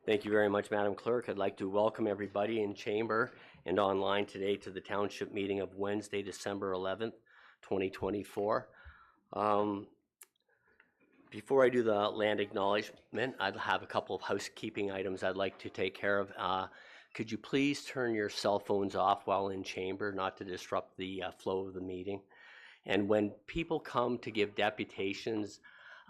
Thank you very much, Madam Clerk. I'd like to welcome everybody in chamber and online today to the Township meeting of Wednesday, December 11th, 2024. Before I do the land acknowledgement, I'd have a couple of housekeeping items I'd like to take care of. Could you please turn your cell phones off while in chamber, not to disrupt the flow of the meeting? And when people come to give deputations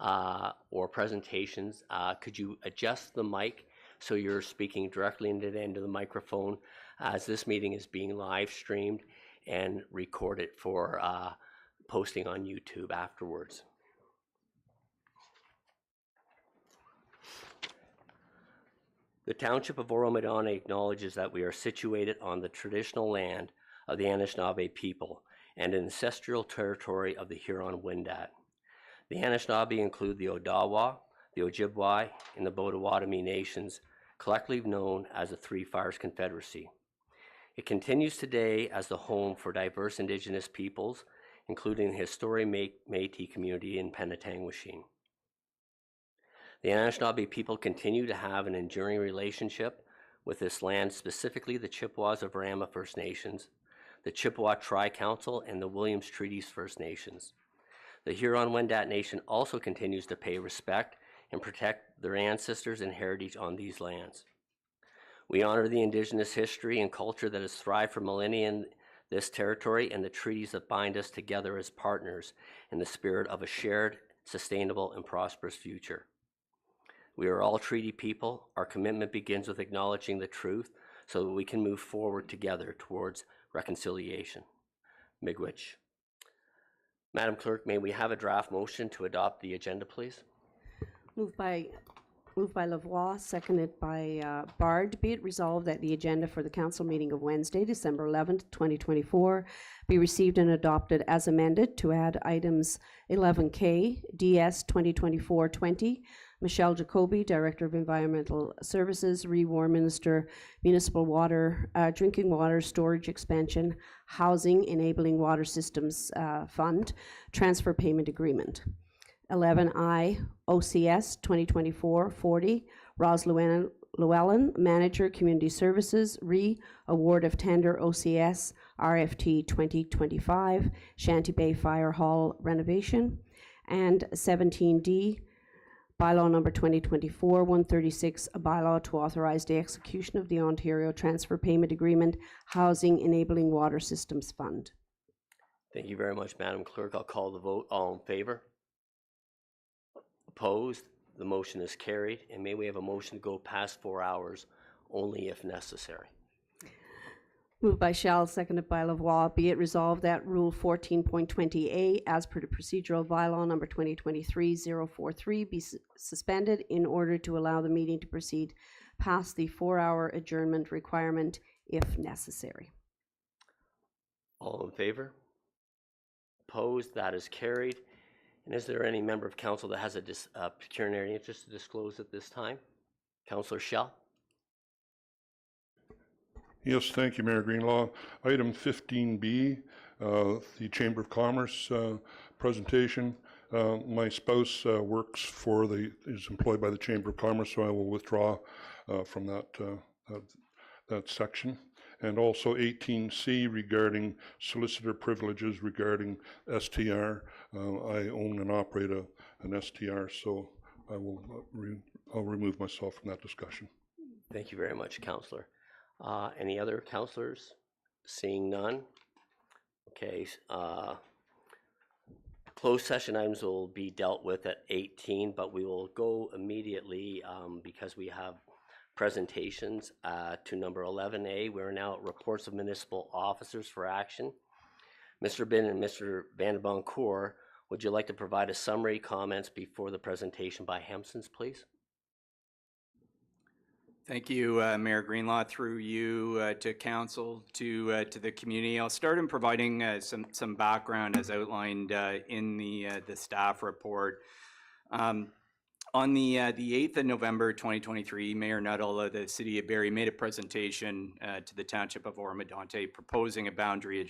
or presentations, could you adjust the mic so you're speaking directly into the end of the microphone, as this meeting is being live streamed and recorded for posting on YouTube afterwards. The Township of Oro-Medonte acknowledges that we are situated on the traditional land of the Anishinaabe people and ancestral territory of the Huron-Wendat. The Anishinaabe include the Odawa, the Ojibwe, and the Potawatomi nations, collectively known as the Three Fires Confederacy. It continues today as the home for diverse Indigenous peoples, including the historic Métis community in Penetanguishene. The Anishinaabe people continue to have an enduring relationship with this land, specifically the Chippewas of Rama First Nations, the Chippewa Tri-Council, and the Williams Treaties First Nations. The Huron-Wendat Nation also continues to pay respect and protect their ancestors and heritage on these lands. We honor the Indigenous history and culture that has thrived for millennia in this territory and the treaties that bind us together as partners in the spirit of a shared, sustainable, and prosperous future. We are all treaty people. Our commitment begins with acknowledging the truth so that we can move forward together towards reconciliation. Miigwech. Madam Clerk, may we have a draft motion to adopt the agenda, please? Moved by Lavoie, seconded by Bard. Be it resolved that the agenda for the council meeting of Wednesday, December 11th, 2024, be received and adopted as amended to add items 11K, DS 2024-20, Michelle Jacoby, Director of Environmental Services, War Minister, Municipal Water, Drinking Water Storage Expansion, Housing Enabling Water Systems Fund, Transfer Payment Agreement. 11I, OCS 2024-40, Roz Llewellyn, Manager, Community Services, Award of Tender OCS, RFT 2025, Shanty Bay Fire Hall renovation. And 17D, Bylaw number 2024-136, a bylaw to authorize the execution of the Ontario Transfer Payment Agreement, Housing Enabling Water Systems Fund. Thank you very much, Madam Clerk. I'll call the vote. All in favor? Opposed? The motion is carried. And may we have a motion to go past 4 hours only if necessary? Moved by Shell, seconded by Lavoie. Be it resolved that Rule 14.20A, as per the procedural bylaw number 2023-043, be suspended in order to allow the meeting to proceed past the 4-hour adjournment requirement if necessary. All in favor? Opposed? That is carried. And is there any member of council that has a pecuniary interest to disclose at this time? Councillor Shell. Yes, thank you, Mayor Greenlaw. Item 15B, the Chamber of Commerce presentation. My spouse is employed by the Chamber of Commerce, so I will withdraw from that section. And also 18C regarding solicitor privileges regarding STR. I own and operate an STR, so I'll remove myself from that discussion. Thank you very much, Councillor. Any other councillors? Seeing none. Okay. Closed session items will be dealt with at 18, but we will go immediately because we have presentations to number 11A. We're now at reports of municipal officers for action. Mr. Bin and Mr. Van Boncourt, would you like to provide a summary comments before the presentation by Hemsons, please? Thank you, Mayor Greenlaw, through you to council, to the community. I'll start in providing some background as outlined in the staff report. On the 8th of November 2023, Mayor Nuttall of the City of Barrie made a presentation to the Township of Oro-Medonte proposing a boundary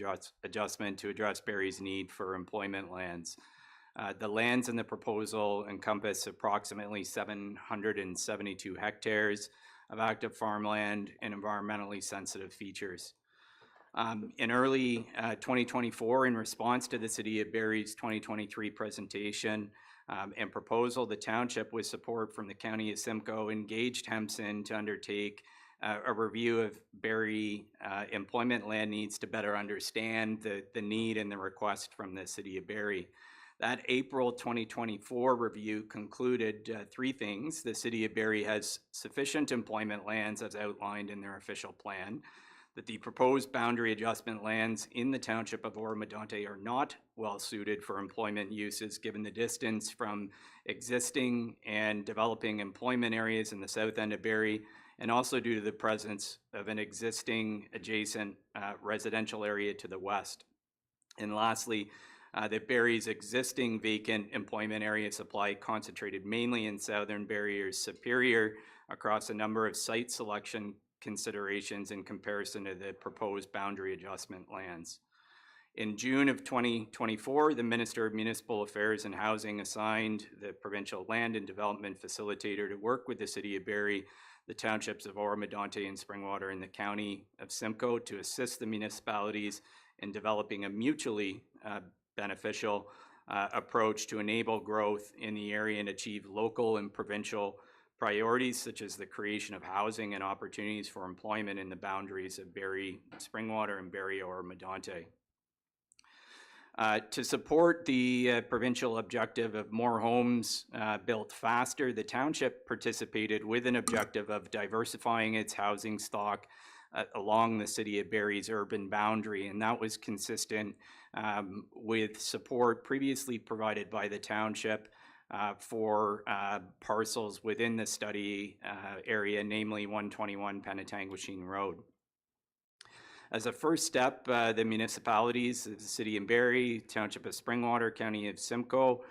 adjustment to address Barrie's need for employment lands. The lands in the proposal encompass approximately 772 hectares of active farmland and environmentally sensitive features. In early 2024, in response to the City of Barrie's 2023 presentation and proposal, the township, with support from the County of Simcoe, engaged Hempson to undertake a review of Barrie employment land needs to better understand the need and the request from the City of Barrie. That April 2024 review concluded three things. The City of Barrie has sufficient employment lands as outlined in their official plan, that the proposed boundary adjustment lands in the township of Oro-Medonte are not well suited for employment uses given the distance from existing and developing employment areas in the south end of Barrie, and also due to the presence of an existing adjacent residential area to the west. And lastly, that Barrie's existing vacant employment area supply concentrated mainly in southern Barrie is superior across a number of site selection considerations in comparison to the proposed boundary adjustment lands. In June of 2024, the Minister of Municipal Affairs and Housing assigned the Provincial Land and Development Facilitator to work with the City of Barrie, the townships of Oro-Medonte and Springwater, and the County of Simcoe to assist the municipalities in developing a mutually beneficial approach to enable growth in the area and achieve local and provincial priorities such as the creation of housing and opportunities for employment in the boundaries of Barrie, Springwater, and Barrie Oro-Medonte. To support the provincial objective of more homes built faster, the township participated with an objective of diversifying its housing stock along the City of Barrie's urban boundary, and that was consistent with support previously provided by the township for parcels within the study area, namely 121 Penetanguishene Road. As a first step, the municipalities, the City of Barrie, Township of Springwater, County of Simcoe,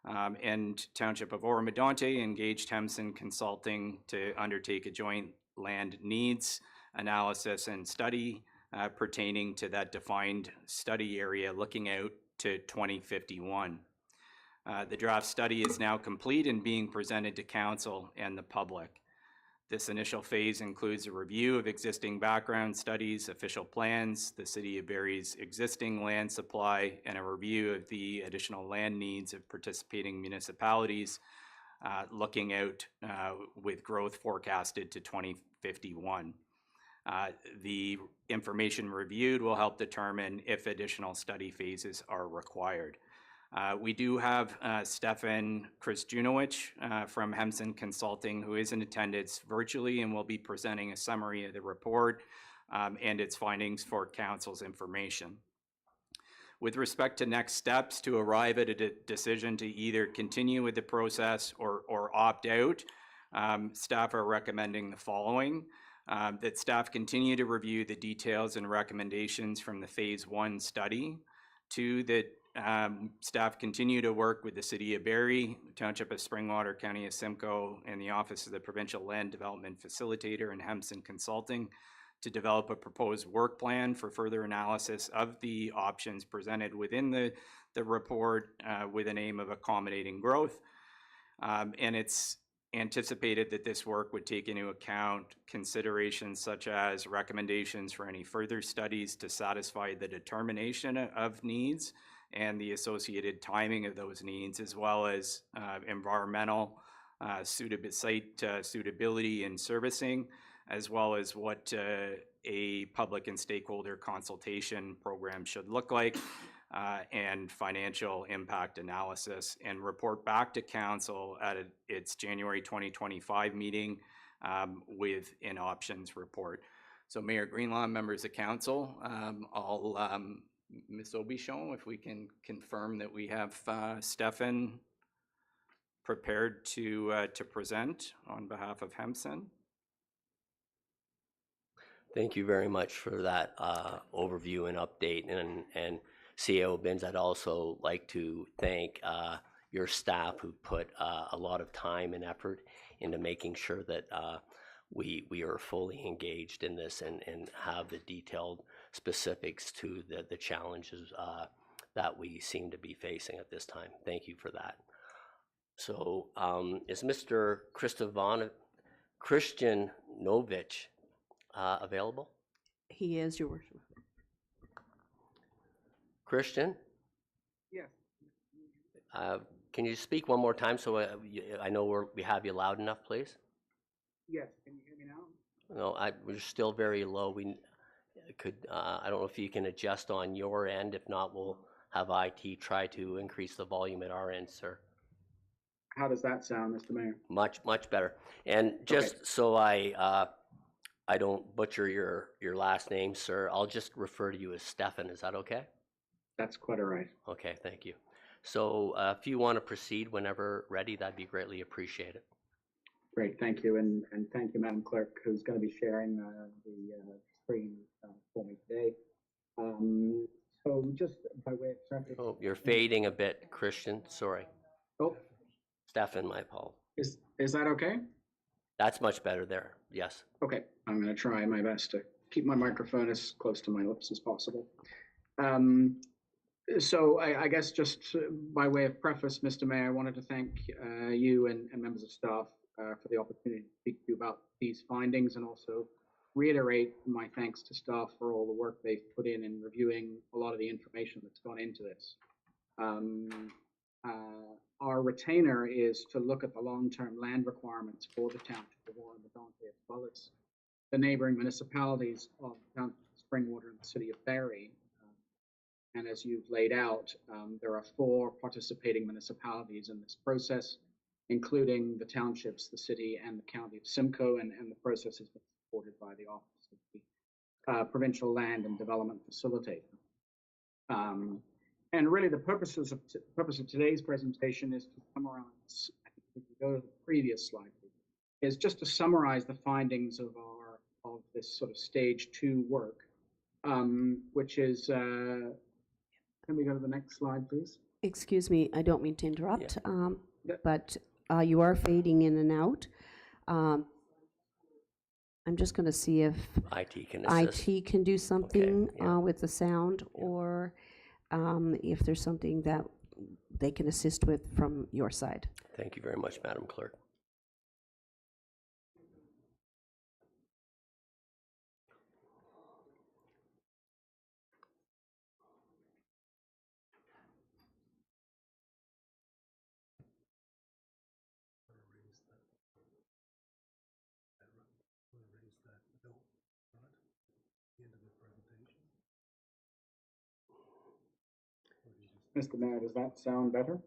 and Township of Oro-Medonte engaged Hempson Consulting to undertake a joint land needs analysis and study pertaining to that defined study area looking out to 2051. The draft study is now complete and being presented to council and the public. This initial phase includes a review of existing background studies, official plans, the City of Barrie's existing land supply, and a review of the additional land needs of participating municipalities, looking out with growth forecasted to 2051. The information reviewed will help determine if additional study phases are required. We do have Stefan Kristjunowicz from Hempson Consulting, who is in attendance virtually and will be presenting a summary of the report and its findings for council's information. With respect to next steps to arrive at a decision to either continue with the process or opt out, staff are recommending the following. That staff continue to review the details and recommendations from the Phase 1 study. 2, that staff continue to work with the City of Barrie, Township of Springwater, County of Simcoe, and the Office of the Provincial Land Development Facilitator and Hempson Consulting to develop a proposed work plan for further analysis of the options presented within the report with an aim of accommodating growth. And it's anticipated that this work would take into account considerations such as recommendations for any further studies to satisfy the determination of needs and the associated timing of those needs, as well as environmental site suitability and servicing, as well as what a public and stakeholder consultation program should look like, and financial impact analysis, and report back to council at its January 2025 meeting with an options report. So Mayor Greenlaw, members of council, Ms. Aubuchon, if we can confirm that we have Stefan prepared to present on behalf of Hempson. Thank you very much for that overview and update. And CEO Binns, I'd also like to thank your staff who put a lot of time and effort into making sure that we are fully engaged in this and have the detailed specifics to the challenges that we seem to be facing at this time. Thank you for that. So is Mr. Christian Novich available? He is, Your Worship. Christian? Yes. Can you speak one more time so I know we have you loud enough, please? Yes. Can you hear me now? No, we're still very low. We could, I don't know if you can adjust on your end. If not, we'll have IT try to increase the volume at our end, sir. How does that sound, Mr. Mayor? Much better. And just so I don't butcher your last name, sir, I'll just refer to you as Stefan. Is that okay? That's quite all right. Okay, thank you. So if you want to proceed whenever ready, that'd be greatly appreciated. Great, thank you, and thank you, Madam Clerk, who's going to be sharing the screen for me today. So just by way of preface. Oh, you're fading a bit, Christian. Sorry. Oh, Stefan, my apologies. is that okay? That's much better there. Yes. Okay, I'm going to try my best to keep my microphone as close to my lips as possible. So I guess just by way of preface, Mr. Mayor, I wanted to thank you and members of staff for the opportunity to speak to you about these findings, and also reiterate my thanks to staff for all the work they've put in reviewing a lot of the information that's gone into this. Our retainer is to look at the long-term land requirements for the township of Oro-Medonte, as well as the neighboring municipalities of the township of Springwater and the city of Barrie. And as you've laid out, there are 4 participating municipalities in this process, including the townships, the city, and the county of Simcoe, and the process has been supported by the Office of the Provincial Land and Development Facilitator. And really the purpose of today's presentation is to summarize, I think if we go to the previous slide, is just to summarize the findings of this sort of stage 2 work, which is, can we go to the next slide, please? Excuse me, I don't mean to interrupt, Yeah. but you are fading in and out. I'm just going to see if IT can assist. IT can do something yeah. with the sound, or if there's something that they can assist with from your side. Thank you very much, Madam Clerk. Mr. Mayor, does that sound better?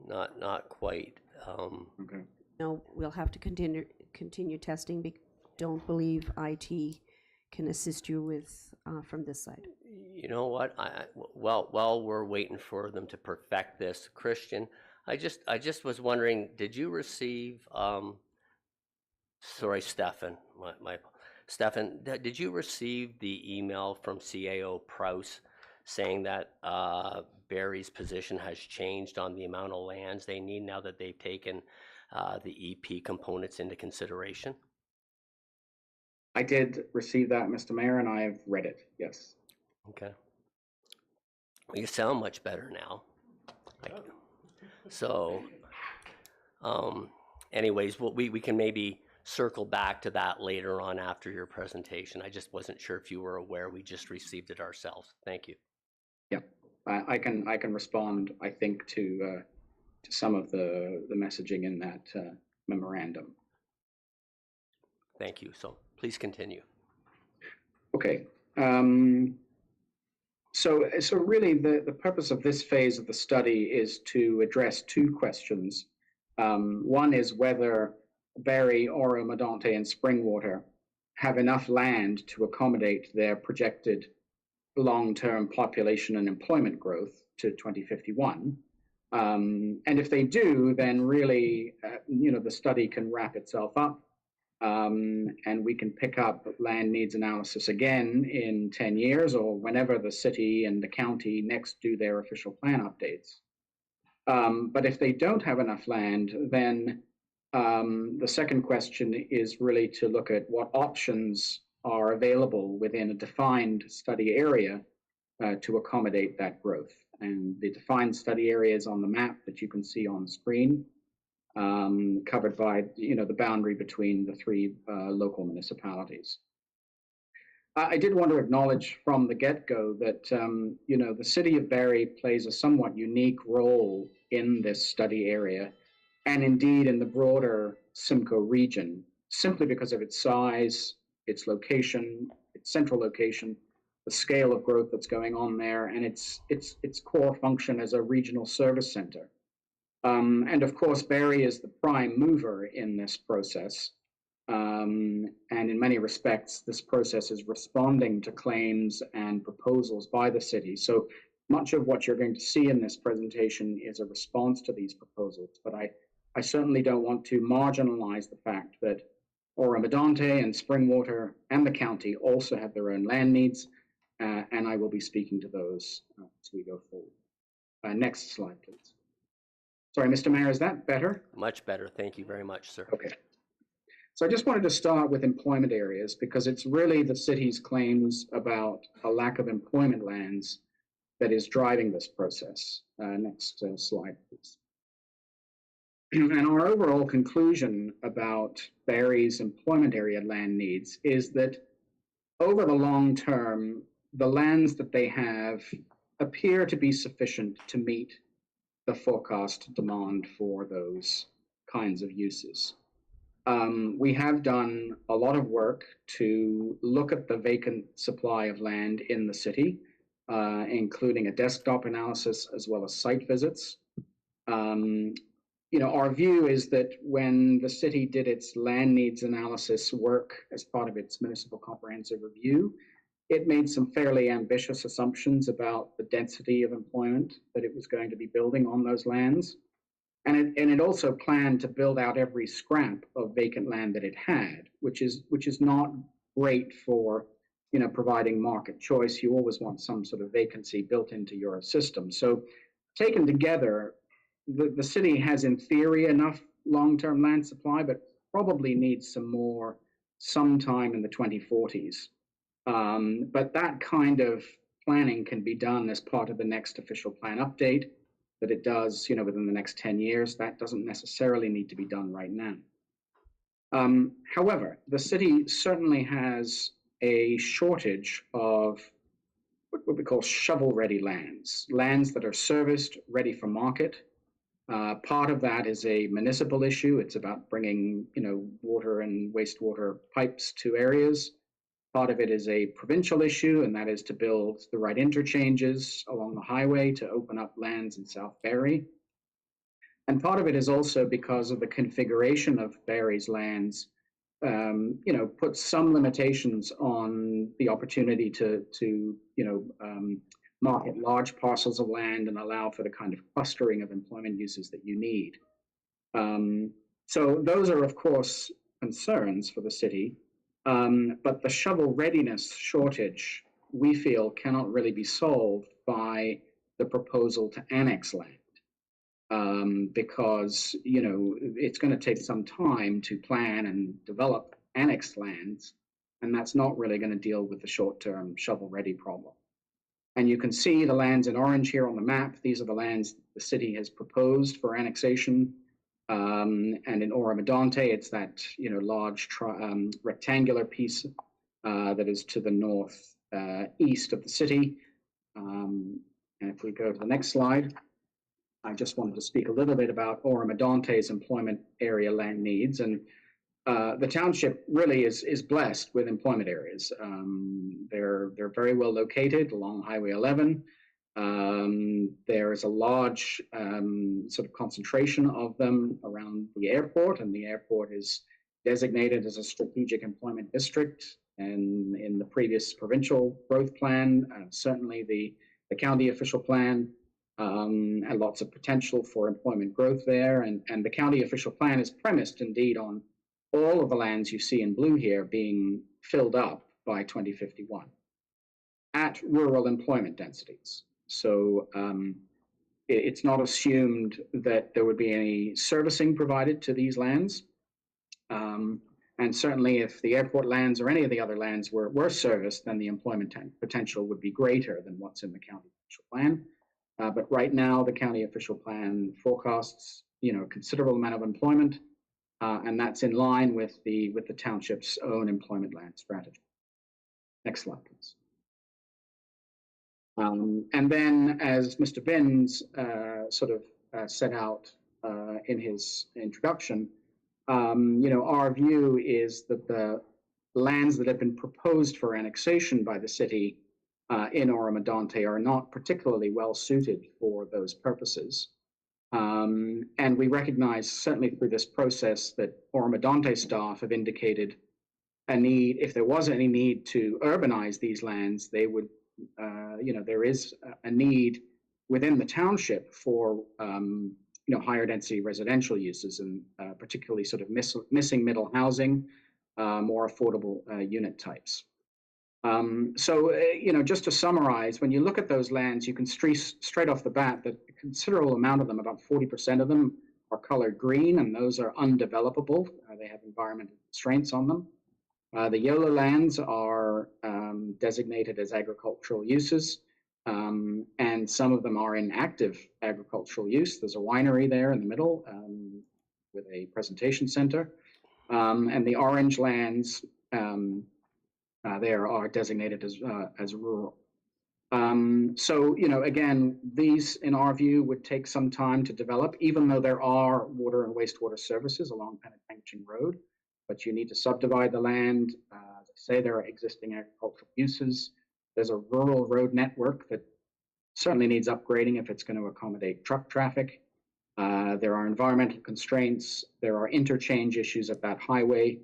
Not quite. Okay. No, we'll have to continue testing. Don't believe IT can assist you with from this side. You know what? While we're waiting for them to perfect this, Christian, I just was wondering, did you receive? Sorry, Stefan. Stefan, did you receive the email from CAO Prowse saying that Barrie's position has changed on the amount of lands they need now that they've taken the EP components into consideration? I did receive that, Mr. Mayor, and I have read it, yes. Okay. You sound much better now. So, anyways, we can maybe circle back to that later on after your presentation. I just wasn't sure if you were aware we just received it ourselves. Thank you. Yeah, I can respond, I think, to some of the messaging in that memorandum. Thank you. So please continue. Okay. So really the purpose of this phase of the study is to address 2 questions. One is whether Barrie, Oro-Medonte, and Springwater have enough land to accommodate their projected long-term population and employment growth to 2051. And if they do, then really, the study can wrap itself up, and we can pick up land needs analysis again in 10 years or whenever the city and the county next do their official plan updates. But if they don't have enough land, then the second question is really to look at what options are available within a defined study area to accommodate that growth. And the defined study area is on the map that you can see on the screen. covered by, the boundary between the three local municipalities. I did want to acknowledge from the get-go that, the city of Barrie plays a somewhat unique role in this study area, and indeed in the broader Simcoe region, simply because of its size, its location, its central location, the scale of growth that's going on there, and its core function as a regional service center. And of course, Barrie is the prime mover in this process. And in many respects, this process is responding to claims and proposals by the city. So much of what you're going to see in this presentation is a response to these proposals. But I certainly don't want to marginalize the fact that Oro-Medonte and Springwater and the county also have their own land needs. And I will be speaking to those as we go forward. Next slide, please. Sorry, Mr. Mayor, is that better? Much better. Thank you very much, sir. Okay. So I just wanted to start with employment areas because it's really the city's claims about a lack of employment lands that is driving this process. Next slide, please. And our overall conclusion about Barrie's employment area land needs is that over the long term, the lands that they have appear to be sufficient to meet the forecast demand for those kinds of uses. We have done a lot of work to look at the vacant supply of land in the city, including a desktop analysis as well as site visits. Our view is that when the city did its land needs analysis work as part of its municipal comprehensive review, it made some fairly ambitious assumptions about the density of employment that it was going to be building on those lands. And it also planned to build out every scrap of vacant land that it had, which is not great for providing market choice. You always want some sort of vacancy built into your system. So taken together, the city has in theory enough long-term land supply, but probably needs some more sometime in the 2040s. But that kind of planning can be done as part of the next official plan update that it does, within the next 10 years. That doesn't necessarily need to be done right now. However, the city certainly has a shortage of what we call shovel-ready lands, lands that are serviced, ready for market. Part of that is a municipal issue. It's about bringing, water and wastewater pipes to areas. Part of it is a provincial issue, and that is to build the right interchanges along the highway to open up lands in South Barrie. And part of it is also because of the configuration of Barrie's lands, puts some limitations on the opportunity to market large parcels of land and allow for the kind of clustering of employment uses that you need. So those are, of course, concerns for the city. But the shovel readiness shortage, we feel, cannot really be solved by the proposal to annex land, because it's going to take some time to plan and develop annexed lands, and that's not really going to deal with the short-term shovel-ready problem. And you can see the lands in orange here on the map. These are the lands the city has proposed for annexation. And in Oro-Medonte, it's that large rectangular piece that is to the north east of the city. And if we go to the next slide, I just wanted to speak a little bit about Oro-Medonte's employment area land needs. And the township really is blessed with employment areas. They're very well located along Highway 11. There is a large sort of concentration of them around the airport, and the airport is designated as a strategic employment district. And in the previous provincial growth plan, certainly the county official plan had lots of potential for employment growth there. And the county official plan is premised indeed on all of the lands you see in blue here being filled up by 2051 at rural employment densities. So it's not assumed that there would be any servicing provided to these lands. And certainly if the airport lands or any of the other lands were serviced, then the employment potential would be greater than what's in the county official plan. But right now, the county official plan forecasts considerable amount of employment, and that's in line with the township's own employment land strategy. Next slide, please. And then, as Mr. Binns set out in his introduction, our view is that the lands that have been proposed for annexation by the city in Oro-Medonte are not particularly well suited for those purposes. And we recognize, certainly through this process, that Oro-Medonte staff have indicated a need, if there was any need to urbanize these lands, they would, there is a need within the township for, higher density residential uses, and particularly sort of missing middle housing, more affordable unit types. Just to summarize, when you look at those lands, you can straight off the bat that a considerable amount of them, about 40% of them, are colored green, and those are undevelopable. They have environmental constraints on them. The yellow lands are designated as agricultural uses, and some of them are in active agricultural use. There's a winery there in the middle with a presentation center, and the orange lands there are designated as rural. Again, these, in our view, would take some time to develop, even though there are water and wastewater services along Penetanguishene Road. But you need to subdivide the land. As I say, there are existing agricultural uses. There's a rural road network that certainly needs upgrading if it's going to accommodate truck traffic. There are environmental constraints. There are interchange issues at that highway.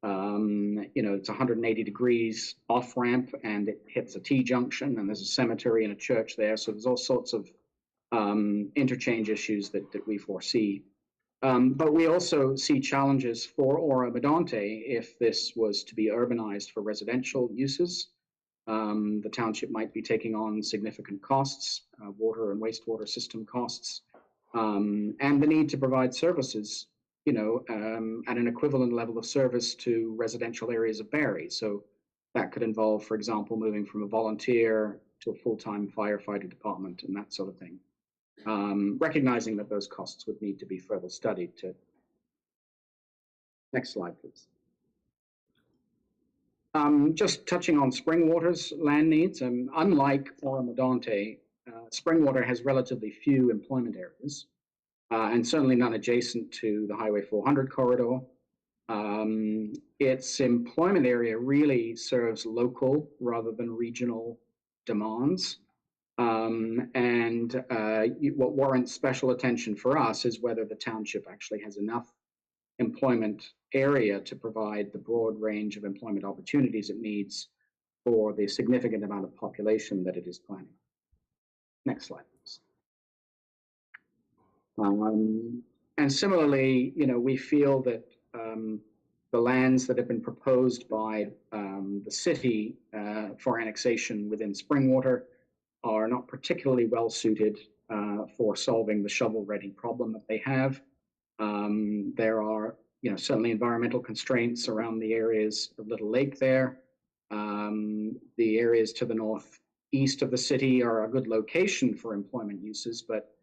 It's 180 degrees off ramp, and it hits a T-junction, and there's a cemetery and a church there. So there's all sorts of interchange issues that we foresee. But we also see challenges for Oro-Medonte if this was to be urbanized for residential uses. The township might be taking on significant costs, water and wastewater system costs, and the need to provide services, at an equivalent level of service to residential areas of Barrie. So that could involve, for example, moving from a volunteer to a full-time firefighter department and that sort of thing. Recognizing that those costs would need to be further studied. Next slide, please. Just touching on Springwater's land needs, unlike Oro-Medonte, Springwater has relatively few employment areas, and certainly none adjacent to the Highway 400 corridor. Its employment area really serves local rather than regional demands. What warrants special attention for us is whether the township actually has enough employment area to provide the broad range of employment opportunities it needs for the significant amount of population that it is planning. Next slide, please. And similarly, we feel that the lands that have been proposed by the city for annexation within Springwater are not particularly well suited for solving the shovel-ready problem that they have. There are, certainly environmental constraints around the areas of Little Lake there. The areas to the northeast of the city are a good location for employment uses, but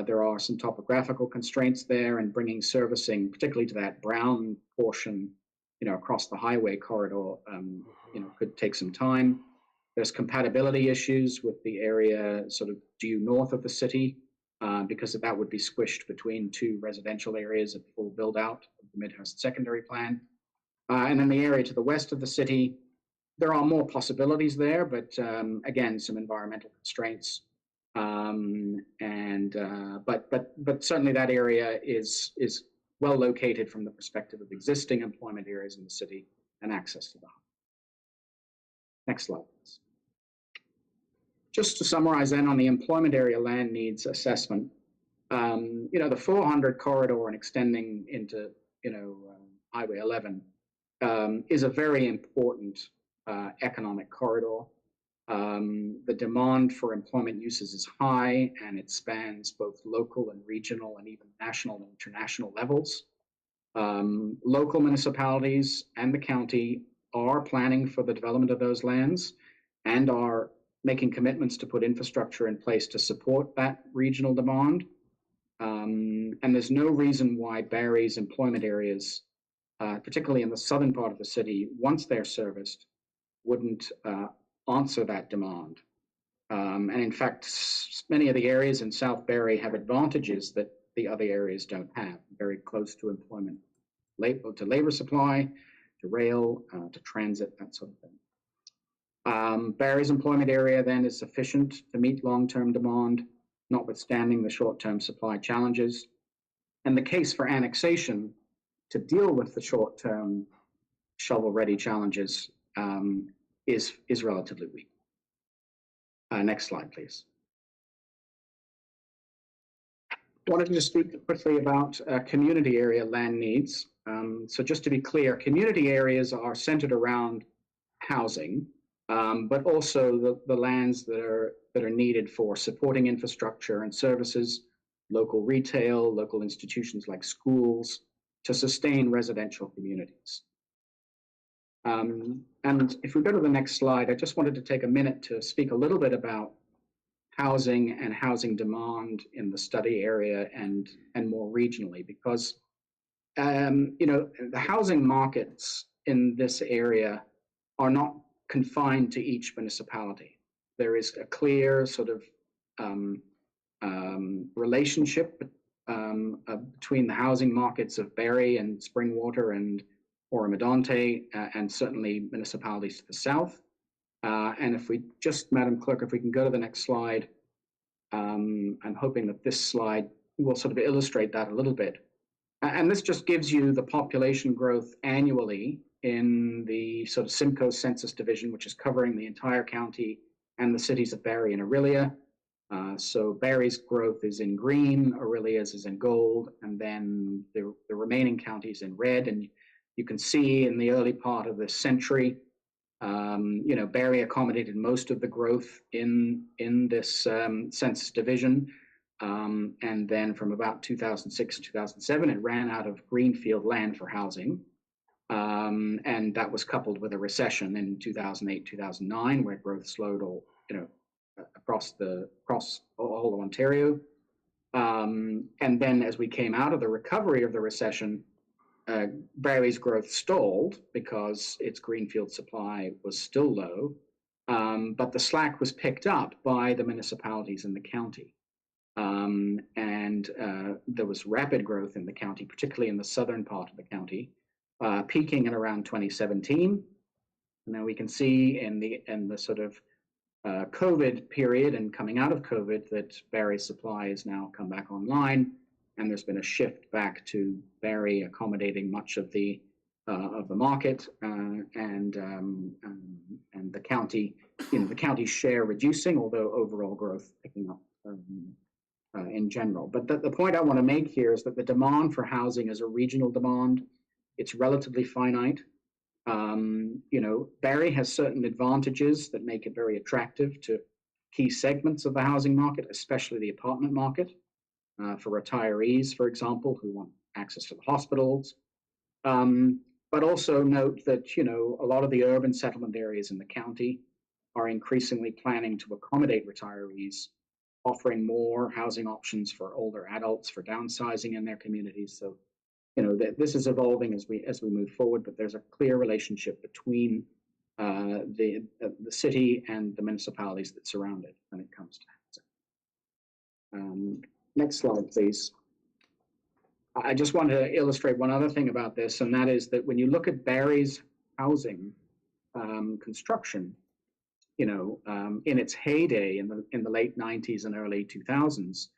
there are some topographical constraints there, and bringing servicing, particularly to that brown portion, across the highway corridor, could take some time. There's compatibility issues with the area sort of due north of the city, because that would be squished between two residential areas at full build out of the Midhurst secondary plan. And then the area to the west of the city, there are more possibilities there, but again, some environmental constraints. But certainly that area is well located from the perspective of existing employment areas in the city and access to the hub. Next slide, please. Just to summarize then on the employment area land needs assessment, the 400 corridor and extending into, Highway 11 is a very important economic corridor. The demand for employment uses is high, and it spans both local and regional and even national and international levels. Local municipalities and the county are planning for the development of those lands and are making commitments to put infrastructure in place to support that regional demand. And there's no reason why Barrie's employment areas, particularly in the southern part of the city, once they're serviced, wouldn't answer that demand. And in fact, many of the areas in South Barrie have advantages that the other areas don't have, very close to employment, to labor supply, to rail, to transit, that sort of thing. Barrie's employment area then is sufficient to meet long-term demand, notwithstanding the short-term supply challenges. And the case for annexation to deal with the short-term shovel-ready challenges is relatively weak. Next slide, please. I wanted to just speak quickly about community area land needs. So just to be clear, community areas are centered around housing, but also the lands that are needed for supporting infrastructure and services, local retail, local institutions like schools, to sustain residential communities. And if we go to the next slide, I just wanted to take a minute to speak a little bit about housing and housing demand in the study area and more regionally, because the housing markets in this area are not confined to each municipality. There is a clear sort of relationship between the housing markets of Barrie and Springwater and Oro-Medonte, and certainly municipalities to the south. And if we just, Madam Clerk, if we can go to the next slide, I'm hoping that this slide will sort of illustrate that a little bit. And this just gives you the population growth annually in the sort of Simcoe Census Division, which is covering the entire county and the cities of Barrie and Orillia. So Barrie's growth is in green, Orillia's is in gold, and then the remaining counties in red. And you can see in the early part of this century, Barrie accommodated most of the growth in this census division. And then from about 2006 to 2007, it ran out of greenfield land for housing. And that was coupled with a recession in 2008, 2009, where growth slowed across all of Ontario. And then as we came out of the recovery of the recession, Barrie's growth stalled because its greenfield supply was still low, but the slack was picked up by the municipalities in the county. And there was rapid growth in the county, particularly in the southern part of the county, peaking in around 2017. And then we can see in the sort of COVID period and coming out of COVID that Barrie's supply has now come back online. And there's been a shift back to Barrie accommodating much of the market, and the county, the county's share reducing, although overall growth picking up in general. But the point I want to make here is that the demand for housing is a regional demand. It's relatively finite. Barrie has certain advantages that make it very attractive to key segments of the housing market, especially the apartment market. For retirees, for example, who want access to the hospitals. But also note that, a lot of the urban settlement areas in the county are increasingly planning to accommodate retirees, offering more housing options for older adults, for downsizing in their communities. So, this is evolving as we move forward, but there's a clear relationship between the city and the municipalities that surround it when it comes to housing. Next slide, please. I just want to illustrate one other thing about this, and that is that when you look at Barrie's housing construction, in its heyday in the late 90s and early 2000s,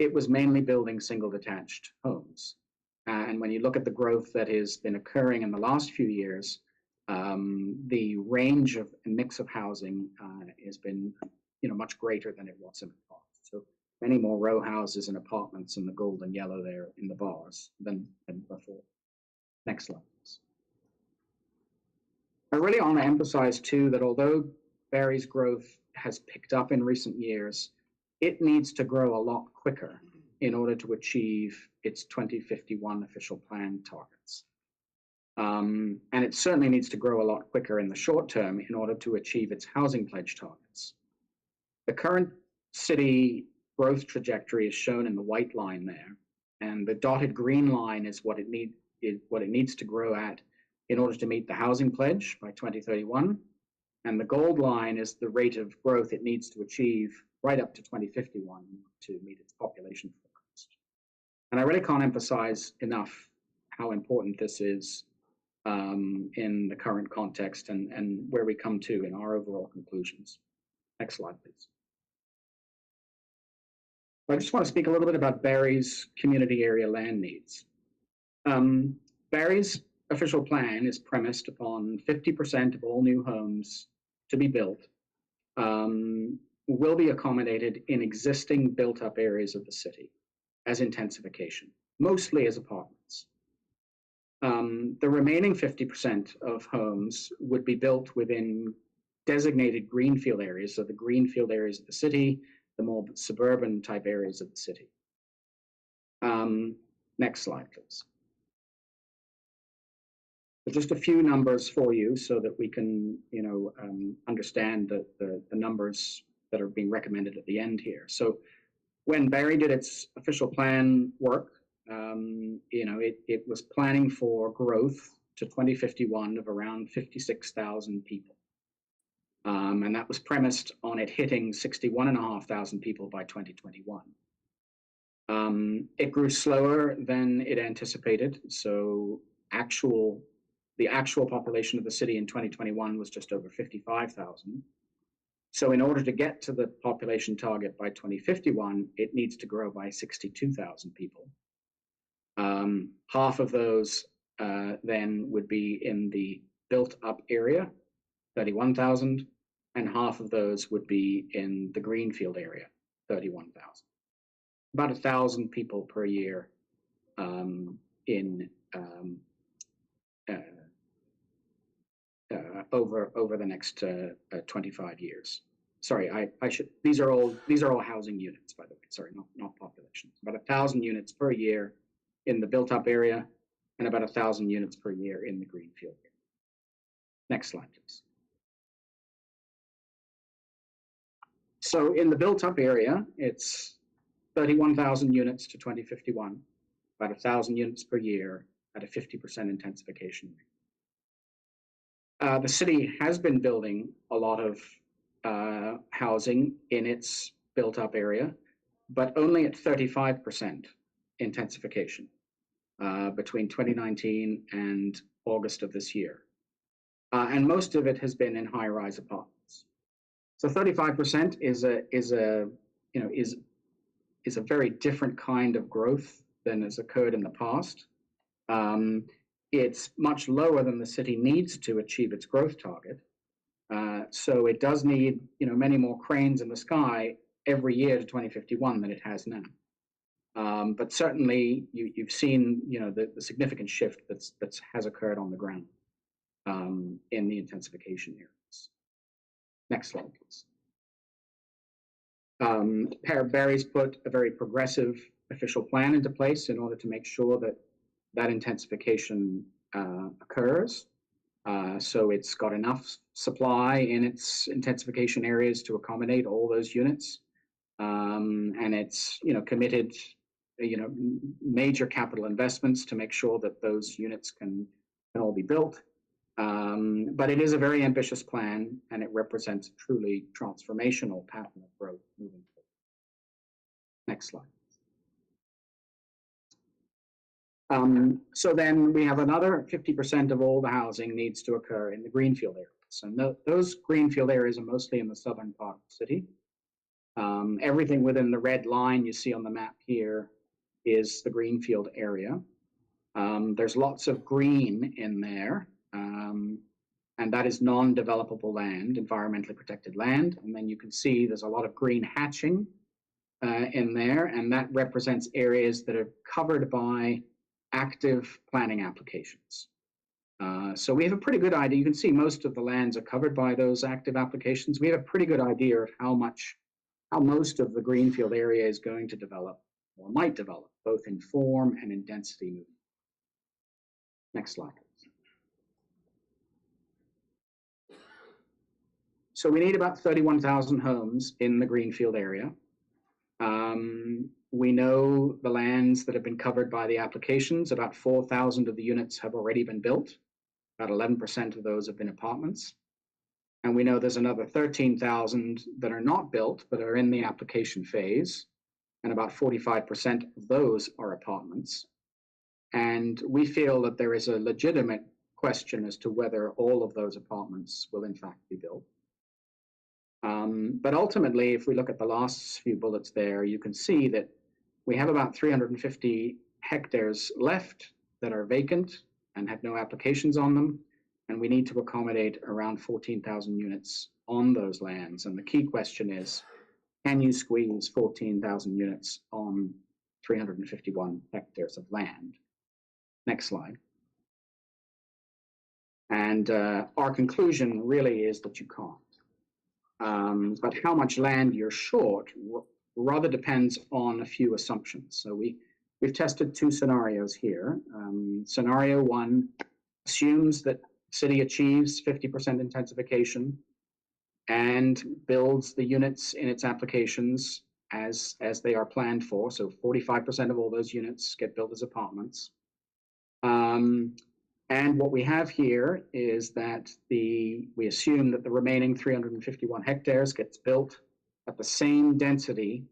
it was mainly building single detached homes. And when you look at the growth that has been occurring in the last few years, the range of and mix of housing has been, much greater than it was in the past. So many more row houses and apartments in the gold and yellow there in the bars than before. Next slide, please. I really want to emphasize too that although Barrie's growth has picked up in recent years, it needs to grow a lot quicker in order to achieve its 2051 official plan targets. And it certainly needs to grow a lot quicker in the short term in order to achieve its housing pledge targets. The current city growth trajectory is shown in the white line there, and the dotted green line is what it needs to grow at in order to meet the housing pledge by 2031, and the gold line is the rate of growth it needs to achieve right up to 2051 to meet its population forecast. And I really can't emphasize enough how important this is in the current context and where we come to in our overall conclusions. Next slide, please. I just want to speak a little bit about Barrie's community area land needs. Barrie's official plan is premised upon 50% of all new homes to be built will be accommodated in existing built-up areas of the city as intensification, mostly as apartments. The remaining 50% of homes would be built within designated greenfield areas, so the greenfield areas of the city, the more suburban type areas of the city. Next slide, please. So just a few numbers for you so that we can, understand the numbers that are being recommended at the end here. So when Barrie did its official plan work, it was planning for growth to 2051 of around 56,000 people. And that was premised on it hitting 61,500 people by 2021. It grew slower than it anticipated. So the actual population of the city in 2021 was just over 55,000. So in order to get to the population target by 2051, it needs to grow by 62,000 people. Half of those then would be in the built-up area, 31,000, and half of those would be in the greenfield area, 31,000. About 1,000 people per year over the next 25 years. Sorry, these are all housing units, by the way. Sorry, not populations. About 1,000 units per year in the built-up area, and about 1,000 units per year in the greenfield area. Next slide, please. So in the built-up area, it's 31,000 units to 2051, about 1,000 units per year at a 50% intensification rate. The city has been building a lot of housing in its built-up area, but only at 35% intensification between 2019 and August of this year. And most of it has been in high-rise apartments. So 35% is a very different kind of growth than has occurred in the past. It's much lower than the city needs to achieve its growth target. So it does need, many more cranes in the sky every year to 2051 than it has now. But certainly you've seen, the significant shift that has occurred on the ground in the intensification areas. Next slide, please. Barrie's put a very progressive official plan into place in order to make sure that intensification occurs. So it's got enough supply in its intensification areas to accommodate all those units. And it's, committed, major capital investments to make sure that those units can all be built. But it is a very ambitious plan, and it represents a truly transformational pattern of growth moving forward. Next slide. So then we have another 50% of all the housing needs to occur in the greenfield areas. And those greenfield areas are mostly in the southern part of the city. Everything within the red line you see on the map here is the greenfield area. There's lots of green in there, and that is non-developable land, environmentally protected land. And then you can see there's a lot of green hatching in there, and that represents areas that are covered by active planning applications. So we have a pretty good idea. You can see most of the lands are covered by those active applications. We have a pretty good idea of how most of the greenfield area is going to develop or might develop, both in form and in density movement. Next slide. So we need about 31,000 homes in the greenfield area. We know the lands that have been covered by the applications. About 4,000 of the units have already been built. About 11% of those have been apartments. And we know there's another 13,000 that are not built, but are in the application phase. And about 45% of those are apartments. And we feel that there is a legitimate question as to whether all of those apartments will in fact be built. But ultimately, if we look at the last few bullets there, you can see that we have about 350 hectares left that are vacant and have no applications on them. And we need to accommodate around 14,000 units on those lands. And the key question is, can you squeeze 14,000 units on 351 hectares of land? Next slide. And our conclusion really is that you can't. But how much land you're short rather depends on a few assumptions. So we've tested two scenarios here. Scenario one assumes that city achieves 50% intensification and builds the units in its applications as they are planned for. So 45% of all those units get built as apartments. And what we have here is that we assume that the remaining 351 hectares gets built at the same density,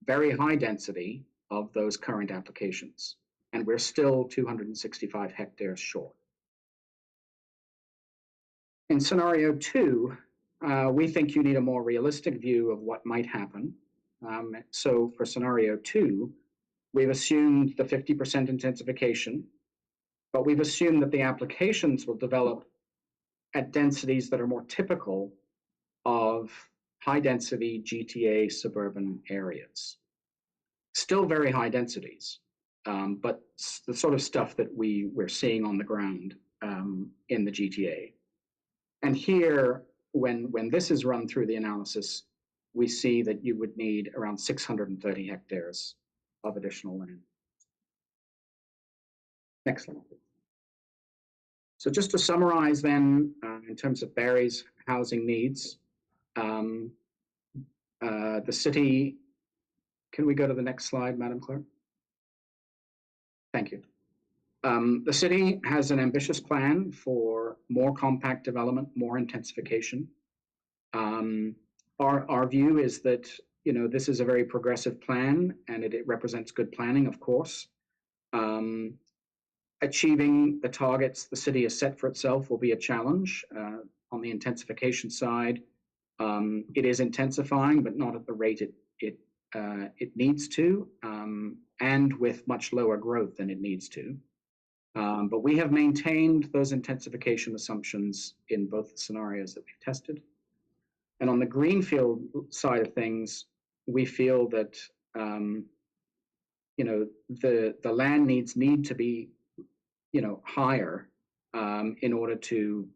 very high density of those current applications. And we're still 265 hectares short. In scenario two, we think you need a more realistic view of what might happen. So for scenario two, we've assumed the 50% intensification, but we've assumed that the applications will develop at densities that are more typical of high-density GTA suburban areas. Still very high densities, but the sort of stuff that we're seeing on the ground in the GTA. And here, when this is run through the analysis, we see that you would need around 630 hectares of additional land. Next slide, please. So just to summarize then, in terms of Barrie's housing needs, the city, can we go to the next slide, Madam Clerk? Thank you. The city has an ambitious plan for more compact development, more intensification. Our view is that, this is a very progressive plan and it represents good planning, of course. Achieving the targets the city has set for itself will be a challenge. On the intensification side, it is intensifying, but not at the rate it needs to, and with much lower growth than it needs to. But we have maintained those intensification assumptions in both the scenarios that we've tested. And on the greenfield side of things, we feel that the land needs need to be higher in order to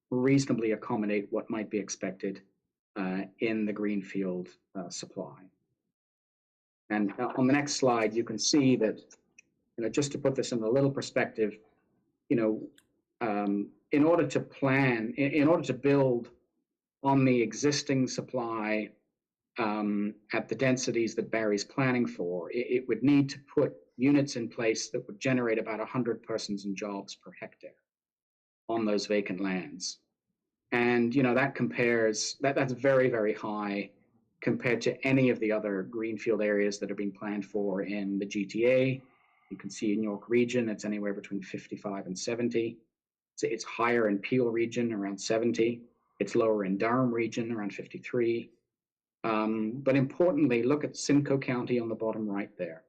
reasonably accommodate what might be expected in the greenfield supply. And on the next slide, you can see that, just to put this in a little perspective, in order to plan, in order to build on the existing supply at the densities that Barrie's planning for, it would need to put units in place that would generate about 100 persons and jobs per hectare on those vacant lands. And, that compares, that's very, very high compared to any of the other greenfield areas that are being planned for in the GTA. You can see in York Region, it's anywhere between 55 and 70. So it's higher in Peel Region, around 70. It's lower in Durham Region, around 53. But importantly, look at Simcoe County on the bottom right there.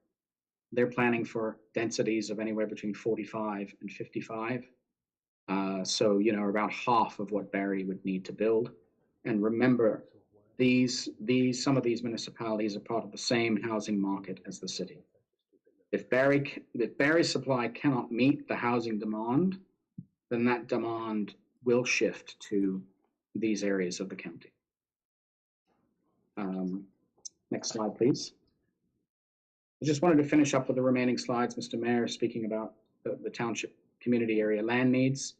They're planning for densities of anywhere between 45 and 55. So, about half of what Barrie would need to build. And remember, some of these municipalities are part of the same housing market as the city. If Barrie's supply cannot meet the housing demand, then that demand will shift to these areas of the county. Next slide, please. I just wanted to finish up with the remaining slides, Mr. Mayor, speaking about the township community area land needs.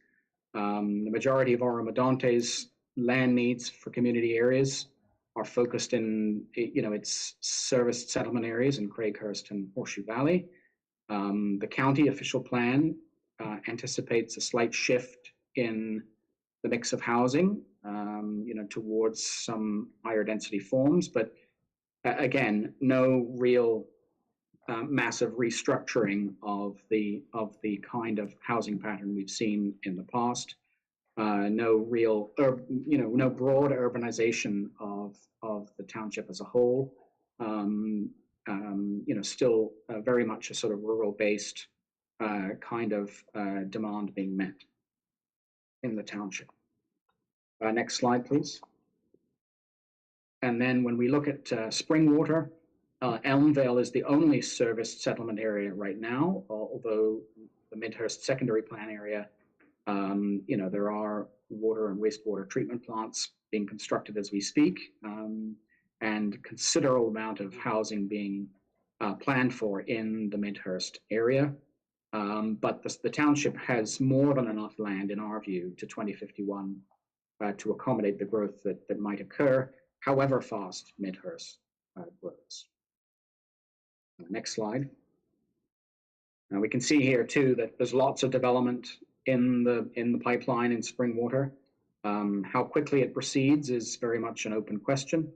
The majority of Oro-Medonte's land needs for community areas are focused in, its serviced settlement areas in Craighurst and Horseshoe Valley. The county official plan anticipates a slight shift in the mix of housing, towards some higher density forms, but again, no real massive restructuring of the kind of housing pattern we've seen in the past. No real, no broad urbanization of the township as a whole. Still very much a sort of rural-based kind of demand being met in the township. Next slide, please. And then when we look at Springwater, Elmvale is the only serviced settlement area right now, although the Midhurst secondary plan area, there are water and wastewater treatment plants being constructed as we speak, and considerable amount of housing being planned for in the Midhurst area. But the township has more than enough land, in our view, to 2051 to accommodate the growth that might occur, however fast Midhurst grows. Next slide. Now we can see here too that there's lots of development in the pipeline in Springwater. How quickly it proceeds is very much an open question,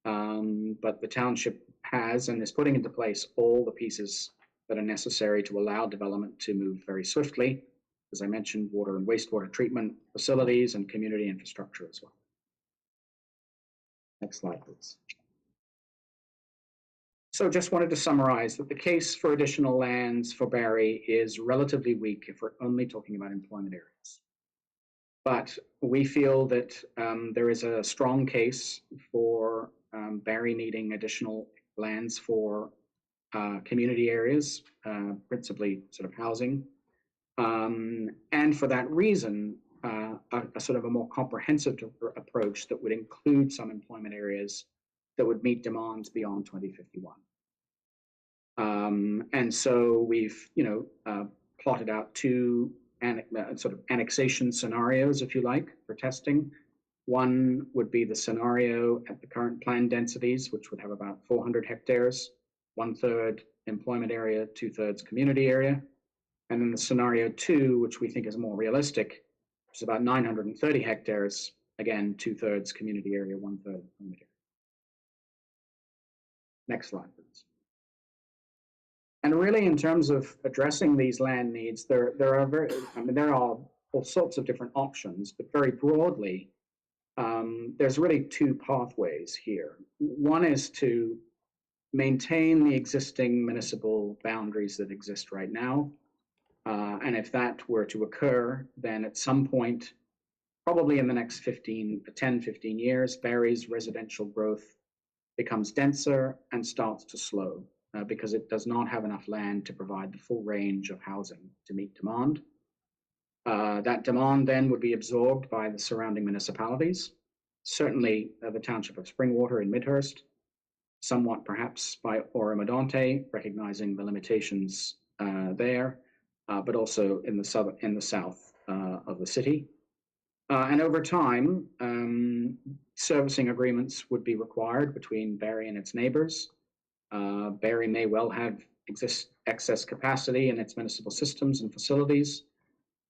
but the township has and is putting into place all the pieces that are necessary to allow development to move very swiftly. As I mentioned, water and wastewater treatment facilities and community infrastructure as well. Next slide, please. So just wanted to summarize that the case for additional lands for Barrie is relatively weak if we're only talking about employment areas. But we feel that there is a strong case for Barrie needing additional lands for community areas, principally sort of housing. And for that reason, a sort of a more comprehensive approach that would include some employment areas that would meet demands beyond 2051. And so we've, plotted out two sort of annexation scenarios, if you like, for testing. One would be the scenario at the current planned densities, which would have about 400 hectares, 1/3 employment area, 2/3 community area. And then the scenario two, which we think is more realistic, which is about 930 hectares, again, 2/3 community area, 1/3 employment area. Next slide, please. And really, in terms of addressing these land needs, there are all sorts of different options, but very broadly, there's really two pathways here. One is to maintain the existing municipal boundaries that exist right now. And if that were to occur, then at some point, probably in the next 10, 15 years, Barrie's residential growth becomes denser and starts to slow because it does not have enough land to provide the full range of housing to meet demand. That demand then would be absorbed by the surrounding municipalities, certainly the township of Springwater in Midhurst, somewhat perhaps by Oro-Medonte, recognizing the limitations there, but also in the south of the city. And over time, servicing agreements would be required between Barrie and its neighbors. Barrie may well have excess capacity in its municipal systems and facilities.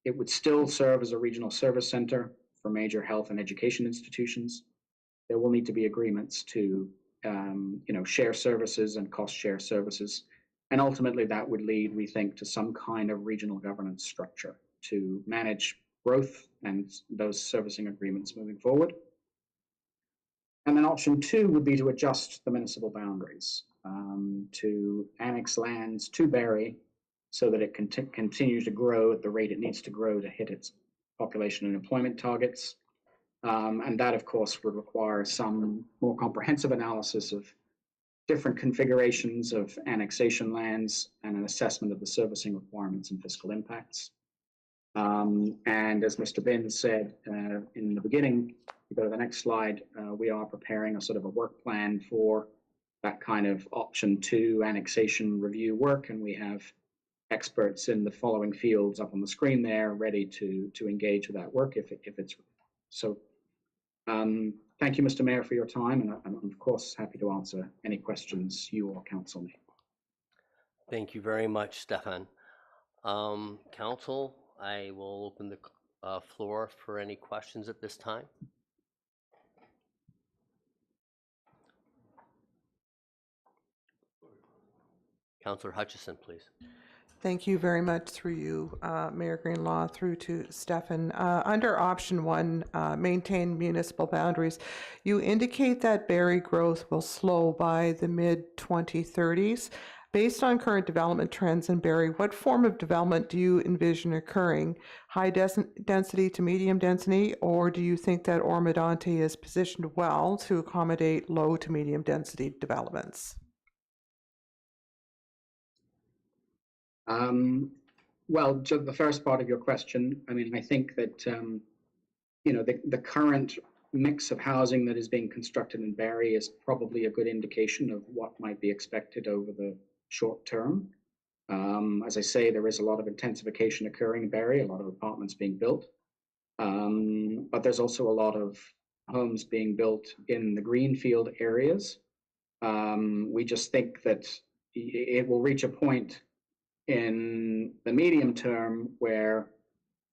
It would still serve as a regional service center for major health and education institutions. There will need to be agreements to share services and cost share services. And ultimately that would lead, we think, to some kind of regional governance structure to manage growth and those servicing agreements moving forward. And then option two would be to adjust the municipal boundaries, to annex lands to Barrie so that it can continue to grow at the rate it needs to grow to hit its population and employment targets. And that, of course, would require some more comprehensive analysis of different configurations of annexation lands and an assessment of the servicing requirements and fiscal impacts. And as Mr. Bin said in the beginning, if you go to the next slide, we are preparing a sort of a work plan for that kind of option two annexation review work, and we have experts in the following fields up on the screen there ready to engage with that work if it's so. thank you, Mr. Mayor, for your time, and I'm of course happy to answer any questions you or council may. Thank you very much, Stefan. Council, I will open the floor for any questions at this time. Councillor Hutchison, please. Thank you very much through you, Mayor Greenlaw, through to Stefan. Under option 1, maintain municipal boundaries, you indicate that berry growth will slow by the mid-2030s. Based on current development trends in Barrie, what form of development do you envision occurring? High density to medium density, or do you think that Oro-Medonte is positioned well to accommodate low to medium density developments? Well, to the first part of your question, I mean, I think that, you know, the current mix of housing that is being constructed in Barrie is probably a good indication of what might be expected over the short term. As I say, there is a lot of intensification occurring in Barrie, a lot of apartments being built. But there's also a lot of homes being built in the greenfield areas. We just think that it will reach a point in the medium term where,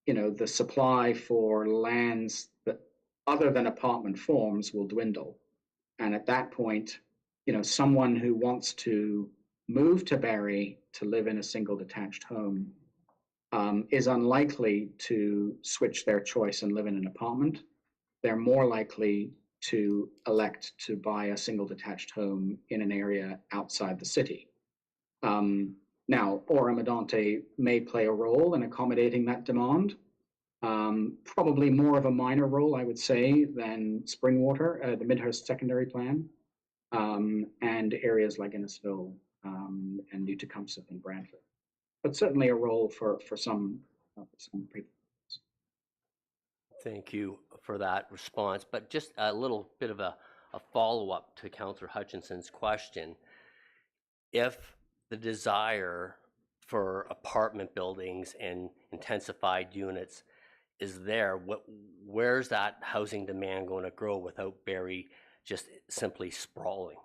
you know, the supply for lands that other than apartment forms will dwindle. And at that point, you know, someone who wants to move to Barrie to live in a single detached home is unlikely to switch their choice and live in an apartment. They're more likely to elect to buy a single detached home in an area outside the city. Now, Oro-Medonte may play a role in accommodating that demand, probably more of a minor role, I would say, than Springwater, the Midhurst secondary plan, and areas like Innisfil and New Tecumseh and Brantford. But certainly a role for some people. Thank you for that response. But just a little bit of a follow-up to Councillor Hutchinson's question. If the desire for apartment buildings and intensified units is there, where's that housing demand going to grow without Barrie just simply sprawling?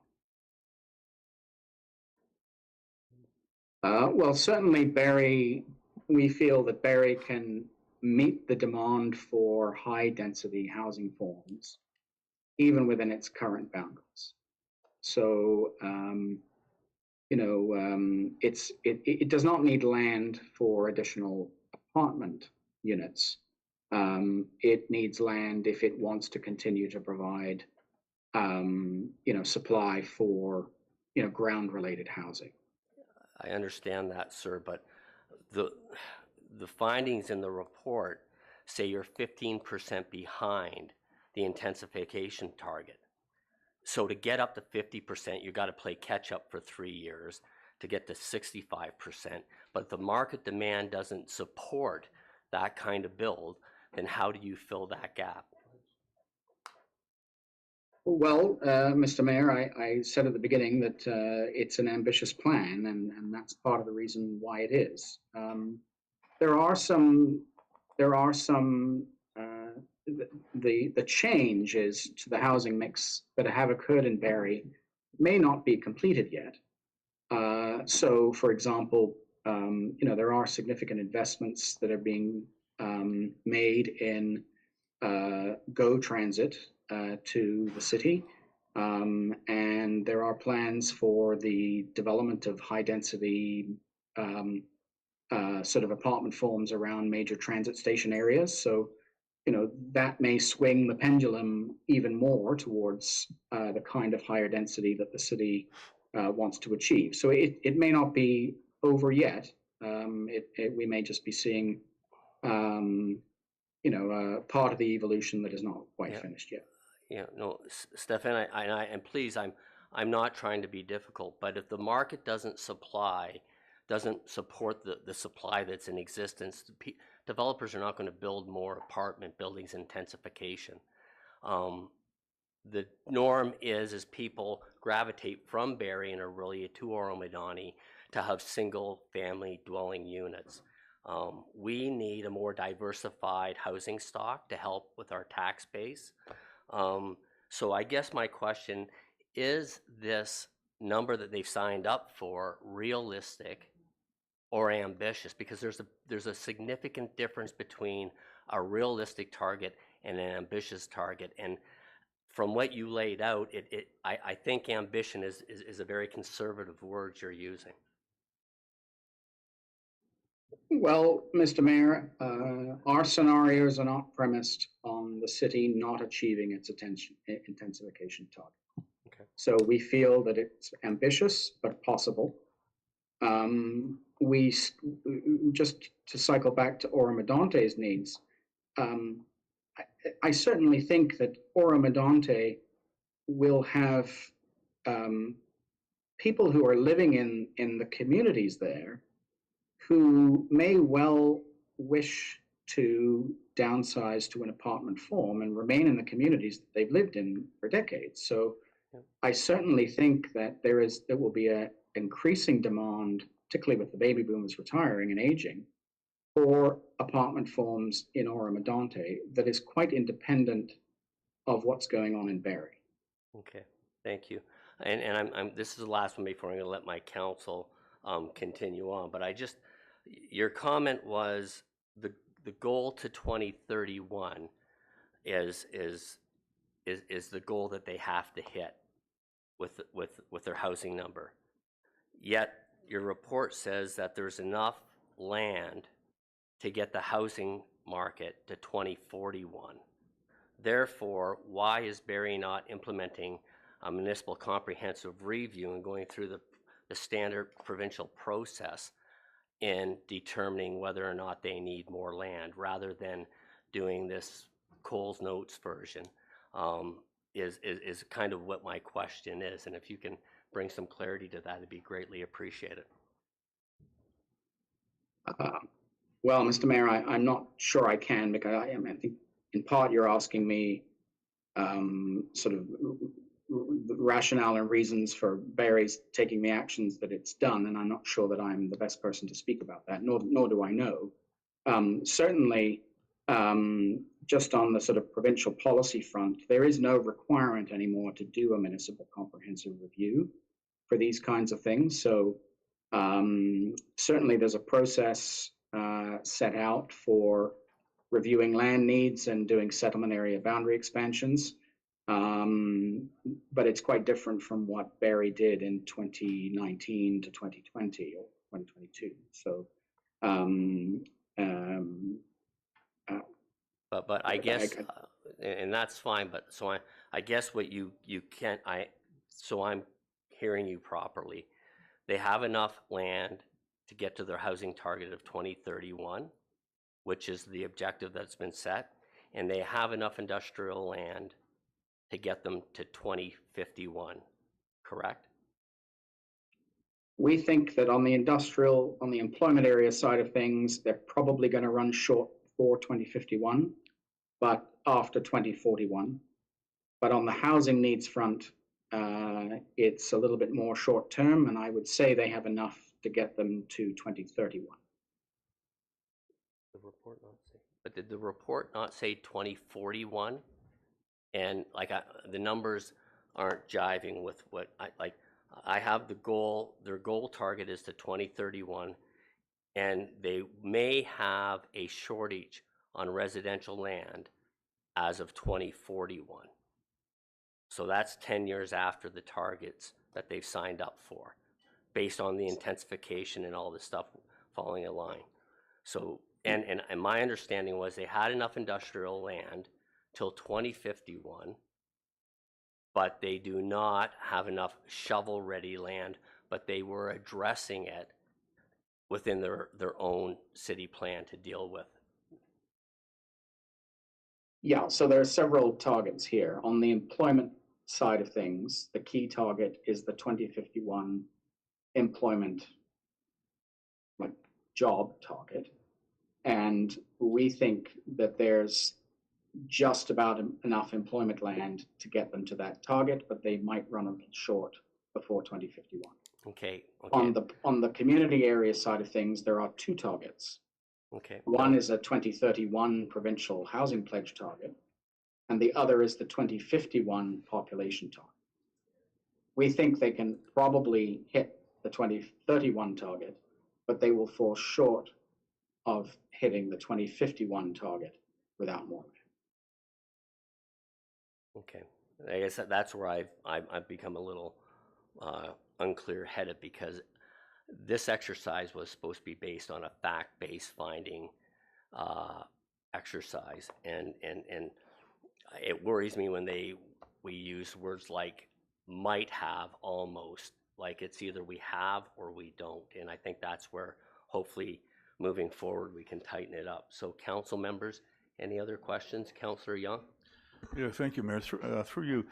Well, certainly Barrie, we feel that Barrie can meet the demand for high density housing forms, even within its current boundaries. So, you know, it does not need land for additional apartment units. It needs land if it wants to continue to provide, you know, supply for, you know, ground-related housing. I understand that, sir, but the findings in the report say you're 15% behind the intensification target. So to get up to 50%, you got to play catch up for 3 years to get to 65%. But if the market demand doesn't support that kind of build, then how do you fill that gap? Well, Mr. Mayor, I said at the beginning that it's an ambitious plan, and that's part of the reason why it is. There are some the changes to the housing mix that have occurred in Barrie may not be completed yet. So, for example, you know, there are significant investments that are being made in GO Transit to the city, and there are plans for the development of high density sort of apartment forms around major transit station areas. So, you know, that may swing the pendulum even more towards the kind of higher density that the city wants to achieve. So it may not be over yet. We may just be seeing, you know, part of the evolution that is not quite finished yet. Yeah, no, Stefan, and please, I'm not trying to be difficult, but if the market doesn't support the supply that's in existence, developers are not going to build more apartment buildings, intensification. The norm is people gravitate from Barrie and Orillia to Oro-Medonte to have single family dwelling units. We need a more diversified housing stock to help with our tax base. So I guess my question, is this number that they've signed up for realistic or ambitious? Because there's a significant difference between a realistic target and an ambitious target. And from what you laid out, I think ambition is a very conservative word you're using. Well, Mr. Mayor, our scenarios are not premised on the city not achieving its intensification target. Okay. So we feel that it's ambitious but possible. We just to cycle back to Oro-Medonte's needs. I certainly think that Oro-Medonte will have people who are living in the communities there who may well wish to downsize to an apartment form and remain in the communities that they've lived in for decades. So I certainly think that there will be an increasing demand, particularly with the baby boomers retiring and aging, for apartment forms in Oro-Medonte that is quite independent of what's going on in Barrie. Okay, thank you. And this is the last one before I'm going to let my counsel continue on. But your comment was the goal to 2031 is the goal that they have to hit with their housing number. Yet your report says that there's enough land to get the housing market to 2041. Therefore, why is Barrie not implementing a municipal comprehensive review and going through the standard provincial process in determining whether or not they need more land, rather than doing this Coles Notes version, is kind of what my question is. And if you can bring some clarity to that, it'd be greatly appreciated. Well, Mr. Mayor, I'm not sure I can, because I think in part you're asking me sort of the rationale and reasons for Barrie's taking the actions that it's done, and I'm not sure that I'm the best person to speak about that, nor do I know. Certainly, just on the sort of provincial policy front, there is no requirement anymore to do a municipal comprehensive review for these kinds of things. So certainly there's a process set out for reviewing land needs and doing settlement area boundary expansions. But it's quite different from what Barrie did in 2019 to 2020 or 2022. So, but I guess, and that's fine. But so I guess what you can't. So I'm hearing you properly. They have enough land to get to their housing target of 2031, which is the objective that's been set, and they have enough industrial land to get them to 2051, correct? We think that on the employment area side of things, they're probably going to run short for 2051, but after 2041. But on the housing needs front, it's a little bit more short term, and I would say they have enough to get them to 2031. The report not say, but did the report not say 2041? And like the numbers aren't jiving with what I have the goal. Their goal target is to 2031, and they may have a shortage on residential land as of 2041. So that's 10 years after the targets that they've signed up for, based on the intensification and all this stuff falling in line. So, and my understanding was they had enough industrial land till 2051, but they do not have enough shovel-ready land, but they were addressing it within their own city plan to deal with. Yeah, so there are several targets here. On the employment side of things, the key target is the 2051 employment job target. And we think that there's just about enough employment land to get them to that target, but they might run a little short before 2051. Okay. On the community area side of things, there are two targets. Okay. One is a 2031 provincial housing pledge target, and the other is the 2051 population target. We think they can probably hit the 2031 target, but they will fall short of hitting the 2051 target without more. Okay, I guess that's where I've become a little unclear-headed, because this exercise was supposed to be based on a fact-based finding exercise, and it worries me when we use words like might have, almost, like it's either we have or we don't, and I think that's where hopefully moving forward we can tighten it up. So council members, any other questions? Councillor Young? Yeah, thank you, Mayor. Through you,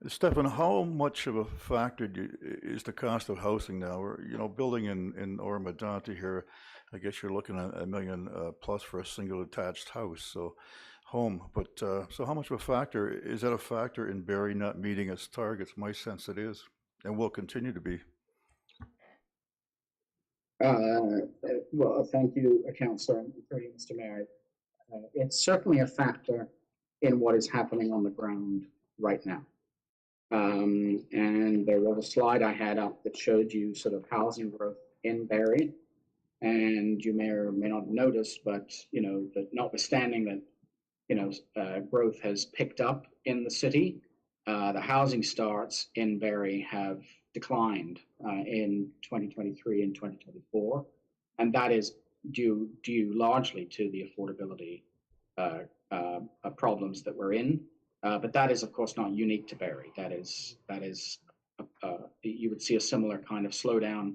Stefan, how much of a factor is the cost of housing now? We're, building in Oro-Medonte here, I guess you're looking at $1 million plus for a single attached house, so home. But so how much of a factor, is that a factor in Barrie not meeting its targets? My sense it is, and will continue to be. Well, thank you, Councillor, and through you, Mr. Mayor. It's certainly a factor in what is happening on the ground right now. And there was a slide I had up that showed you sort of housing growth in Barrie. And you may or may not have noticed, but, that notwithstanding that, growth has picked up in the city, the housing starts in Barrie have declined in 2023 and 2024. And that is due largely to the affordability problems that we're in, but that is of course not unique to Barrie. That is you would see a similar kind of slowdown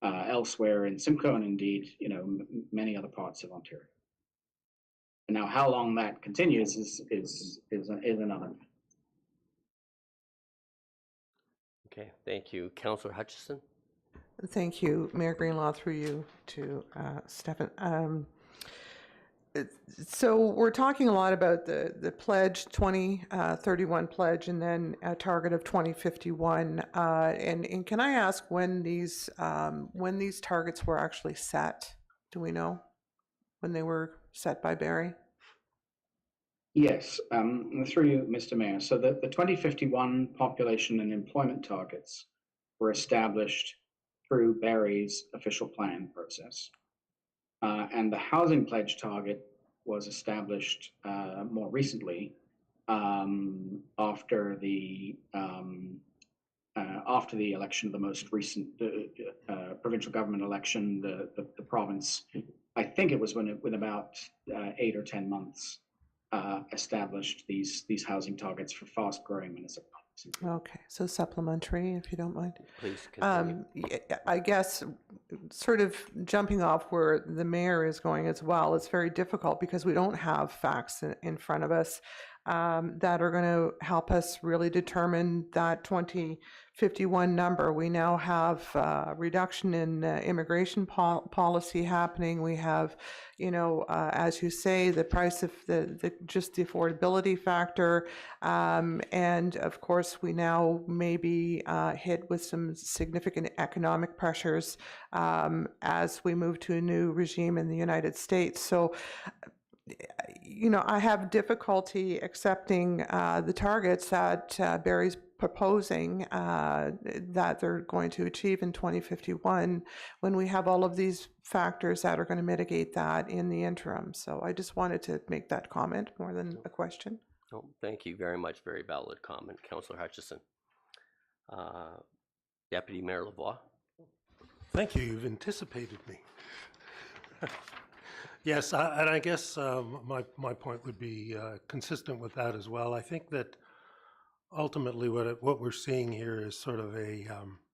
elsewhere in Simcoe, and indeed many other parts of Ontario. And now how long that continues is another. Okay, thank you. Councillor Hutchison? Thank you, Mayor Greenlaw, through you to Stefan. So we're talking a lot about the pledge, 2031 pledge, and then a target of 2051. And can I ask when these targets were actually set? Do we know when they were set by Barrie? Yes, through you, Mr. Mayor. So the 2051 population and employment targets were established through Barrie's official plan process. And the housing pledge target was established more recently after the election of the most recent provincial government election. The province, I think it was when about 8 or 10 months, established these housing targets for fast-growing municipalities. Okay, so supplementary, if you don't mind. Please continue. I guess sort of jumping off where the mayor is going as well, it's very difficult because we don't have facts in front of us that are going to help us really determine that 2051 number. We now have reduction in immigration policy happening. We have, as you say, the price of just the affordability factor. And of course, we now may be hit with some significant economic pressures as we move to a new regime in the United States. So, I have difficulty accepting the targets that Barrie's proposing that they're going to achieve in 2051 when we have all of these factors that are going to mitigate that in the interim. So I just wanted to make that comment more than a question. Oh, thank you very much. Very valid comment. Councillor Hutchison. Deputy Mayor Lavoie. Thank you. You've anticipated me. Yes, and I guess my point would be consistent with that as well. I think that ultimately what we're seeing here is sort of a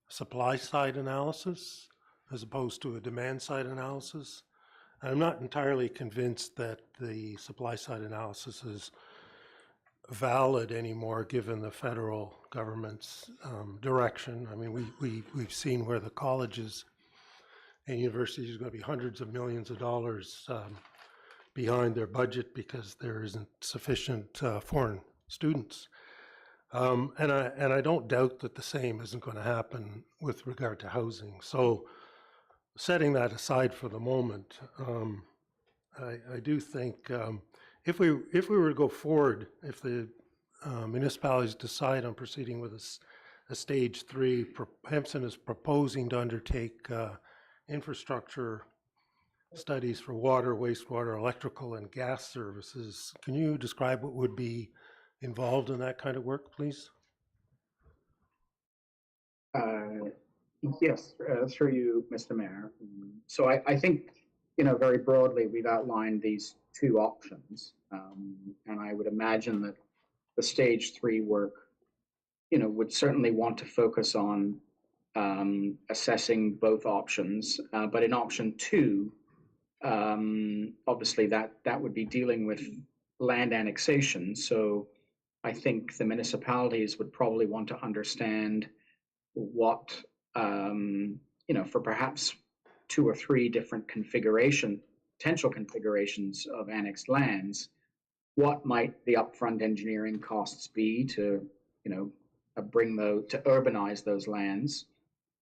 supply side analysis as opposed to a demand side analysis. I'm not entirely convinced that the supply side analysis is valid anymore given the federal government's direction. I mean, we've seen where the colleges and universities are going to be hundreds of millions of dollars behind their budget because there isn't sufficient foreign students. And I don't doubt that the same isn't going to happen with regard to housing. So setting that aside for the moment, I do think if we were to go forward, if the municipalities decide on proceeding with a stage 3, Hempson is proposing to undertake infrastructure studies for water, wastewater, electrical, and gas services. Can you describe what would be involved in that kind of work, please? Yes, through you, Mr. Mayor. So I think, very broadly, we've outlined these two options. And I would imagine that the stage 3 work, would certainly want to focus on assessing both options. But in option 2, obviously that would be dealing with land annexation. So I think the municipalities would probably want to understand what, for perhaps 2 or 3 different potential configurations of annexed lands, what might the upfront engineering costs be to, to urbanize those lands?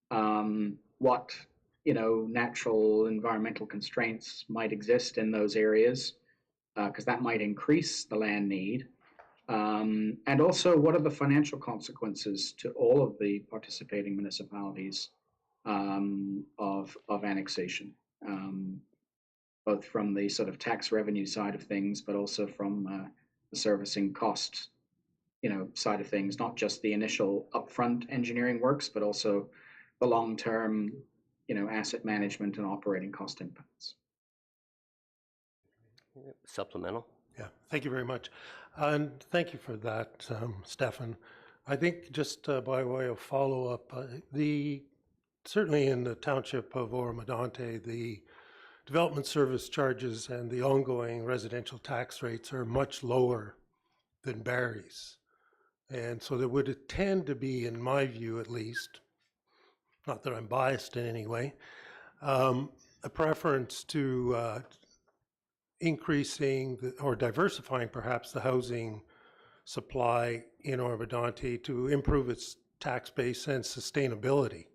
What, natural environmental constraints might exist in those areas, because that might increase the land need. And also, what are the financial consequences to all of the participating municipalities of annexation, both from the sort of tax revenue side of things, but also from the servicing cost, side of things, not just the initial upfront engineering works, but also the long-term, asset management and operating cost impacts. Supplemental? Yeah, thank you very much. And thank you for that, Stefan. I think just by way of follow-up, certainly in the township of Oro-Medonte, the development service charges and the ongoing residential tax rates are much lower than Barrie's. And so there would tend to be, in my view at least, not that I'm biased in any way, a preference to increasing or diversifying perhaps the housing supply in Oro-Medonte to improve its tax base and sustainability.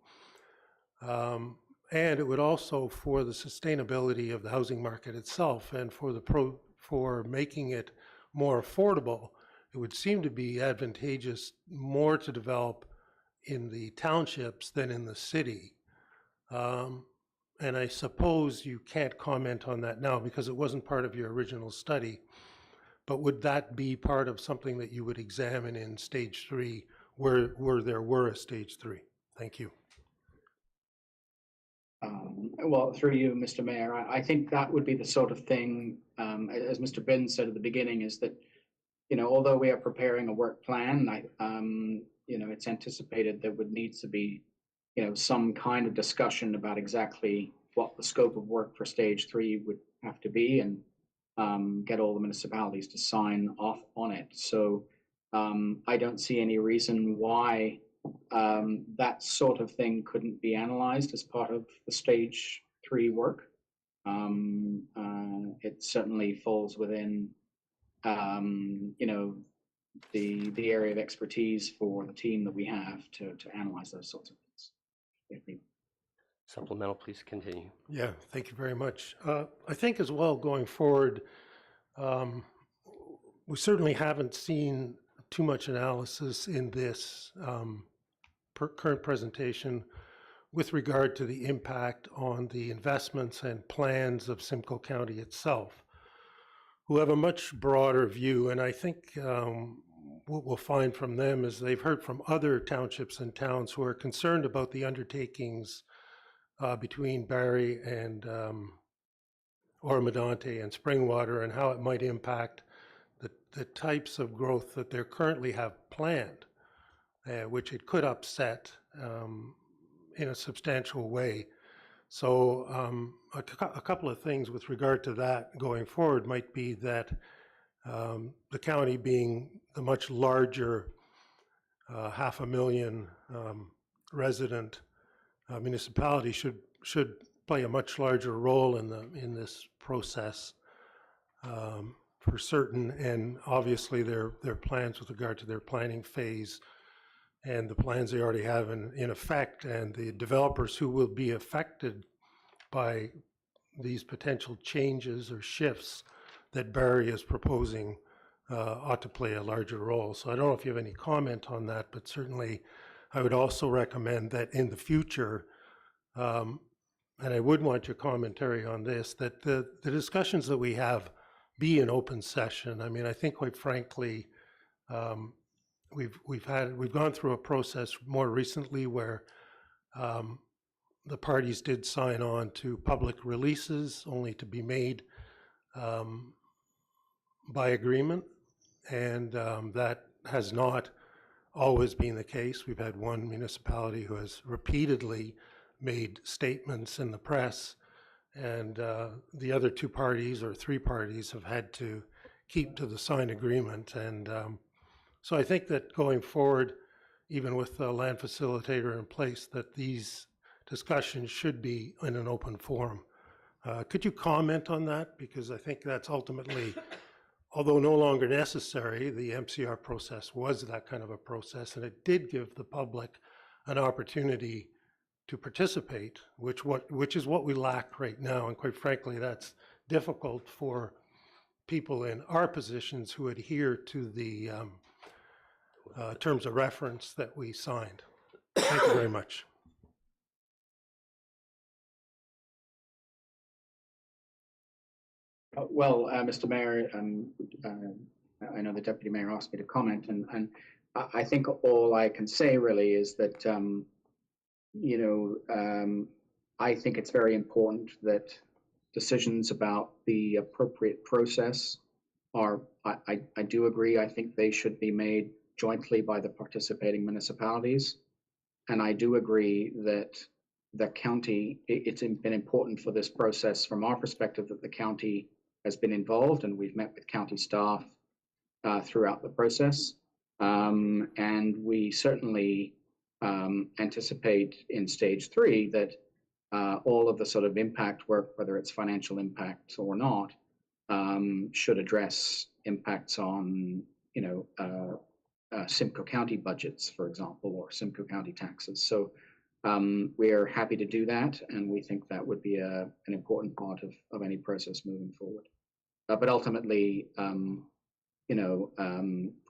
And it would also, for the sustainability of the housing market itself and for making it more affordable, it would seem to be advantageous more to develop in the townships than in the city. And I suppose you can't comment on that now because it wasn't part of your original study, but would that be part of something that you would examine in stage 3 where there were a stage 3? Thank you. Well, through you, Mr. Mayor, I think that would be the sort of thing, as Mr. Bin said at the beginning, is that, although we are preparing a work plan, it's anticipated there would need to be, some kind of discussion about exactly what the scope of work for stage 3 would have to be, and get all the municipalities to sign off on it. So I don't see any reason why that sort of thing couldn't be analyzed as part of the stage 3 work. It certainly falls within, the area of expertise for the team that we have to analyze those sorts of things. Supplemental, please continue. Yeah, thank you very much. I think as well going forward, we certainly haven't seen too much analysis in this current presentation with regard to the impact on the investments and plans of Simcoe County itself, who have a much broader view. And I think what we'll find from them is they've heard from other townships and towns who are concerned about the undertakings between Barrie and Oro-Medonte and Springwater and how it might impact the types of growth that they currently have planned, which it could upset in a substantial way. So a couple of things with regard to that going forward might be that the county, being the much larger 500,000 resident municipality, should play a much larger role in this process for certain. And obviously their plans with regard to their planning phase and the plans they already have in effect, and the developers who will be affected by these potential changes or shifts that Barry is proposing ought to play a larger role. So I don't know if you have any comment on that, but certainly I would also recommend that in the future, and I would want your commentary on this, that the discussions that we have be an open session. I mean, I think quite frankly, we've gone through a process more recently where the parties did sign on to public releases only to be made by agreement, and that has not always been the case. We've had one municipality who has repeatedly made statements in the press, and the other two parties or three parties have had to keep to the signed agreement. And so I think that going forward, even with the land facilitator in place, that these discussions should be in an open forum. Could you comment on that? Because I think that's ultimately, although no longer necessary, the MCR process was that kind of a process, and it did give the public an opportunity to participate, which is what we lack right now. And quite frankly, that's difficult for people in our positions who adhere to the terms of reference that we signed. Thank you very much. Well, Mr. Mayor, I know the Deputy Mayor asked me to comment, and I think all I can say really is that, I think it's very important that decisions about the appropriate process are, I do agree, I think they should be made jointly by the participating municipalities. And I do agree that the county, it's been important for this process from our perspective that the county has been involved, and we've met with county staff throughout the process. And we certainly anticipate in stage 3 that all of the sort of impact work, whether it's financial impact or not, should address impacts on, Simcoe County budgets, for example, or Simcoe County taxes. So we're happy to do that, and we think that would be an important part of any process moving forward. But ultimately,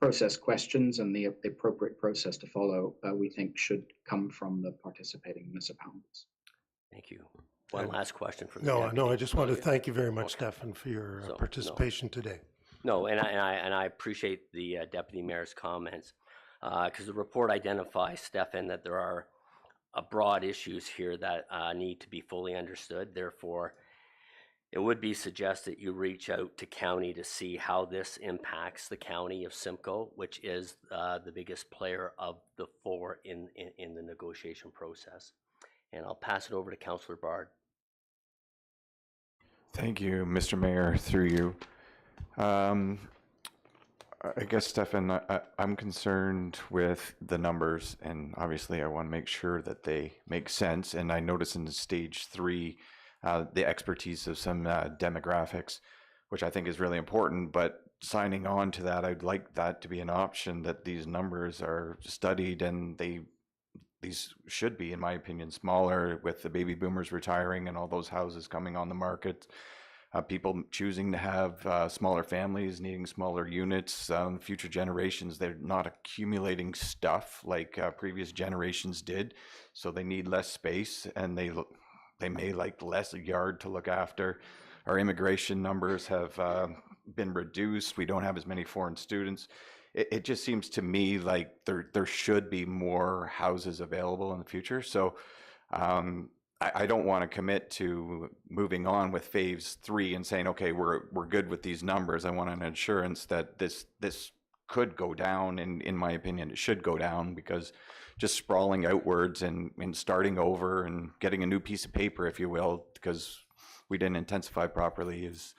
process questions and the appropriate process to follow, we think should come from the participating municipalities. Thank you. One last question from No, I just want to thank you very much, Stefan, for your participation today. No, and I appreciate the Deputy Mayor's comments, because the report identifies, Stefan, that there are broad issues here that need to be fully understood. Therefore, it would be suggested you reach out to county to see how this impacts the county of Simcoe, which is the biggest player of the four in the negotiation process. And I'll pass it over to Councillor Bard. Thank you, Mr. Mayor, through you. I guess, Stefan, I'm concerned with the numbers, and obviously I want to make sure that they make sense. And I notice in stage 3, the expertise of some demographics, which I think is really important, but signing on to that, I'd like that to be an option, that these numbers are studied, and these should be, in my opinion, smaller with the baby boomers retiring and all those houses coming on the market. People choosing to have smaller families, needing smaller units, future generations, they're not accumulating stuff like previous generations did, so they need less space, and they may like less yard to look after. Our immigration numbers have been reduced. We don't have as many foreign students. It just seems to me like there should be more houses available in the future. So I don't want to commit to moving on with phase 3 and saying, okay, we're good with these numbers. I want an assurance that this could go down, and in my opinion, it should go down, because just sprawling outwards and starting over and getting a new piece of paper, if you will, because we didn't intensify properly, is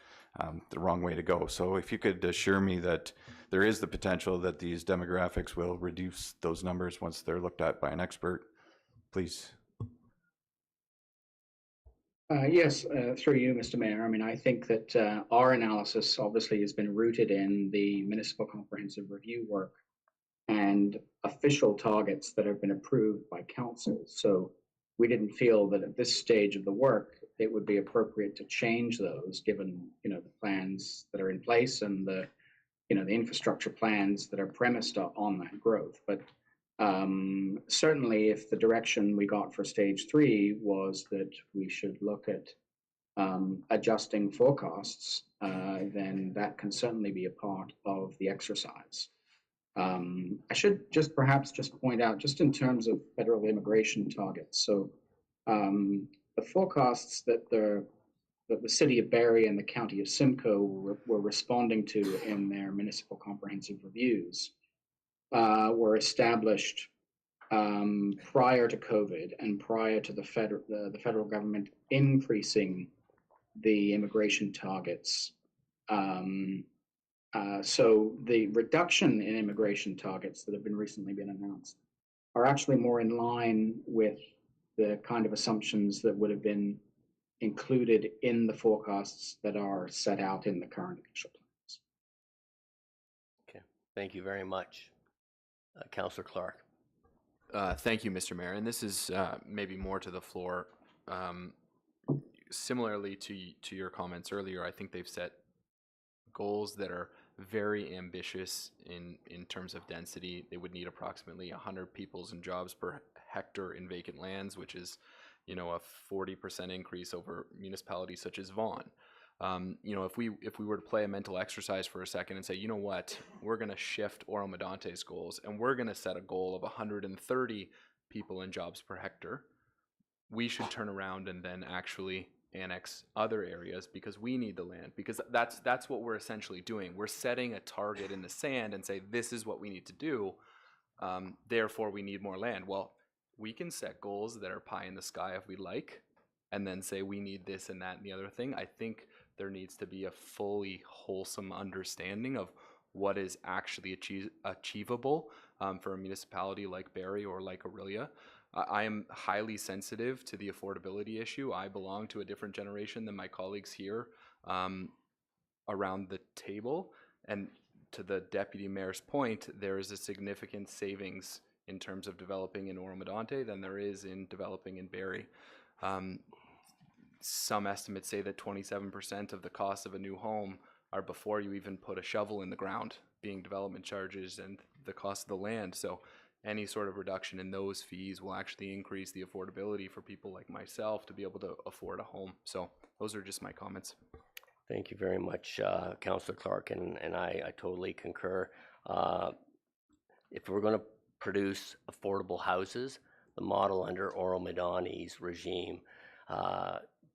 the wrong way to go. So if you could assure me that there is the potential that these demographics will reduce those numbers once they're looked at by an expert, please. Yes, through you, Mr. Mayor. I mean, I think that our analysis obviously has been rooted in the municipal comprehensive review work and official targets that have been approved by council. So we didn't feel that at this stage of the work, it would be appropriate to change those given, the plans that are in place and the infrastructure plans that are premised on that growth. But certainly if the direction we got for stage 3 was that we should look at adjusting forecasts, then that can certainly be a part of the exercise. I should perhaps point out, just in terms of federal immigration targets. So the forecasts that the city of Barrie and the county of Simcoe were responding to in their municipal comprehensive reviews were established prior to COVID and prior to the federal government increasing the immigration targets. So the reduction in immigration targets that have recently been announced are actually more in line with the kind of assumptions that would have been included in the forecasts that are set out in the current initial plans. Okay, thank you very much. Councillor Clark. Thank you, Mr. Mayor. And this is maybe more to the floor. Similarly to your comments earlier, I think they've set goals that are very ambitious in terms of density. They would need approximately 100 peoples and jobs per hectare in vacant lands, which is, a 40% increase over municipalities such as Vaughan. If we were to play a mental exercise for a second and say, you know what, we're going to shift Oro-Medonte's goals and we're going to set a goal of 130 people and jobs per hectare, we should turn around and then actually annex other areas because we need the land, because that's what we're essentially doing. We're setting a target in the sand and say, this is what we need to do. Therefore, we need more land. Well, we can set goals that are pie in the sky if we like, and then say we need this and that and the other thing. I think there needs to be a fully wholesome understanding of what is actually achievable for a municipality like Barrie or like Orillia. I am highly sensitive to the affordability issue. I belong to a different generation than my colleagues here around the table. And to the deputy mayor's point, there is a significant savings in terms of developing in Oro-Medonte than there is in developing in Barrie. Some estimates say that 27% of the cost of a new home are before you even put a shovel in the ground, being development charges and the cost of the land. So any sort of reduction in those fees will actually increase the affordability for people like myself to be able to afford a home. So those are just my comments. Thank you very much, Councillor Clark, and I totally concur. If we're going to produce affordable houses, the model under Oro-Medonte's regime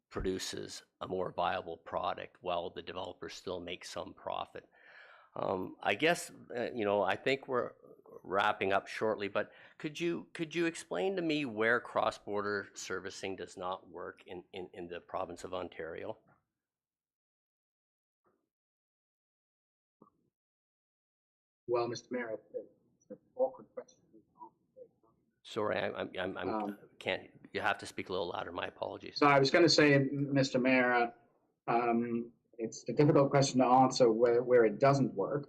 produces a more viable product while the developers still make some profit. I guess, I think we're wrapping up shortly, but could you explain to me where cross-border servicing does not work in the province of Ontario? Well, Mr. Mayor, it's an awkward question. Sorry, I can't. You have to speak a little louder. My apologies. So I was going to say, Mr. Mayor, it's a difficult question to answer where it doesn't work,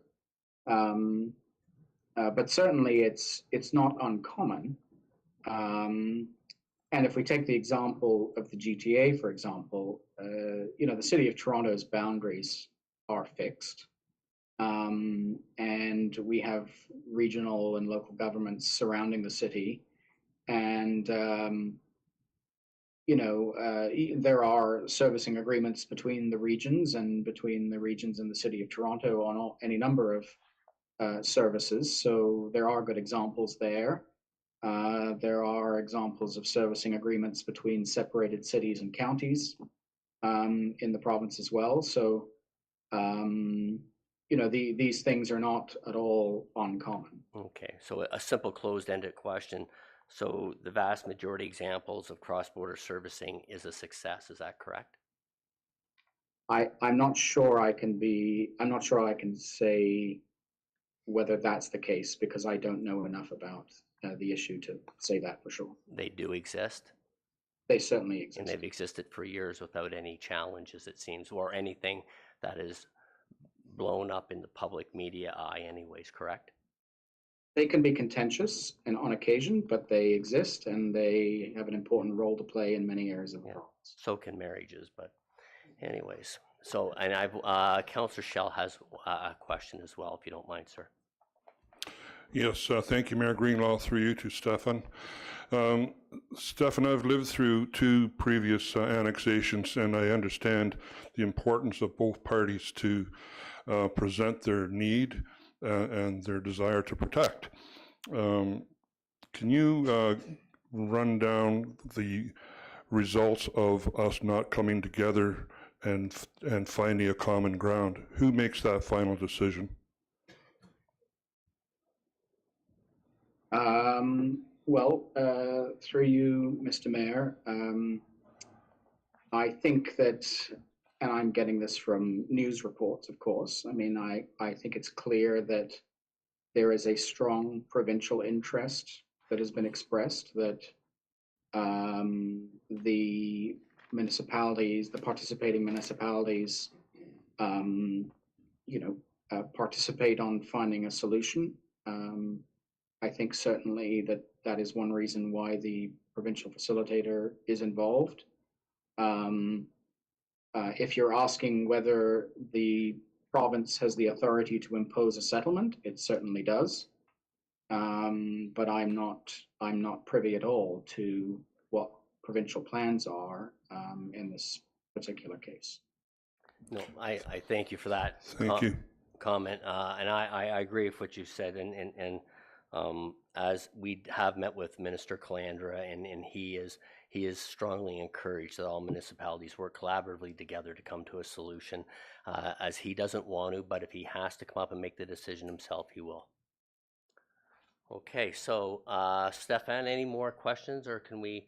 but certainly it's not uncommon. And if we take the example of the GTA, for example, the city of Toronto's boundaries are fixed. And we have regional and local governments surrounding the city. And, there are servicing agreements between the regions and between the regions and the city of Toronto on any number of services. So there are good examples there. There are examples of servicing agreements between separated cities and counties in the province as well. So, these things are not at all uncommon. Okay, so a simple closed-ended question. So the vast majority examples of cross-border servicing is a success. Is that correct? I'm not sure I can say whether that's the case because I don't know enough about the issue to say that for sure. They do exist? They certainly exist. And they've existed for years without any challenges, it seems, or anything that is blown up in the public media eye anyways, correct? They can be contentious and on occasion, but they exist and they have an important role to play in many areas of the province. So can marriages, but anyways. So, and Councillor Shell has a question as well, if you don't mind, sir. Yes, thank you, Mayor Greenlaw, through you to Stefan. Stefan, I've lived through 2 previous annexations, and I understand the importance of both parties to present their need and their desire to protect. Can you run down the results of us not coming together and finding a common ground? Who makes that final decision? Well, through you, Mr. Mayor, I think that, and I'm getting this from news reports, of course. I mean, I think it's clear that there is a strong provincial interest that has been expressed, that the municipalities, the participating municipalities, participate on finding a solution. I think certainly that is one reason why the provincial facilitator is involved. If you're asking whether the province has the authority to impose a settlement, it certainly does. But I'm not privy at all to what provincial plans are in this particular case. No, I thank you for that. Thank you. Comment, and I agree with what you said, and as we have met with Minister Calandra, and he is strongly encouraged that all municipalities work collaboratively together to come to a solution, as he doesn't want to, but if he has to come up and make the decision himself, he will. Okay, so Stefan, any more questions, or can we?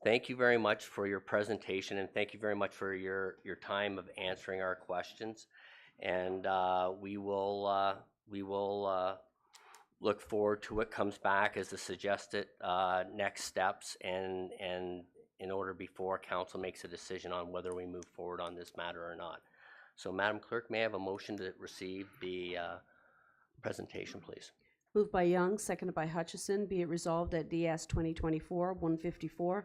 Thank you very much for your presentation, and thank you very much for your time of answering our questions. And we will look forward to what comes back as the suggested next steps, and in order before council makes a decision on whether we move forward on this matter or not. So, Madam Clerk, may I have a motion to receive the presentation, please? Moved by Young, seconded by Hutchison. Be it resolved that DS 2024-154,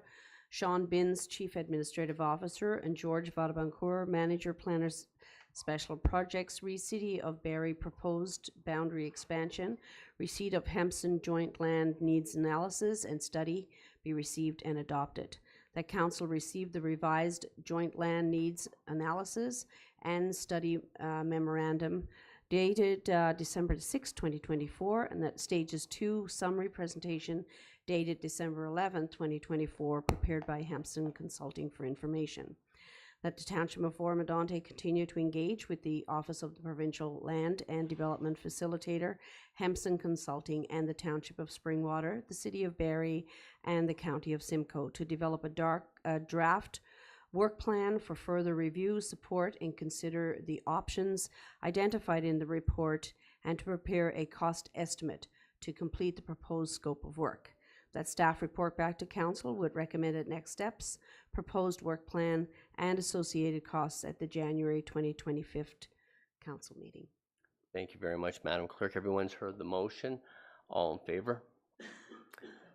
Sean Binns, Chief Administrative Officer, and George Vadabancourt, Manager, Planners, Special Projects, City of Barrie Proposed Boundary Expansion, receipt of Hempson Joint Land Needs Analysis and Study be received and adopted. That Council receive the revised Joint Land Needs Analysis and Study Memorandum dated December 6, 2024, and that Stages 2 Summary Presentation dated December 11, 2024, prepared by Hempson Consulting for information. That the Township of Oro-Medonte continue to engage with the Office of the Provincial Land and Development Facilitator, Hempson Consulting, and the Township of Springwater, the City of Barrie, and the County of Simcoe to develop a draft work plan for further review, support, and consider the options identified in the report, and to prepare a cost estimate to complete the proposed scope of work. That staff report back to Council with recommended next steps, proposed work plan, and associated costs at the January 2025 Council meeting. Thank you very much, Madam Clerk. Everyone's heard the motion. All in favor?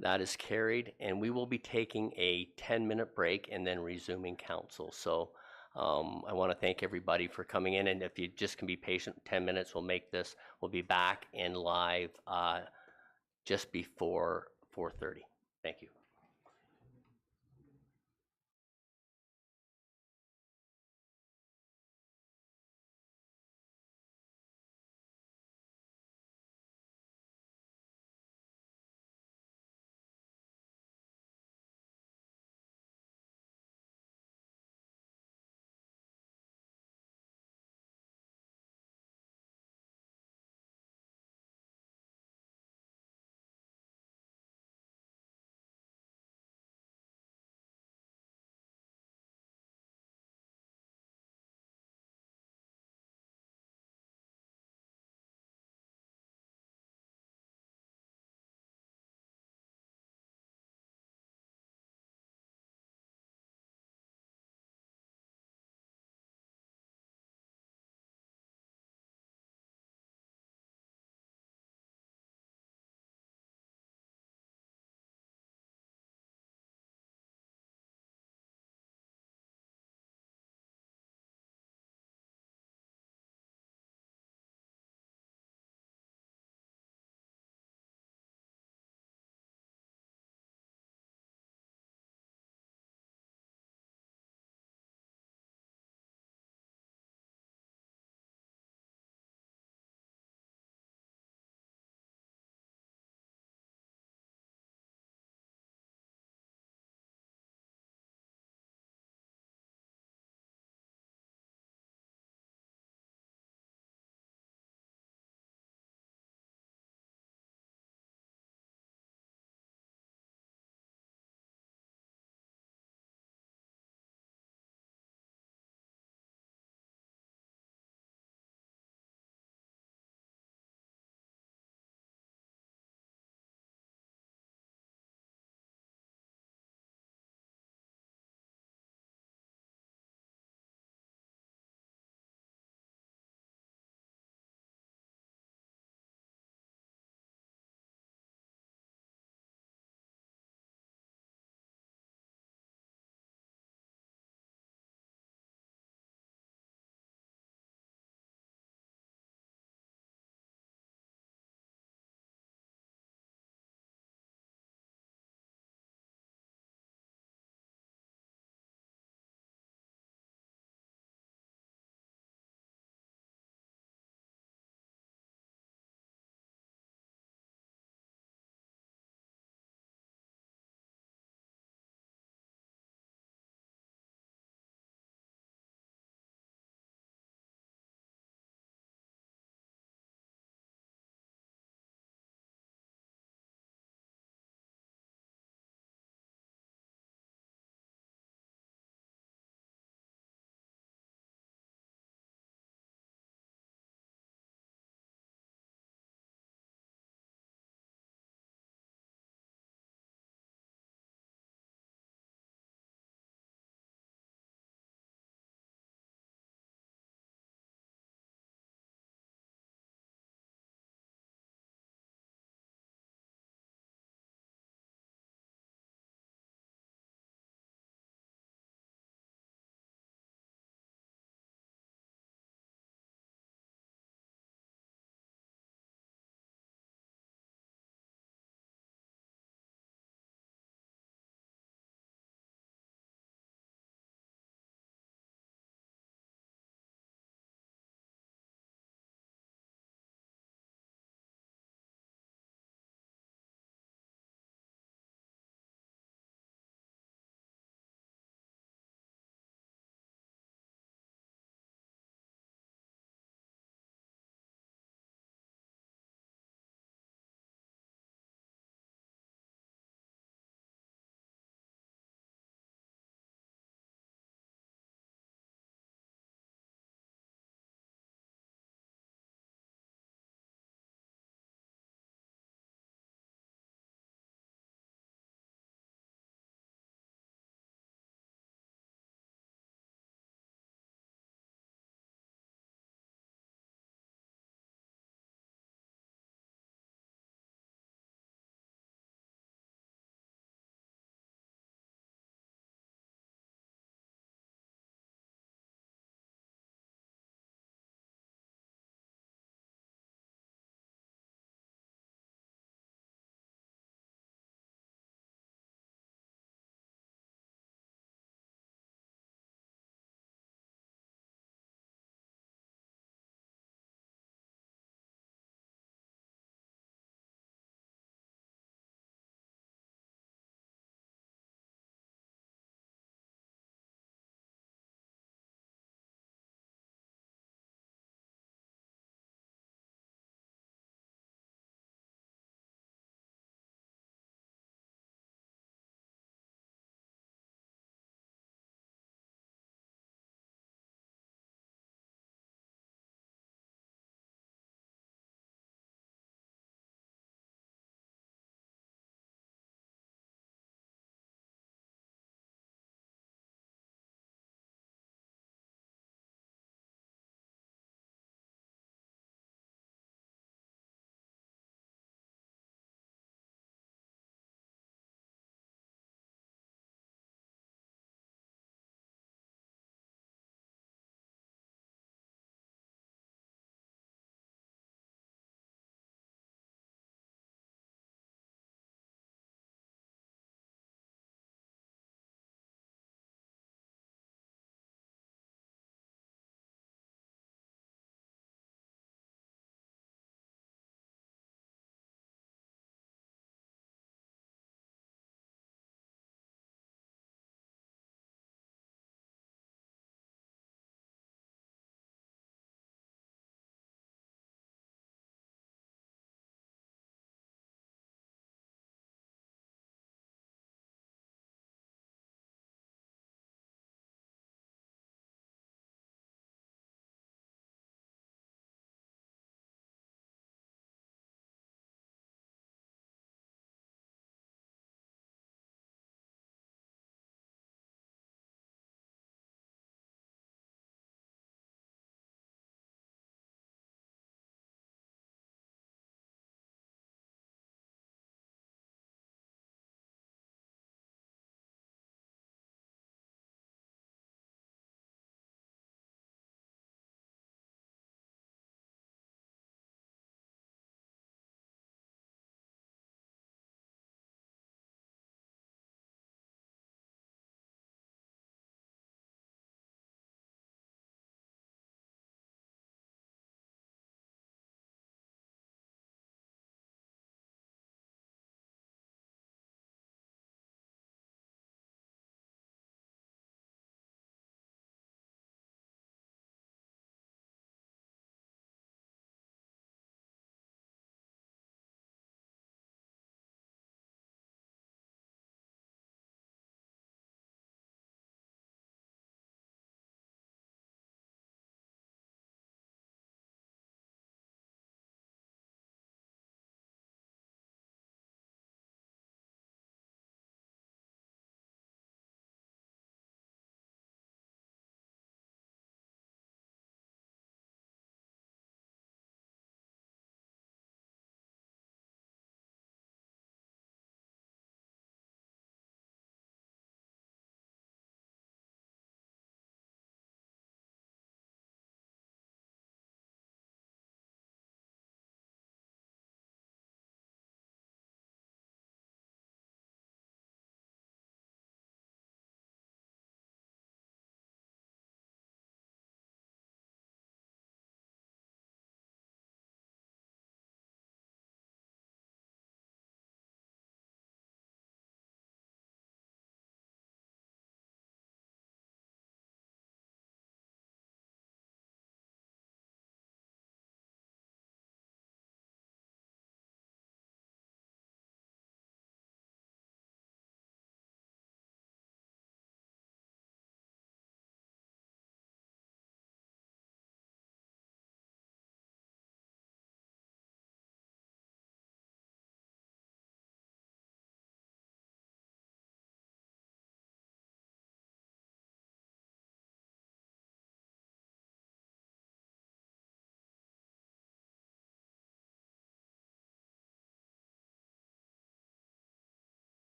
That is carried, and we will be taking a 10-minute break and then resuming council. So I want to thank everybody for coming in, and if you just can be patient, 10 minutes, we'll make this. We'll be back in live just before 4:30. Thank you.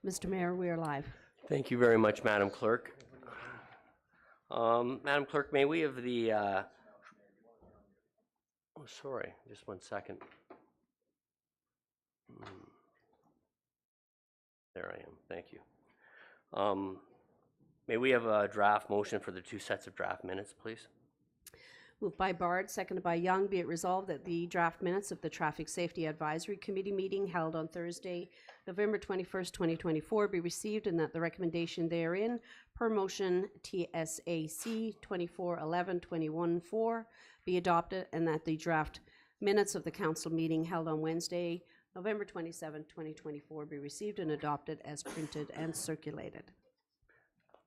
Mr. Mayor, we are live. Thank you very much, Madam Clerk. Madam Clerk, may we have the, oh, sorry, just 1 second. There I am, thank you. May we have a draft motion for the 2 sets of draft minutes, please? Moved by Bard, seconded by Young, be it resolved that the draft minutes of the Traffic Safety Advisory Committee meeting held on Thursday, November 21st, 2024 be received, and that the recommendation therein per motion TSAC 2411-21-4 be adopted, and that the draft minutes of the council meeting held on Wednesday, November 27th, 2024 be received and adopted as printed and circulated.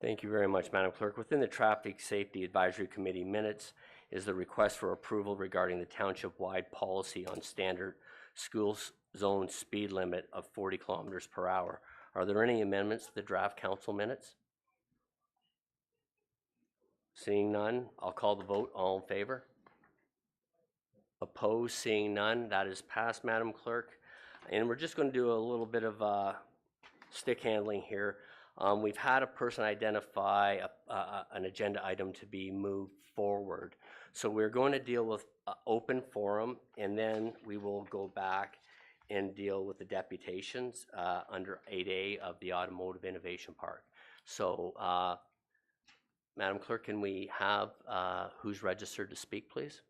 Thank you very much, Madam Clerk. Within the Traffic Safety Advisory Committee minutes is the request for approval regarding the township-wide policy on standard school zone speed limit of 40 kilometers per hour. Are there any amendments to the draft council minutes? Seeing none, I'll call the vote. All in favor? Opposed? Seeing none, that is passed, Madam Clerk. And we're just going to do a little bit of stick handling here. We've had a person identify an agenda item to be moved forward. So we're going to deal with open forum, and then we will go back and deal with the deputations under 8A of the Automotive Innovation Park. So, Madam Clerk, can we have who's registered to speak, please?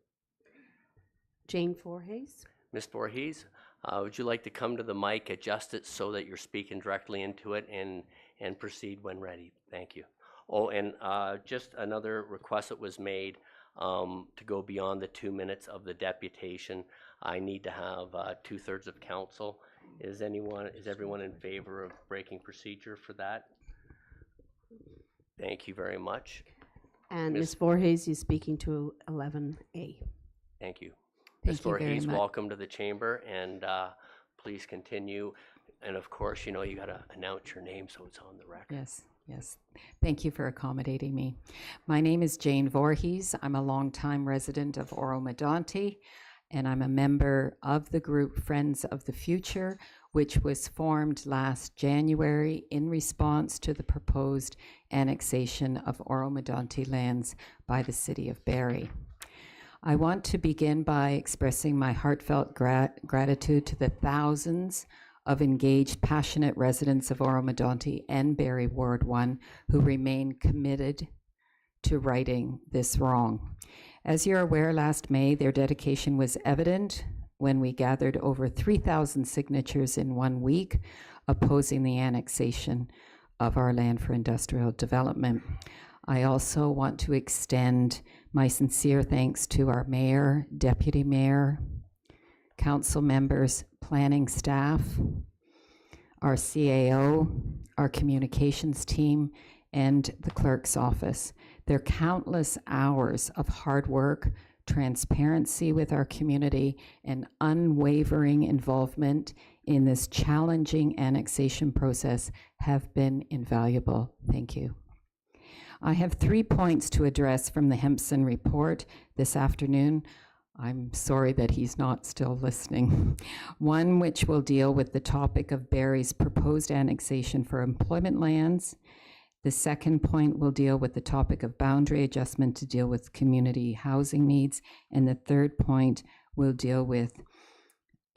Jane Voorhees. Ms. Voorhees, would you like to come to the mic, adjust it so that you're speaking directly into it, and proceed when ready? Thank you. Oh, and just another request that was made to go beyond the 2 minutes of the deputation. I need to have 2/3 of council. Is everyone in favor of breaking procedure for that? Thank you very much. And Ms. Voorhees is speaking to 11A. Thank you. Thank Ms. you very Voorhees, much. welcome to the chamber, and please continue. And of course, you know, you got to announce your name so it's on the record. Yes, yes. Thank you for accommodating me. My name is Jane Voorhees. I'm a longtime resident of Oro-Medonte, and I'm a member of the group Friends of the Future, which was formed last January in response to the proposed annexation of Oro-Medonte lands by the city of Barrie. I want to begin by expressing my heartfelt gratitude to the thousands of engaged, passionate residents of Oro-Medonte and Barrie Ward 1 who remain committed to righting this wrong. As you're aware, last May, their dedication was evident when we gathered over 3,000 signatures in 1 week opposing the annexation of our land for industrial development. I also want to extend my sincere thanks to our mayor, deputy mayor, council members, planning staff, our CAO, our communications team, and the clerk's office. Their countless hours of hard work, transparency with our community, and unwavering involvement in this challenging annexation process have been invaluable. Thank you. I have 3 points to address from the Hempson report this afternoon. I'm sorry that he's not still listening. One which will deal with the topic of Barrie's proposed annexation for employment lands. The second point will deal with the topic of boundary adjustment to deal with community housing needs. And the third point will deal with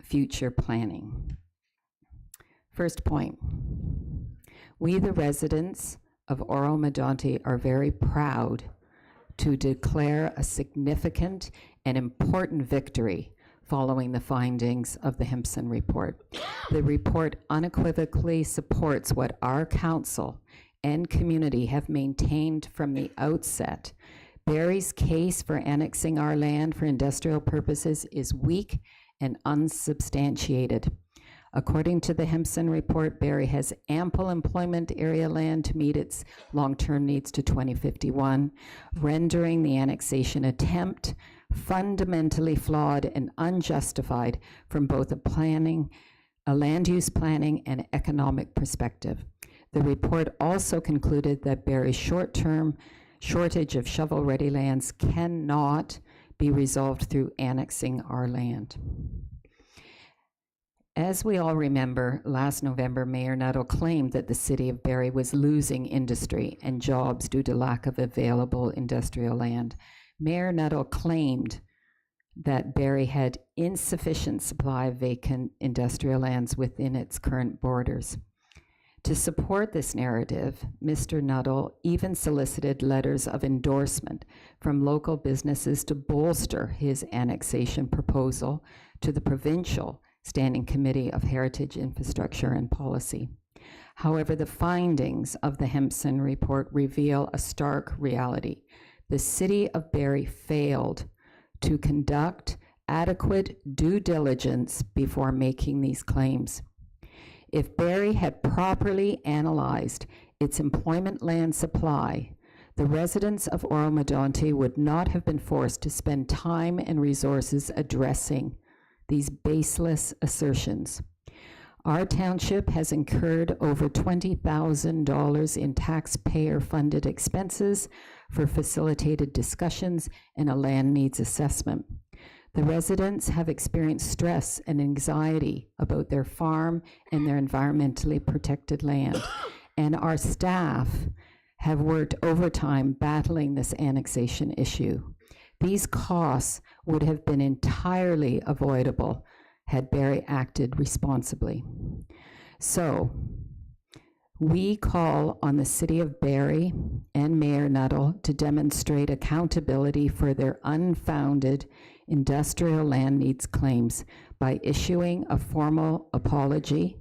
future planning. First point, we the residents of Oro-Medonte are very proud to declare a significant and important victory following the findings of the Hempson report. The report unequivocally supports what our council and community have maintained from the outset. Barrie's case for annexing our land for industrial purposes is weak and unsubstantiated. According to the Hempson report, Barrie has ample employment area land to meet its long-term needs to 2051, rendering the annexation attempt fundamentally flawed and unjustified from both a land use planning and economic perspective. The report also concluded that Barrie's short-term shortage of shovel-ready lands cannot be resolved through annexing our land. As we all remember, last November, Mayor Nuttall claimed that the city of Barrie was losing industry and jobs due to lack of available industrial land. Mayor Nuttall claimed that Barrie had insufficient supply of vacant industrial lands within its current borders. To support this narrative, Mr. Nuttall even solicited letters of endorsement from local businesses to bolster his annexation proposal to the provincial Standing Committee of Heritage, Infrastructure and Policy. However, the findings of the Hempson report reveal a stark reality. The city of Barrie failed to conduct adequate due diligence before making these claims. If Barrie had properly analyzed its employment land supply, the residents of Oro-Medonte would not have been forced to spend time and resources addressing these baseless assertions. Our township has incurred over $20,000 in taxpayer-funded expenses for facilitated discussions and a land needs assessment. The residents have experienced stress and anxiety about their farm and their environmentally protected land, and our staff have worked overtime battling this annexation issue. These costs would have been entirely avoidable had Barrie acted responsibly. So, we call on the City of Barrie and Mayor Nuttall to demonstrate accountability for their unfounded industrial land needs claims by issuing a formal apology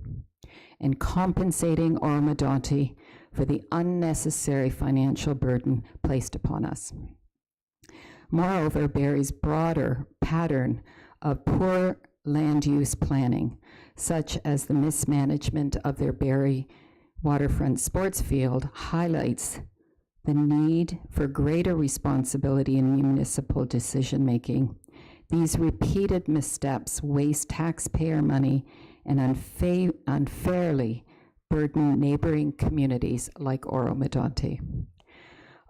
and compensating Oro-Medonte for the unnecessary financial burden placed upon us. Moreover, Barrie's broader pattern of poor land use planning, such as the mismanagement of their Barrie waterfront sports field, highlights the need for greater responsibility in municipal decision-making. These repeated missteps waste taxpayer money and unfairly burden neighboring communities like Oro-Medonte.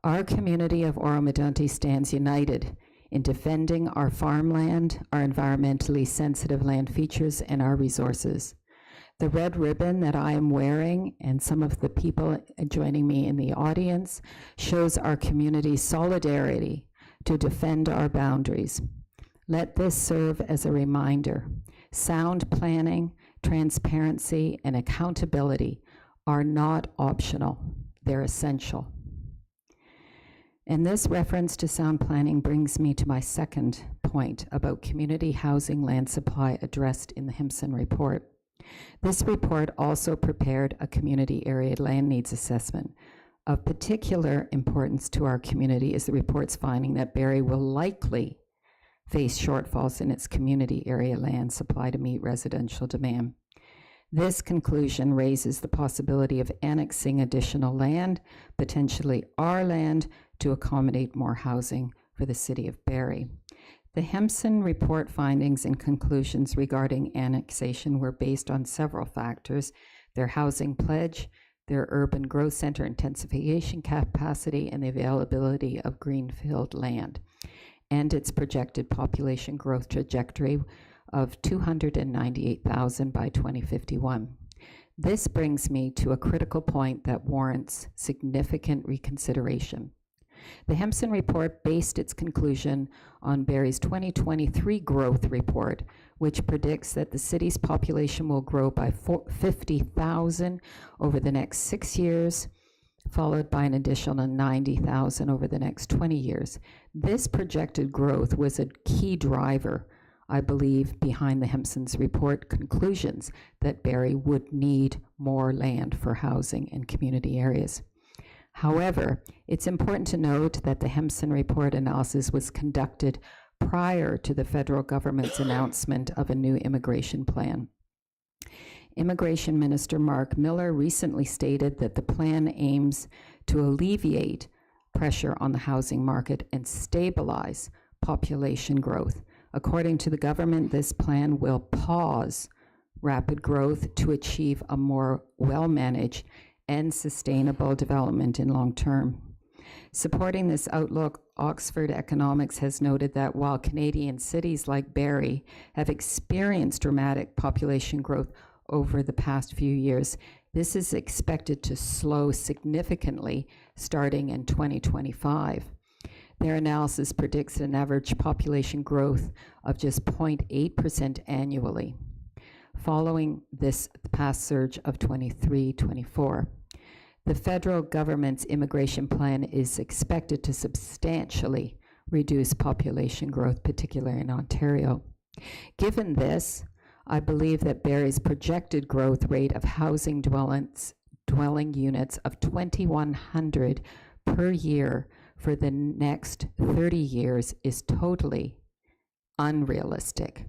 Our community of Oro-Medonte stands united in defending our farmland, our environmentally sensitive land features, and our resources. The red ribbon that I am wearing, and some of the people joining me in the audience, shows our community's solidarity to defend our boundaries. Let this serve as a reminder. Sound planning, transparency, and accountability are not optional. They're essential. And this reference to sound planning brings me to my second point about community housing land supply addressed in the Hempson report. This report also prepared a community area land needs assessment. Of particular importance to our community is the report's finding that Barrie will likely face shortfalls in its community area land supply to meet residential demand. This conclusion raises the possibility of annexing additional land, potentially our land, to accommodate more housing for the city of Barrie. The Hempson report findings and conclusions regarding annexation were based on several factors: their housing pledge, their urban growth center intensification capacity, and the availability of greenfield land, and its projected population growth trajectory of 298,000 by 2051. This brings me to a critical point that warrants significant reconsideration. The Hempson report based its conclusion on Barrie's 2023 growth report, which predicts that the city's population will grow by 50,000 over the next 6 years, followed by an additional 90,000 over the next 20 years. This projected growth was a key driver, I believe, behind the Hempson's report conclusions that Barrie would need more land for housing in community areas. However, it's important to note that the Hempson report analysis was conducted prior to the federal government's announcement of a new immigration plan. Immigration Minister Mark Miller recently stated that the plan aims to alleviate pressure on the housing market and stabilize population growth. According to the government, this plan will pause rapid growth to achieve a more well-managed and sustainable development in long term. Supporting this outlook, Oxford Economics has noted that while Canadian cities like Barrie have experienced dramatic population growth over the past few years, this is expected to slow significantly starting in 2025. Their analysis predicts an average population growth of just 0.8% annually, following this past surge of 23-24. The federal government's immigration plan is expected to substantially reduce population growth, particularly in Ontario. Given this, I believe that Barrie's projected growth rate of housing dwelling units of 2,100 per year for the next 30 years is totally unrealistic,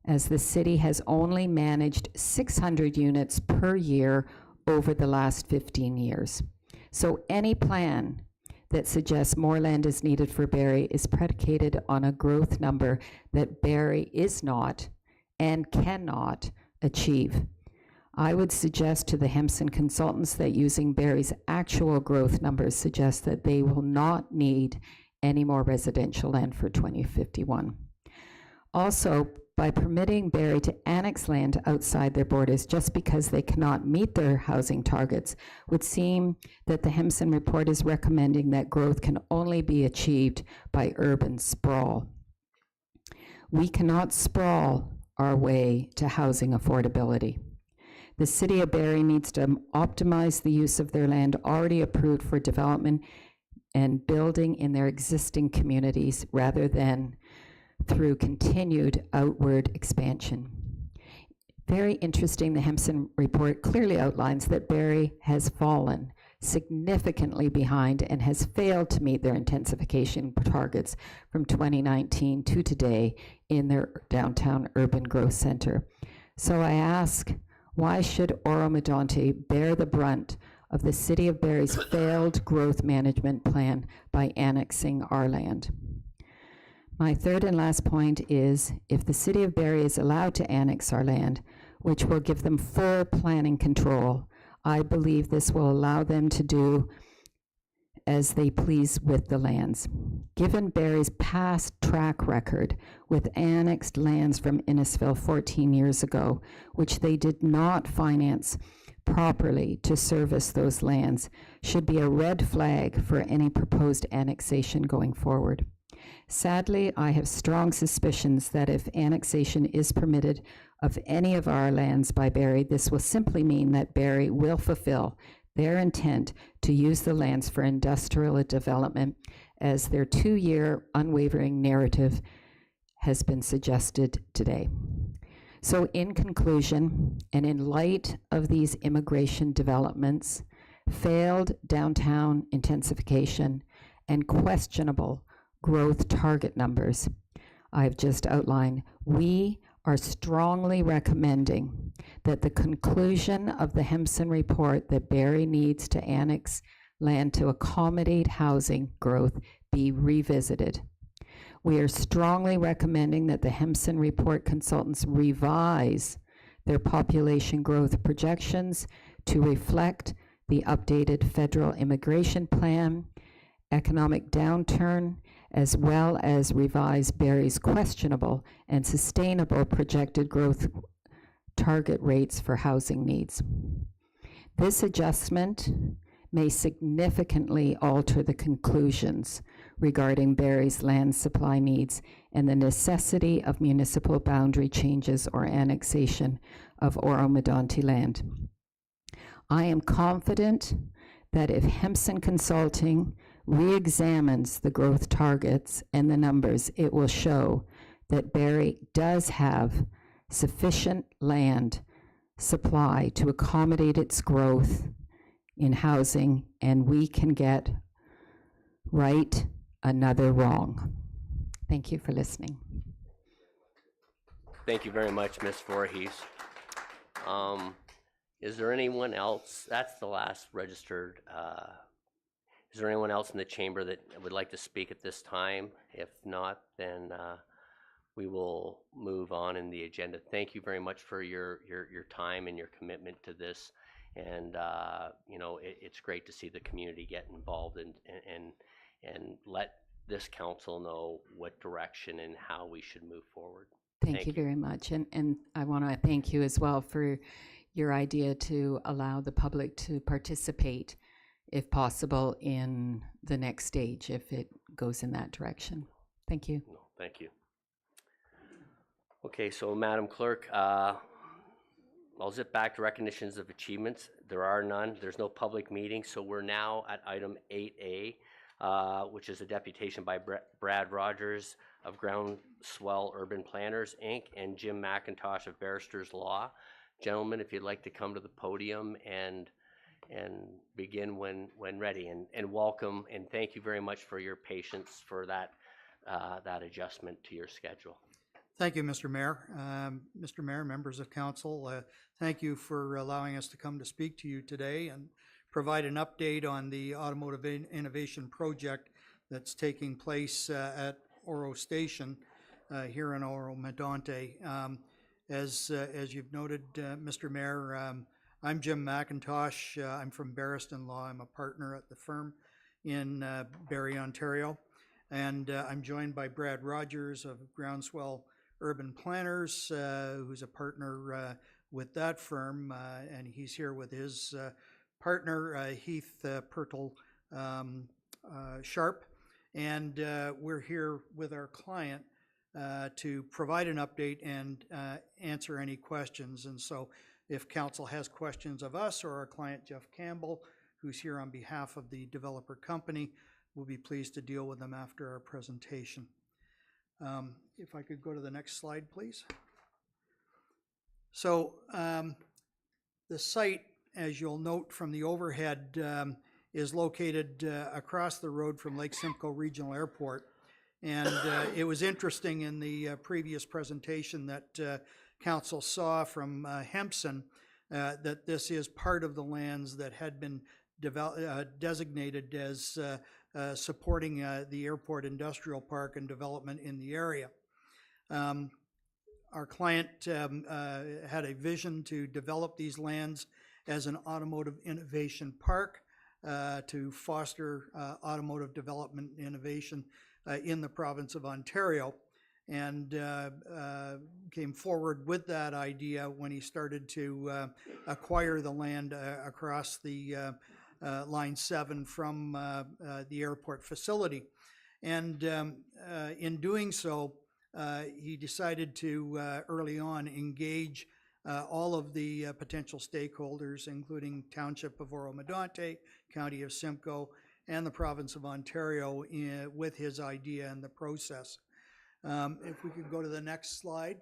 as the city has only managed 600 units per year over the last 15 years. So any plan that suggests more land is needed for Barrie is predicated on a growth number that Barrie is not and cannot achieve. I would suggest to the Hempson consultants that using Barrie's actual growth numbers suggests that they will not need any more residential land for 2051. Also, by permitting Barrie to annex land outside their borders just because they cannot meet their housing targets would seem that the Hempson report is recommending that growth can only be achieved by urban sprawl. We cannot sprawl our way to housing affordability. The City of Barrie needs to optimize the use of their land already approved for development and building in their existing communities rather than through continued outward expansion. Very interesting, the Hempson report clearly outlines that Barrie has fallen significantly behind and has failed to meet their intensification targets from 2019 to today in their downtown urban growth center. So I ask, why should Oro-Medonte bear the brunt of the City of Barrie's failed growth management plan by annexing our land? My third and last point is, if the City of Barrie is allowed to annex our land, which will give them full planning control, I believe this will allow them to do as they please with the lands. Given Barrie's past track record with annexed lands from Innisfil 14 years ago, which they did not finance properly to service those lands, should be a red flag for any proposed annexation going forward. Sadly, I have strong suspicions that if annexation is permitted of any of our lands by Barrie, this will simply mean that Barrie will fulfill their intent to use the lands for industrial development, as their 2-year unwavering narrative has been suggested today. So in conclusion, and in light of these immigration developments, failed downtown intensification, and questionable growth target numbers I've just outlined, we are strongly recommending that the conclusion of the Hempson report that Barrie needs to annex land to accommodate housing growth be revisited. We are strongly recommending that the Hempson report consultants revise their population growth projections to reflect the updated federal immigration plan, economic downturn, as well as revise Barrie's questionable and sustainable projected growth target rates for housing needs. This adjustment may significantly alter the conclusions regarding Barrie's land supply needs and the necessity of municipal boundary changes or annexation of Oro-Medonte land. I am confident that if Hempson Consulting re-examines the growth targets and the numbers, it will show that Barrie does have sufficient land supply to accommodate its growth in housing, and we can get right another wrong. Thank you for listening. Thank you very much, Ms. Voorhees. Is there anyone else? That's the last registered. Is there anyone else in the chamber that would like to speak at this time? If not, then we will move on in the agenda. Thank you very much for your time and your commitment to this. And you know, it's great to see the community get involved and let this council know what direction and how we should move forward. Thank you very much. And I want to thank you as well for your idea to allow the public to participate, if possible, in the next stage, if it goes in that direction. Thank you. No, thank you. Okay, so Madam Clerk, I'll zip back to recognitions of achievements. There are none. There's no public meeting, so we're now at item 8A, which is a deputation by Brad Rogers of Groundswell Urban Planners, Inc., and Jim McIntosh of Barrister's Law. Gentlemen, if you'd like to come to the podium and begin when ready, and welcome, and thank you very much for your patience for that adjustment to your schedule. Thank you, Mr. Mayor. Mr. Mayor, members of council, thank you for allowing us to come to speak to you today and provide an update on the Automotive Innovation Project that's taking place at Oro Station here in Oro-Medonte. As you've noted, Mr. Mayor, I'm Jim McIntosh. I'm from Barrister's Law. I'm a partner at the firm in Barrie, Ontario. And I'm joined by Brad Rogers of Groundswell Urban Planners, who's a partner with that firm, and he's here with his partner, Heath Pertle Sharp. And we're here with our client to provide an update and answer any questions. And so if council has questions of us or our client, Jeff Campbell, who's here on behalf of the developer company, we'll be pleased to deal with them after our presentation. If I could go to the next slide, please. So the site, as you'll note from the overhead, is located across the road from Lake Simcoe Regional Airport. And it was interesting in the previous presentation that council saw from Hempson that this is part of the lands that had been designated as supporting the airport industrial park and development in the area. Our client had a vision to develop these lands as an automotive innovation park to foster automotive development and innovation in the province of Ontario, and came forward with that idea when he started to acquire the land across the Line 7 from the airport facility. And in doing so, he decided to early on engage all of the potential stakeholders, including Township of Oro-Medonte, County of Simcoe, and the province of Ontario with his idea and the process. If we could go to the next slide.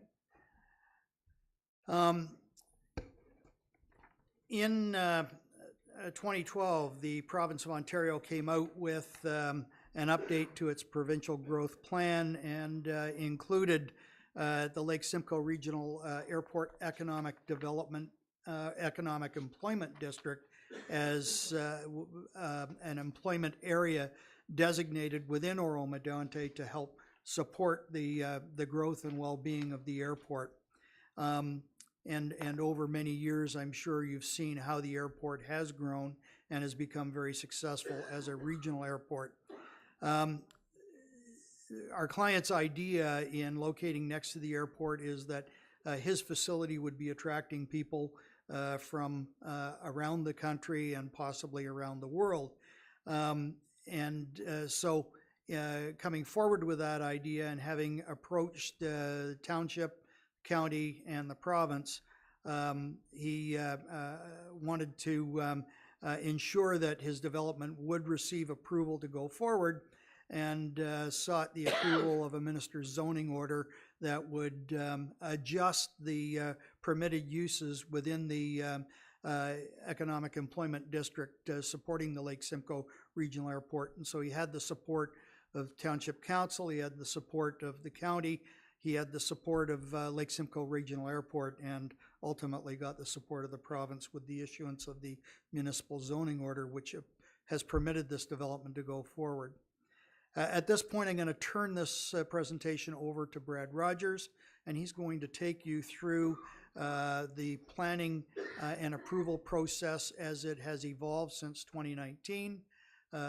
In 2012, the province of Ontario came out with an update to its provincial growth plan and included the Lake Simcoe Regional Airport Economic Development, Economic Employment District as an employment area designated within Oro-Medonte to help support the growth and well-being of the airport. And over many years, I'm sure you've seen how the airport has grown and has become very successful as a regional airport. Our client's idea in locating next to the airport is that his facility would be attracting people from around the country and possibly around the world. So coming forward with that idea and having approached the township, county, and the province, he wanted to ensure that his development would receive approval to go forward, and sought the approval of a minister's zoning order that would adjust the permitted uses within the economic employment district supporting the Lake Simcoe Regional Airport. And so he had the support of Township Council, he had the support of the county, he had the support of Lake Simcoe Regional Airport, and ultimately got the support of the province with the issuance of the municipal zoning order, which has permitted this development to go forward. At this point, I'm going to turn this presentation over to Brad Rogers, and he's going to take you through the planning and approval process as it has evolved since 2019,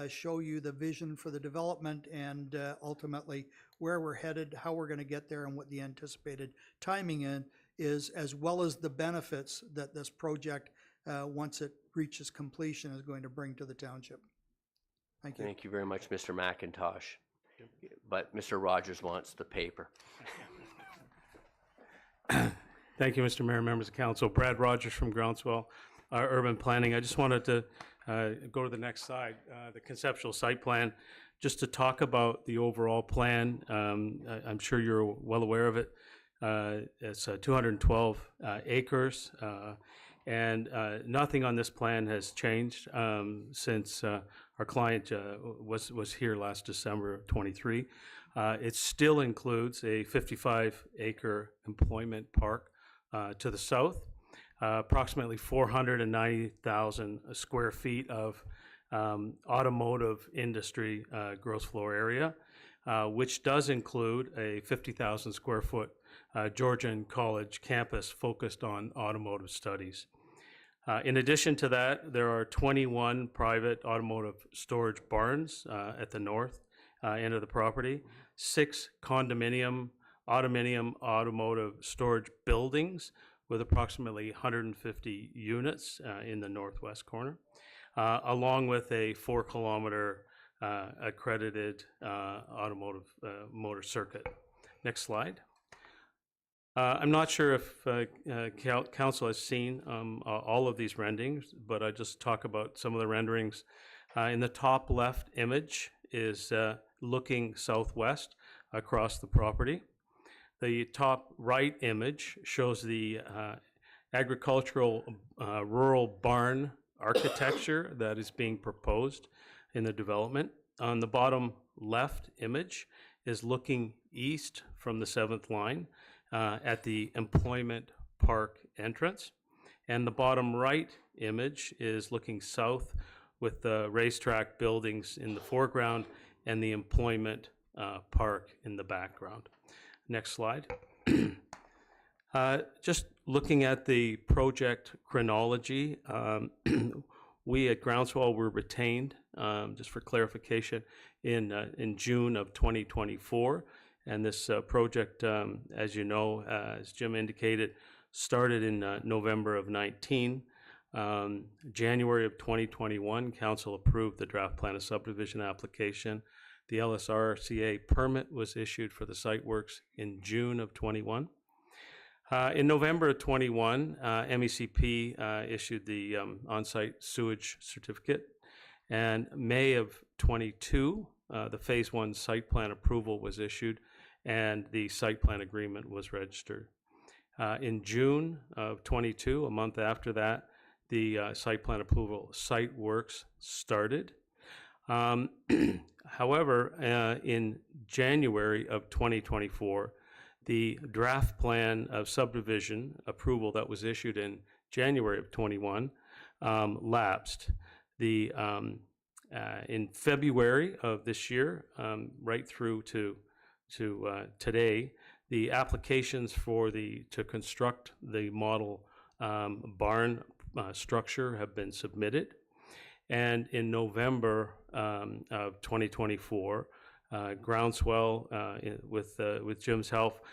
show you the vision for the development and ultimately where we're headed, how we're going to get there, and what the anticipated timing is, as well as the benefits that this project, once it reaches completion, is going to bring to the township. Thank you. Thank you very much, Mr. McIntosh. But Mr. Rogers wants the paper. Thank you, Mr. Mayor, members of council. Brad Rogers from Groundswell Urban Planning. I just wanted to go to the next slide, the conceptual site plan, just to talk about the overall plan. I'm sure you're well aware of it. It's 212 acres, and nothing on this plan has changed since our client was here last December of 23. It still includes a 55-acre employment park to the south, approximately 490,000 square feet of automotive industry gross floor area, which does include a 50,000 square foot Georgian College campus focused on automotive studies. In addition to that, there are 21 private automotive storage barns at the north end of the property, 6 condominium automotive storage buildings with approximately 150 units in the northwest corner, along with a 4-kilometer accredited automotive motor circuit. Next slide. I'm not sure if council has seen all of these renderings, but I just talk about some of the renderings. In the top left image is looking southwest across the property. The top right image shows the agricultural rural barn architecture that is being proposed in the development. On the bottom left image is looking east from the 7th line at the employment park entrance. And the bottom right image is looking south with the racetrack buildings in the foreground and the employment park in the background. Next slide. Just looking at the project chronology, we at Groundswell were retained, just for clarification, in June of 2024. And this project, as you know, as Jim indicated, started in November of 19. January of 2021, council approved the draft plan of subdivision application. The LSRCA permit was issued for the site works in June of 21. In November of 21, MECP issued the on-site sewage certificate. And May of 22, the phase 1 site plan approval was issued and the site plan agreement was registered. In June of 22, a month after that, the site plan approval site works started. However, in January of 2024, the draft plan of subdivision approval that was issued in January of 21 lapsed. In February of this year, right through to today, the applications to construct the model barn structure have been submitted. And in November of 2024, Groundswell, with Jim's help,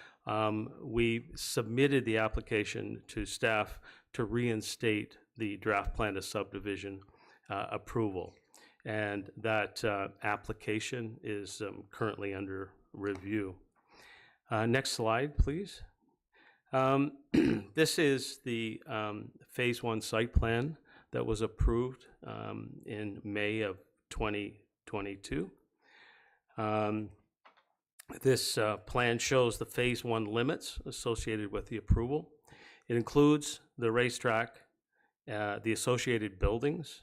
we submitted the application to staff to reinstate the draft plan of subdivision approval. And that application is currently under review. Next slide, please. This is the phase 1 site plan that was approved in May of 2022. This plan shows the phase 1 limits associated with the approval. It includes the racetrack, the associated buildings,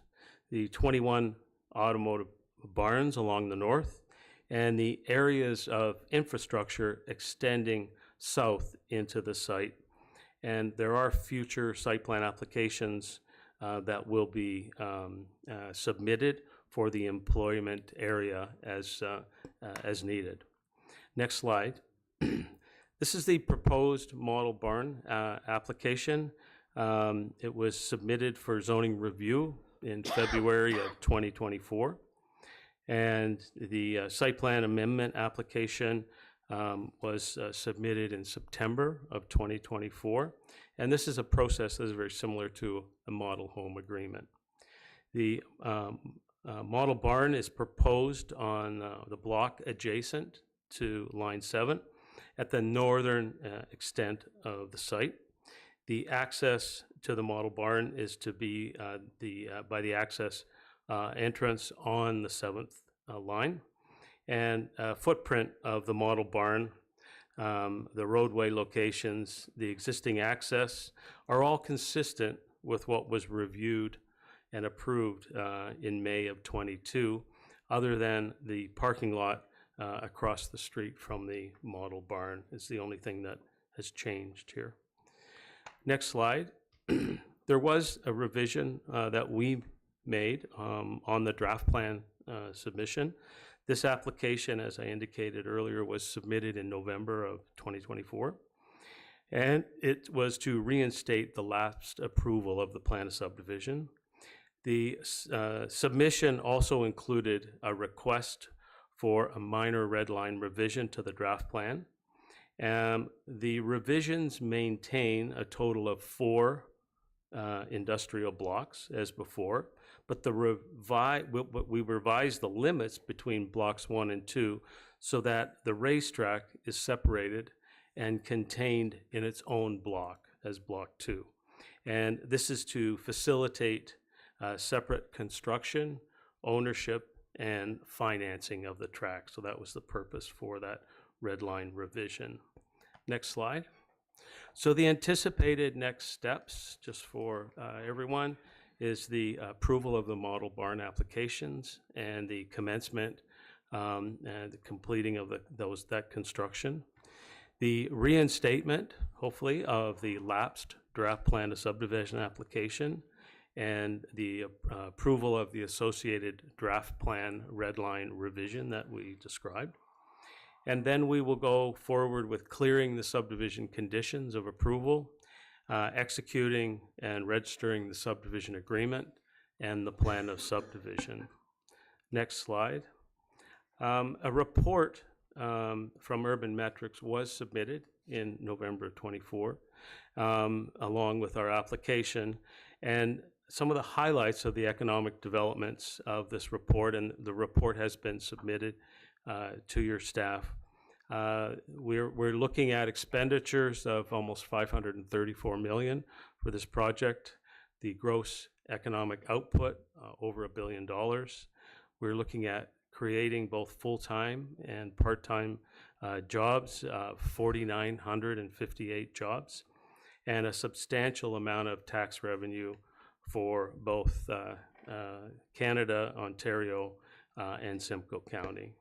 the 21 automotive barns along the north, and the areas of infrastructure extending south into the site. And there are future site plan applications that will be submitted for the employment area as needed. Next slide. This is the proposed model barn application. It was submitted for zoning review in February of 2024. And the site plan amendment application was submitted in September of 2024. And this is a process that is very similar to a model home agreement. The model barn is proposed on the block adjacent to line 7 at the northern extent of the site. The access to the model barn is to be by the access entrance on the 7th line. And footprint of the model barn, the roadway locations, the existing access are all consistent with what was reviewed and approved in May of 22, other than the parking lot across the street from the model barn is the only thing that has changed here. Next slide. There was a revision that we made on the draft plan submission. This application, as I indicated earlier, was submitted in November of 2024. And it was to reinstate the lapsed approval of the plan of subdivision. The submission also included a request for a minor red line revision to the draft plan. The revisions maintain a total of 4 industrial blocks as before, but we revised the limits between blocks 1 and 2 so that the racetrack is separated and contained in its own block as block 2. And this is to facilitate separate construction, ownership, and financing of the track. So that was the purpose for that red line revision. Next slide. So the anticipated next steps, just for everyone, is the approval of the model barn applications and the commencement and the completing of that construction. The reinstatement, hopefully, of the lapsed draft plan of subdivision application and the approval of the associated draft plan red line revision that we described. And then we will go forward with clearing the subdivision conditions of approval, executing and registering the subdivision agreement and the plan of subdivision. Next slide. A report from Urban Metrics was submitted in November 24, along with our application. And some of the highlights of the economic developments of this report, and the report has been submitted to your staff. We're looking at expenditures of almost 534 million for this project. The gross economic output over $1 billion. We're looking at creating both full-time and part-time jobs, 4,958 jobs, and a substantial amount of tax revenue for both Canada, Ontario, and Simcoe County.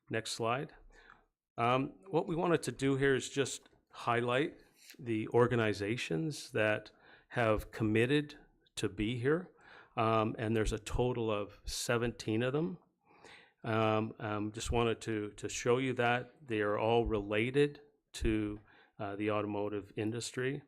Next slide. What we wanted to do here is just highlight the organizations that have committed to be here, and there's a total of 17 of them. Just wanted to show you that they are all related to the automotive industry.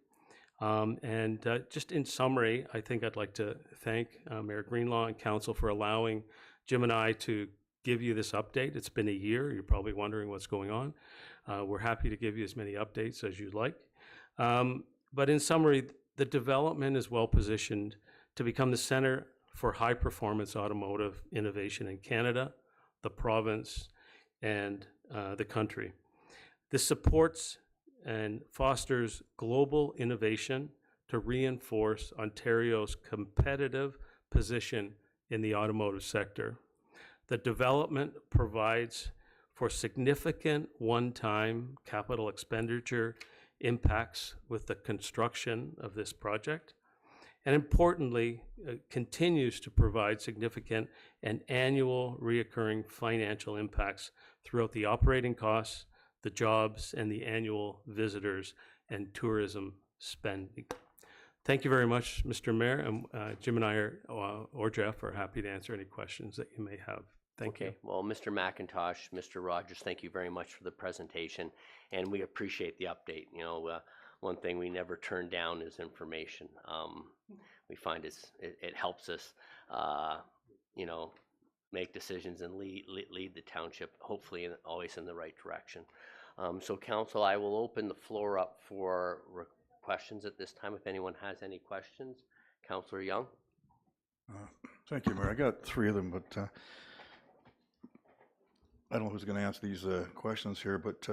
Just in summary, I think I'd like to thank Mayor Greenlaw and Council for allowing Jim and I to give you this update. It's been a year. You're probably wondering what's going on. We're happy to give you as many updates as you'd like. But in summary, the development is well positioned to become the center for high-performance automotive innovation in Canada, the province, and the country. This supports and fosters global innovation to reinforce Ontario's competitive position in the automotive sector. The development provides for significant one-time capital expenditure impacts with the construction of this project, and importantly, continues to provide significant and annual reoccurring financial impacts throughout the operating costs, the jobs, and the annual visitors and tourism spending. Thank you very much, Mr. Mayor, and Jim and I or Jeff are happy to answer any questions that you may have. Thank you. Okay, well, Mr. McIntosh, Mr. Rogers, thank you very much for the presentation, and we appreciate the update. You know, one thing we never turn down is information. We find it helps us, you know, make decisions and lead the township, hopefully always in the right direction. So council, I will open the floor up for questions at this time, if anyone has any questions. Councillor Young? Thank you, Mayor. I got 3 of them, but I don't know who's going to answer these questions here, but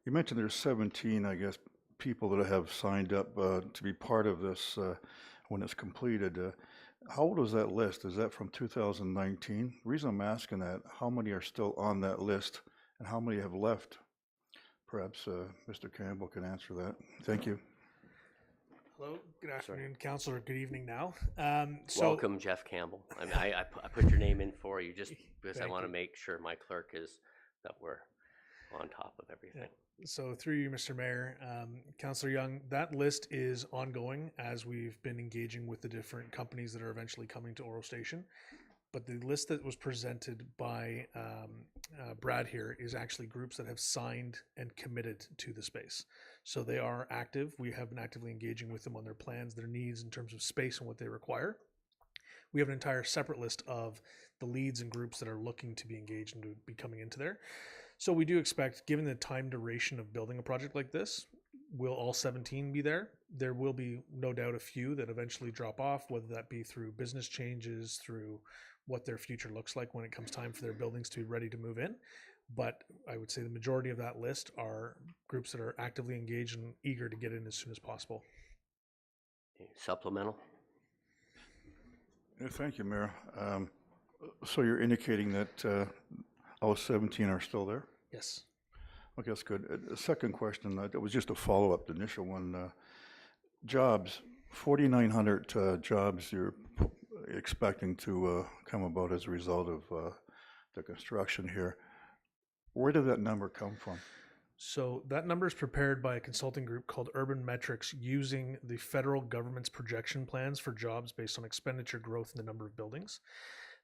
you mentioned there's 17, I guess, people that have signed up to be part of this when it's completed. How old is that list? Is that from 2019? The reason I'm asking that, how many are still on that list and how many have left? Perhaps Mr. Campbell can answer that. Thank you. Hello, good afternoon, Councillor. Good evening now. Welcome, Jeff Campbell. I mean, I put your name in for you just because I want to make sure my clerk is that we're on top of everything. So through you, Mr. Mayor, Councillor Young, that list is ongoing as we've been engaging with the different companies that are eventually coming to Oro Station. But the list that was presented by Brad here is actually groups that have signed and committed to the space. So they are active. We have been actively engaging with them on their plans, their needs in terms of space and what they require. We have an entire separate list of the leads and groups that are looking to be engaged and to be coming into there. So we do expect, given the time duration of building a project like this, will all 17 be there? There will be no doubt a few that eventually drop off, whether that be through business changes, through what their future looks like when it comes time for their buildings to be ready to move in. But I would say the majority of that list are groups that are actively engaged and eager to get in as soon as possible. Supplemental? Thank you, Mayor. So you're indicating that all 17 are still there? Yes. Okay, that's good. The second question, that was just a follow-up, the initial one. Jobs, 4,900 jobs you're expecting to come about as a result of the construction here. Where did that number come from? So that number is prepared by a consulting group called Urban Metrics using the federal government's projection plans for jobs based on expenditure growth in the number of buildings.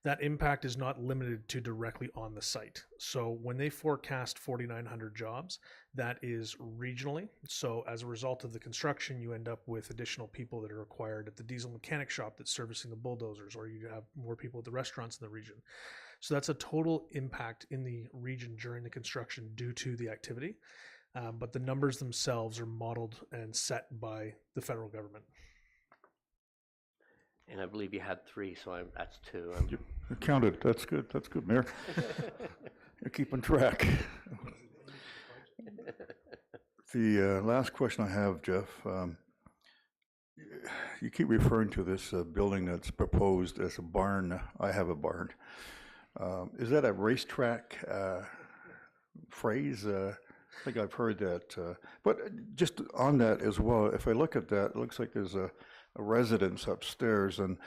That impact is not limited to directly on the site. So when they forecast 4,900 jobs, that is regionally. So as a result of the construction, you end up with additional people that are required at the diesel mechanic shop that's servicing the bulldozers, or you have more people at the restaurants in the region. So that's a total impact in the region during the construction due to the activity. But the numbers themselves are modeled and set by the federal government. And I believe you had 3, so that's 2. You counted. That's good. That's good, Mayor. You're keeping track. The last question I have, Jeff, you keep referring to this building that's proposed as a barn. I have a barn. Is that a racetrack phrase? I think I've heard that. But just on that as well, if I look at that, it looks like there's a residence upstairs, and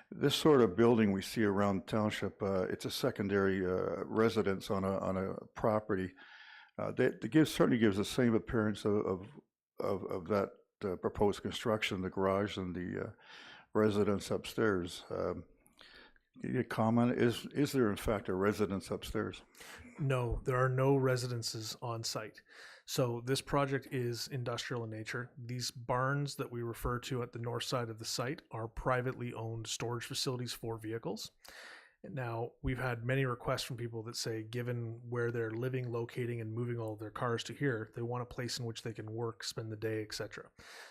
this sort of building we see around the township, it's a secondary residence on a property. That certainly gives the same appearance of that proposed construction, the garage and the residence upstairs. Can you comment? Is there in fact a residence upstairs? No, there are no residences on site. So this project is industrial in nature. These barns that we refer to at the north side of the site are privately owned storage facilities for vehicles. Now, we've had many requests from people that say, given where they're living, locating, and moving all of their cars to here, they want a place in which they can work, spend the day, etc.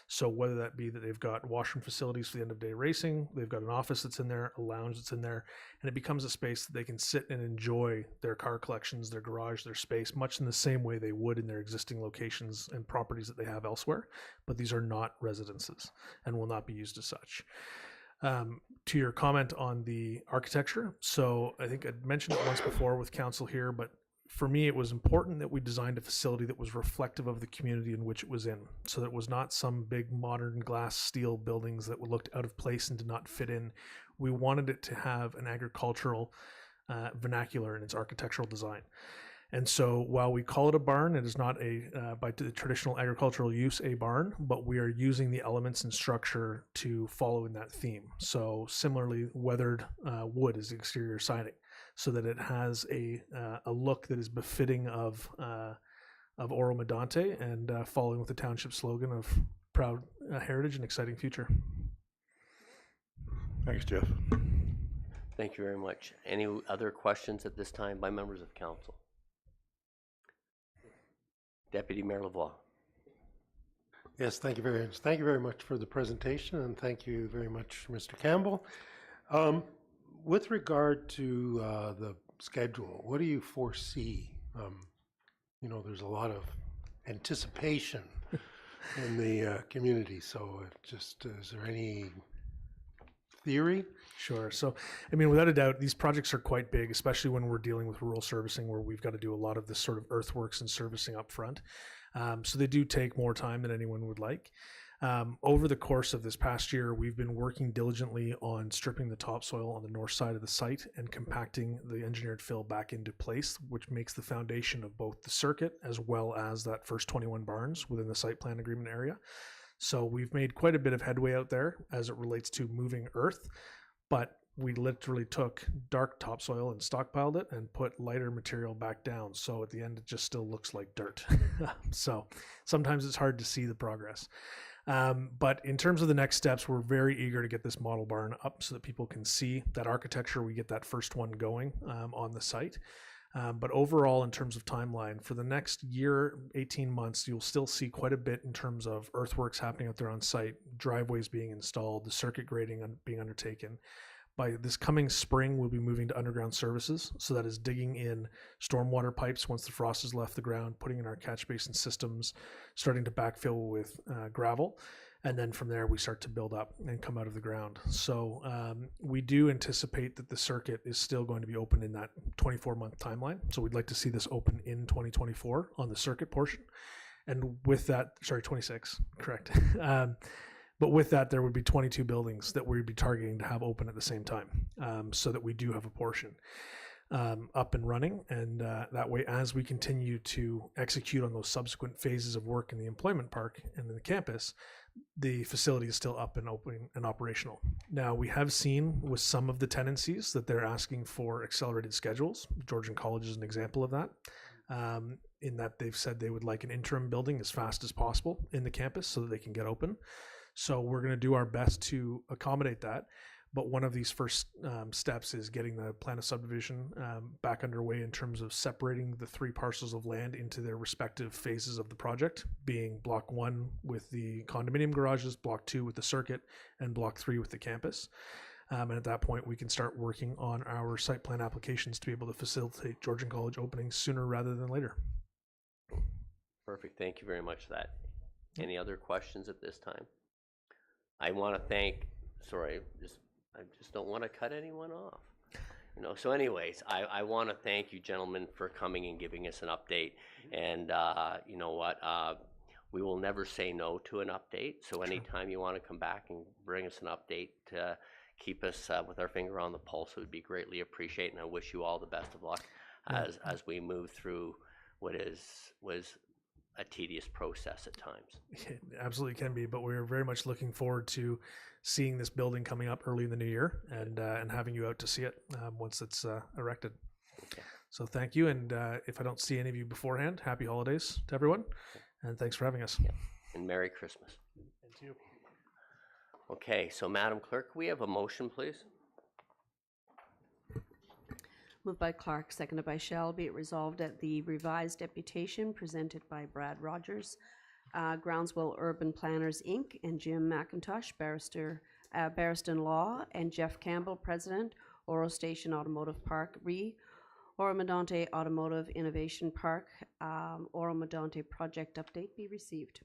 So whether that be that they've got washroom facilities for the end of day racing, they've got an office that's in there, a lounge that's in there, and it becomes a space that they can sit and enjoy their car collections, their garage, their space, much in the same way they would in their existing locations and properties that they have elsewhere. But these are not residences and will not be used as such. To your comment on the architecture, so I think I'd mentioned it once before with council here, but for me it was important that we designed a facility that was reflective of the community in which it was in, so that it was not some big modern glass steel buildings that looked out of place and did not fit in. We wanted it to have an agricultural vernacular in its architectural design. And so while we call it a barn, it is not by the traditional agricultural use, a barn, but we are using the elements and structure to follow in that theme. So similarly, weathered wood is the exterior siding. so that it has a look that is befitting of Oro-Medonte and following with the township slogan of proud heritage and exciting future. Thanks, Jeff. Thank you very much. Any other questions at this time by members of council? Deputy Mayor Lavoie. Yes, thank you very much. Thank you very much for the presentation, and thank you very much, Mr. Campbell. With regard to the schedule, what do you foresee? You know, there's a lot of anticipation in the community, so just is there any theory? Sure. So, I mean, without a doubt, these projects are quite big, especially when we're dealing with rural servicing, where we've got to do a lot of this sort of earthworks and servicing up front. So they do take more time than anyone would like. Over the course of this past year, we've been working diligently on stripping the topsoil on the north side of the site and compacting the engineered fill back into place, which makes the foundation of both the circuit as well as that first 21 barns within the site plan agreement area. So we've made quite a bit of headway out there as it relates to moving earth, but we literally took dark topsoil and stockpiled it and put lighter material back down. So at the end, it just still looks like dirt. So sometimes it's hard to see the progress. But in terms of the next steps, we're very eager to get this model barn up so that people can see that architecture. We get that first one going on the site. But overall, in terms of timeline, for the next year, 18 months, you'll still see quite a bit in terms of earthworks happening out there on site, driveways being installed, the circuit grading being undertaken. By this coming spring, we'll be moving to underground services. So that is digging in stormwater pipes once the frost has left the ground, putting in our catch basin systems, starting to backfill with gravel. And then from there, we start to build up and come out of the ground. So we do anticipate that the circuit is still going to be open in that 24-month timeline. So we'd like to see this open in 2024 on the circuit portion. And with that, 26, correct. But with that, there would be 22 buildings that we'd be targeting to have open at the same time, so that we do have a portion up and running. And that way, as we continue to execute on those subsequent phases of work in the employment park and in the campus, the facility is still up and open and operational. Now, we have seen with some of the tenancies that they're asking for accelerated schedules. Georgian College is an example of that, in that they've said they would like an interim building as fast as possible in the campus so that they can get open. So we're going to do our best to accommodate that. But one of these first steps is getting the plan of subdivision back underway in terms of separating the 3 parcels of land into their respective phases of the project, being block 1 with the condominium garages, block 2 with the circuit, and block 3 with the campus. And at that point, we can start working on our site plan applications to be able to facilitate Georgian College opening sooner rather than later. Perfect. Thank you very much for that. Any other questions at this time? I want to thank, I just don't want to cut anyone off. You know, so anyways, I want to thank you gentlemen for coming and giving us an update. And you know what, we will never say no to an update. So anytime you want to come back and bring us an update to keep us with our finger on the pulse, it would be greatly appreciated. And I wish you all the best of luck as we move through what was a tedious process at times. It absolutely can be, but we're very much looking forward to seeing this building coming up early in the new year and having you out to see it once it's erected. Okay. So thank you, and if I don't see any of you beforehand, happy holidays to everyone, and thanks for having us. Yeah. And Merry Christmas. And to you. Okay, so Madam Clerk, we have a motion, please. Moved by Clark, seconded by Shell. Be it resolved that the revised deputation presented by Brad Rogers, Groundswell Urban Planners, Inc., and Jim McIntosh, Barriston Law, and Jeff Campbell, President, Oro Station Automotive Park, Oro-Medonte Automotive Innovation Park, Oro-Medonte project update be received.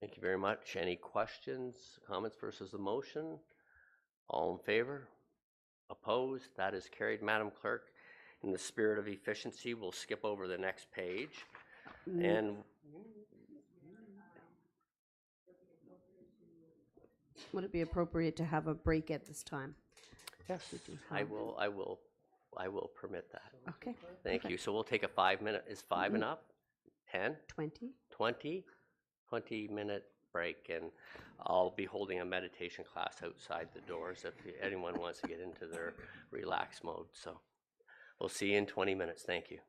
Thank you very much. Any questions, comments versus the motion? All in favor? Opposed? That is carried. Madam Clerk, in the spirit of efficiency, we'll skip over the next page. And would it be appropriate to have a break at this time? yes, I will permit that. Okay. Thank you. So we'll take a 5-minute, is 5 enough? 10? 20. 20-minute break, and I'll be holding a meditation class outside the doors if anyone wants to get into their relaxed mode. So We'll see you in 20 minutes. Thank you.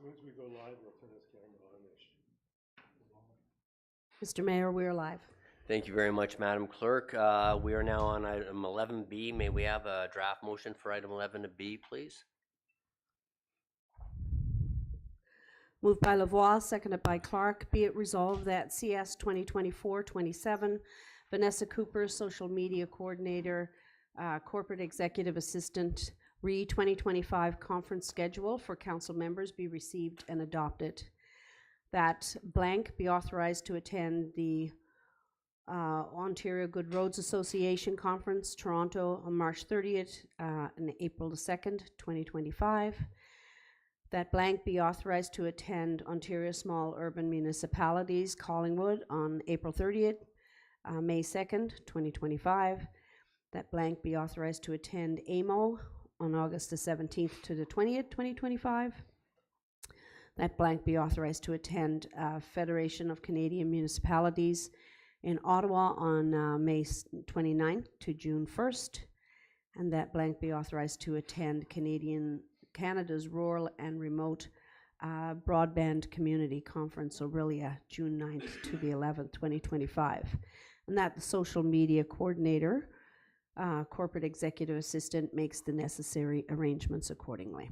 soon as we go live, we'll turn this camera on. Mr. Mayor, we're live. Thank you very much, Madam Clerk. We are now on item 11B. May we have a draft motion for item 11B, please? Moved by Lavoie, seconded by Clark. Be it resolved that CS 2024-27, Vanessa Cooper, Social Media Coordinator, Corporate Executive Assistant, RE 2025 Conference Schedule for Council members be received and adopted. That blank be authorized to attend the Ontario Good Roads Association Conference, Toronto, on March 30th and April the 2nd, 2025. That blank be authorized to attend Ontario Small Urban Municipalities, Collingwood, on April 30th, May 2nd, 2025. That blank be authorized to attend AMO on August the 17th to the 20th, 2025. That blank be authorized to attend Federation of Canadian Municipalities in Ottawa on May 29th to June 1st. And that blank be authorized to attend Canada's Rural and Remote Broadband Community Conference, Orillia, June 9th to the 11th, 2025. And that the Social Media Coordinator, Corporate Executive Assistant, makes the necessary arrangements accordingly.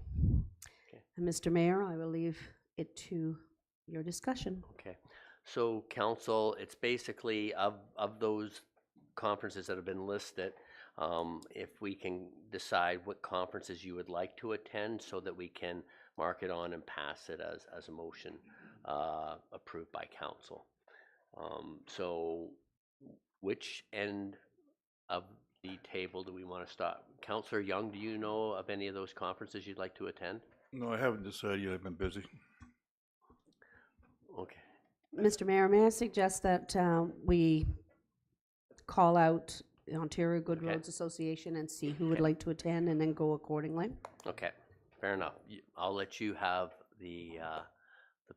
Okay. And Mr. Mayor, I will leave it to your discussion. Okay. So council, it's basically of those conferences that have been listed, if we can decide what conferences you would like to attend so that we can mark it on and pass it as a motion approved by council. So which end of the table do we want to stop? Councillor Young, do you know of any of those conferences you'd like to attend? No, I haven't decided yet. I've been busy. Okay. Mr. Mayor, may I suggest that we call out the Ontario Good Okay. Roads Association and see who would like to attend and then go accordingly? Okay, fair enough. I'll let you have the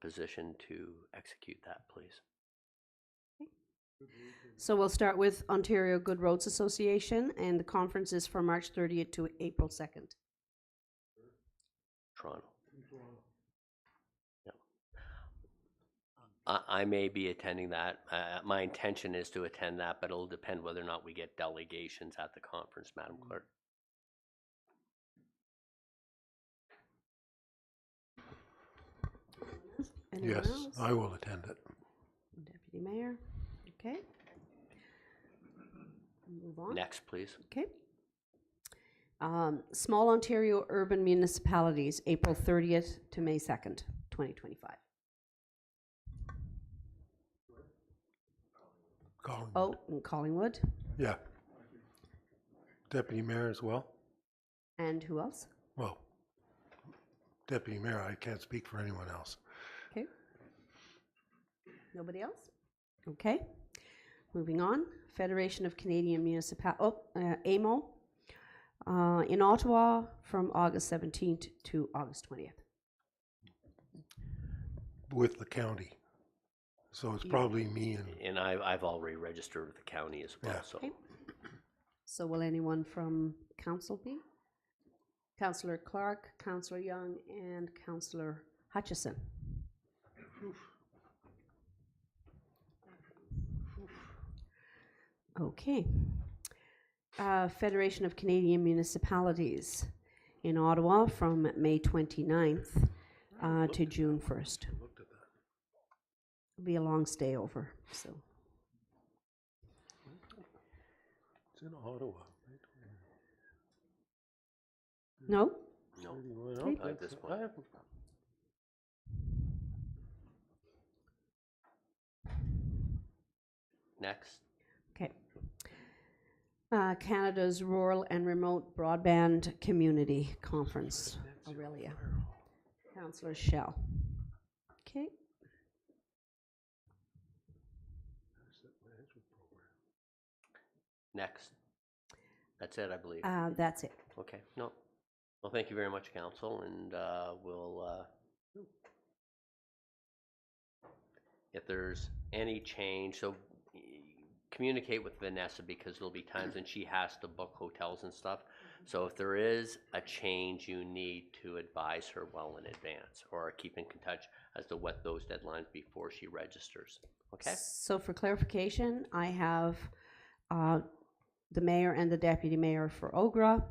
position to execute that, please. So we'll start with Ontario Good Roads Association, and the conference is from March 30th to April 2nd. Toronto. Yeah. I may be attending that. My intention is to attend that, but it'll depend whether or not we get delegations at the conference, Madam Clerk. Anyone Yes, else? I will attend it. Deputy Mayor, okay. Move on. Next, please. Okay. Small Ontario Urban Municipalities, April 30th to May 2nd, 2025. Collingwood. Oh, and Collingwood. Yeah. Deputy Mayor as well. And who else? Well, Deputy Mayor, I can't speak for anyone else. Okay. Nobody else? Okay. Moving on. Federation of Canadian Municipalities, AMO, in Ottawa from August 17th to August 20th. With the county. So it's probably me and, And I've already registered with the county as well, Yeah. so. Okay. So will anyone from council be? Councillor Clark, Councillor Young, and Councillor Hutchison. Okay. Federation of Canadian Municipalities in Ottawa from May 29th to June 1st. looked at that. It'll be a long stay over, so. It's in Ottawa. No? No, Okay. not at this point. I have- Next. Okay. Canada's Rural and Remote Broadband Community Conference, Orillia. Councillor Shell. Okay. Next. That's it, I believe. That's it. Okay, no. Well, thank you very much, council, and we'll, if there's any change, so communicate with Vanessa, because there'll be times when she has to book hotels and stuff. So if there is a change, you need to advise her well in advance, or keep in touch as to what those deadlines before she registers. Okay? So for clarification, I have the mayor and the deputy mayor for OGRA.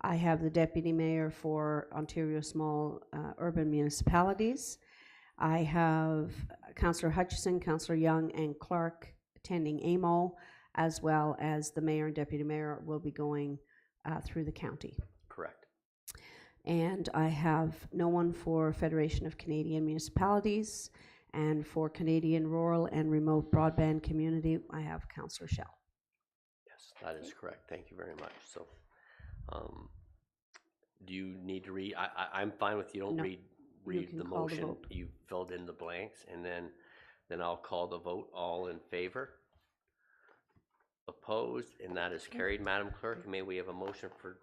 I have the deputy mayor for Ontario Small Urban Municipalities. I have Councillor Hutchison, Councillor Young, and Clark attending AMO, as well as the mayor and deputy mayor will be going through the county. Correct. And I have no one for Federation of Canadian Municipalities, and for Canadian Rural and Remote Broadband Community, I have Councillor Shell. Yes, that is correct. Thank you very much. So, do you need to read? I'm fine with you. Don't No, read can the call the motion. vote. You filled in the blanks, and then I'll call the vote. All in favor? Opposed? And that is carried, Madam Clerk. May we have a motion for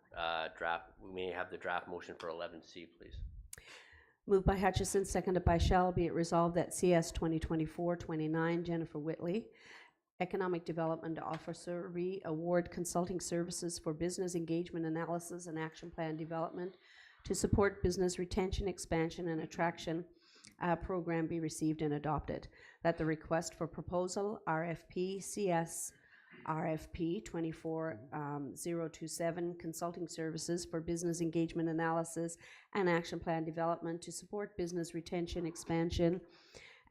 draft? We may have the draft motion for 11C, please. Moved by Hutchison, seconded by Shell. Be it resolved that CS 2024-29 Jennifer Whitley, Economic Development Officer, re-award consulting services for business engagement analysis and action plan development to support business retention, expansion, and attraction program be received and adopted. That the request for proposal, RFP CS RFP 24027, consulting services for business engagement analysis and action plan development to support business retention, expansion,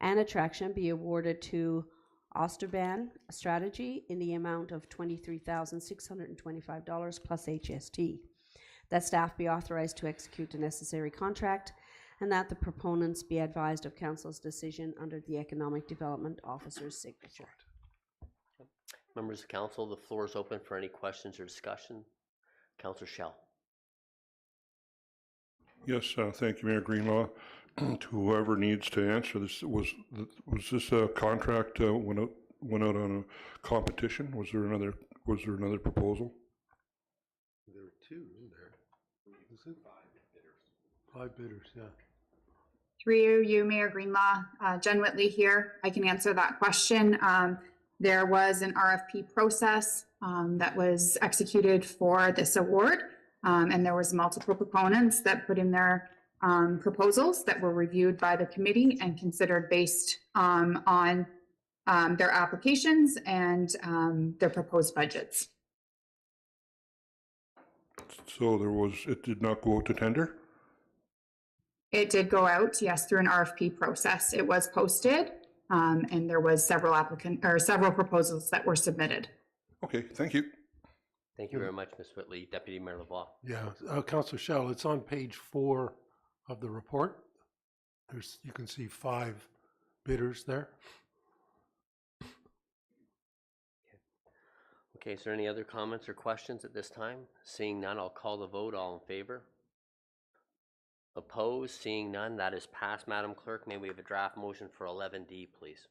and attraction be awarded to Osterban Strategy in the amount of $23,625 plus HST. That staff be authorized to execute the necessary contract, and that the proponents be advised of Council's decision under the Economic Development Officer's signature. Members of Council, the floor is open for any questions or discussion. Councillor Shell. Yes, thank you, Mayor Greenlaw. To whoever needs to answer this, was this a contract went out on a competition? Was there another proposal? There are two, isn't there? Is it? 5 bidders, yeah. Through you, Mayor Greenlaw, Jen Whitley here. I can answer that question. There was an RFP process that was executed for this award, and there was multiple proponents that put in their proposals that were reviewed by the committee and considered based on their applications and their proposed budgets. So it did not go out to tender? It did go out, yes, through an RFP process. It was posted, and there was several proposals that were submitted. Okay, thank you. Thank you very much, Ms. Whitley. Deputy Mayor Lavoie. Yeah, Councillor Shell, it's on page 4 of the report. You can see 5 bidders there. Okay, is there any other comments or questions at this time? Seeing none, I'll call the vote. All in favor? Opposed? Seeing none, that is passed, Madam Clerk. May we have a draft motion for 11D, please?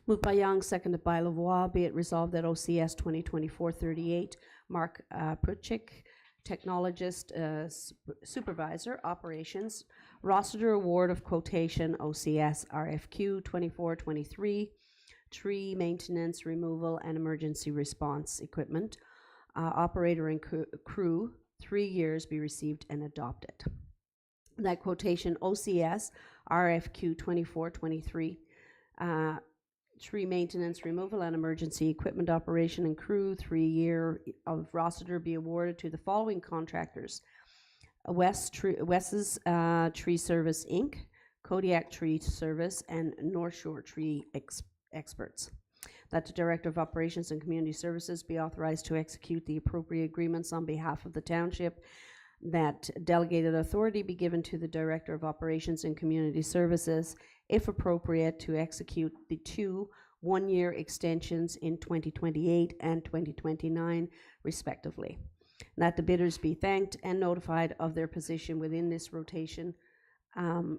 Moved by Young, seconded by Lavoie. Be it resolved that OCS 2024-38, Mark Pritchik, Technologist Supervisor, Operations, Rossiter Award of Quotation, OCS RFQ 24-23, Tree Maintenance, Removal, and Emergency Response Equipment, Operator and Crew, 3 years be received and adopted. That quotation, OCS RFQ 24-23, Tree Maintenance, Removal, and Emergency Equipment Operation and Crew, 3 year of Rossiter be awarded to the following contractors: Wes's Tree Service Inc., Kodiak Tree Service, and North Shore Tree Experts. That the Director of Operations and Community Services be authorized to execute the appropriate agreements on behalf of the township. That delegated authority be given to the Director of Operations and Community Services, if appropriate, to execute the 2 one-year extensions in 2028 and 2029, respectively. That the bidders be thanked and notified of their position within this rotation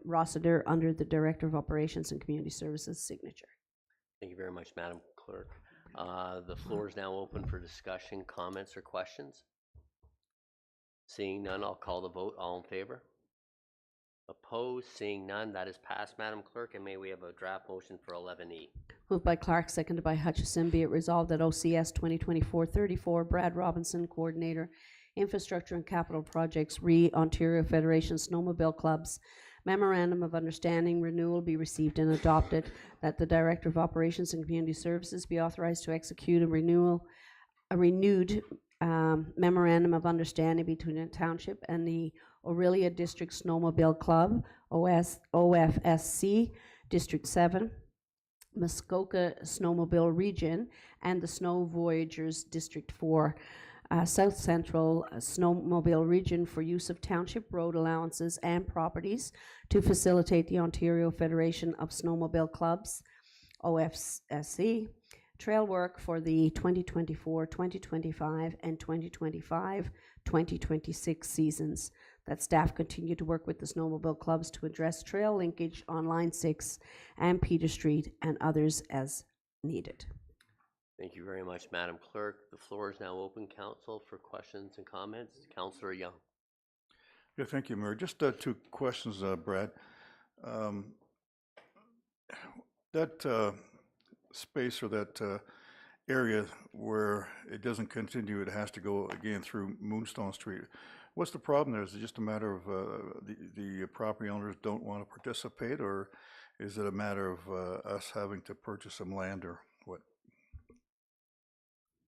roster under the Director of Operations and Community Services signature. Thank you very much, Madam Clerk. The floor is now open for discussion, comments, or questions. Seeing none, I'll call the vote. All in favor? Opposed? Seeing none, that is passed, Madam Clerk, and may we have a draft motion for 11E. Moved by Clark, seconded by Hutchison. Be it resolved that OCS 2024-34, Brad Robinson, Coordinator, Infrastructure and Capital Projects, Ontario Federation Snowmobile Clubs, Memorandum of Understanding renewal be received and adopted, that the Director of Operations and Community Services be authorized to execute a renewed Memorandum of Understanding between the Township and the Orillia District Snowmobile Club, OFSC, District 7, Muskoka Snowmobile Region, and the Snow Voyagers District 4, South Central Snowmobile Region for use of township road allowances and properties to facilitate the Ontario Federation of Snowmobile Clubs, OFSC, trail work for the 2024, 2025, and 2025-2026 seasons, that staff continue to work with the snowmobile clubs to address trail linkage on Line 6 and Peter Street and others as needed. Thank you very much, Madam Clerk. The floor is now open, Council, for questions and comments. Councillor Young. Yeah, thank you, Mayor. Just two questions, Brad. That space or that area where it doesn't continue, it has to go again through Moonstone Street. What's the problem there? Is it just a matter of the property owners don't want to participate, or is it a matter of us having to purchase some land, or what?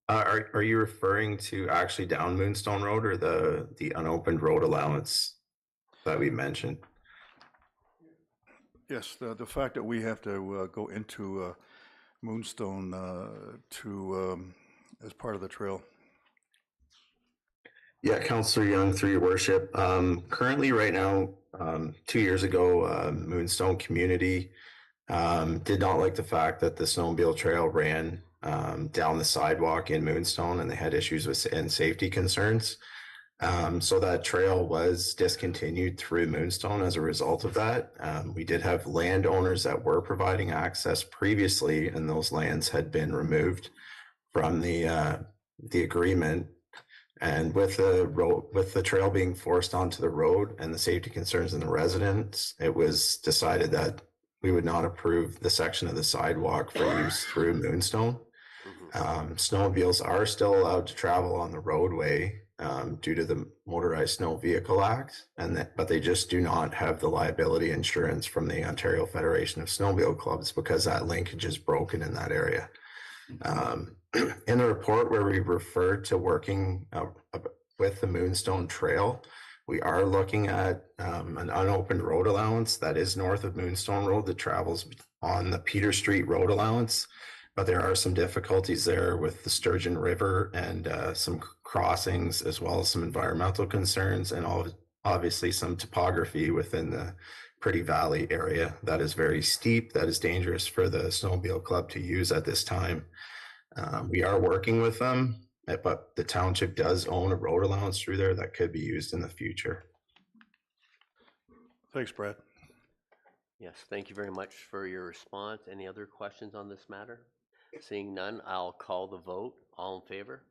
Are you referring to actually down Moonstone Road or the unopened road allowance that we mentioned? Yes, the fact that we have to go into Moonstone as part of the trail. Yeah, Councillor Young, through your worship. Currently, right now, 2 years ago, Moonstone community did not like the fact that the snowmobile trail ran down the sidewalk in Moonstone, and they had issues with and safety concerns. So that trail was discontinued through Moonstone as a result of that. We did have landowners that were providing access previously, and those lands had been removed from the agreement. And with the trail being forced onto the road and the safety concerns in the residents, it was decided that we would not approve the section of the sidewalk for use through Moonstone. Snowmobiles are still allowed to travel on the roadway due to the Motorized Snow Vehicle Act, but they just do not have the liability insurance from the Ontario Federation of Snowmobile Clubs because that linkage is broken in that area. In the report where we refer to working with the Moonstone Trail, we are looking at an unopened road allowance that is north of Moonstone Road that travels on the Peter Street road allowance, but there are some difficulties there with the Sturgeon River and some crossings, as well as some environmental concerns, and obviously some topography within the Pretty Valley area that is very steep, that is dangerous for the snowmobile club to use at this time. We are working with them, but the township does own a road allowance through there that could be used in the future. Thanks, Brad. Yes, thank you very much for your response. Any other questions on this matter? Seeing none, I'll call the vote. All in favor?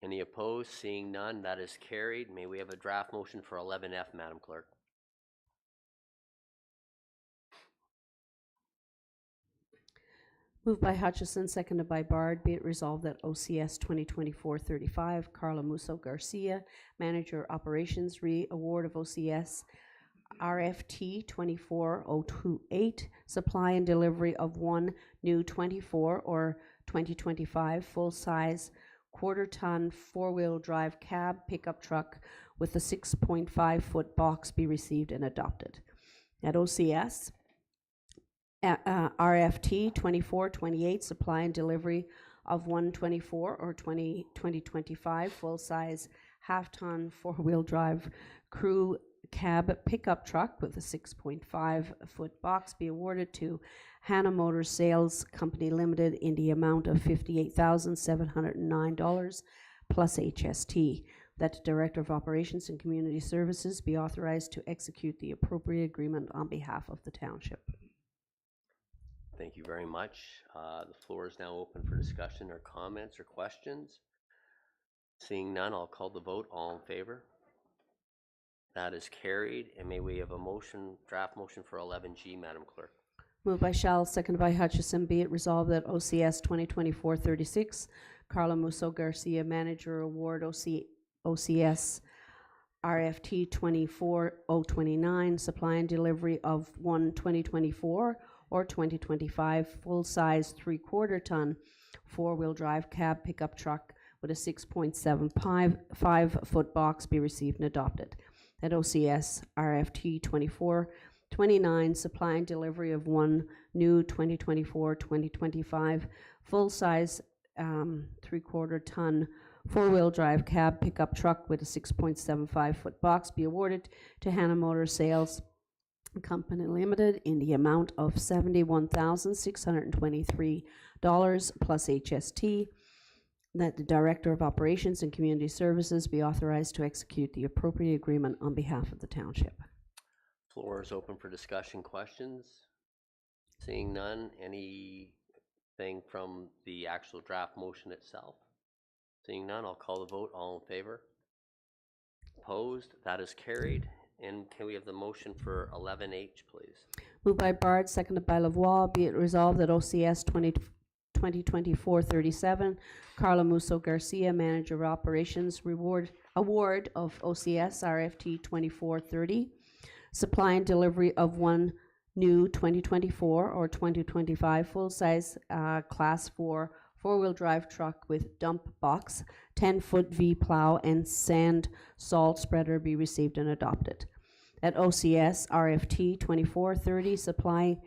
Any opposed? Seeing none, that is carried. May we have a draft motion for 11F, Madam Clerk? Moved by Hutchison, seconded by Bard. Be it resolved that OCS 2024-35, Carla Musso Garcia, Manager Operations, award of OCS RFT 24028, supply and delivery of one new 24 or 2025 full-size quarter-ton four-wheel drive cab pickup truck with a 6.5-foot box be received and adopted. At OCS RFT 2428, supply and delivery of 124 or 2025 full-size half-ton four-wheel drive crew cab pickup truck with a 6.5-foot box be awarded to Hannah Motors Sales Company Limited in the amount of $58,709 plus HST. That the Director of Operations and Community Services be authorized to execute the appropriate agreement on behalf of the township. Thank you very much. The floor is now open for discussion or comments or questions. Seeing none, I'll call the vote. All in favor? That is carried. And may we have a motion, draft motion for 11G, Madam Clerk? Moved by Shell, seconded by Hutchison. Be it resolved that OCS 2024-36, Carla Musso Garcia, Manager Award, OCS RFT 24029, supply and delivery of one 2024 or 2025 full-size 3/4 ton four-wheel drive cab pickup truck with a 6.75 foot box be received and adopted. That OCS RFT 2429, supply and delivery of one new 2024-2025 full-size 3/4 ton four-wheel drive cab pickup truck with a 6.75 foot box be awarded to Hannah Motor Sales Company Limited in the amount of $71,623 plus HST. That the Director of Operations and Community Services be authorized to execute the appropriate agreement on behalf of the township. Floor is open for discussion, questions. Seeing none, anything from the actual draft motion itself? Seeing none, I'll call the vote. All in favor? Opposed? That is carried. And can we have the motion for 11H, please? Moved by Bard, seconded by Lavoie. Be it resolved that OCS 2024-37, Carla Musso Garcia, Manager of Operations, award of OCS RFT 2430, supply and delivery of one new 2024 or 2025 full-size Class 4 four-wheel drive truck with dump box, 10-foot V plow, and sand salt spreader be received and adopted. At OCS RFT 2430, supply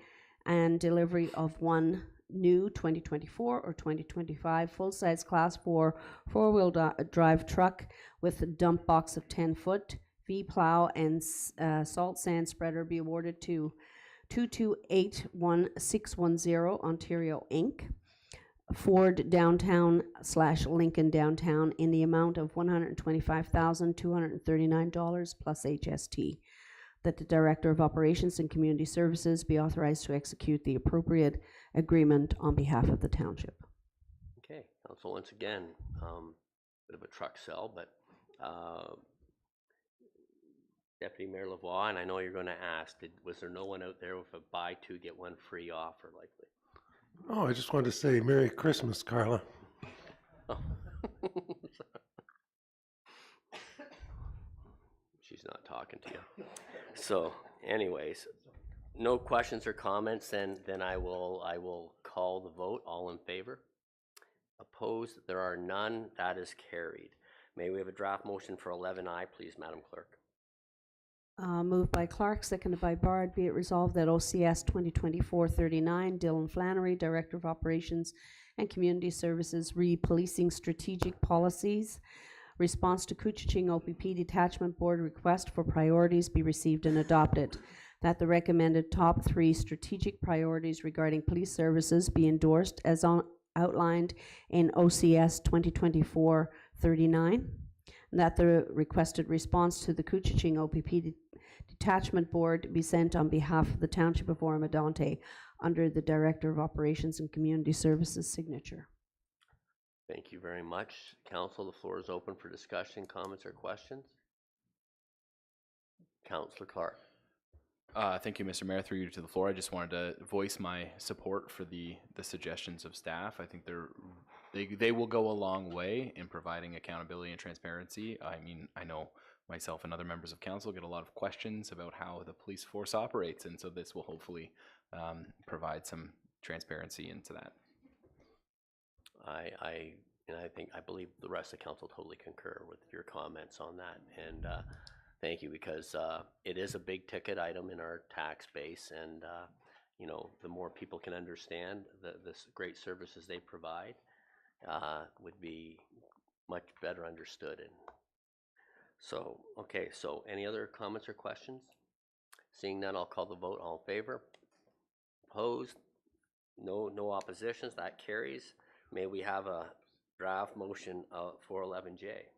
and delivery of one new 2024 or 2025 full-size Class 4 four-wheel drive truck with a dump box of 10-foot V plow and salt sand spreader be awarded to 2281-610 Ontario Inc., Ford Downtown / Lincoln Downtown in the amount of $125,239 plus HST. That the Director of Operations and Community Services be authorized to execute the appropriate agreement on behalf of the township. Okay, Council, once again, bit of a truck sell, but Deputy Mayor Lavoie, and I know you're going to ask, was there no one out there with a buy two get one free offer likely? Oh, I just wanted to say Merry Christmas, Carla. Oh. She's not talking to you. So, anyways, no questions or comments, then I will call the vote. All in favor? Opposed? There are none. That is carried. May we have a draft motion for 11I, please, Madam Clerk? Moved by Clark, seconded by Bard. Be it resolved that OCS 2024-39, Dylan Flannery, Director of Operations and Community Services, re-policing strategic policies, response to Couchiching OPP Detachment Board request for priorities be received and adopted. That the recommended top 3 strategic priorities regarding police services be endorsed as outlined in OCS 2024-39. That the requested response to the Couchiching OPP Detachment Board be sent on behalf of the Township of Oro-Medonte under the Director of Operations and Community Services signature. Thank you very much. Council, the floor is open for discussion, comments, or questions. Councillor Clark. Thank you, Mr. Mayor. Through you to the floor, I just wanted to voice my support for the suggestions of staff. I think they will go a long way in providing accountability and transparency. I mean, I know myself and other members of council get a lot of questions about how the police force operates, and so this will hopefully provide some transparency into that. I believe the rest of the council totally concur with your comments on that, and thank you, because it is a big ticket item in our tax base, and you know, the more people can understand the great services they provide, would be much better understood. And so, okay, so any other comments or questions? Seeing none, I'll call the vote. All in favor? Opposed? No oppositions. That carries. May we have a draft motion for 11J?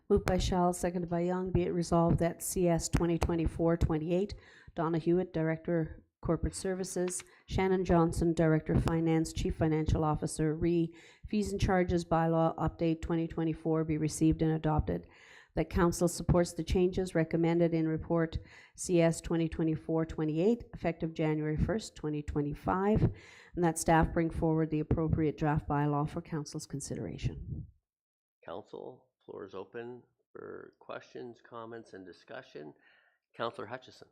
Moved by Shell, seconded by Young. Be it resolved that CS 2024-28, Donna Hewitt, Director, Corporate Services, Shannon Johnson, Director of Finance, Chief Financial Officer, fees and charges bylaw update 2024 be received and adopted. that council supports the changes recommended in report CS 2024-28, effective January 1st, 2025, and that staff bring forward the appropriate draft bylaw for council's consideration. Council, floor is open for questions, comments, and discussion. Councillor Hutchison.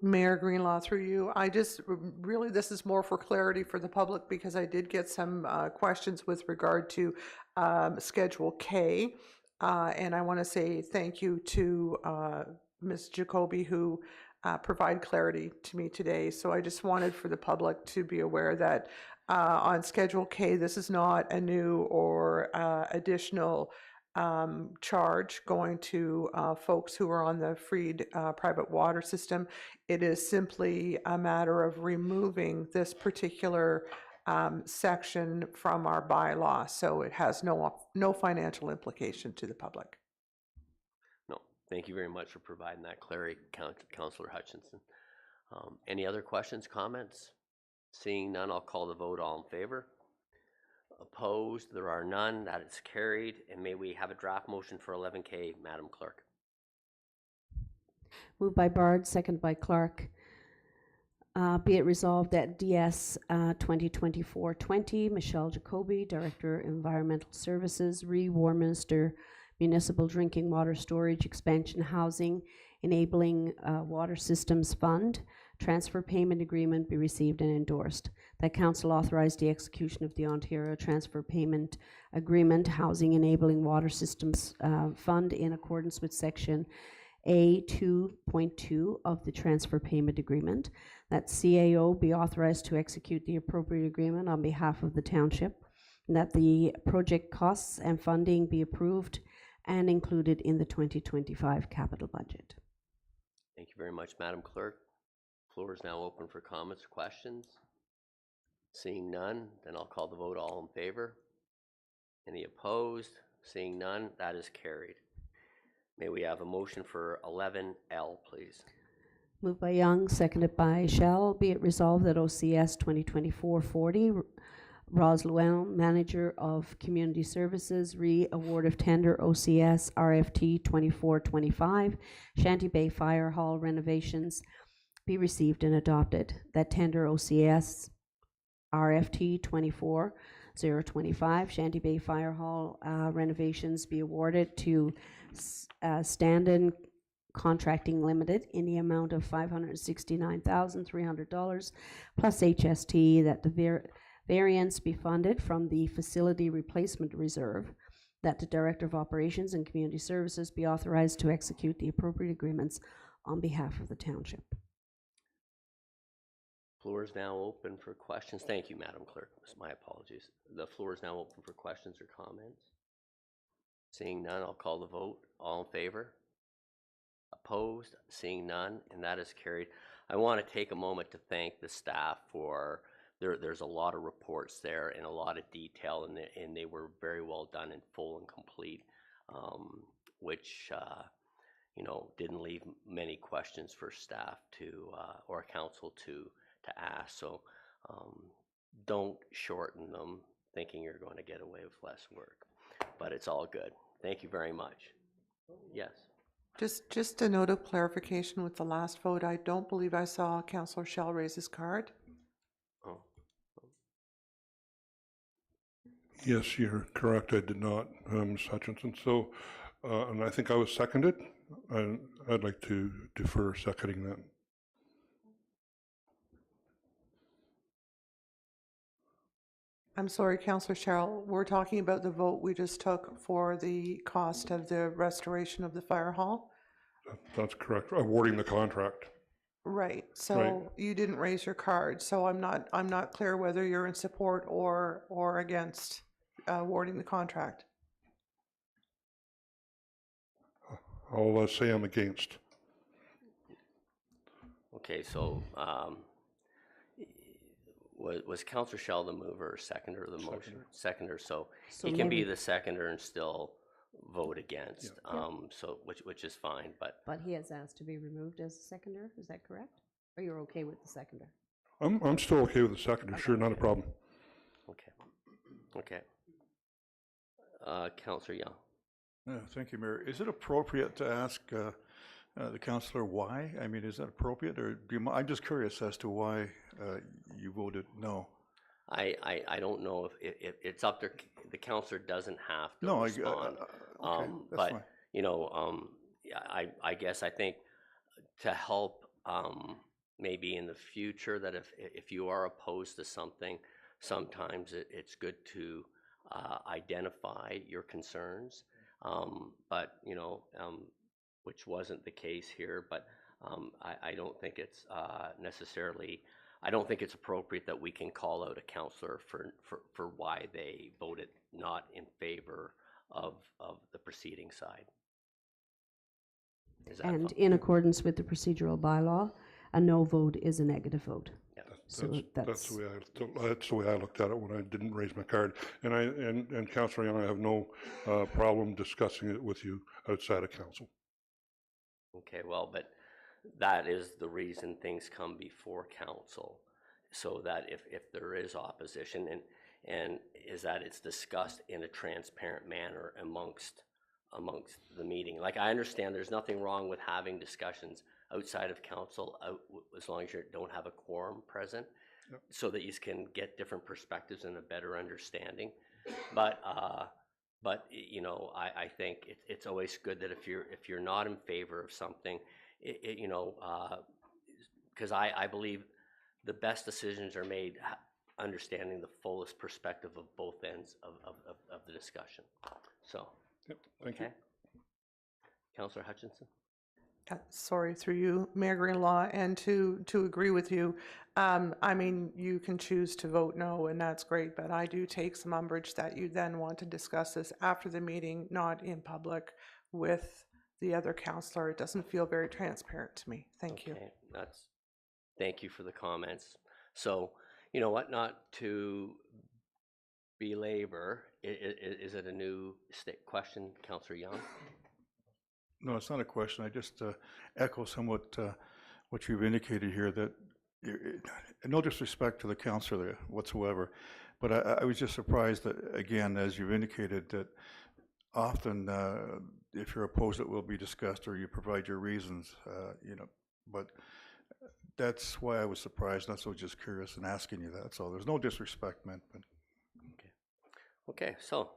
Mayor Greenlaw, through you, I just really, this is more for clarity for the public because I did get some questions with regard to Schedule K. And I want to say thank you to Ms. Jacoby who provide clarity to me today. So I just wanted for the public to be aware that on Schedule K, this is not a new or additional charge going to folks who are on the freed private water system. It is simply a matter of removing this particular section from our bylaw, so it has no financial implication to the public. No, thank you very much for providing that clarity, Councillor Hutchinson. Any other questions, comments? Seeing none, I'll call the vote. All in favor? Opposed? There are none. That is carried. And may we have a draft motion for 11K, Madam Clerk? Moved by Bard, second by Clark. Be it resolved that DS 2024-20, Michelle Jacoby, Director, Environmental Services, War Minister, Municipal Drinking Water Storage, Expansion Housing, Enabling Water Systems Fund, Transfer Payment Agreement be received and endorsed. That Council authorize the execution of the Ontario Transfer Payment Agreement, Housing Enabling Water Systems Fund in accordance with Section A2.2 of the Transfer Payment Agreement. That CAO be authorized to execute the appropriate agreement on behalf of the township. And that the project costs and funding be approved and included in the 2025 capital budget. Thank you very much, Madam Clerk. Floor is now open for comments or questions. Seeing none, then I'll call the vote. All in favor? Any opposed? Seeing none, that is carried. May we have a motion for 11L, please? Moved by Young, seconded by Shell. Be it resolved that OCS 2024-40, Ros Llewellyn, Manager of Community Services, award of tender OCS RFT 2425, Shanty Bay Fire Hall renovations be received and adopted. That tender OCS RFT 24025, Shanty Bay Fire Hall renovations be awarded to Stand-in Contracting Limited in the amount of $569,300 plus HST, that the variance be funded from the Facility Replacement Reserve, that the Director of Operations and Community Services be authorized to execute the appropriate agreements on behalf of the township. Floor is now open for questions. Thank you, Madam Clerk. My apologies. The floor is now open for questions or comments. Seeing none, I'll call the vote. All in favor? Opposed? Seeing none, and that is carried. I want to take a moment to thank the staff for, there's a lot of reports there and a lot of detail, and they were very well done and full and complete, which didn't leave many questions for staff to or council to ask. So don't shorten them thinking you're going to get away with less work, but it's all good. Thank you very much. Yes. Just a note of clarification with the last vote. I don't believe I saw Councillor Shell raise his card. Oh. Yes, you're correct. I did not, Ms. Hutchinson. So, and I think I was seconded. I'd like to defer seconding that. I'm sorry, Councillor Cheryl, we're talking about the vote we just took for the cost of the restoration of the fire hall? That's correct. Awarding the contract. Right. So Right. you didn't raise your card. So I'm not clear whether you're in support or against awarding the contract. I'll say I'm against. Okay, so was Councillor Shell the mover or seconder of the motion? Seconder. So he can be the seconder and still vote against. So which is fine, but he has asked to be removed as a seconder. Is that correct? Or you're okay with the seconder? I'm still okay with the seconder. Sure, not a problem. okay. Councillor Young. Thank you, Mayor. Is it appropriate to ask the councillor why? I mean, is that appropriate, or I'm just curious as to why you voted no. I don't know if it's up to, the councillor doesn't have to No, respond. okay, that's But, fine. you know, I guess I think to help maybe in the future that if you are opposed to something, sometimes it's good to identify your concerns. But, you know, which wasn't the case here, but I don't think it's necessarily, I don't think it's appropriate that we can call out a councillor for why they voted not in favor of the proceeding side. Is that And in accordance with the procedural bylaw, a no vote is a negative vote. Yeah. So That's the way I looked at it when I didn't raise my card. And Councillor Young, I have no problem discussing it with you outside of council. Okay, well, but that is the reason things come before council, so that if there is opposition, and is that it's discussed in a transparent manner amongst the meeting. Like, I understand there's nothing wrong with having discussions outside of council, as long as you don't have a quorum present, Yep. so that you can get different perspectives and a better understanding. But you know, I think it's always good that if you're not in favor of something, you know, because I believe the best decisions are made understanding the fullest perspective of both ends of the discussion. So, yep, thank you. Councillor Hutchinson. Sorry, through you, Mayor Greenlaw, and to agree with you. I mean, you can choose to vote no, and that's great, but I do take some umbrage that you then want to discuss this after the meeting, not in public with the other councillor. It doesn't feel very transparent to me. Thank you. Thank you for the comments. So, you know what, not to belabor, is it a new question, Councillor Young? No, it's not a question. I just echo somewhat what you've indicated here, that no disrespect to the councillor whatsoever, but I was just surprised that, again, as you've indicated, that often if you're opposed, it will be discussed or you provide your reasons, you know, but that's why I was surprised. That's why I was just curious and asking you that. So there's no disrespect meant. But. Okay, so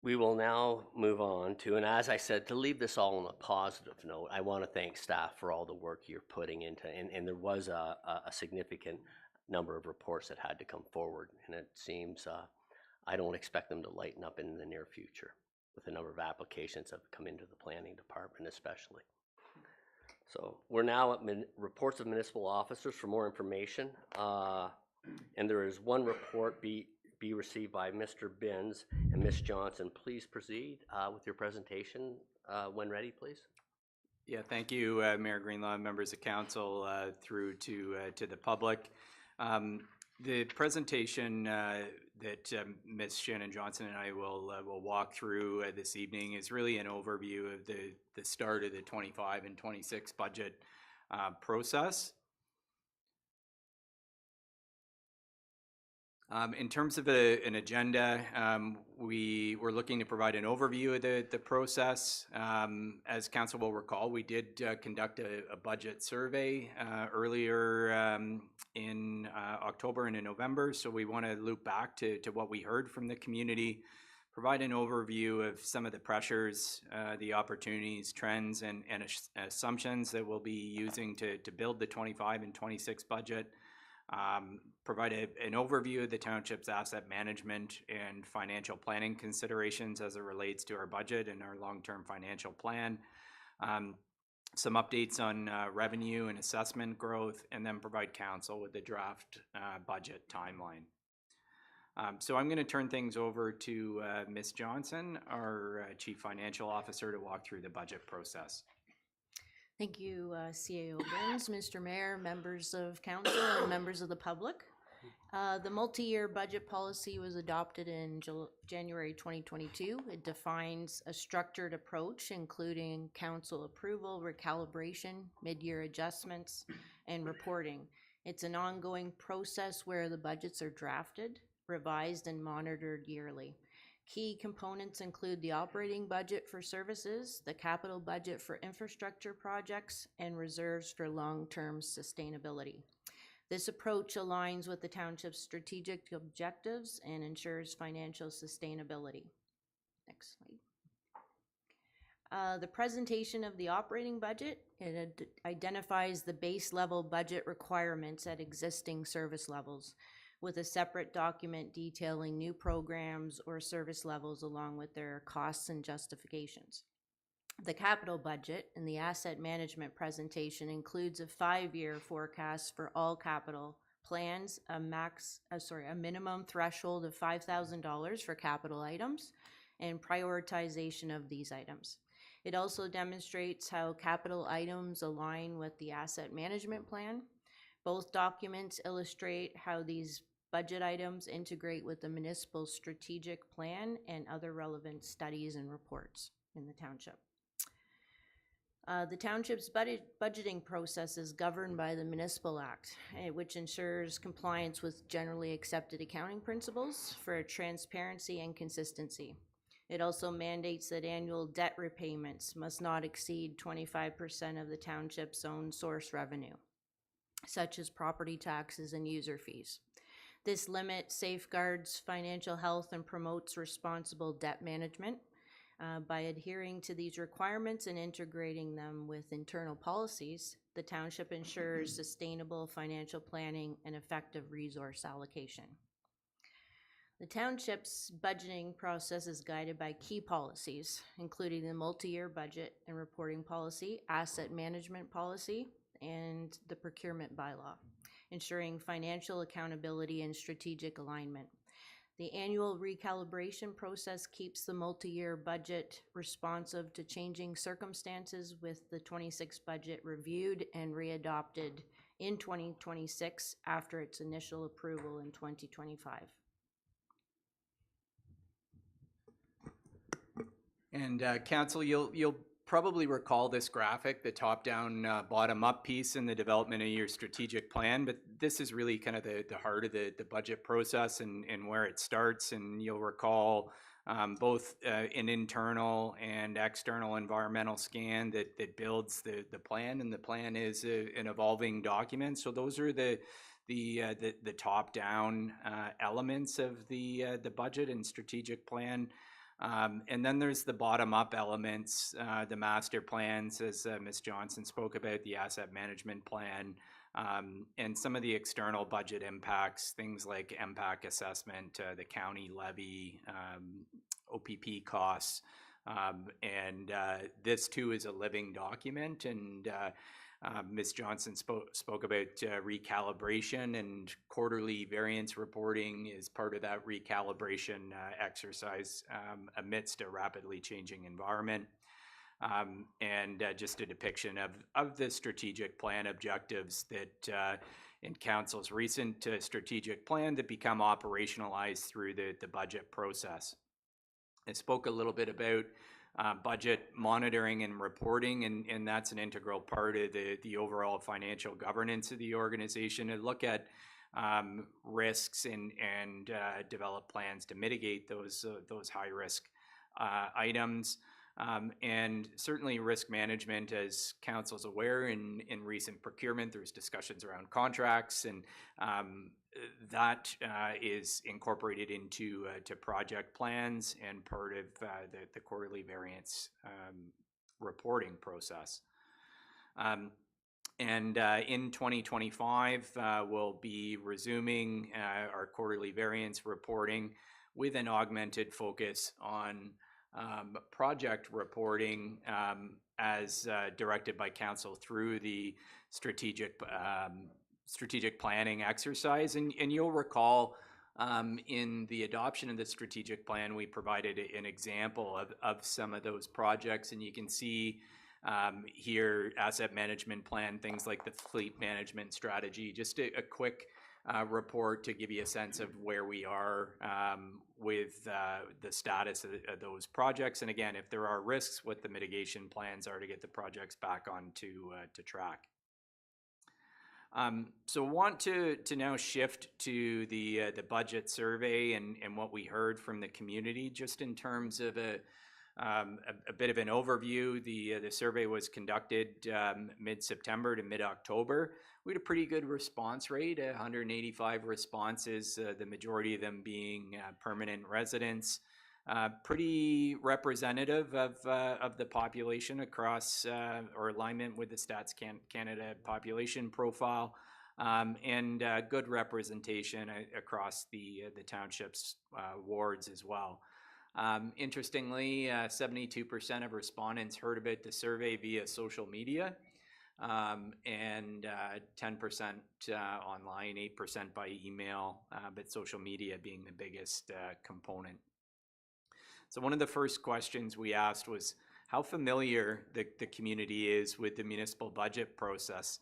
we will now move on to, and as I said, to leave this all on a positive note, I want to thank staff for all the work you're putting into, and there was a significant number of reports that had to come forward, and it seems I don't expect them to lighten up in the near future with the number of applications that have come into the planning department especially. So we're now at reports of municipal officers. For more information, and there is one report be received by Mr. Binns and Ms. Johnson. Please proceed with your presentation when ready, please. Yeah, thank you, Mayor Greenlaw, members of council, through to the public. The presentation that Ms. Shannon Johnson and I will walk through this evening is really an overview of the start of the 25 and 26 budget process. In terms of an agenda, we're looking to provide an overview of the process. As council will recall, we did conduct a budget survey earlier in October and in November, so we want to loop back to what we heard from the community, provide an overview of some of the pressures, the opportunities, trends, and assumptions that we'll be using to build the 25 and 26 budget. Provide an overview of the township's asset management and financial planning considerations as it relates to our budget and our long-term financial plan. Some updates on revenue and assessment growth, and then provide council with the draft budget timeline. So I'm going to turn things over to Ms. Johnson, our Chief Financial Officer, to walk through the budget process. Thank you, CAO Binns, Mr. Mayor, members of council, and members of the public. The multi-year budget policy was adopted in January 2022. It defines a structured approach, including council approval, recalibration, mid-year adjustments, and reporting. It's an ongoing process where the budgets are drafted, revised, and monitored yearly. Key components include the operating budget for services, the capital budget for infrastructure projects, and reserves for long-term sustainability. This approach aligns with the township's strategic objectives and ensures financial sustainability. Next slide. The presentation of the operating budget, it identifies the base level budget requirements at existing service levels, with a separate document detailing new programs or service levels along with their costs and justifications. The capital budget in the asset management presentation includes a 5-year forecast for all capital plans, a minimum threshold of $5,000 for capital items, and prioritization of these items. It also demonstrates how capital items align with the asset management plan. Both documents illustrate how these budget items integrate with the municipal strategic plan and other relevant studies and reports in the township. The township's budgeting process is governed by the Municipal Act, which ensures compliance with generally accepted accounting principles for transparency and consistency. It also mandates that annual debt repayments must not exceed 25% of the township's own source revenue, such as property taxes and user fees. This limit safeguards financial health and promotes responsible debt management. By adhering to these requirements and integrating them with internal policies, the township ensures sustainable financial planning and effective resource allocation. The township's budgeting process is guided by key policies, including the multi-year budget and reporting policy, asset management policy, and the procurement bylaw, ensuring financial accountability and strategic alignment. The annual recalibration process keeps the multi-year budget responsive to changing circumstances, with the 26 budget reviewed and readopted in 2026 after its initial approval in 2025. And Council, you'll probably recall this graphic, the top-down, bottom-up piece in the development of your strategic plan, but this is really kind of the heart of the budget process and where it starts. And you'll recall both an internal and external environmental scan that builds the plan, and the plan is an evolving document. So those are the top-down elements of the budget and strategic plan. And then there's the bottom-up elements, the master plans, as Ms. Johnson spoke about, the asset management plan, and some of the external budget impacts, things like MPAC assessment, the county levy, OPP costs. And this too is a living document, and Ms. Johnson spoke about recalibration, and quarterly variance reporting is part of that recalibration exercise amidst a rapidly changing environment. And just a depiction of the strategic plan objectives that in Council's recent strategic plan that become operationalized through the budget process. I spoke a little bit about budget monitoring and reporting, and that's an integral part of the overall financial governance of the organization, and look at risks and develop plans to mitigate those high risk items. And certainly risk management, as Council's aware, in recent procurement, there's discussions around contracts, and that is incorporated into to project plans and part of the quarterly variance reporting process. And in 2025, we'll be resuming our quarterly variance reporting with an augmented focus on project reporting as directed by Council through the strategic planning exercise. And you'll recall in the adoption of the strategic plan, we provided an example of some of those projects, and you can see here asset management plan, things like the fleet management strategy, just a quick report to give you a sense of where we are with the status of those projects. And again, if there are risks, what the mitigation plans are to get the projects back onto to track. So want to now shift to the budget survey and what we heard from the community, just in terms of a bit of an overview. The survey was conducted mid-September to mid-October. We had a pretty good response rate, 185 responses, the majority of them being permanent residents. Pretty representative of the population across, or alignment with the Stats Canada population profile, and good representation across the township's wards as well. Interestingly, 72% of respondents heard about the survey via social media, and 10% online, 8% by email, but social media being the biggest component. So one of the first questions we asked was how familiar the community is with the municipal budget process.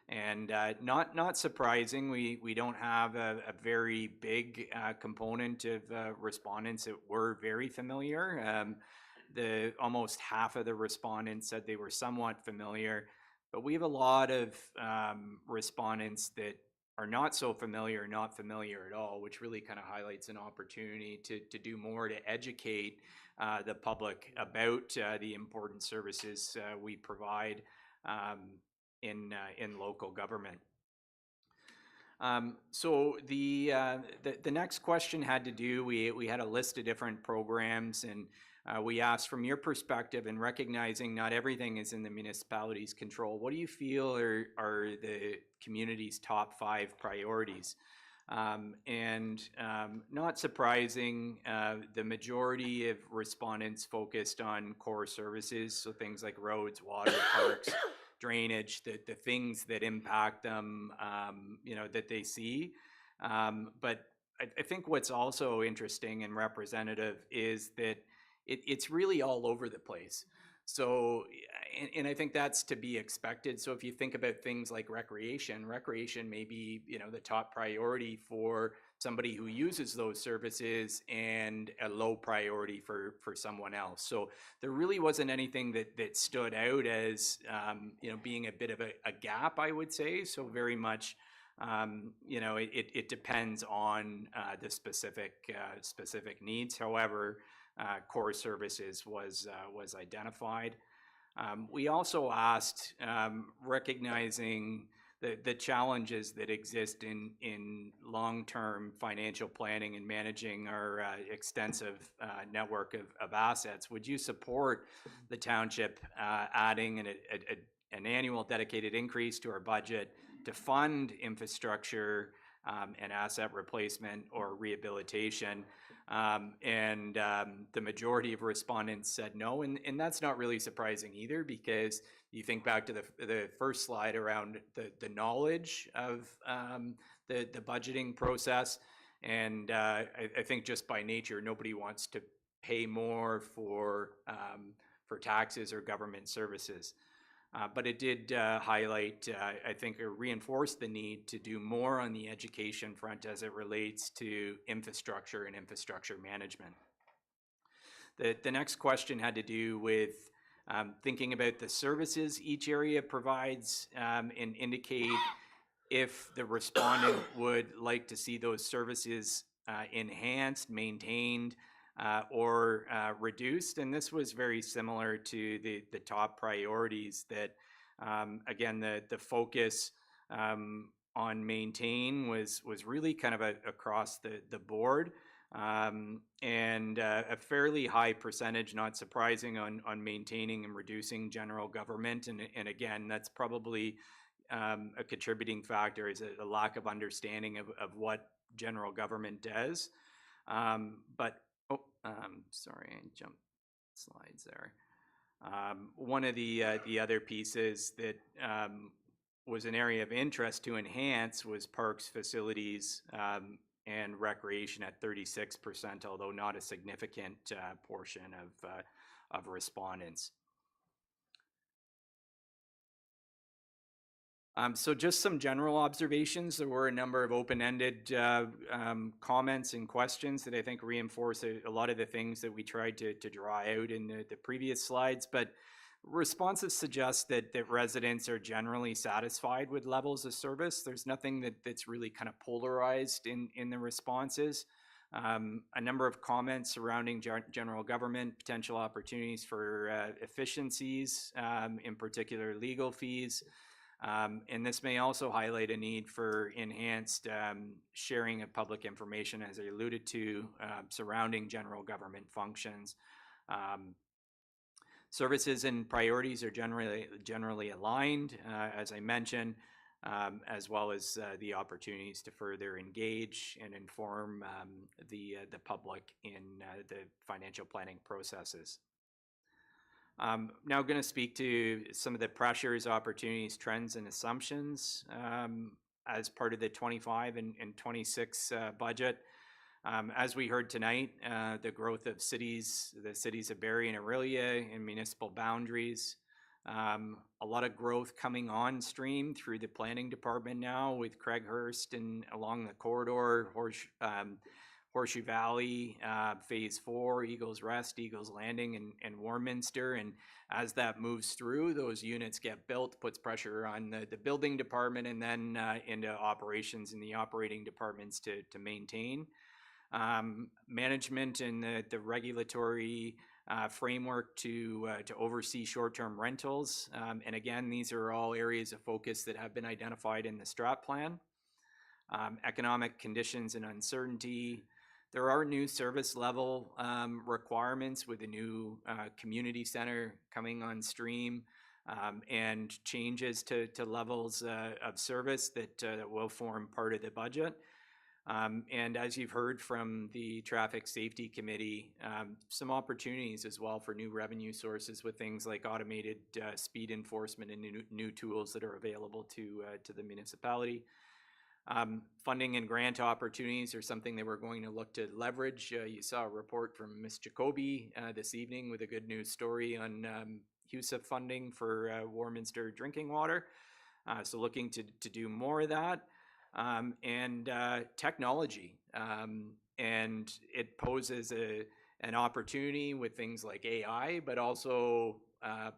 And not surprising, we don't have a very big component of respondents that were very familiar. Almost half of the respondents said they were somewhat familiar, but we have a lot of respondents that are not so familiar, not familiar at all, which really kind of highlights an opportunity to do more to educate the public about the important services we provide in local government. So the next question had to do, we had a list of different programs, and we asked, from your perspective and recognizing not everything is in the municipality's control, what do you feel are the community's top 5 priorities? Not surprising, the majority of respondents focused on core services, so things like roads, water, parks, drainage, the things that impact them, that they see. But I think what's also interesting and representative is that it's really all over the place. So, and I think that's to be expected. So if you think about things like recreation may be, the top priority for somebody who uses those services and a low priority for someone else. So there really wasn't anything that stood out as, being a bit of a gap, I would say. So very much, it depends on the specific needs. However, core services was identified. We also asked, recognizing the challenges that exist in long-term financial planning and managing our extensive network of assets, would you support the township adding an annual dedicated increase to our budget to fund infrastructure and asset replacement or rehabilitation? The majority of respondents said no, and that's not really surprising either, because you think back to the first slide around the knowledge of the budgeting process, and I think just by nature nobody wants to pay more for taxes or government services. But it did highlight, I think, or reinforce the need to do more on the education front as it relates to infrastructure and infrastructure management. The next question had to do with thinking about the services each area provides, and indicate if the respondent would like to see those services enhanced, maintained, or reduced. And this was very similar to the top priorities that, again, the focus on maintain was really kind of across the board, and a fairly high percentage, not surprising, on maintaining and reducing general government. And again, that's probably a contributing factor, is a lack of understanding of what general government does. Sorry, I jumped slides there. One of the other pieces that was an area of interest to enhance was parks, facilities, and recreation at 36%, although not a significant portion of respondents. So just some general observations. There were a number of open-ended comments and questions that I think reinforce a lot of the things that we tried to draw out in the previous slides. But Responses suggest that residents are generally satisfied with levels of service. There's nothing that's really kind of polarized in the responses. A number of comments surrounding general government, potential opportunities for efficiencies, in particular legal fees. And this may also highlight a need for enhanced sharing of public information, as I alluded to, surrounding general government functions. Services and priorities are generally aligned, as I mentioned, as well as the opportunities to further engage and inform the public in the financial planning processes. Now I'm going to speak to some of the pressures, opportunities, trends, and assumptions as part of the 25 and 26 budget. As we heard tonight, the growth of the cities of Barrie and Orillia and municipal boundaries, a lot of growth coming on stream through the planning department now with Craighurst and along the corridor, Horseshoe Valley, Phase 4, Eagles Rest, Eagles Landing, and Warminster. And as that moves through, those units get built, puts pressure on the building department and then into operations in the operating departments to maintain. Management and the regulatory framework to oversee short-term rentals. And again, these are all areas of focus that have been identified in the strat plan. Economic conditions and uncertainty. There are new service level requirements with a new community center coming on stream, and changes to levels of service that will form part of the budget. And as you've heard from the Traffic Safety Committee, some opportunities as well for new revenue sources with things like automated speed enforcement and new tools that are available to the municipality. Funding and grant opportunities are something that we're going to look to leverage. You saw a report from Ms. Jacoby this evening with a good news story on HUSA funding for Warminster drinking water. So looking to do more of that. And technology. And it poses an opportunity with things like AI, but also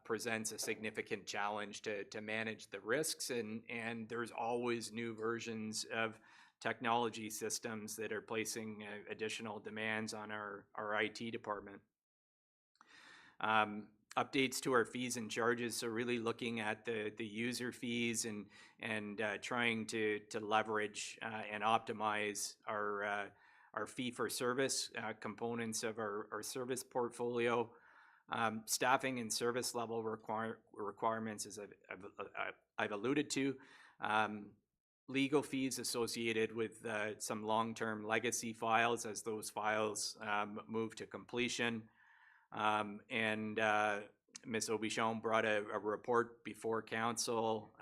presents a significant challenge to manage the risks. And there's always new versions of technology systems that are placing additional demands on our IT department. Updates to our fees and charges, so really looking at the user fees and trying to leverage and optimize our fee for service components of our service portfolio. Staffing and service level requirements, as I've alluded to. Legal fees associated with some long-term legacy files as those files move to completion. And Ms. Aubuchon brought a report before council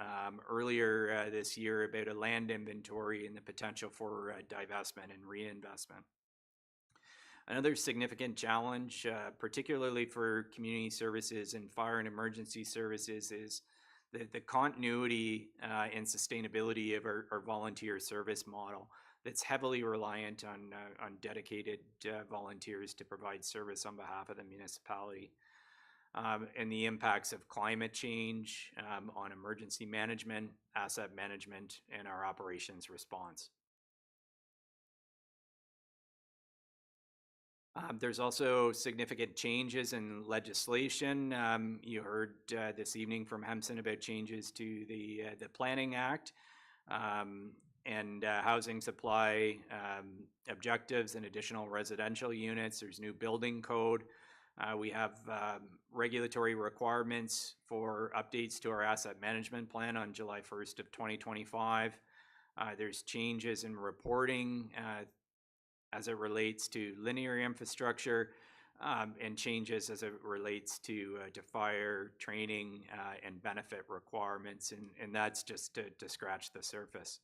earlier this year about a land inventory and the potential for divestment and reinvestment. Another significant challenge, particularly for community services and fire and emergency services, is the continuity and sustainability of our volunteer service model that's heavily reliant on dedicated volunteers to provide service on behalf of the municipality. And the impacts of climate change on emergency management, asset management, and our operations response. There's also significant changes in legislation. You heard this evening from Hemson about changes to the Planning Act. And housing supply objectives and additional residential units. There's new building code. We have regulatory requirements for updates to our asset management plan on July 1st of 2025. There's changes in reporting as it relates to linear infrastructure, and changes as it relates to fire training and benefit requirements, and that's just to scratch the surface.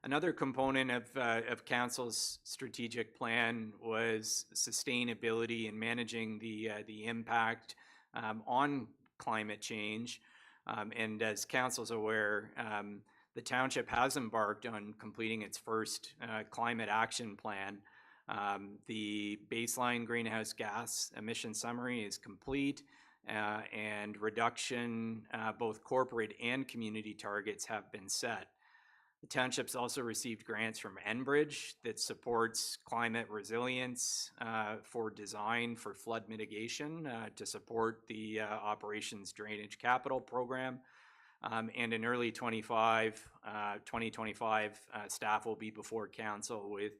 Another component of Council's strategic plan was sustainability and managing the impact on climate change. And as Council's aware, the Township has embarked on completing its first climate action plan. The baseline greenhouse gas emission summary is complete. and reduction, both corporate and community targets have been set. The township's also received grants from Enbridge that supports climate resilience for design for flood mitigation to support the operations drainage capital program. And in early 2025, staff will be before council with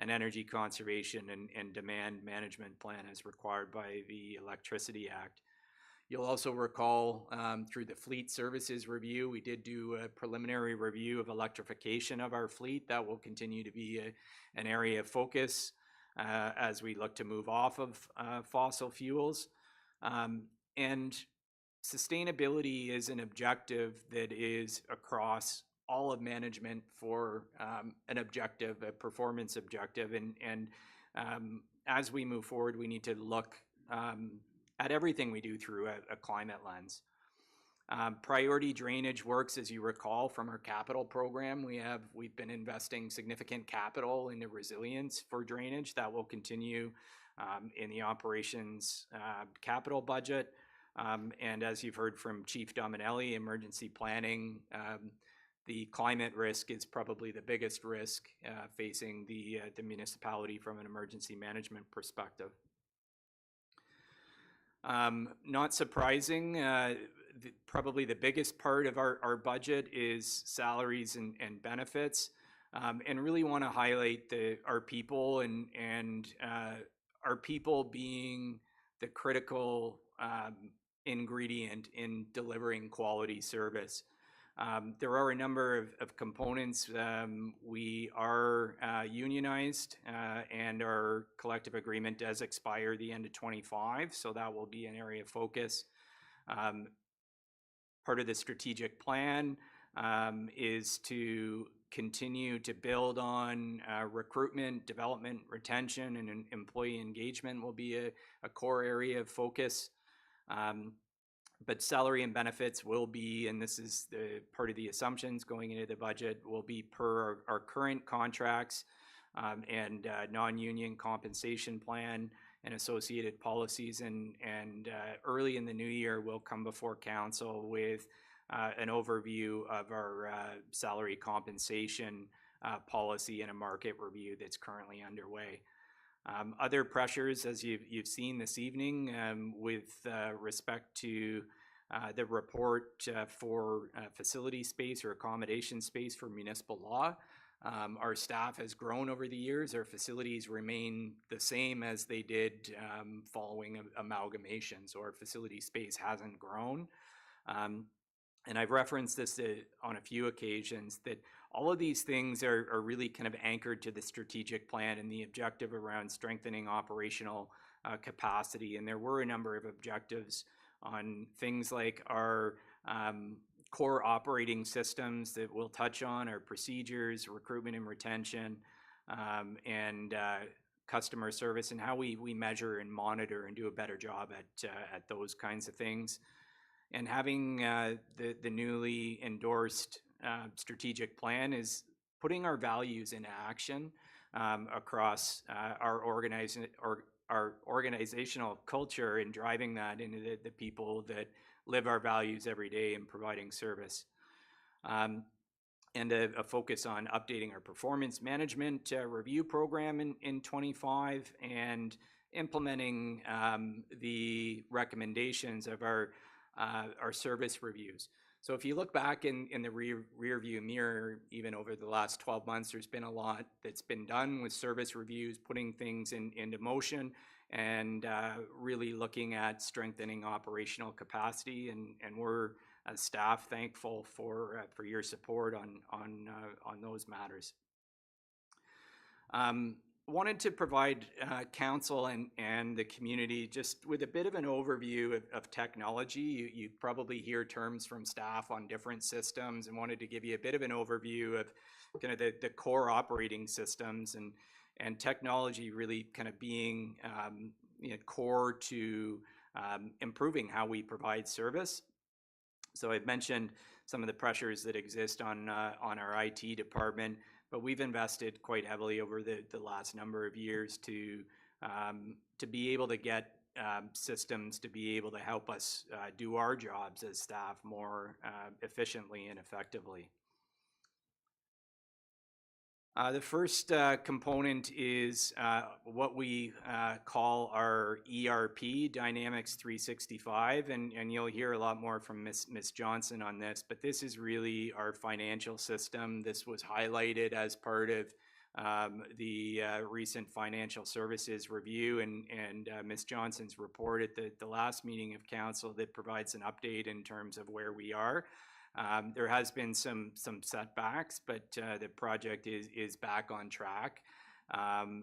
an energy conservation and demand management plan as required by the Electricity Act. You'll also recall through the fleet services review, we did do a preliminary review of electrification of our fleet. That will continue to be an area of focus as we look to move off of fossil fuels. And sustainability is an objective that is across all of management for an objective, a performance objective. And as we move forward, we need to look at everything we do through a climate lens. Priority drainage works, as you recall from our capital program. We've been investing significant capital into resilience for drainage. That will continue in the operations capital budget. And as you've heard from Chief Dominelli, emergency planning, the climate risk is probably the biggest risk facing the municipality from an emergency management perspective. Not surprising, probably the biggest part of our budget is salaries and benefits, and really want to highlight our people and our people being the critical ingredient in delivering quality service. There are a number of components. We are unionized, and our collective agreement does expire the end of 25, so that will be an area of focus. Part of the strategic plan is to continue to build on recruitment, development, retention, and employee engagement will be a core area of focus. But salary and benefits will be, and this is the part of the assumptions going into the budget, will be per our current contracts and non-union compensation plan and associated policies. And early in the new year, we'll come before council with an overview of our salary compensation policy and a market review that's currently underway. Other pressures, as you've seen this evening, with respect to the report for facility space or accommodation space for municipal law. Our staff has grown over the years. Our facilities remain the same as they did following amalgamation, so our facility space hasn't grown. And I've referenced this on a few occasions, that all of these things are really kind of anchored to the strategic plan and the objective around strengthening operational capacity. And there were a number of objectives on things like our core operating systems that we'll touch on, our procedures, recruitment and retention, and customer service, and how we measure and monitor and do a better job at those kinds of things. And having the newly endorsed strategic plan is putting our values into action across our organizational culture and driving that into the people that live our values every day and providing service. And a focus on updating our performance management review program in 25 and implementing the recommendations of our service reviews. So if you look back in the rear view mirror, even over the last 12 months, there's been a lot that's been done with service reviews, putting things into motion, and really looking at strengthening operational capacity. And we're, as staff, thankful for your support on those matters. Wanted to provide council and the community just with a bit of an overview of technology. You probably hear terms from staff on different systems, and wanted to give you a bit of an overview of kind of the core operating systems and technology really kind of being core to improving how we provide service. So I've mentioned some of the pressures that exist on our IT department, but we've invested quite heavily over the last number of years to be able to get systems to be able to help us do our jobs as staff more efficiently and effectively. The first component is what we call our ERP, Dynamics 365, and you'll hear a lot more from Ms. Johnson on this, but this is really our financial system. This was highlighted as part of the recent financial services review and Ms. Johnson's report at the last meeting of council that provides an update in terms of where we are. There has been some setbacks, but the project is back on track,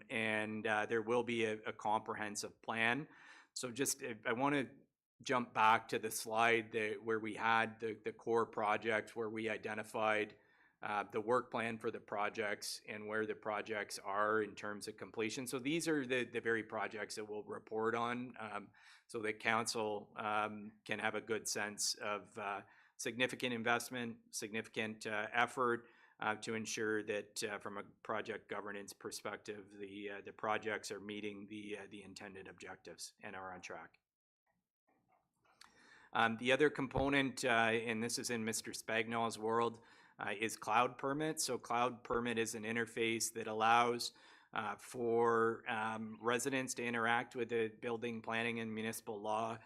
and there will be a comprehensive plan. So just I want to jump back to the slide where we had the core project, where we identified the work plan for the projects and where the projects are in terms of completion. So these are the very projects that we'll report on, so that council can have a good sense of significant investment, significant effort to ensure that from a project governance perspective, the projects are meeting the intended objectives and are on track. The other component, and this is in Mr. Spagnol's world, is Cloud Permit. So Cloud Permit is an interface that allows for residents to interact with the building, planning, and municipal law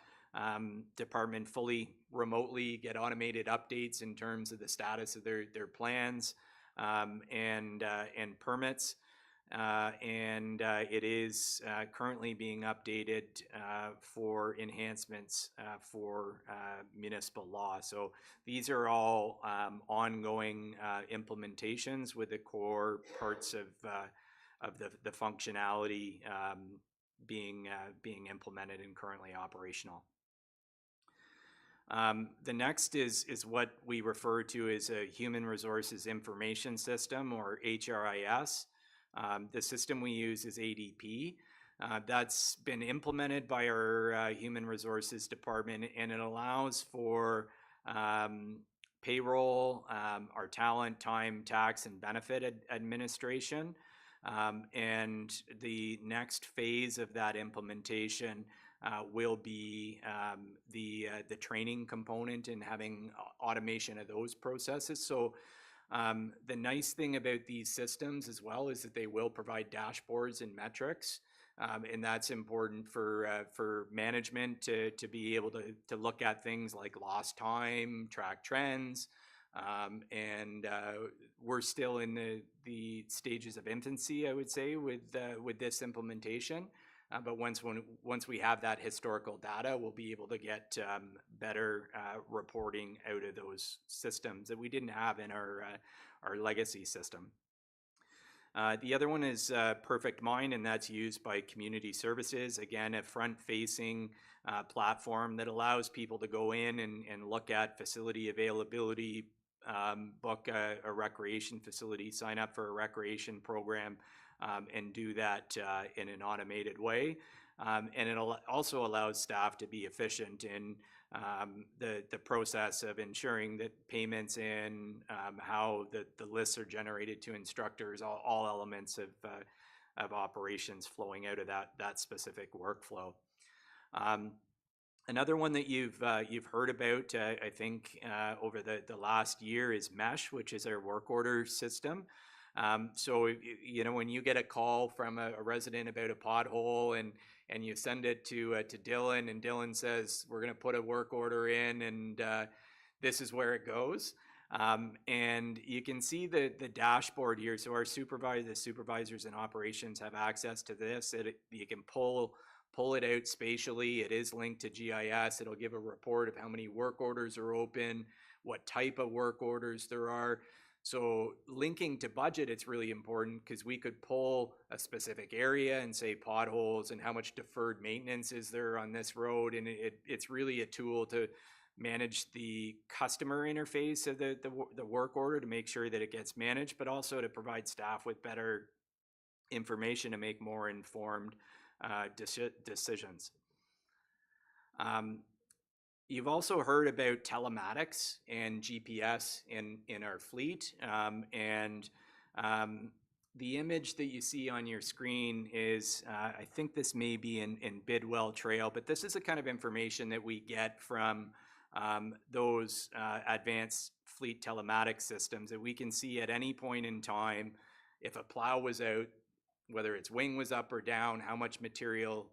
department fully remotely, get automated updates in terms of the status of their plans and permits. It is currently being updated for enhancements for municipal law. So these are all ongoing implementations with the core parts of the functionality being implemented and currently operational. The next is what we refer to as a Human Resources Information System, or HRIS. The system we use is ADP. That's been implemented by our Human Resources Department, and it allows for payroll, our talent, time, tax, and benefit administration. And the next phase of that implementation will be the training component and having automation of those processes. So the nice thing about these systems as well is that they will provide dashboards and metrics, and that's important for management to be able to look at things like lost time, track trends, and we're still in the stages of infancy, I would say, with this implementation. But once we have that historical data, we'll be able to get better reporting out of those systems that we didn't have in our legacy system. The other one is Perfect Mind, and that's used by community services. Again, a front-facing platform that allows people to go in and look at facility availability, book a recreation facility, sign up for a recreation program, and do that in an automated way. And it also allows staff to be efficient in the process of ensuring that payments in, how the lists are generated to instructors, all elements of operations flowing out of that specific workflow. Another one that you've heard about, I think, over the last year is Mesh, which is our work order system. So, you know, when you get a call from a resident about a pothole and you send it to Dylan, and Dylan says, we're going to put a work order in, and this is where it goes. And you can see the dashboard here. So our supervisors and operations have access to this. You can pull it out spatially. It is linked to GIS. It'll give a report of how many work orders are open, what type of work orders there are. So linking to budget, it's really important because we could pull a specific area and say potholes and how much deferred maintenance is there on this road. And it's really a tool to manage the customer interface of the work order to make sure that it gets managed, but also to provide staff with better information to make more informed decisions. You've also heard about telematics and GPS in our fleet, and The image that you see on your screen is, I think this may be in Bidwell Trail, but this is the kind of information that we get from those advanced fleet telematics systems that we can see at any point in time if a plow was out, whether its wing was up or down, how much material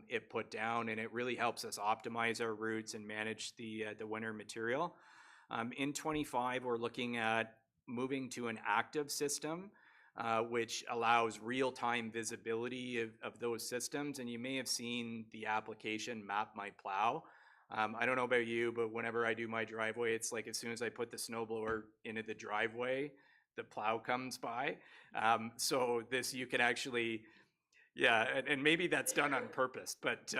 it put down, and it really helps us optimize our routes and manage the winter material. In 25, we're looking at moving to an active system, which allows real-time visibility of those systems. And you may have seen the application Map My Plow. I don't know about you, but whenever I do my driveway, it's like as soon as I put the snowblower into the driveway, the plow comes by. So this, you can actually, yeah, and maybe that's done on purpose, but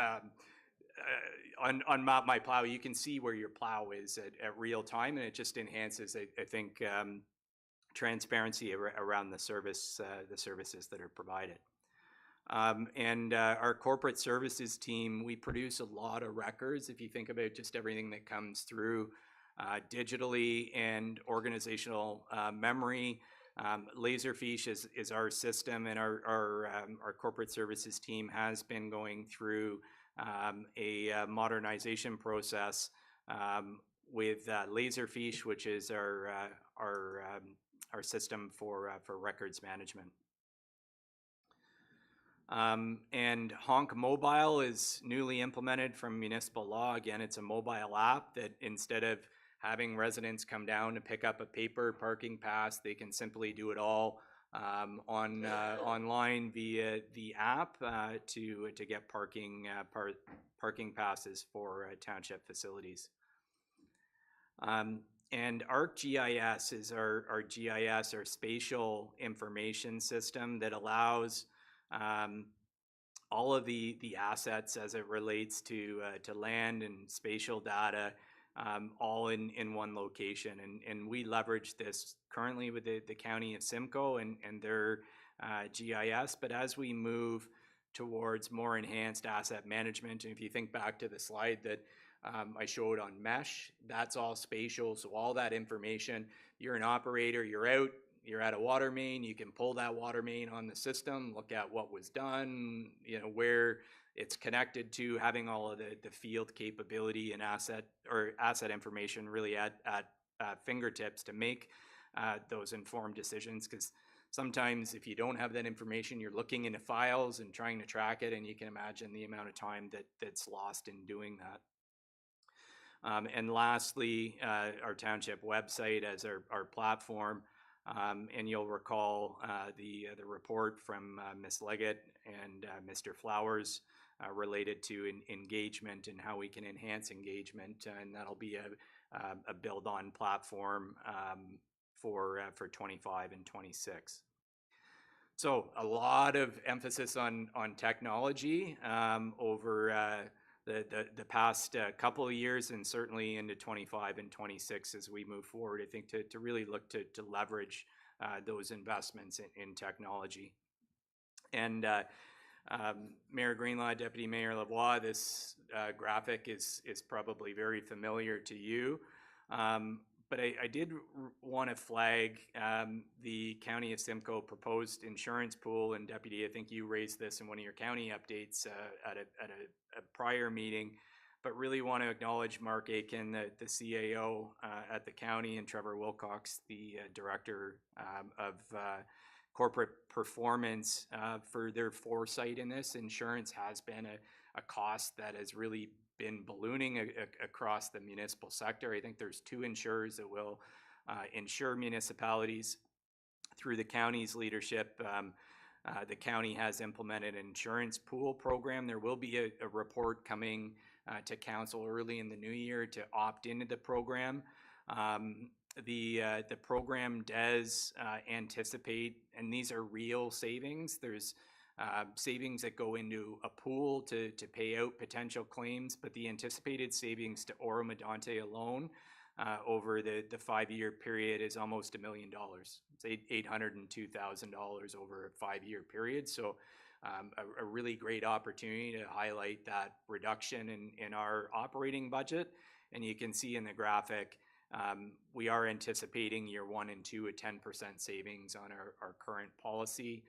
on Map My Plow, you can see where your plow is at real time, and it just enhances, I think, transparency around the services that are provided. And our corporate services team, we produce a lot of records. If you think about just everything that comes through digitally and organizational memory, Laserfiche is our system, and our corporate services team has been going through a modernization process with Laserfiche, which is our system for records management. And Honk Mobile is newly implemented from municipal law. Again, it's a mobile app that instead of having residents come down to pick up a paper parking pass, they can simply do it all online via the app to get parking passes for township facilities. And ArcGIS is our GIS, our spatial information system that allows all of the assets as it relates to land and spatial data all in one location. And we leverage this currently with the County of Simcoe and their GIS. But as we move towards more enhanced asset management, and if you think back to the slide that I showed on mesh, that's all spatial. So all that information, you're an operator, you're out, you're at a water main, you can pull that water main on the system, look at what was done, you know, where it's connected to, having all of the field capability and asset information really at fingertips to make those informed decisions. Because sometimes if you don't have that information, you're looking into files and trying to track it, and you can imagine the amount of time that's lost in doing that. And lastly, our township website as our platform. And you'll recall the report from Ms. Leggett and Mr. Flowers related to engagement and how we can enhance engagement, and that'll be a build-on platform for 25 and 26. So a lot of emphasis on technology over the past couple of years, and certainly into 25 and 26 as we move forward, I think to really look to leverage those investments in technology. And Mayor Greenlaw, Deputy Mayor Lavoie, this graphic is probably very familiar to you. But I did want to flag the County of Simcoe proposed insurance pool, and Deputy, I think you raised this in one of your county updates at a prior meeting, but really want to acknowledge Mark Aiken, the CAO at the county, and Trevor Wilcox, the Director of Corporate Performance, for their foresight in this. Insurance has been a cost that has really been ballooning across the municipal sector. I think there's 2 insurers that will insure municipalities through the county's leadership. The county has implemented an insurance pool program. There will be a report coming to council early in the new year to opt into the program. The program does anticipate, and these are real savings. There's savings that go into a pool to pay out potential claims, but the anticipated savings to Oro-Medonte alone over the 5-year period is almost $1 million. It's $802,000 over a 5-year period. So a really great opportunity to highlight that reduction in our operating budget. And you can see in the graphic We are anticipating year 1 and 2 a 10% savings on our current policy.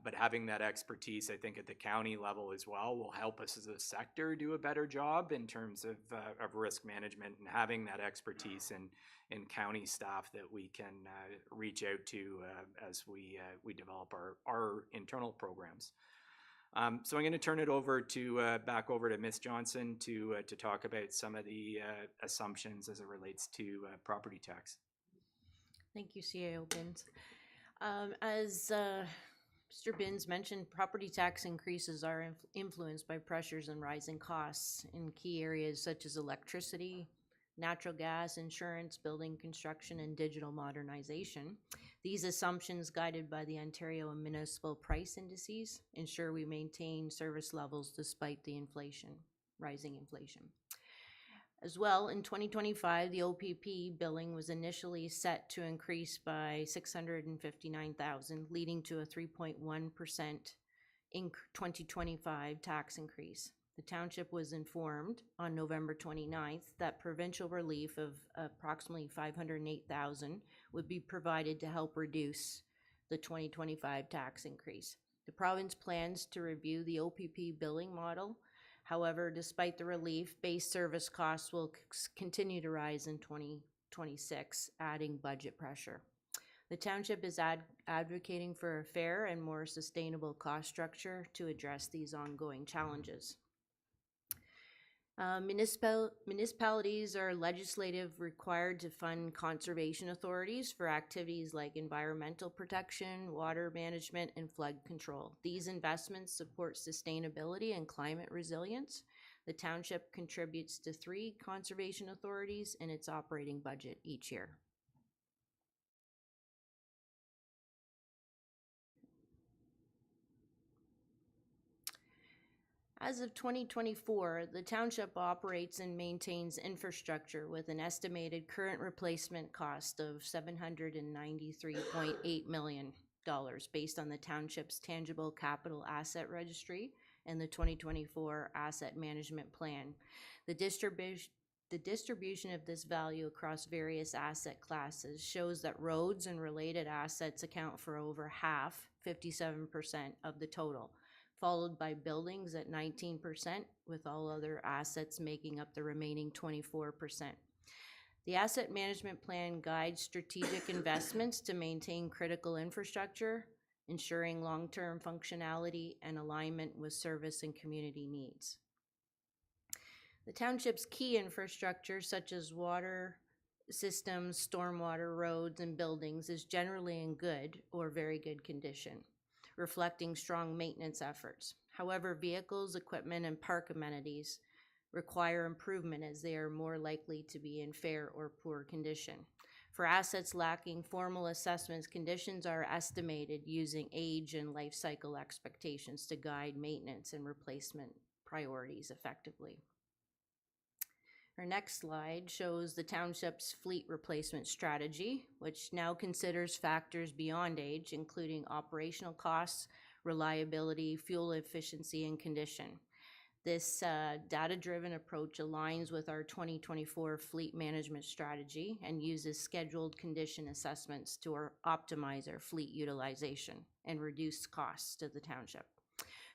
But having that expertise, I think, at the county level as well will help us as a sector do a better job in terms of risk management, and having that expertise in county staff that we can reach out to as we develop our internal programs. So I'm going to turn it over back over to Ms. Johnson to talk about some of the assumptions as it relates to property tax. Thank you, CAO Binns. As Mr. Binns mentioned, property tax increases are influenced by pressures and rising costs in key areas such as electricity, natural gas, insurance, building construction, and digital modernization. These assumptions, guided by the Ontario and municipal price indices, ensure we maintain service levels despite the rising inflation. As well, in 2025, the OPP billing was initially set to increase by $659,000, leading to a 3.1% in 2025 tax increase. The township was informed on November 29th that provincial relief of approximately $508,000 would be provided to help reduce the 2025 tax increase. The province plans to review the OPP billing model. However, despite the relief, base service costs will continue to rise in 2026, adding budget pressure. The township is advocating for a fair and more sustainable cost structure to address these ongoing challenges. Municipalities are legislative required to fund conservation authorities for activities like environmental protection, water management, and flood control. These investments support sustainability and climate resilience. The township contributes to 3 conservation authorities in its operating budget each year. As of 2024, the township operates and maintains infrastructure with an estimated current replacement cost of $793.8 million based on the township's tangible capital asset registry and the 2024 asset management plan. The distribution of this value across various asset classes shows that roads and related assets account for over half, 57% of the total, followed by buildings at 19%, with all other assets making up the remaining 24%. The asset management plan guides strategic investments to maintain critical infrastructure, ensuring long-term functionality and alignment with service and community needs. The township's key infrastructure, such as water systems, stormwater, roads, and buildings, is generally in good or very good condition, reflecting strong maintenance efforts. However, vehicles, equipment, and park amenities require improvement as they are more likely to be in fair or poor condition. For assets lacking formal assessments, conditions are estimated using age and life cycle expectations to guide maintenance and replacement priorities effectively. Our next slide shows the township's fleet replacement strategy, which now considers factors beyond age, including operational costs, reliability, fuel efficiency, and condition. This data-driven approach aligns with our 2024 fleet management strategy and uses scheduled condition assessments to optimize our fleet utilization and reduce costs to the township.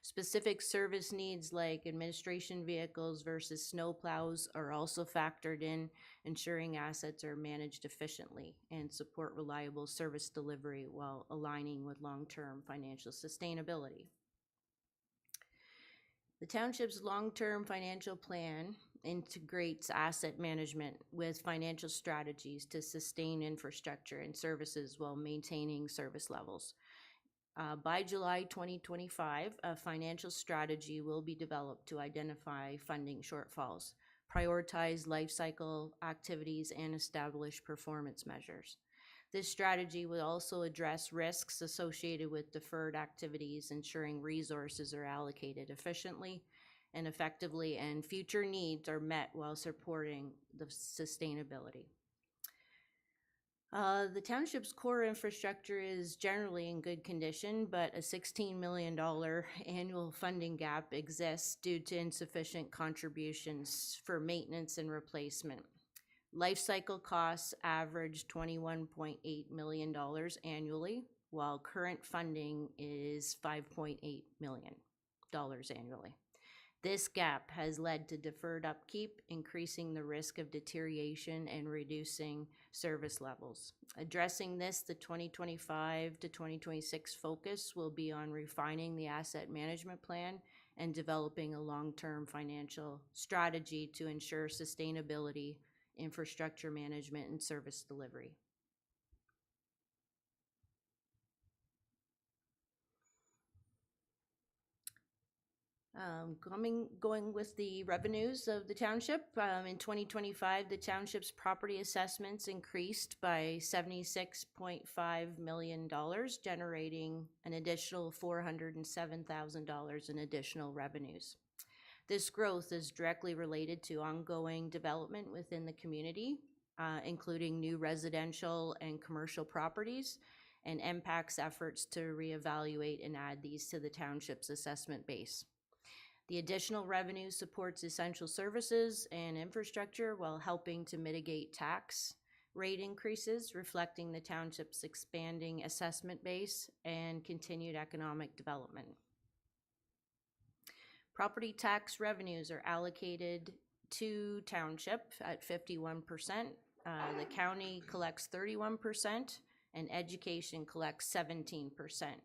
Specific service needs like administration vehicles versus snow plows are also factored in, ensuring assets are managed efficiently and support reliable service delivery while aligning with long-term financial sustainability. The township's long-term financial plan integrates asset management with financial strategies to sustain infrastructure and services while maintaining service levels. By July 2025, a financial strategy will be developed to identify funding shortfalls, prioritize life cycle activities, and establish performance measures. This strategy will also address risks associated with deferred activities, ensuring resources are allocated efficiently and effectively, and future needs are met while supporting the sustainability. The township's core infrastructure is generally in good condition, but a $16 million annual funding gap exists due to insufficient contributions for maintenance and replacement. Life cycle costs average $21.8 million annually, while current funding is $5.8 million annually. This gap has led to deferred upkeep, increasing the risk of deterioration and reducing service levels. Addressing this, the 2025 to 2026 focus will be on refining the asset management plan and developing a long-term financial strategy to ensure sustainability, infrastructure management, and service delivery. Going with the revenues of the township, in 2025, the township's property assessments increased by $76.5 million, generating an additional $407,000 in additional revenues. This growth is directly related to ongoing development within the community, including new residential and commercial properties, and MPAC's efforts to reevaluate and add these to the township's assessment base. The additional revenue supports essential services and infrastructure while helping to mitigate tax rate increases, reflecting the township's expanding assessment base and continued economic development. Property tax revenues are allocated to township at 51%. The county collects 31%, and education collects 17%.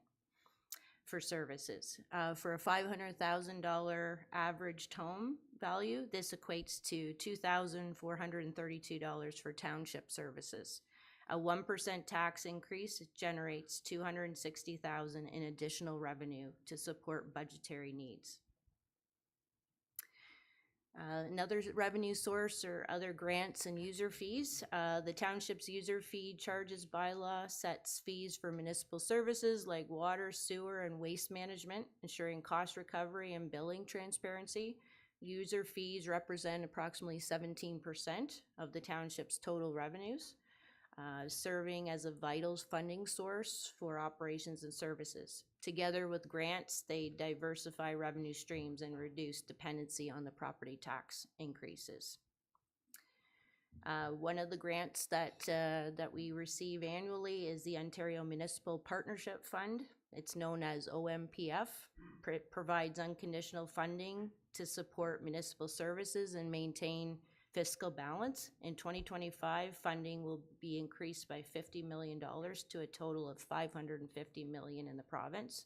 For services. For a $500,000 averaged home value, this equates to $2,432 for township services. A 1% tax increase generates $260,000 in additional revenue to support budgetary needs. Another revenue source are other grants and user fees. The township's user fee charges bylaw sets fees for municipal services like water, sewer, and waste management, ensuring cost recovery and billing transparency. User fees represent approximately 17% of the township's total revenues, serving as a vital funding source for operations and services. Together with grants, they diversify revenue streams and reduce dependency on the property tax increases. One of the grants that we receive annually is the Ontario Municipal Partnership Fund. It's known as OMPF. It provides unconditional funding to support municipal services and maintain fiscal balance. In 2025, funding will be increased by $50 million to a total of $550 million in the province,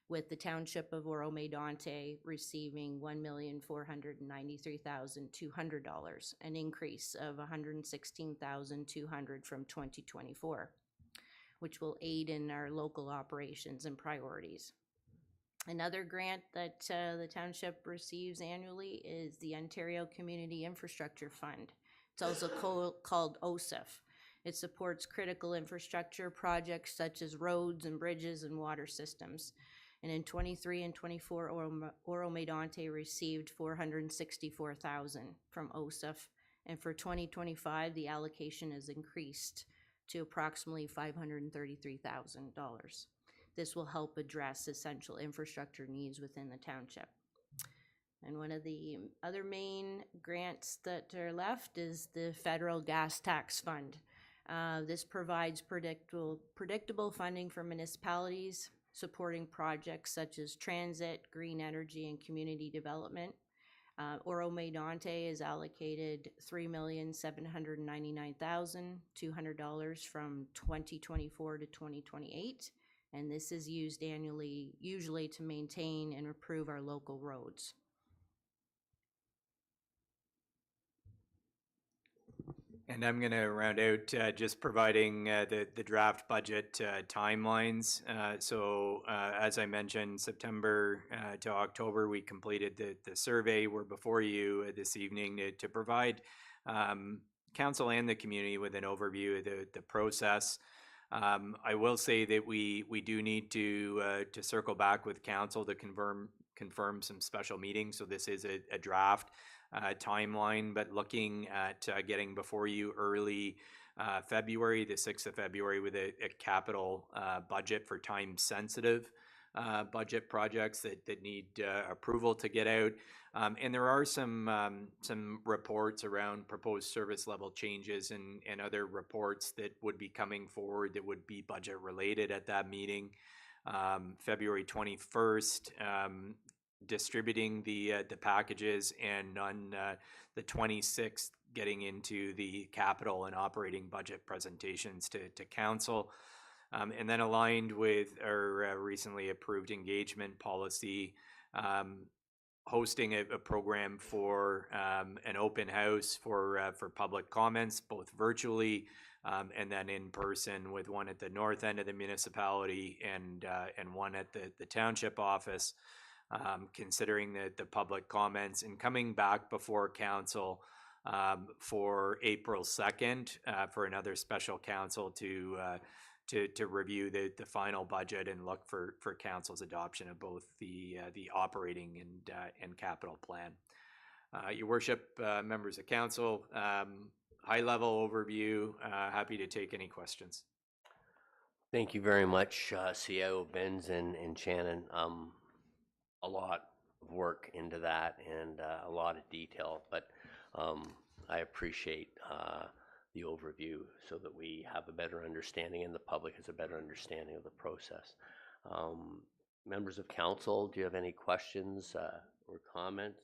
with the township of Oro-Medonte receiving $1,493,200, an increase of $116,200 from 2024, which will aid in our local operations and priorities. Another grant that the township receives annually is the Ontario Community Infrastructure Fund. It's also called OSIF. It supports critical infrastructure projects such as roads and bridges and water systems. And in 23 and 24, Oro-Medonte received $464,000 from OSIF. And for 2025, the allocation has increased to approximately $533,000. This will help address essential infrastructure needs within the township. And one of the other main grants that are left is the Federal Gas Tax Fund. This provides predictable funding for municipalities, supporting projects such as transit, green energy, and community development. Oro-Medonte is allocated $3,799,200 from 2024 to 2028. And this is used annually, usually to maintain and improve our local roads. And I'm going to round out just providing the draft budget timelines. As I mentioned, September to October, we completed the survey. We're before you this evening to provide council and the community with an overview of the process. I will say that we do need to circle back with council to confirm some special meetings. So this is a draft timeline, but looking at getting before you early February, the 6th of February, with a capital budget for time sensitive budget projects that need approval to get out. And there are some reports around proposed service level changes and other reports that would be coming forward that would be budget related at that meeting. February 21st, distributing the packages, and on the 26th, getting into the capital and operating budget presentations to council. And then aligned with our recently approved engagement policy, hosting a program for an open house for public comments, both virtually and then in person, with one at the north end of the municipality and one at the township office, considering the public comments, and coming back before council for April 2nd for another special council to review the final budget and look for council's adoption of both the operating and capital plan. Your worship, members of council, high level overview, happy to take any questions. Thank you very much, CIO Benz and Shannon. A lot of work into that and a lot of detail, but I appreciate the overview so that we have a better understanding and the public has a better understanding of the process. Members of council, do you have any questions or comments?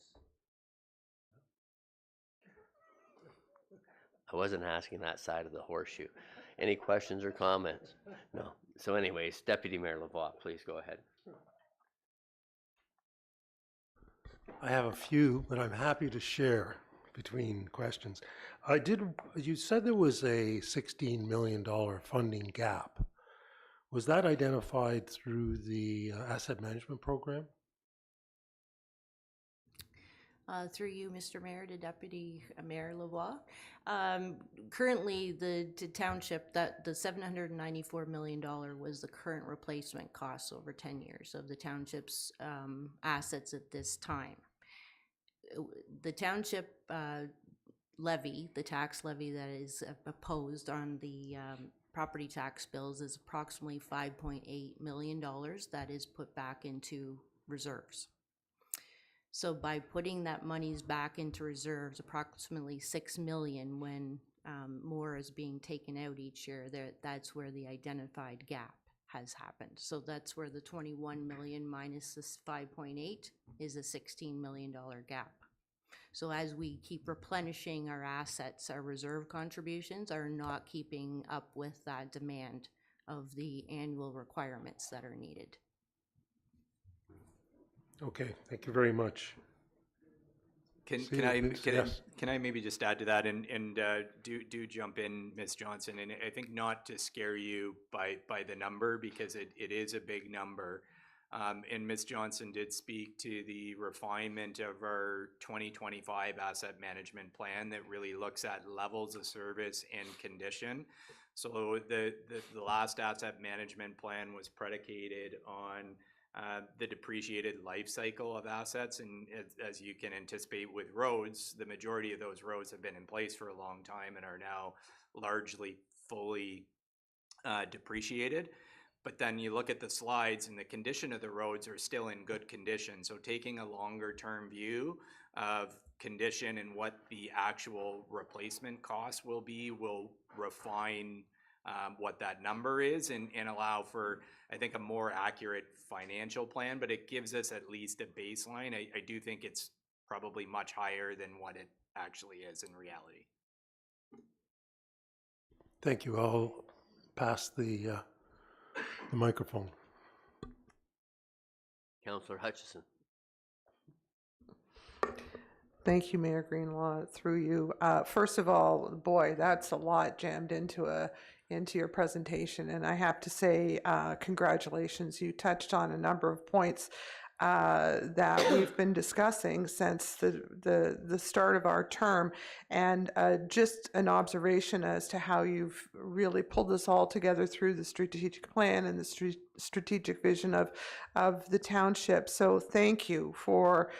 I wasn't asking that side of the horseshoe. Any questions or comments? No. So anyways, Deputy Mayor Lavoie, please go ahead. I have a few, but I'm happy to share between questions. You said there was a $16 million funding gap. Was that identified through the asset management program? Through you, Mr. Mayor, to Deputy Mayor Lavoie. Currently, the township, the $794 million was the current replacement costs over 10 years of the township's assets at this time. The township levy, the tax levy that is opposed on the property tax bills, is approximately $5.8 million that is put back into reserves. So by putting that monies back into reserves, approximately $6 million, when more is being taken out each year, that's where the identified gap has happened. So that's where the 21 million minus this 5.8 is a $16 million gap. So as we keep replenishing our assets, our reserve contributions are not keeping up with that demand of the annual requirements that are needed. Okay, thank you very much. Can I maybe just add to that and do jump in, Ms. Johnson, and I think not to scare you by the number, because it is a big number. And Ms. Johnson did speak to the refinement of our 2025 asset management plan that really looks at levels of service and condition. So the last asset management plan was predicated on the depreciated life cycle of assets, and as you can anticipate with roads, the majority of those roads have been in place for a long time and are now largely fully depreciated. But then you look at the slides and the condition of the roads are still in good condition. So taking a longer term view of condition and what the actual replacement cost will be will refine what that number is and allow for, I think, a more accurate financial plan, but it gives us at least a baseline. I do think it's probably much higher than what it actually is in reality. Thank you. I'll pass the microphone. Councillor Hutchison. Thank you, Mayor Greenlaw, through you. First of all, boy, that's a lot jammed into your presentation, and I have to say congratulations. You touched on a number of points that we've been discussing since the start of our term, and just an observation as to how you've really pulled this all together through the strategic plan and the strategic vision of the township. So thank you for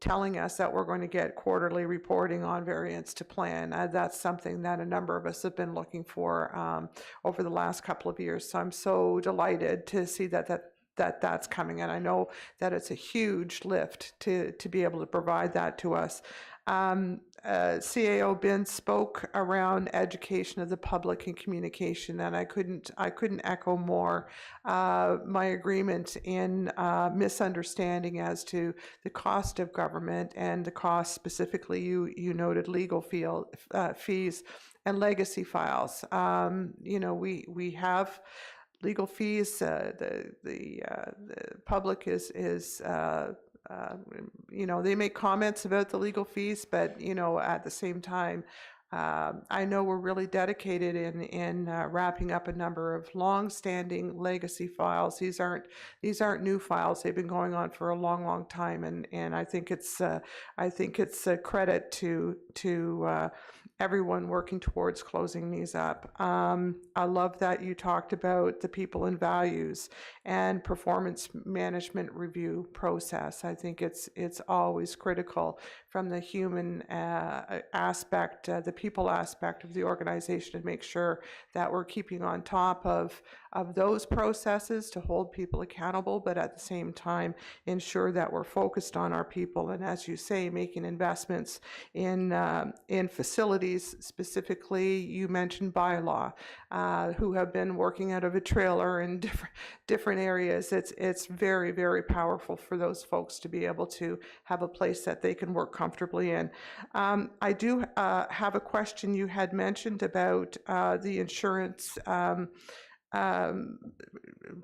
telling us that we're going to get quarterly reporting on variance to plan. That's something that a number of us have been looking for over the last couple of years. So I'm so delighted to see that that's coming. And I know that it's a huge lift to be able to provide that to us. CAO Ben spoke around education of the public and communication, and I couldn't echo more my agreement in misunderstanding as to the cost of government and the cost specifically you noted legal fees and legacy files. We have legal fees. The public is they make comments about the legal fees, but at the same time, I know we're really dedicated in wrapping up a number of long-standing legacy files. These aren't new files. They've been going on for a long time, and I think it's a credit to everyone working towards closing these up. I love that you talked about the people and values and performance management review process. I think it's always critical from the human aspect, the people aspect of the organization, to make sure that we're keeping on top of those processes to hold people accountable, but at the same time ensure that we're focused on our people. And as you say, making investments in facilities. Specifically, you mentioned bylaw, who have been working out of a trailer in different areas. It's very, very powerful for those folks to be able to have a place that they can work comfortably in. I do have a question. You had mentioned about the insurance,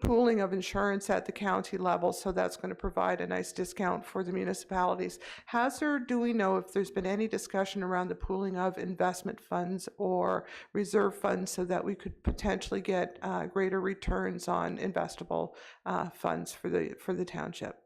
pooling of insurance at the county level, so that's going to provide a nice discount for the municipalities. Do we know if there's been any discussion around the pooling of investment funds or reserve funds so that we could potentially get greater returns on investable funds for the township?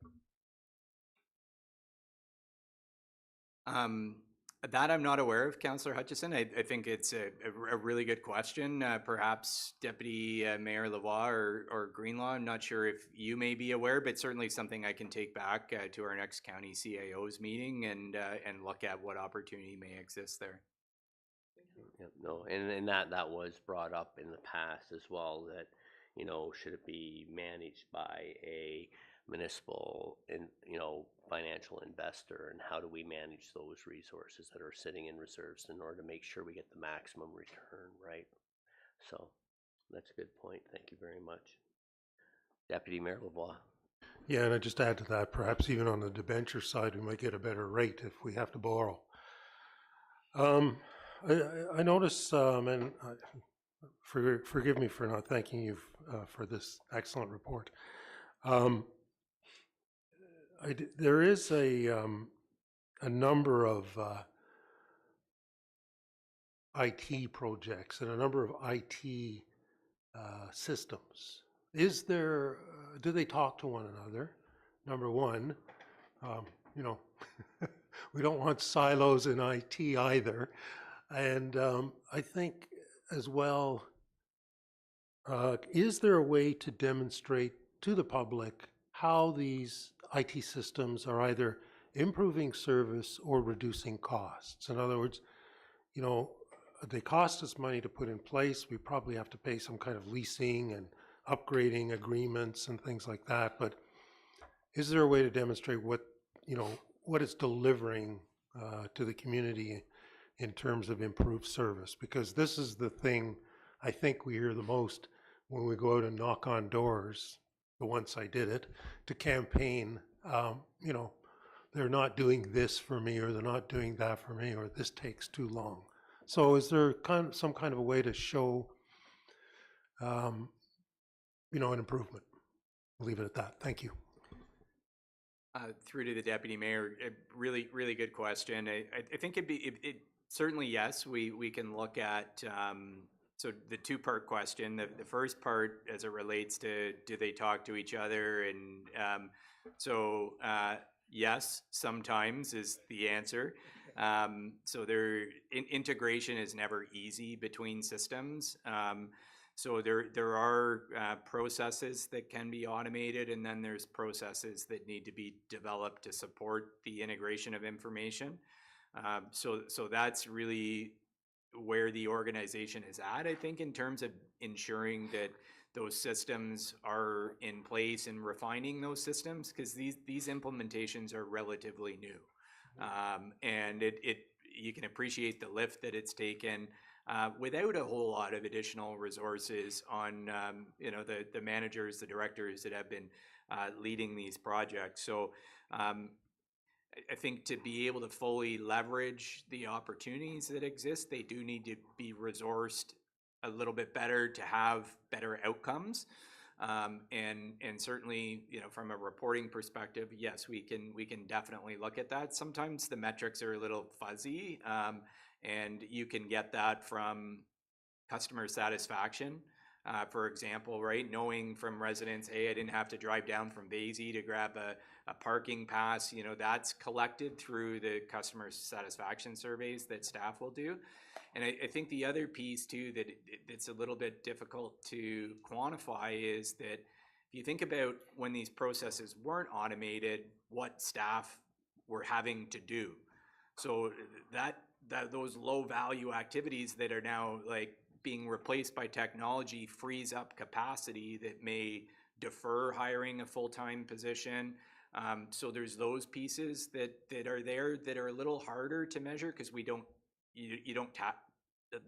That I'm not aware of, Councillor Hutchison. I think it's a really good question. Perhaps Deputy Mayor Lavoie or Greenlaw, I'm not sure if you may be aware, but certainly something I can take back to our next county CAO's meeting and look at what opportunity may exist there. No, and that was brought up in the past as well, that, should it be managed by a municipal financial investor, and how do we manage those resources that are sitting in reserves in order to make sure we get the maximum return, right? So that's a good point. Thank you very much. Deputy Mayor Lavoie. Yeah, and I just add to that, perhaps even on the debenture side, we might get a better rate if we have to borrow. I notice, and forgive me for not thanking you for this excellent report. There is a number of IT projects and a number of IT systems. Do they talk to one another? Number one, we don't want silos in IT either. And I think as well, is there a way to demonstrate to the public how these IT systems are either improving service or reducing costs? In other words, they cost us money to put in place. We probably have to pay some kind of leasing and upgrading agreements and things like that. But is there a way to demonstrate what it's delivering to the community in terms of improved service? Because this is the thing I think we hear the most when we go out and knock on doors. The once I did it to campaign, they're not doing this for me, or they're not doing that for me, or this takes too long. So is there some kind of a way to show, an improvement? We'll leave it at that. Thank you. Through to the Deputy Mayor, a really, really good question. I think it certainly, yes, we can look at, so the two-part question. The first part, as it relates to, do they talk to each other? And yes, sometimes is the answer. So integration is never easy between systems. So there are processes that can be automated, and then there's processes that need to be developed to support the integration of information. So that's really where the organization is at, I think, in terms of ensuring that those systems are in place and refining those systems, because these implementations are relatively new. And you can appreciate the lift that it's taken without a whole lot of additional resources on the managers, the directors that have been leading these projects. So I think to be able to fully leverage the opportunities that exist, they do need to be resourced a little bit better to have better outcomes. And certainly, from a reporting perspective, yes, we can definitely look at that. Sometimes the metrics are a little fuzzy, and you can get that from customer satisfaction. For example, right, knowing from residents, hey, I didn't have to drive down from Basie to grab a parking pass, that's collected through the customer satisfaction surveys that staff will do. And I think the other piece too that's a little bit difficult to quantify is that if you think about when these processes weren't automated, what staff were having to do. So that those low value activities that are now like being replaced by technology frees up capacity that may defer hiring a full-time position. So there's those pieces that are there that are a little harder to measure because you don't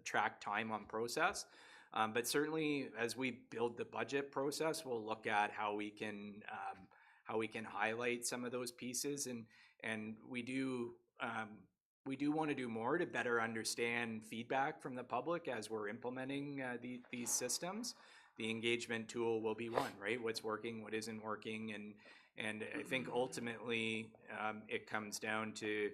track time on process. But certainly as we build the budget process, we'll look at how we can highlight some of those pieces, and we do want to do more to better understand feedback from the public as we're implementing these systems. The engagement tool will be one, right? What's working, what isn't working, and I think ultimately it comes down to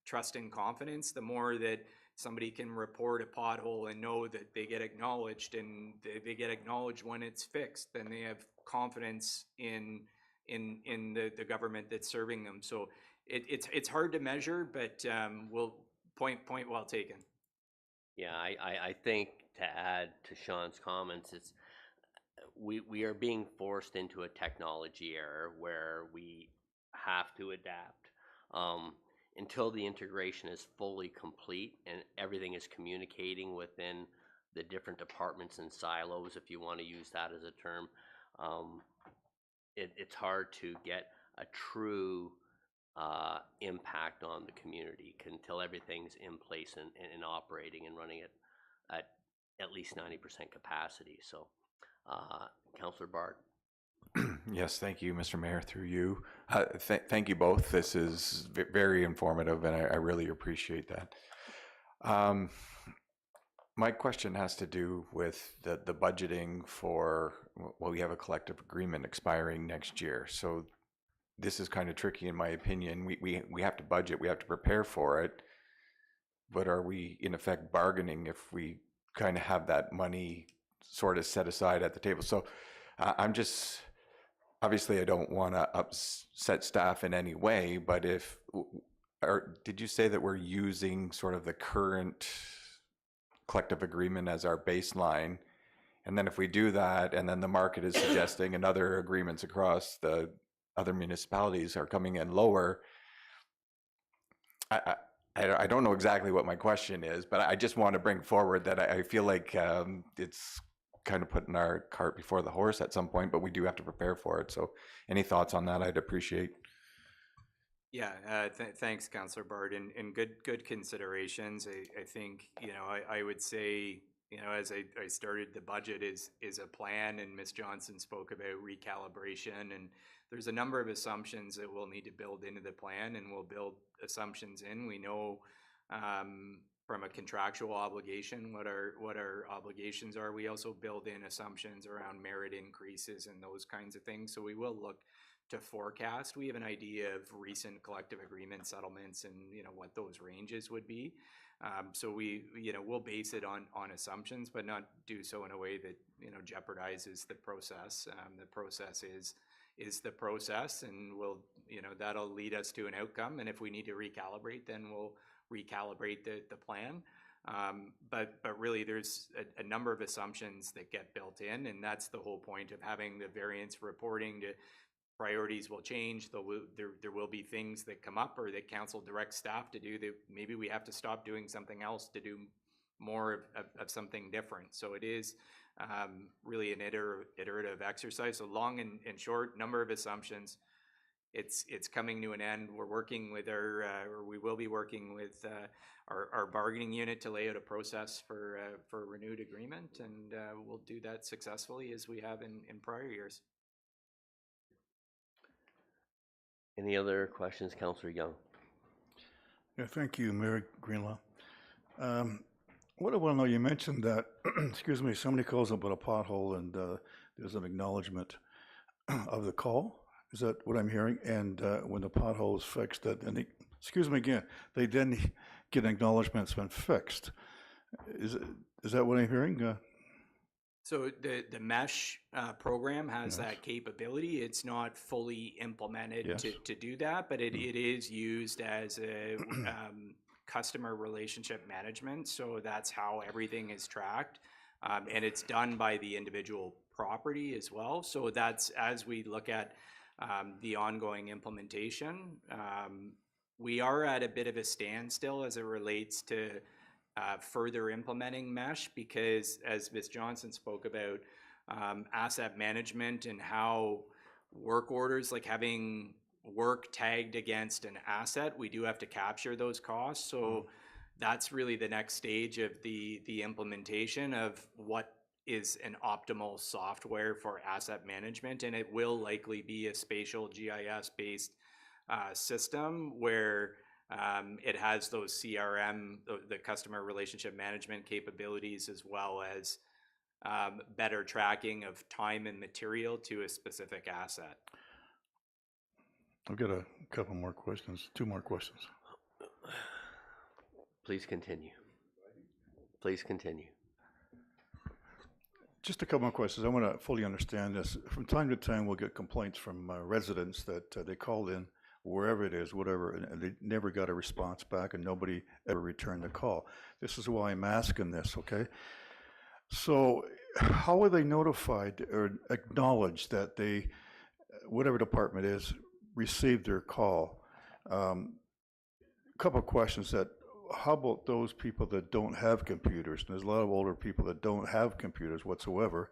trust and confidence. The more that somebody can report a pothole and know that they get acknowledged, and they get acknowledged when it's fixed, then they have confidence in the government that's serving them. So it's hard to measure, but we'll point well taken. Yeah, I think to add to Sean's comments, it's we are being forced into a technology era where we have to adapt. Until the integration is fully complete and everything is communicating within the different departments and silos, if you want to use that as a term, it's hard to get a true impact on the community until everything's in place and operating and running it at least 90% capacity. So, Councillor Bard. Yes, thank you, Mr. Mayor, through you. Thank you both. This is very informative, and I really appreciate that. My question has to do with the budgeting for, well, we have a collective agreement expiring next year. So this is kind of tricky in my opinion. We have to budget, we have to prepare for it, but are we in effect bargaining if we kind of have that money sort of set aside at the table? So I'm just, obviously I don't want to upset staff in any way, but did you say that we're using sort of the current collective agreement as our baseline? And then if we do that, and then the market is suggesting and other agreements across the other municipalities are coming in lower, I don't know exactly what my question is, but I just want to bring forward that I feel like it's kind of putting our cart before the horse at some point, but we do have to prepare for it. So any thoughts on that, I'd appreciate. Yeah, thanks, Councillor Bard, and good considerations. I think, I would say, as I started, the budget is a plan, and Ms. Johnson spoke about recalibration, and there's a number of assumptions that we'll need to build into the plan, and we'll build assumptions in. We know from a contractual obligation what our obligations are. We also build in assumptions around merit increases and those kinds of things. So we will look to forecast. We have an idea of recent collective agreement settlements and what those ranges would be. So we'll base it on assumptions, but not do so in a way that jeopardizes the process. The process is the process, and that'll lead us to an outcome. And if we need to recalibrate, then we'll recalibrate the plan. But really, there's a number of assumptions that get built in, and that's the whole point of having the variance reporting. To priorities will change. There will be things that come up or that council directs staff to do that maybe we have to stop doing something else to do more of something different. So it is really an iterative exercise. So long and short, number of assumptions. It's coming to an end. We're working with or we will be working with our bargaining unit to lay out a process for a renewed agreement, and we'll do that successfully as we have in prior years. Any other questions, Councillor Young? Yeah, thank you, Mayor Greenlaw. What I want to know, you mentioned that, excuse me, somebody calls up with a pothole and there's an acknowledgement of the call. Is that what I'm hearing? And when the pothole is fixed, excuse me again, they then get an acknowledgement it's been fixed. Is that what I'm hearing? So the mesh program has that capability. It's not fully implemented to do that, but it is used as a customer relationship management. So that's how everything is tracked. And it's done by the individual property as well. So that's, as we look at the ongoing implementation, we are at a bit of a standstill as it relates to further implementing mesh, because as Ms. Johnson spoke about, asset management and how work orders, like having work tagged against an asset, we do have to capture those costs. So that's really the next stage of the implementation of what is an optimal software for asset management, and it will likely be a spatial GIS based system where it has those CRM, the customer relationship management capabilities, as well as better tracking of time and material to a specific asset. I've got a couple more questions, 2 more questions. Please continue. Please continue. Just a couple more questions. I want to fully understand this. From time to time, we'll get complaints from residents that they called in, wherever it is, whatever, and they never got a response back, and nobody ever returned the call. This is why I'm asking this, okay? So how are they notified or acknowledged that they, whatever department is, received their call? A couple of questions that, how about those people that don't have computers? And there's a lot of older people that don't have computers whatsoever.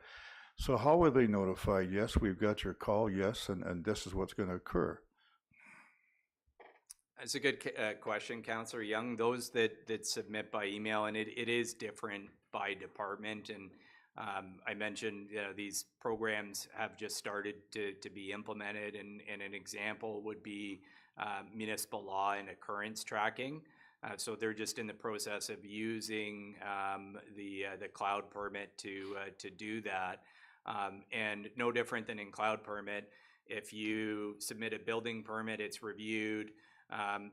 So how are they notified? Yes, we've got your call, yes, and this is what's going to occur. That's a good question, Councillor Young. Those that submit by email, and it is different by department, and I mentioned these programs have just started to be implemented, and an example would be municipal law and occurrence tracking. So they're just in the process of using the cloud permit to do that, and no different than in cloud permit. If you submit a building permit, it's reviewed.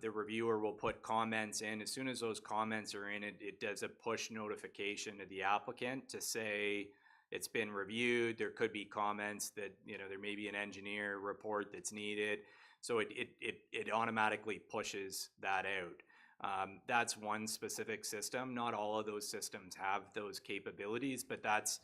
The reviewer will put comments in. As soon as those comments are in, it does a push notification to the applicant to say it's been reviewed. There could be comments that, there may be an engineer report that's needed. So it automatically pushes that out. That's one specific system. Not all of those systems have those capabilities, but that's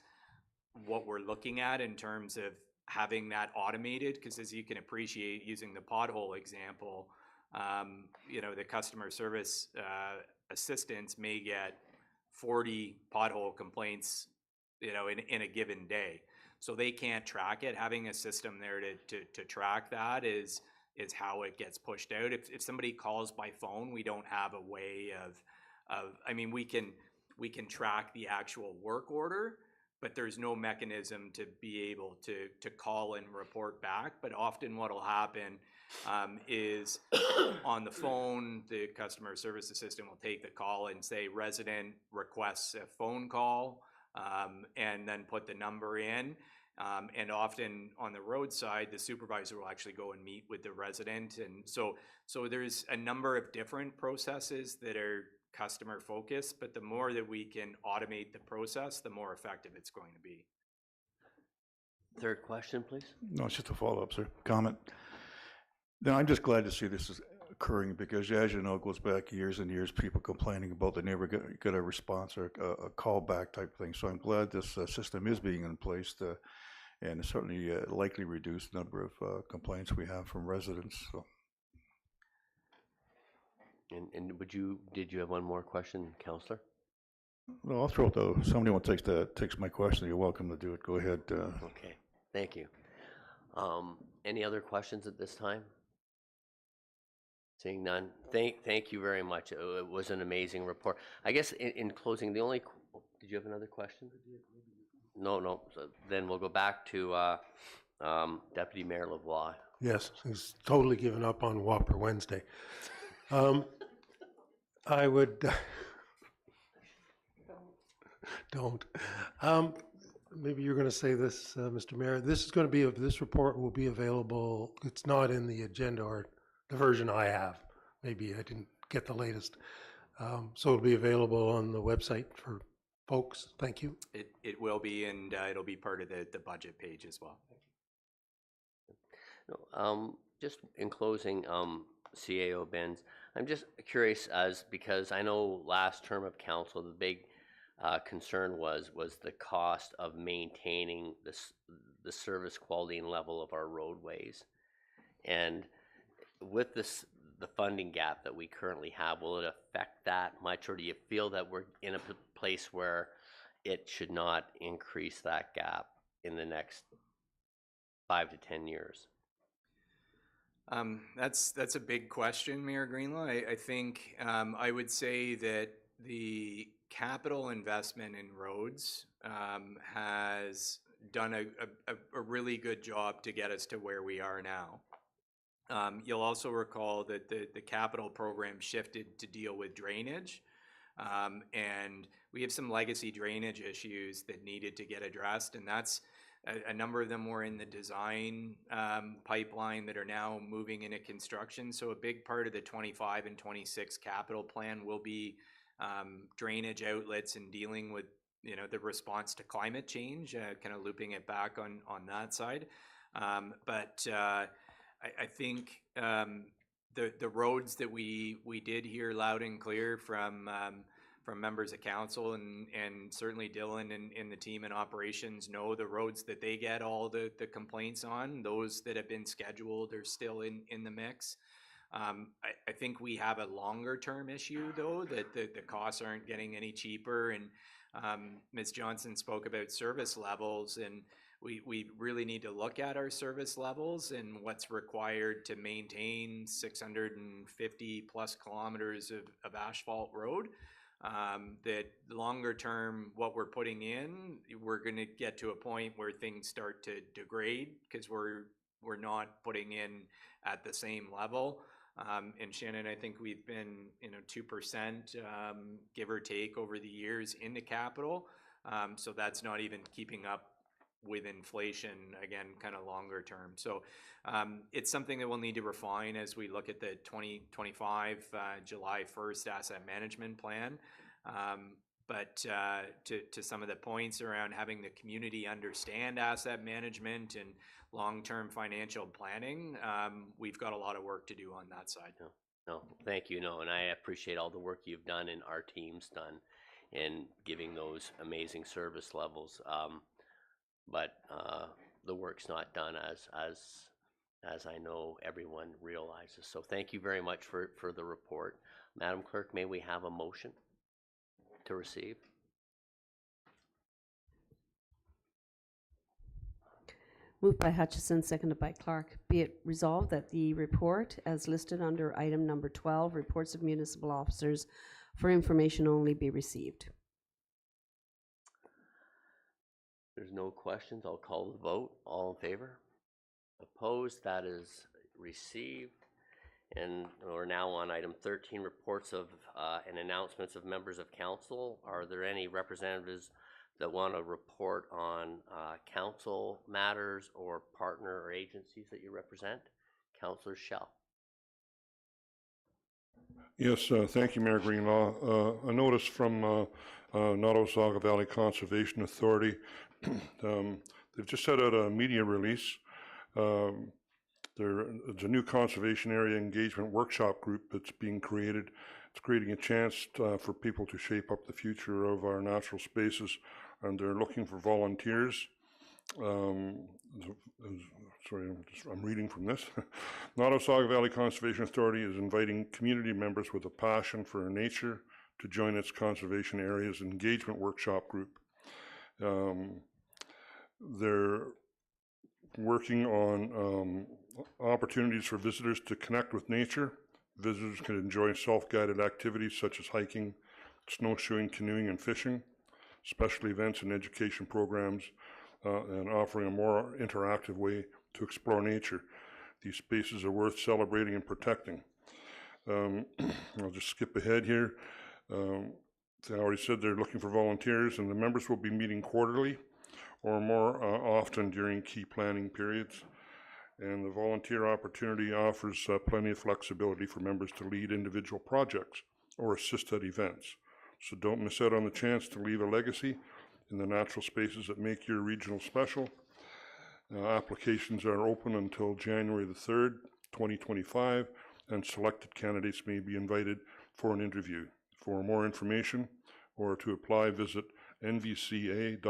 what we're looking at in terms of having that automated, because as you can appreciate, using the pothole example, the customer service assistants may get 40 pothole complaints, in a given day. So they can't track it. Having a system there to track that is how it gets pushed out. If somebody calls by phone, we don't have a way we can track the actual work order, but there's no mechanism to be able to call and report back. But often what will happen is on the phone, the customer service assistant will take the call and say resident requests a phone call, and then put the number in. And often on the roadside, the supervisor will actually go and meet with the resident. And so there's a number of different processes that are customer focused, but the more that we can automate the process, the more effective it's going to be. Third question, please. No, it's just a follow-up, sir. Comment. No, I'm just glad to see this is occurring because, as you know, it goes back years and years, people complaining about they never get a response or a callback type thing. So I'm glad this system is being in place and certainly likely reduce the number of complaints we have from residents. So. And did you have one more question, Councillor? Well, I'll throw it though. Somebody wants takes my question, you're welcome to do it. Go ahead. Okay, thank you. Any other questions at this time? Seeing none, thank you very much. It was an amazing report. I guess in closing, did you have another question? No, so then we'll go back to Deputy Mayor Lavoie. Yes, he's totally given up on Whopper Wednesday. I would, don't. Maybe you're going to say this, Mr. Mayor. This report will be available. It's not in the agenda or the version I have. Maybe I didn't get the latest. So it'll be available on the website for folks. Thank you. It will be, and it'll be part of the budget page as well. Just in closing, CAO Benz, I'm just curious because I know last term of council, the big concern was the cost of maintaining the service quality and level of our roadways. And with the funding gap that we currently have, will it affect that much, or do you feel that we're in a place where it should not increase that gap in the next 5 to 10 years? That's a big question, Mayor Greenlaw. I think I would say that the capital investment in roads has done a really good job to get us to where we are now. You'll also recall that the capital program shifted to deal with drainage, and we have some legacy drainage issues that needed to get addressed, and that's a number of them were in the design pipeline that are now moving into construction. So a big part of the 25 and 26 capital plan will be drainage outlets and dealing with the response to climate change, kind of looping it back on that side. But I think the roads that we did hear loud and clear from members of council and certainly Dylan and the team in operations know the roads that they get all the complaints on. Those that have been scheduled are still in the mix. I think we have a longer term issue though, that the costs aren't getting any cheaper, and Ms. Johnson spoke about service levels, and we really need to look at our service levels and what's required to maintain 650 plus kilometers of asphalt road. That longer term, what we're putting in, we're going to get to a point where things start to degrade because we're not putting in at the same level. And Shannon, I think we've been 2% give or take over the years into capital. So that's not even keeping up with inflation, again, kind of longer term. So it's something that we'll need to refine as we look at the 2025 July 1st asset management plan. But to some of the points around having the community understand asset management and long-term financial planning, we've got a lot of work to do on that side. No, thank you. No, and I appreciate all the work you've done and our team's done in giving those amazing service levels. But the work's not done as I know everyone realizes. So thank you very much for the report. Madam Clerk, may we have a motion to receive? Moved by Hutchison, seconded by Clark. Be it resolved that the report, as listed under item number 12, reports of municipal officers for information only, be received. There's no questions. I'll call the vote. All in favor? Opposed? That is received. And we're now on item 13, reports of and announcements of members of council. Are there any representatives that want to report on council matters or partner or agencies that you represent? Councillor Schell. Yes, thank you, Mayor Greenlaw. A notice from Nottawasaga Valley Conservation Authority. They've just set out a media release. There's a new conservation area engagement workshop group that's being created. It's creating a chance for people to shape up the future of our natural spaces, and they're looking for volunteers. Sorry, I'm reading from this. Nottawasaga Valley Conservation Authority is inviting community members with a passion for nature to join its conservation areas engagement workshop group. They're working on opportunities for visitors to connect with nature. Visitors can enjoy self-guided activities such as hiking, snowshoeing, canoeing, and fishing, special events and education programs, and offering a more interactive way to explore nature. These spaces are worth celebrating and protecting. I'll just skip ahead here. I already said they're looking for volunteers, and the members will be meeting quarterly or more often during key planning periods. And the volunteer opportunity offers plenty of flexibility for members to lead individual projects or assist at events. So don't miss out on the chance to leave a legacy in the natural spaces that make your regional special. Applications are open until January the 3rd, 2025, and selected candidates may be invited for an interview. For more information or to apply, visit nvca.on.ca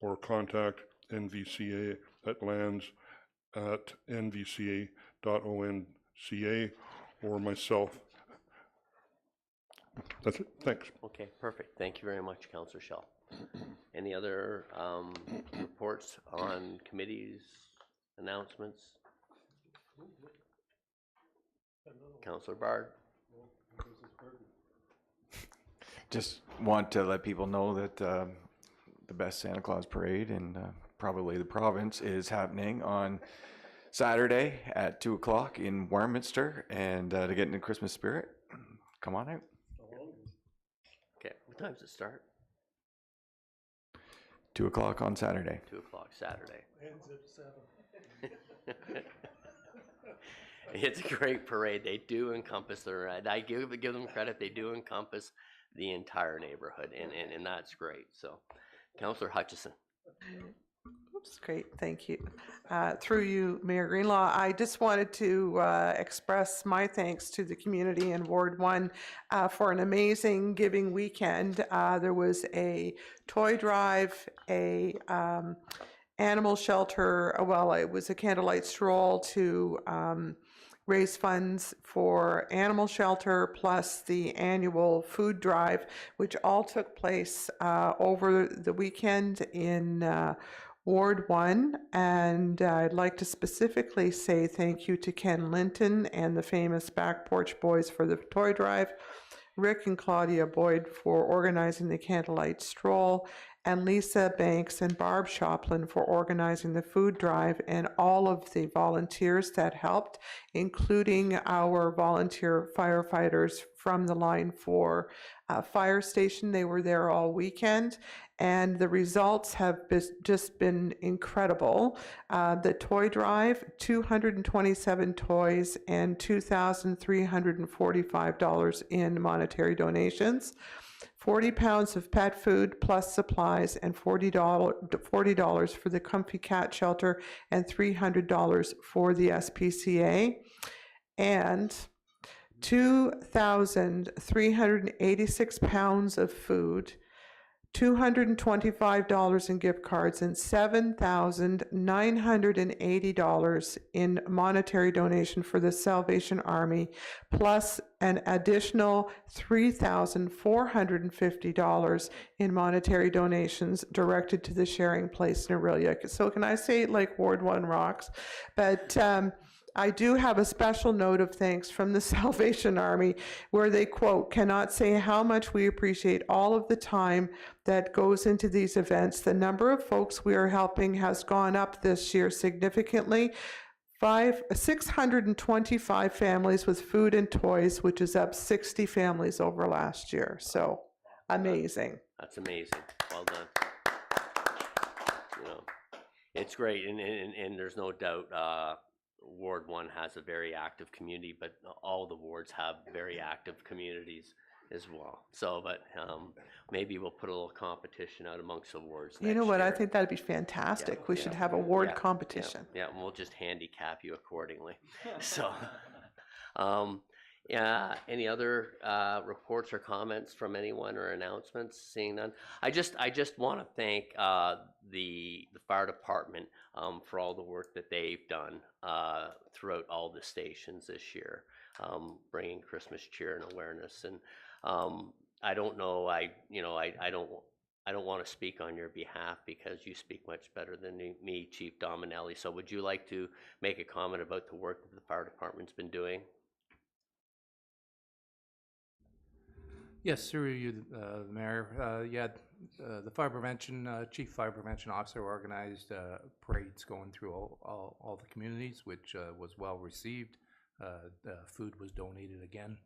or contact nvca@lands@nvca.onca or myself. That's it. Thanks. Okay, perfect. Thank you very much, Councillor Schell. Any other reports on committees, announcements? Councillor Bard. Just want to let people know that the best Santa Claus parade in probably the province is happening on Saturday at 2 o'clock in Warminster, and to get in the Christmas spirit, come on out. Okay, what time does it start? 2 o'clock on Saturday. 2 o'clock Saturday. Ends at 7. It's a great parade. They do encompass I give them credit. They do encompass the entire neighborhood, and that's great. So, Councillor Hutchison. Oops, great, thank you. Through you, Mayor Greenlaw, I just wanted to express my thanks to the community in Ward 1 for an amazing giving weekend. There was a toy drive, a animal shelter, well, it was a candlelight stroll to raise funds for animal shelter, plus the annual food drive, which all took place over the weekend in Ward 1. And I'd like to specifically say thank you to Ken Linton and the famous Back Porch Boys for the toy drive, Rick and Claudia Boyd for organizing the candlelight stroll, and Lisa Banks and Barb Shoplin for organizing the food drive, and all of the volunteers that helped, including our volunteer firefighters from the Line 4 fire station. They were there all weekend, and the results have just been incredible. The toy drive, 227 toys and $2,345 in monetary donations. 40 pounds of pet food plus supplies, and $40 for the Comfy Cat Shelter, and $300 for the SPCA, and 2,386 pounds of food, $225 in gift cards, and $7,980 in monetary donation for the Salvation Army, plus an additional $3,450 in monetary donations directed to the Sharing Place in Aurelia. So can I say, like, Ward 1 rocks? But I do have a special note of thanks from the Salvation Army, where they quote, "Cannot say how much we appreciate all of the time that goes into these events. The number of folks we are helping has gone up this year significantly. 625 families with food and toys, which is up 60 families over last year." So amazing. That's amazing. Well done. You know, it's great, and there's no doubt Ward 1 has a very active community, but all the wards have very active communities as well. So, but maybe we'll put a little competition out amongst the wards. You know what? Year. I think that'd be fantastic. Yeah, We should have a ward competition. Yeah, and we'll just handicap you accordingly. So, Any other reports or comments from anyone or announcements? Seeing none, I just want to thank the fire department for all the work that they've done throughout all the stations this year, bringing Christmas cheer and awareness. And I don't know, I don't want to speak on your behalf because you speak much better than me, Chief Dominelli. So would you like to make a comment about the work that the fire department's been doing? Yes, through you, the Mayor. The fire prevention, Chief Fire Prevention Officer organized parades going through all the communities, which was well received. The food was donated again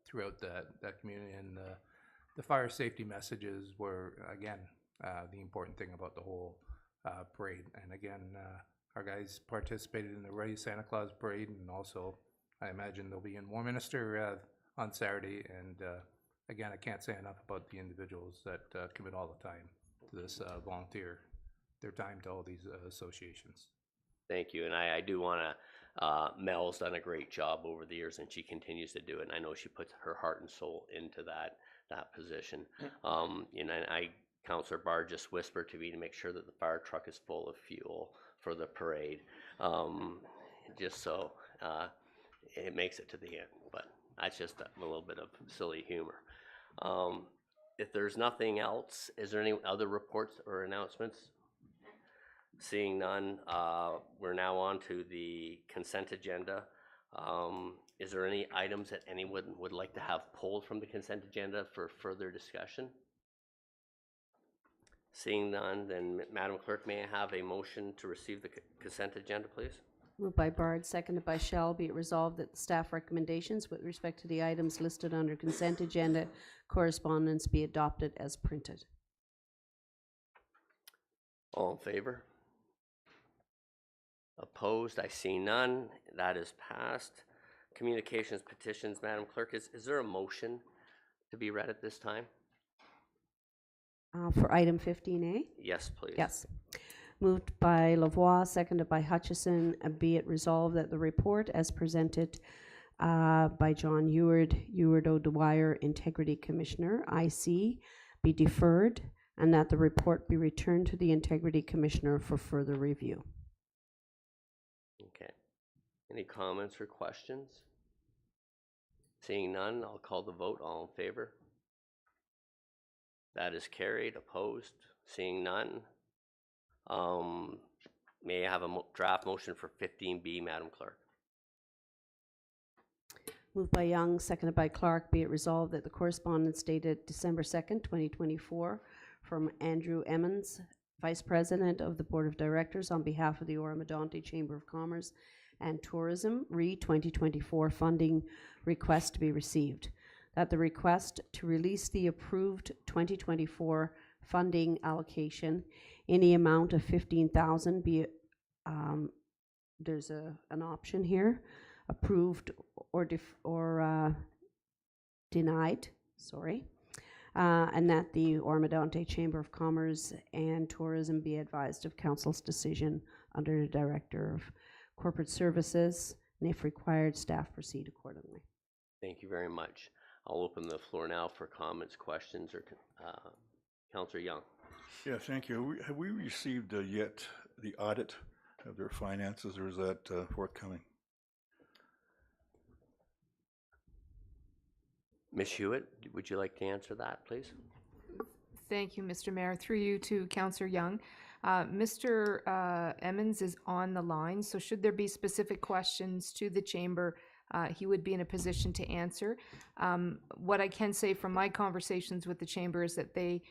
throughout that community, and the fire safety messages were, again, the important thing about the whole parade. And again, our guys participated in the Ready Santa Claus parade, and also I imagine they'll be in Warminster on Saturday. And again, I can't say enough about the individuals that commit all the time to this, volunteer their time to all these associations. Thank you, and I do want to, Mel's done a great job over the years, and she continues to do it, and I know she puts her heart and soul into that position. Councillor Barr just whispered to me to make sure that the fire truck is full of fuel for the parade, just so it makes it to the end, but that's just a little bit of silly humor. If there's nothing else, is there any other reports or announcements? Seeing none, we're now on to the consent agenda. Is there any items that anyone would like to have pulled from the consent agenda for further discussion? Seeing none, then Madam Clerk, may I have a motion to receive the consent agenda, please? Moved by Bard, seconded by Shell. Be it resolved that the staff recommendations with respect to the items listed under consent agenda correspondence be adopted as printed. All in favor? Opposed? I see none. That is passed. Communications petitions, Madam Clerk, is there a motion to be read at this time? For item 15A? Yes, please. Yes. Moved by Lavoie, seconded by Hutchison. Be it resolved that the report as presented by John Eward O'Dwyer, Integrity Commissioner, IC, be deferred, and that the report be returned to the Integrity Commissioner for further review. Okay. Any comments or questions? Seeing none, I'll call the vote. All in favor? That is carried. Opposed? Seeing none. May I have a draft motion for 15B, Madam Clerk? Moved by Young, seconded by Clark. Be it resolved that the correspondence dated December 2nd, 2024, from Andrew Emmons, Vice President of the Board of Directors, on behalf of the Oro-Medonte Chamber of Commerce and Tourism, RE 2024 funding request to be received. That the request to release the approved 2024 funding allocation in the amount of $15,000 be, there's an option here, approved or denied, sorry, and that the Oro-Medonte Chamber of Commerce and Tourism be advised of Council's decision under the Director of Corporate Services, and if required, staff proceed accordingly. Thank you very much. I'll open the floor now for comments, questions, or Councillor Young. Yeah, thank you. Have we received yet the audit of their finances, or is that forthcoming? Ms. Hewitt, would you like to answer that, please? Thank you, Mr. Mayor. Through you to Councillor Young. Mr. Emmons is on the line, so should there be specific questions to the Chamber, he would be in a position to answer. What I can say from my conversations with the Chamber is that they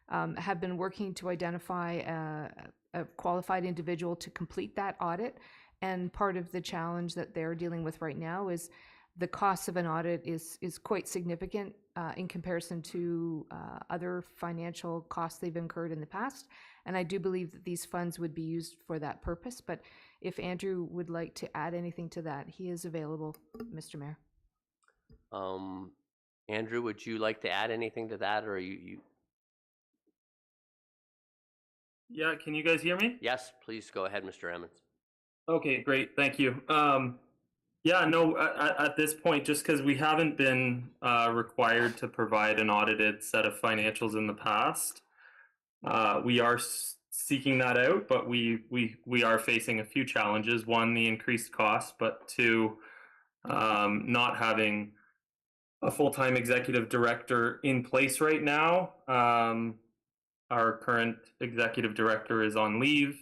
have been working to identify a qualified individual to complete that audit, and part of the challenge that they're dealing with right now is the cost of an audit is quite significant in comparison to other financial costs they've incurred in the past. And I do believe that these funds would be used for that purpose. But if Andrew would like to add anything to that, he is available, Mr. Mayor. Andrew, would you like to add anything to that, or are you? Yeah, can you guys hear me? Yes, please go ahead, Mr. Emmons. Okay, great, thank you. Yeah, no, at this point, just because we haven't been required to provide an audited set of financials in the past, we are seeking that out, but we are facing a few challenges. One, the increased cost, but two, not having a full-time executive director in place right now. Our current executive director is on leave,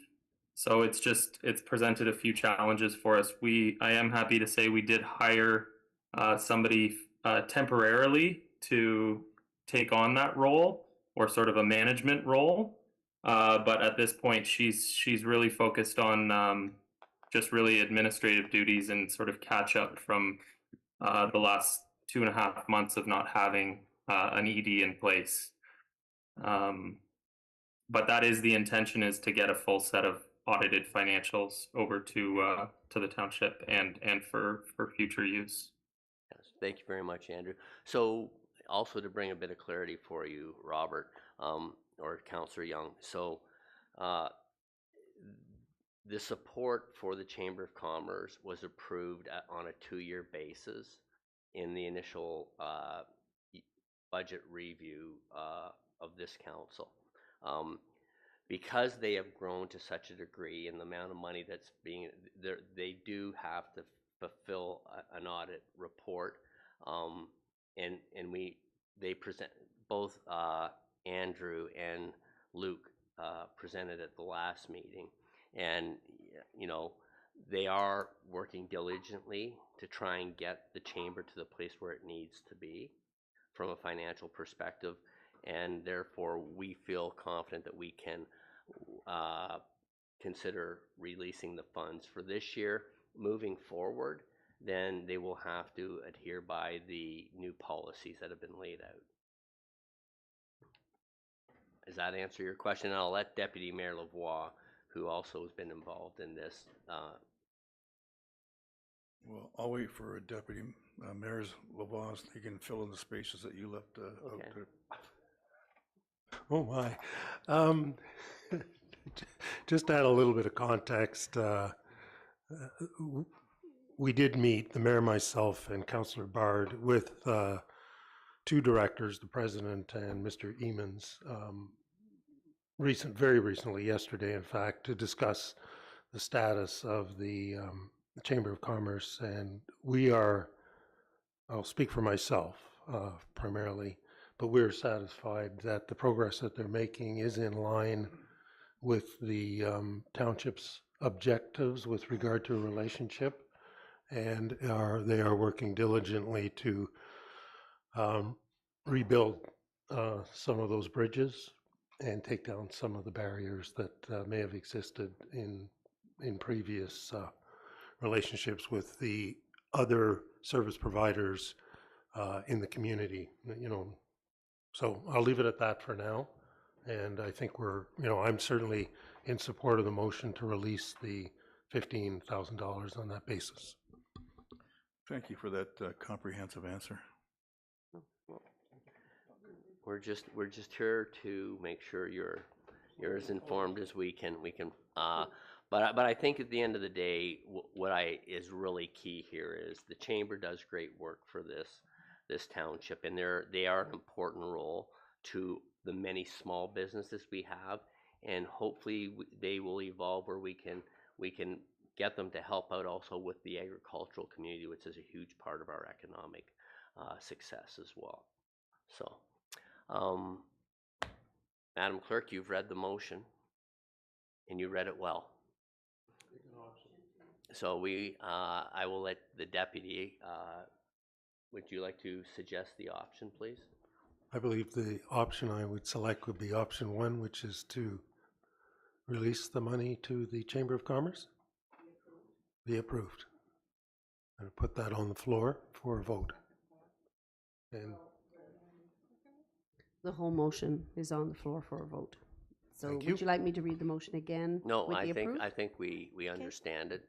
so it's presented a few challenges for us. I am happy to say we did hire somebody temporarily to take on that role, or sort of a management role. But at this point, she's really focused on just really administrative duties and sort of catch up from the last 2.5 months of not having an ED in place. But that is the intention, is to get a full set of audited financials over to the township and for future use. Yes, thank you very much, Andrew. So also to bring a bit of clarity for you, Robert, or Councillor Young. So the support for the Chamber of Commerce was approved on a 2-year basis in the initial budget review of this council. Because they have grown to such a degree, and the amount of money that's being, they do have to fulfill an audit report, and they present, both Andrew and Luke presented at the last meeting, and they are working diligently to try and get the chamber to the place where it needs to be from a financial perspective, and therefore we feel confident that we can consider releasing the funds for this year. Moving forward, then they will have to adhere by the new policies that have been laid out. Does that answer your question? And I'll let Deputy Mayor Lavoie, who also has been involved in this. Well, I'll wait for Deputy Mayor Lavoie, so he can fill in the spaces that you left out there. Oh my. Just to add a little bit of context, we did meet, the mayor, myself, and Councillor Bard, with 2 directors, the president and Mr. Emons, very recently, yesterday, in fact, to discuss the status of the Chamber of Commerce. And we are, I'll speak for myself primarily, but we're satisfied that the progress that they're making is in line with the township's objectives with regard to a relationship, and they are working diligently to rebuild some of those bridges and take down some of the barriers that may have existed in previous relationships with the other service providers in the community. So I'll leave it at that for now. And I think I'm certainly in support of the motion to release the $15,000 on that basis. Thank you for that comprehensive answer. We're just here to make sure you're as informed as we can. But I think at the end of the day, what is really key here is the chamber does great work for this township, and they are an important role to the many small businesses we have, and hopefully they will evolve where we can get them to help out also with the agricultural community, which is a huge part of our economic success as well. So, Madam Clerk, you've read the motion, and you read it well. So I will let the deputy. Would you like to suggest the option, please? I believe the option I would select would be option 1, which is to release the money to the Chamber of Commerce. Be approved. I'm going to put that on the floor for a vote. And the whole motion is on the floor for a vote. So Thank would you like me to read the motion again? No, with the I think approved? we understand it.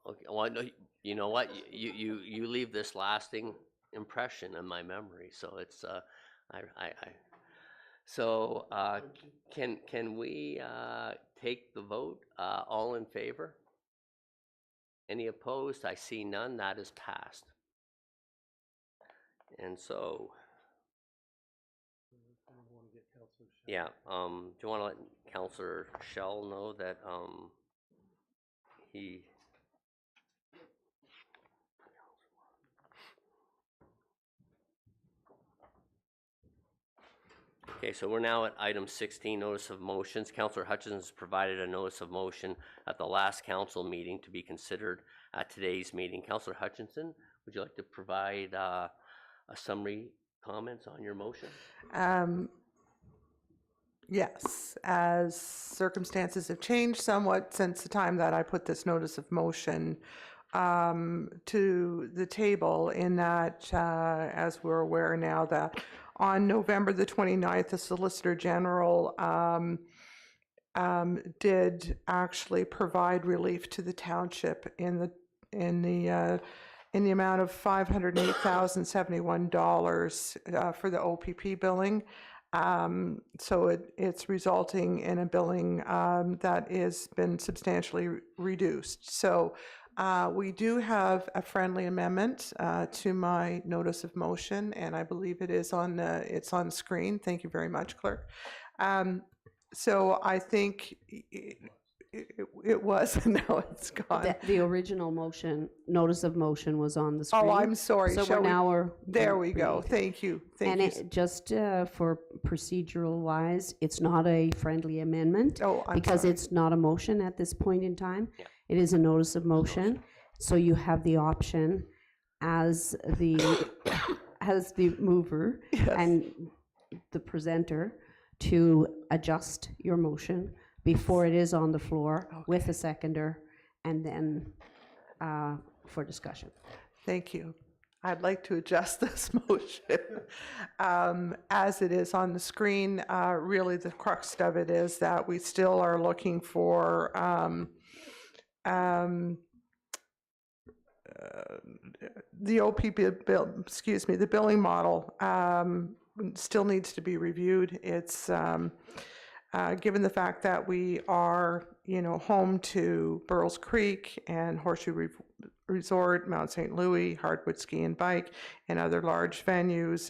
Okay. Well, no, you know what? You leave this lasting impression in my memory. So it's So can we take the vote? All in favor? Any opposed? I see none. That is passed. And so, yeah, do you want to let Councillor Shell know that he... Okay, so we're now at item 16, notice of motions. Councillor Hutchins has provided a notice of motion at the last council meeting to be considered at today's meeting. Councillor Hutchinson, would you like to provide a summary comments on your motion? Yes, as circumstances have changed somewhat since the time that I put this notice of motion to the table, in that, as we're aware now, that on November the 29th, the Solicitor General did actually provide relief to the township in the amount of $508,071 for the OPP billing. So it's resulting in a billing that has been substantially reduced. So we do have a friendly amendment to my notice of motion, and I believe it's on screen. Thank you very much, Clerk. So I think it was, now it's gone. The original motion, notice of motion was on the screen. Oh, I'm sorry. So there we go. Thank you. Thank you. And just for procedural wise, it's not a friendly amendment because it's not a motion at this point in time. Yeah. It is a notice of motion. So you have the option as the mover and the presenter to adjust your motion before it is on the floor with a seconder, and then for discussion. Thank you. I'd like to adjust this motion as it is on the screen. Really, the crux of it is that we still are looking for the OPP bill, the billing model still needs to be reviewed. It's given the fact that we are, home to Burles Creek and Horseshoe Resort, Mount St. Louis, Hardwood Ski and Bike, and other large venues,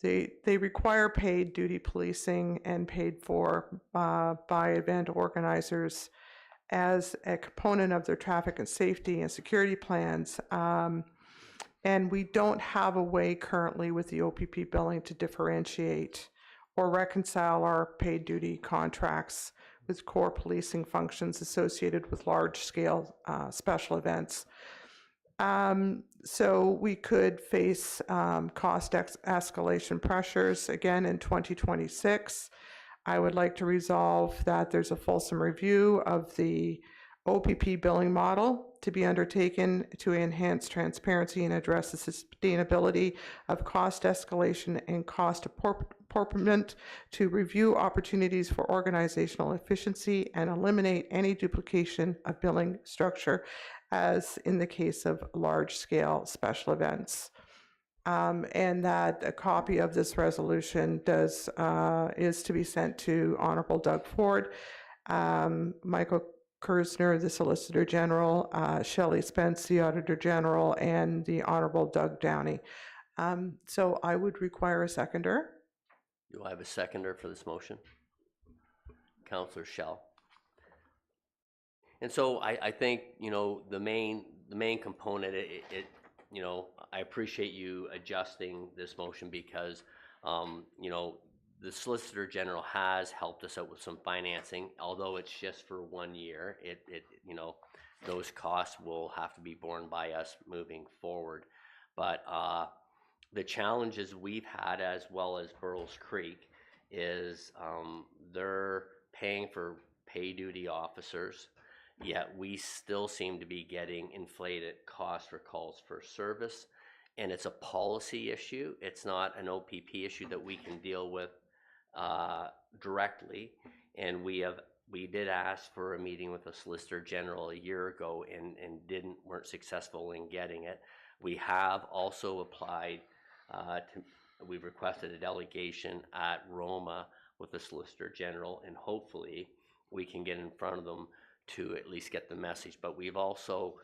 they require paid duty policing and paid for by event organizers as a component of their traffic and safety and security plans. And we don't have a way currently with the OPP billing to differentiate or reconcile our paid duty contracts with core policing functions associated with large-scale special events. So we could face cost escalation pressures again in 2026. I would like to resolve that there's a fulsome review of the OPP billing model to be undertaken to enhance transparency and address the sustainability of cost escalation and cost apportionment, to review opportunities for organizational efficiency and eliminate any duplication of billing structure, as in the case of large-scale special events. And that a copy of this resolution is to be sent to Honorable Doug Ford, Michael Kersner, the Solicitor General, Shelley Spence, the Auditor General, and the Honorable Doug Downey. So I would require a seconder. Do I have a seconder for this motion? Councillor Shell. And so I think, the main component, I appreciate you adjusting this motion because, the Solicitor General has helped us out with some financing, although it's just for 1 year. Those costs will have to be borne by us moving forward. But the challenges we've had, as well as Burles Creek, is they're paying for pay duty officers, yet we still seem to be getting inflated costs for calls for service. And it's a policy issue. It's not an OPP issue that we can deal with directly. And we did ask for a meeting with the Solicitor General a year ago and weren't successful in getting it. We have also applied we've requested a delegation at Roma with the Solicitor General, and hopefully we can get in front of them to at least get the message. But we've also,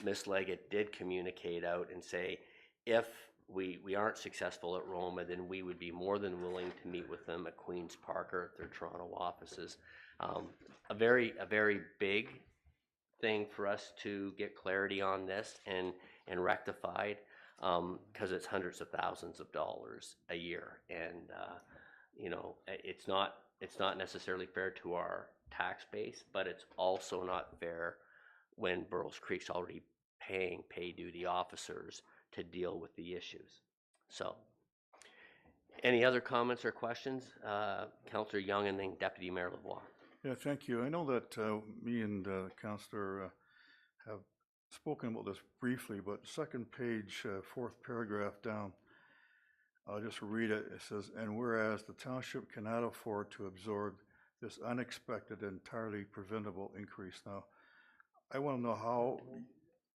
Ms. Leggett did communicate out and say, if we aren't successful at Roma, then we would be more than willing to meet with them at Queen's Park or at their Toronto offices. A very big thing for us to get clarity on this and rectified, because it's hundreds of thousands of dollars a year, and you know, it's not necessarily fair to our tax base, but it's also not fair when Burroughs Creek's already paying pay duty officers to deal with the issues. So, any other comments or questions? Councillor Young and then Deputy Mayor Lavoie. Yeah, thank you. I know that me and Councillor have spoken about this briefly, but second page, fourth paragraph down, I'll just read it. It says, "And whereas the township cannot afford to absorb this unexpected, entirely preventable increase." Now, I want to know how.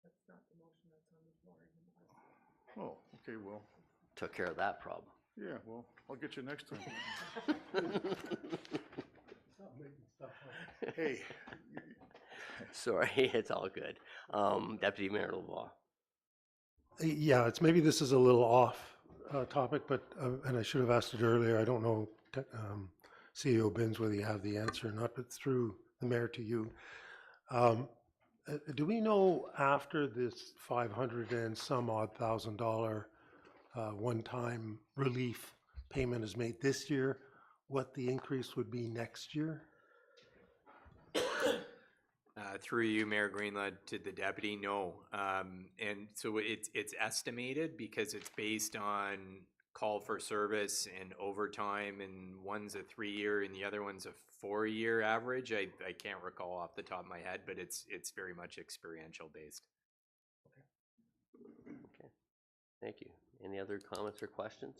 That's not the motion that's on the floor. Oh, okay, well. Took care of that problem. Yeah, well, I'll get you next time. Hey. Sorry, it's all good. Deputy Mayor Lavoie. Yeah, it's maybe this is a little off topic, but and I should have asked it earlier. I don't know, CEO Binns, whether you have the answer or not, but through the mayor to you. Do we know after this $500 and some odd $1,000 one-time relief payment is made this year, what the increase would be next year? Through you, Mayor Greenlaw, to the deputy, no. And so it's estimated because it's based on call for service and overtime, and one's a 3-year and the other one's a 4-year average. I can't recall off the top of my head, but it's very much experiential based. Okay, thank you. Any other comments or questions?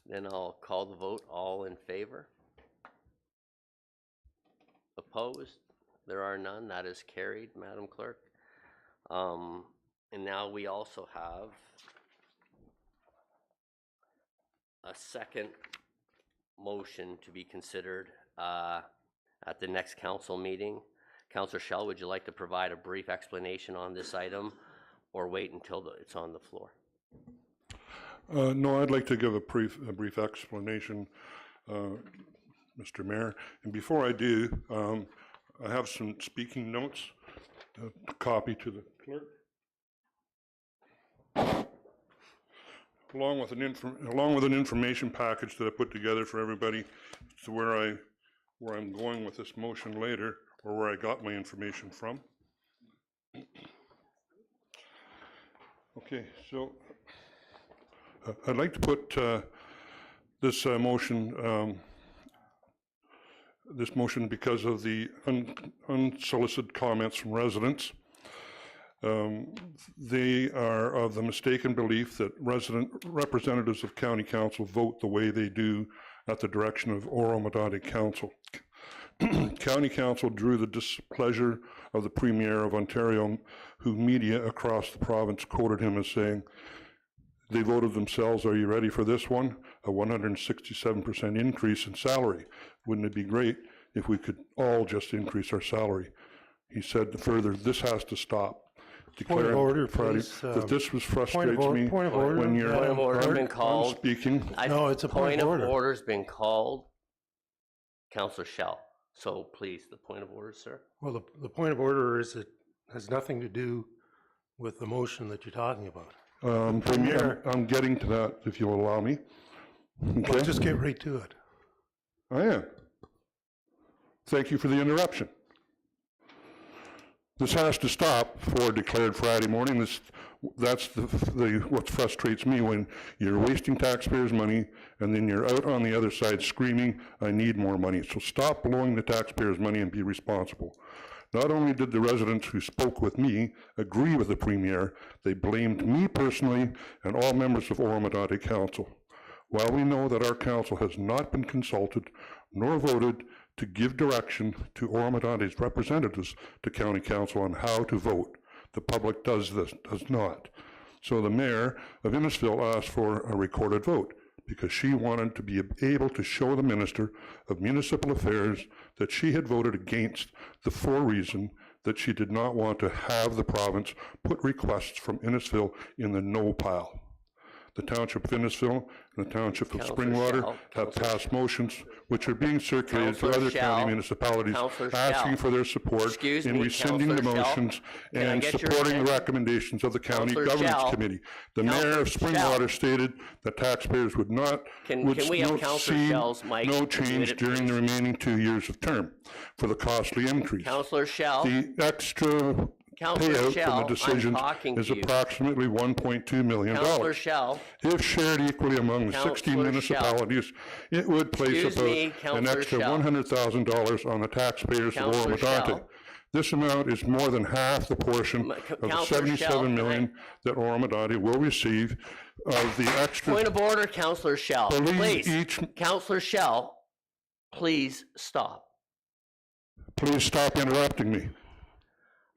Then I'll call the vote. All in favor? Opposed? There are none. That is carried, Madam Clerk. And now we also have a second motion to be considered at the next council meeting. Councillor Schell, would you like to provide a brief explanation on this item or wait until it's on the floor? No, I'd like to give a brief explanation, Mr. Mayor. And before I do, I have some speaking notes to copy to the clerk, along with an information package that I put together for everybody to where I'm going with this motion later, or where I got my information from. Okay, so I'd like to put this motion because of the unsolicited comments from residents. They are of the mistaken belief that representatives of county council vote the way they do at the direction of Oro-Medonte Council. County council drew the displeasure of the Premier of Ontario, who media across the province quoted him as saying, "They voted themselves, are you ready for this one? A 167% increase in salary. Wouldn't it be great if we could all just increase our salary?" He said further, "This has to stop." Point of order, Friday, please. that this was frustrates me point of order. when you're Point of order's been called. speaking. No, it's a point of order. Order's been called. Councillor Schell. So please, the point of order, sir. Well, the point of order is it has nothing to do with the motion that you're talking about. Premier, I'm getting to that, if you'll allow me. Okay. Well, just get right to it. I am. Thank you for the interruption. This has to stop for declared Friday morning. That's what frustrates me, when you're wasting taxpayers' money and then you're out on the other side screaming, "I need more money." So stop blowing the taxpayers' money and be responsible. Not only did the residents who spoke with me agree with the Premier, they blamed me personally and all members of Oro-Medonte Council. While we know that our council has not been consulted nor voted to give direction to Oro-Medonte's representatives to county council on how to vote, the public does not. So the mayor of Innisfil asked for a recorded vote, because she wanted to be able to show the Minister of Municipal Affairs that she had voted against the reason that she did not want to have the province put requests from Innisfil in the no pile. The Township of Innisfil and the Township of Springwater have passed motions which are being circulated to other county municipalities asking for their support in rescinding the motions and supporting the recommendations of the County Governance Committee. The Mayor of Springwater stated that taxpayers would not see no change during the remaining 2 years of term for the costly increase. Councillor Schell. The extra payout from the decisions is approximately $1.2 million. Councillor Schell. If shared equally among the 16 municipalities, it would place about an extra $100,000 on the taxpayers of Oro-Medonte. This amount is more than half the portion of the $77 million that Oro-Medonte will receive of the extra. Point of order, Councillor Schell. Please, Councillor Schell, please stop. Please stop interrupting me.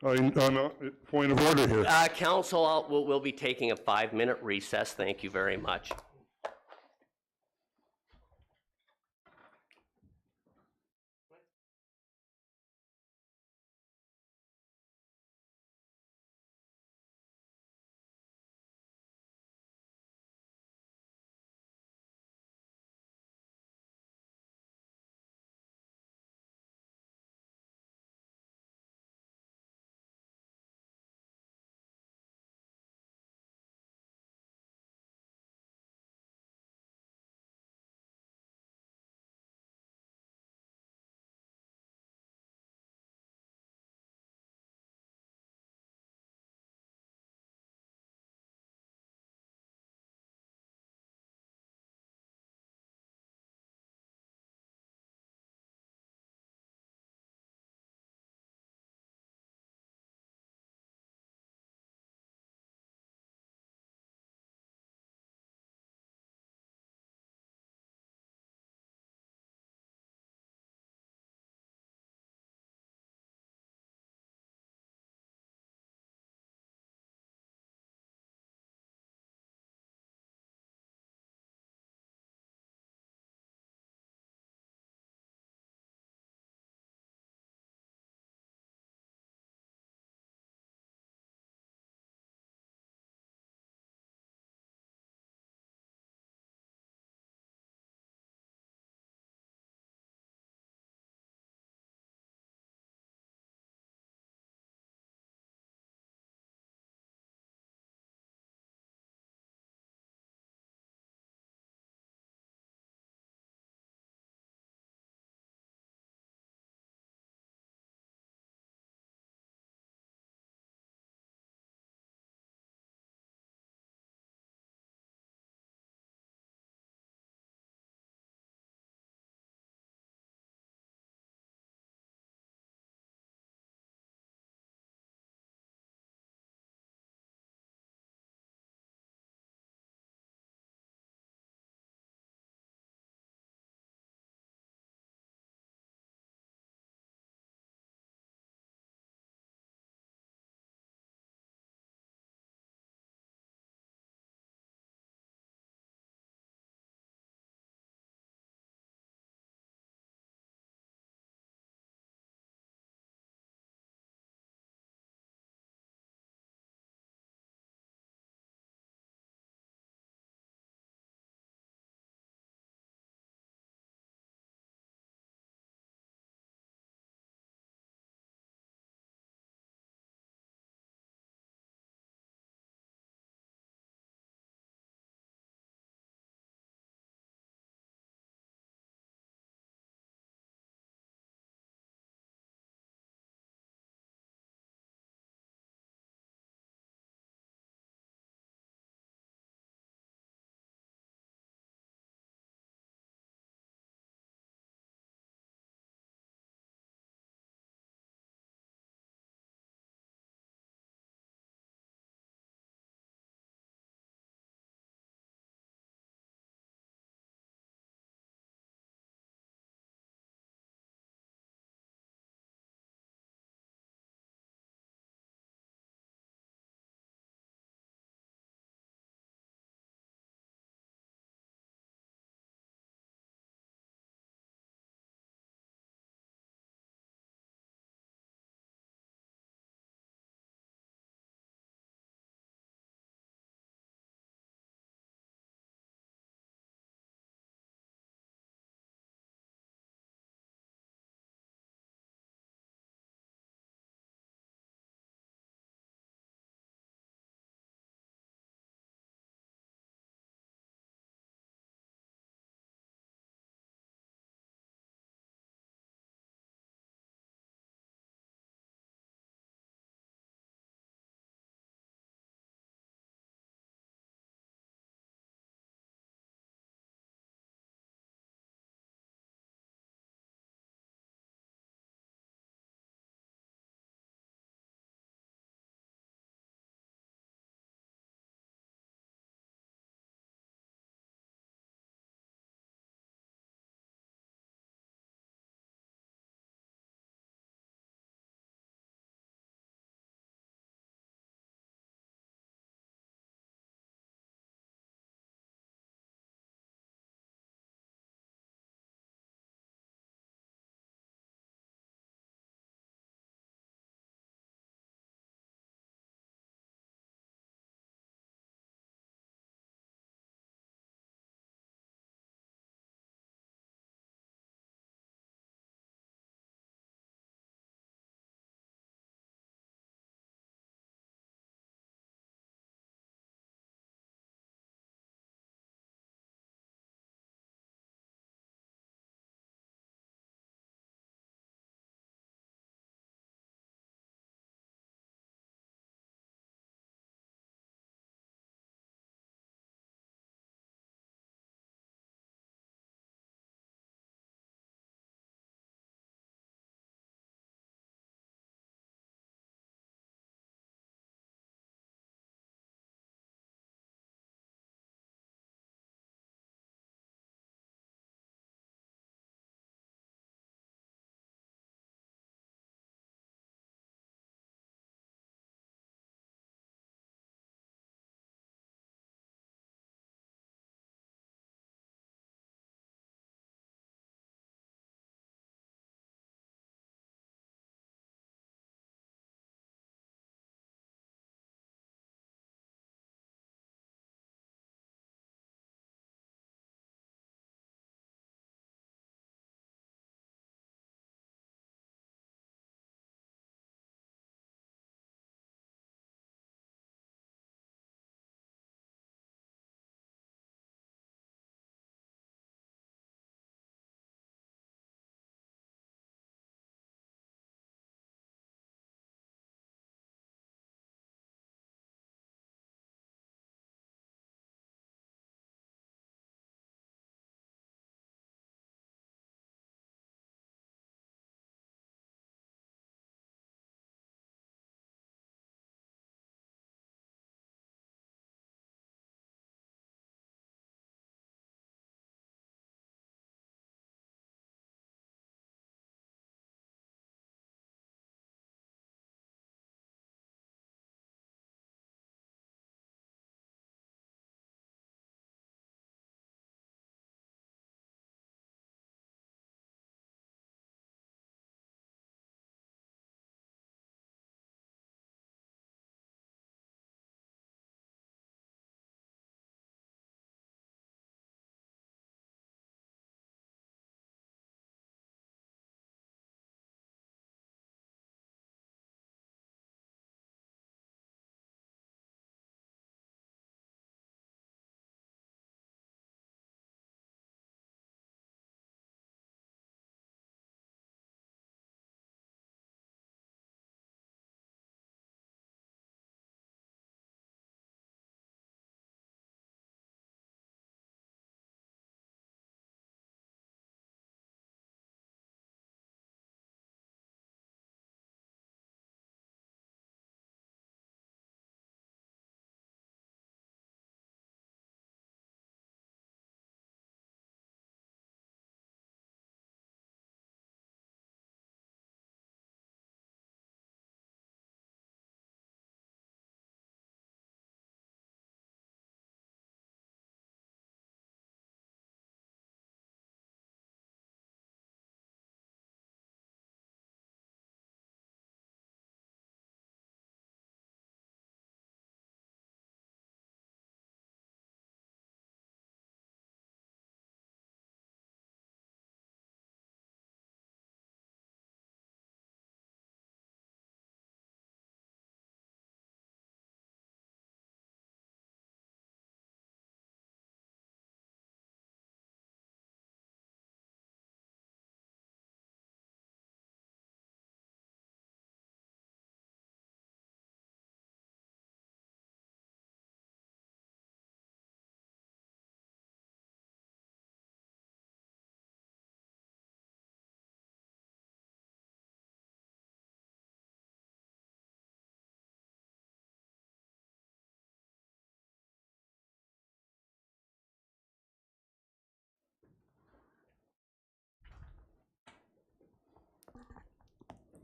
On a point of order here. Council, we'll be taking a 5-minute recess. Thank you very much.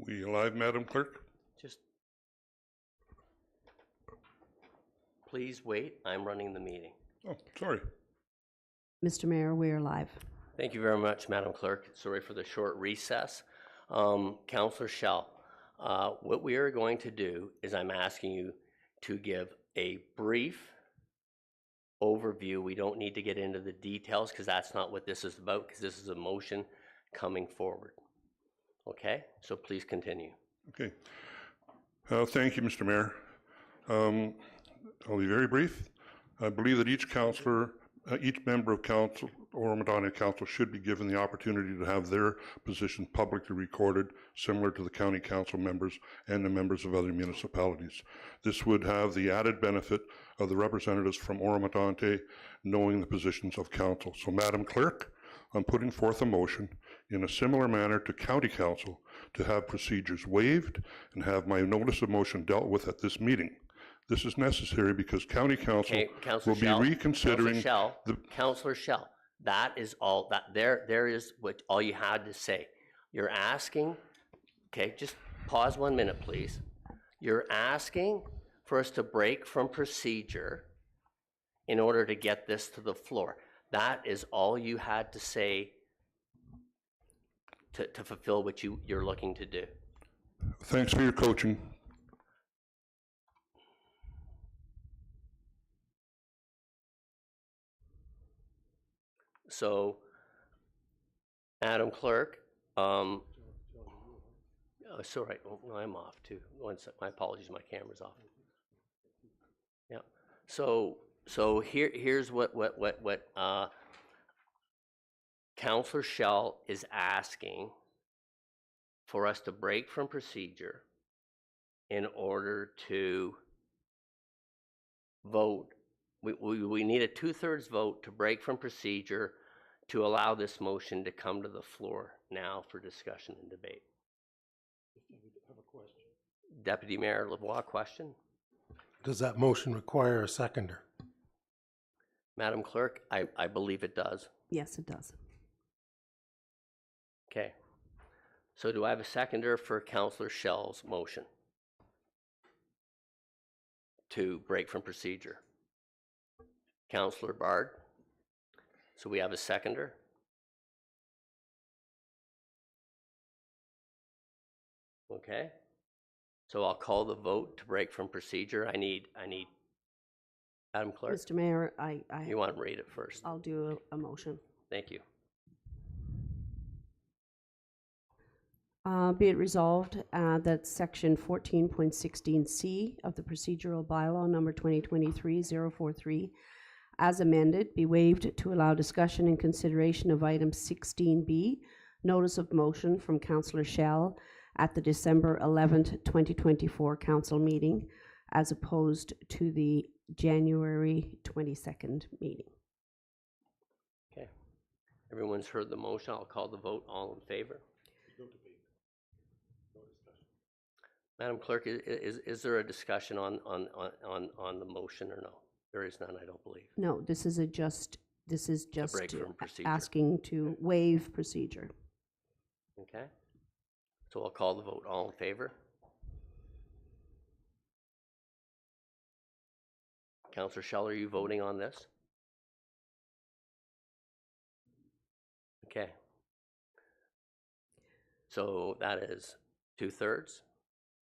We live, Madam Clerk? Just please wait. I'm running the meeting. Oh, sorry. Mr. Mayor, we are live. Thank you very much, Madam Clerk. Sorry for the short recess. Councillor Schell, what we are going to do is I'm asking you to give a brief overview. We don't need to get into the details because that's not what this is about, because this is a motion coming forward. Okay, so please continue. Okay. Thank you, Mr. Mayor. I'll be very brief. I believe that each councillor, each member of council, Oro-Medonte Council, should be given the opportunity to have their position publicly recorded, similar to the county council members and the members of other municipalities. This would have the added benefit of the representatives from Oro-Medonte knowing the positions of council. So, Madam Clerk, I'm putting forth a motion in a similar manner to county council to have procedures waived and have my notice of motion dealt with at this meeting. This is necessary because county council Okay, Councillor will be Schell, reconsidering Councillor Schell, that is all, there is what all you had to say. You're asking, okay, just pause 1 minute, please. You're asking for us to break from procedure in order to get this to the floor. That is all you had to say to fulfill what you're looking to do. Thanks for your coaching. So, Madam Clerk, oh, sorry, oh, no, I'm off too. One sec, my apologies, my camera's off. Yeah. So here's what Councillor Schell is asking for us to break from procedure in order to vote. We need a 2/3 vote to break from procedure to allow this motion to come to the floor now for discussion and debate. Deputy Mayor Lavoie, question? Does that motion require a seconder? Madam Clerk, I believe it does. Yes, it does. Okay. So do I have a seconder for Councillor Schell's motion to break from procedure? Councillor Bard. So we have a seconder. Okay. So I'll call the vote to break from procedure. I need Madam Clerk. Mr. Mayor, You want to read it first? I'll do a motion. Thank you. Be it resolved that section 14.16C of the procedural bylaw number 2023-043 as amended be waived to allow discussion and consideration of item 16B, notice of motion from Councillor Schell at the December 11th, 2024 council meeting as opposed to the January 22nd meeting. Okay. Everyone's heard the motion. I'll call the vote. All in favor? Madam Clerk, is there a discussion on the motion or no? There is none, I don't believe. No, this is just break from procedure. asking to waive procedure. Okay. So I'll call the vote. All in favor? Councillor Schell, are you voting on this? Okay. So that is 2/3,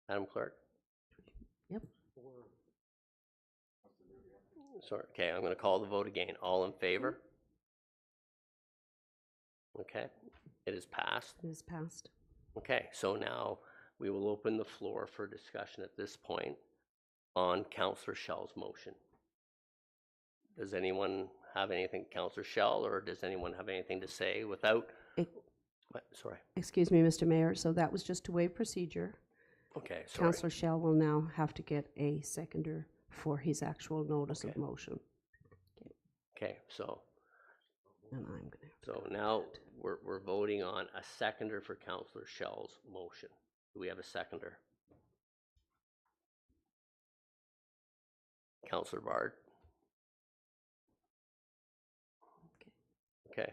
Madam Clerk? Yep. Sorry, okay, I'm going to call the vote again. All in favor? Okay, it is passed. It is passed. Okay, so now we will open the floor for discussion at this point on Councillor Schell's motion. Does anyone have anything, Councillor Schell, or does anyone have anything to say without? Sorry. Excuse me, Mr. Mayor, so that was just to waive procedure. Okay, sorry. Councillor Schell will now have to get a seconder for his actual notice of motion. Okay, so And I'm gonna. so now we're voting on a seconder for Councillor Schell's motion. Do we have a seconder? Councillor Bard. Okay.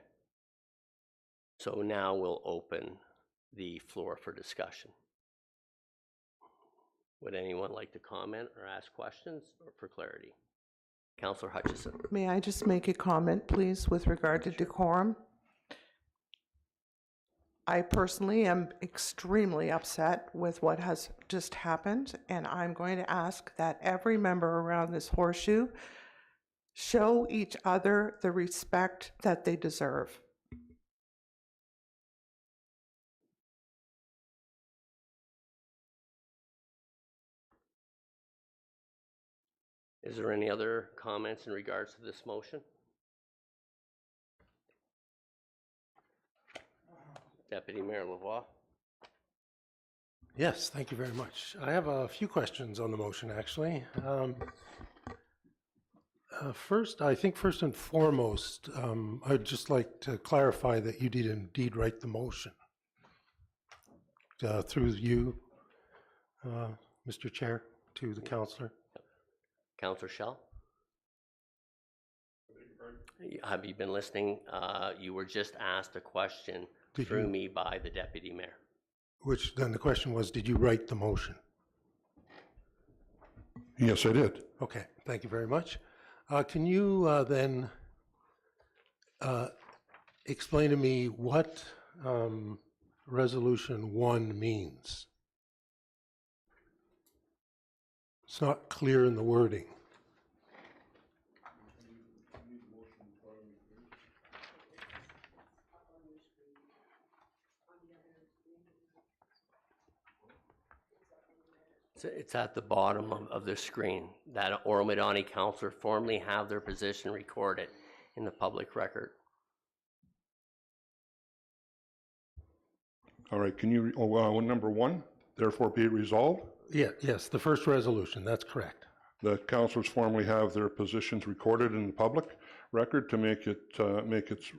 So now we'll open the floor for discussion. Would anyone like to comment or ask questions or for clarity? Councillor Hutchison. May I just make a comment, please, with regard to decorum? I personally am extremely upset with what has just happened, and I'm going to ask that every member around this horseshoe show each other the respect that they deserve. Is there any other comments in regards to this motion? Deputy Mayor Lavoie. Yes, thank you very much. I have a few questions on the motion, actually. First and foremost, I'd just like to clarify that you did indeed write the motion. Through you, Mr. Chair, to the councillor. Councillor Schell? Have you been listening? You were just asked a question through me by the Deputy Mayor. Which then the question was, did you write the motion? Yes, I did. Okay, thank you very much. Can you then explain to me what Resolution 1 means? It's not clear in the wording. It's at the bottom of the screen, that Oro-Medonte councillor formally have their position recorded in the public record. All right, can you, number 1, therefore be it resolved? Yes, the first resolution, that's correct. The councillors formally have their positions recorded in the public record to make its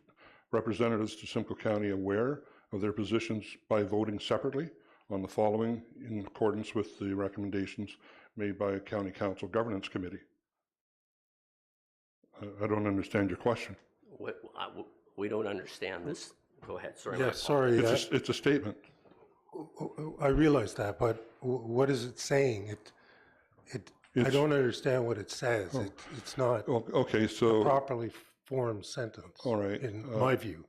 representatives to Simcoe County aware of their positions by voting separately on the following in accordance with the recommendations made by a County Council Governance Committee. I don't understand your question. We don't understand this. Go ahead, sorry. Yes, sorry. It's a statement. I realize that, but what is it saying? I don't understand what it says. It's not okay, so a properly formed sentence, all right, in my view.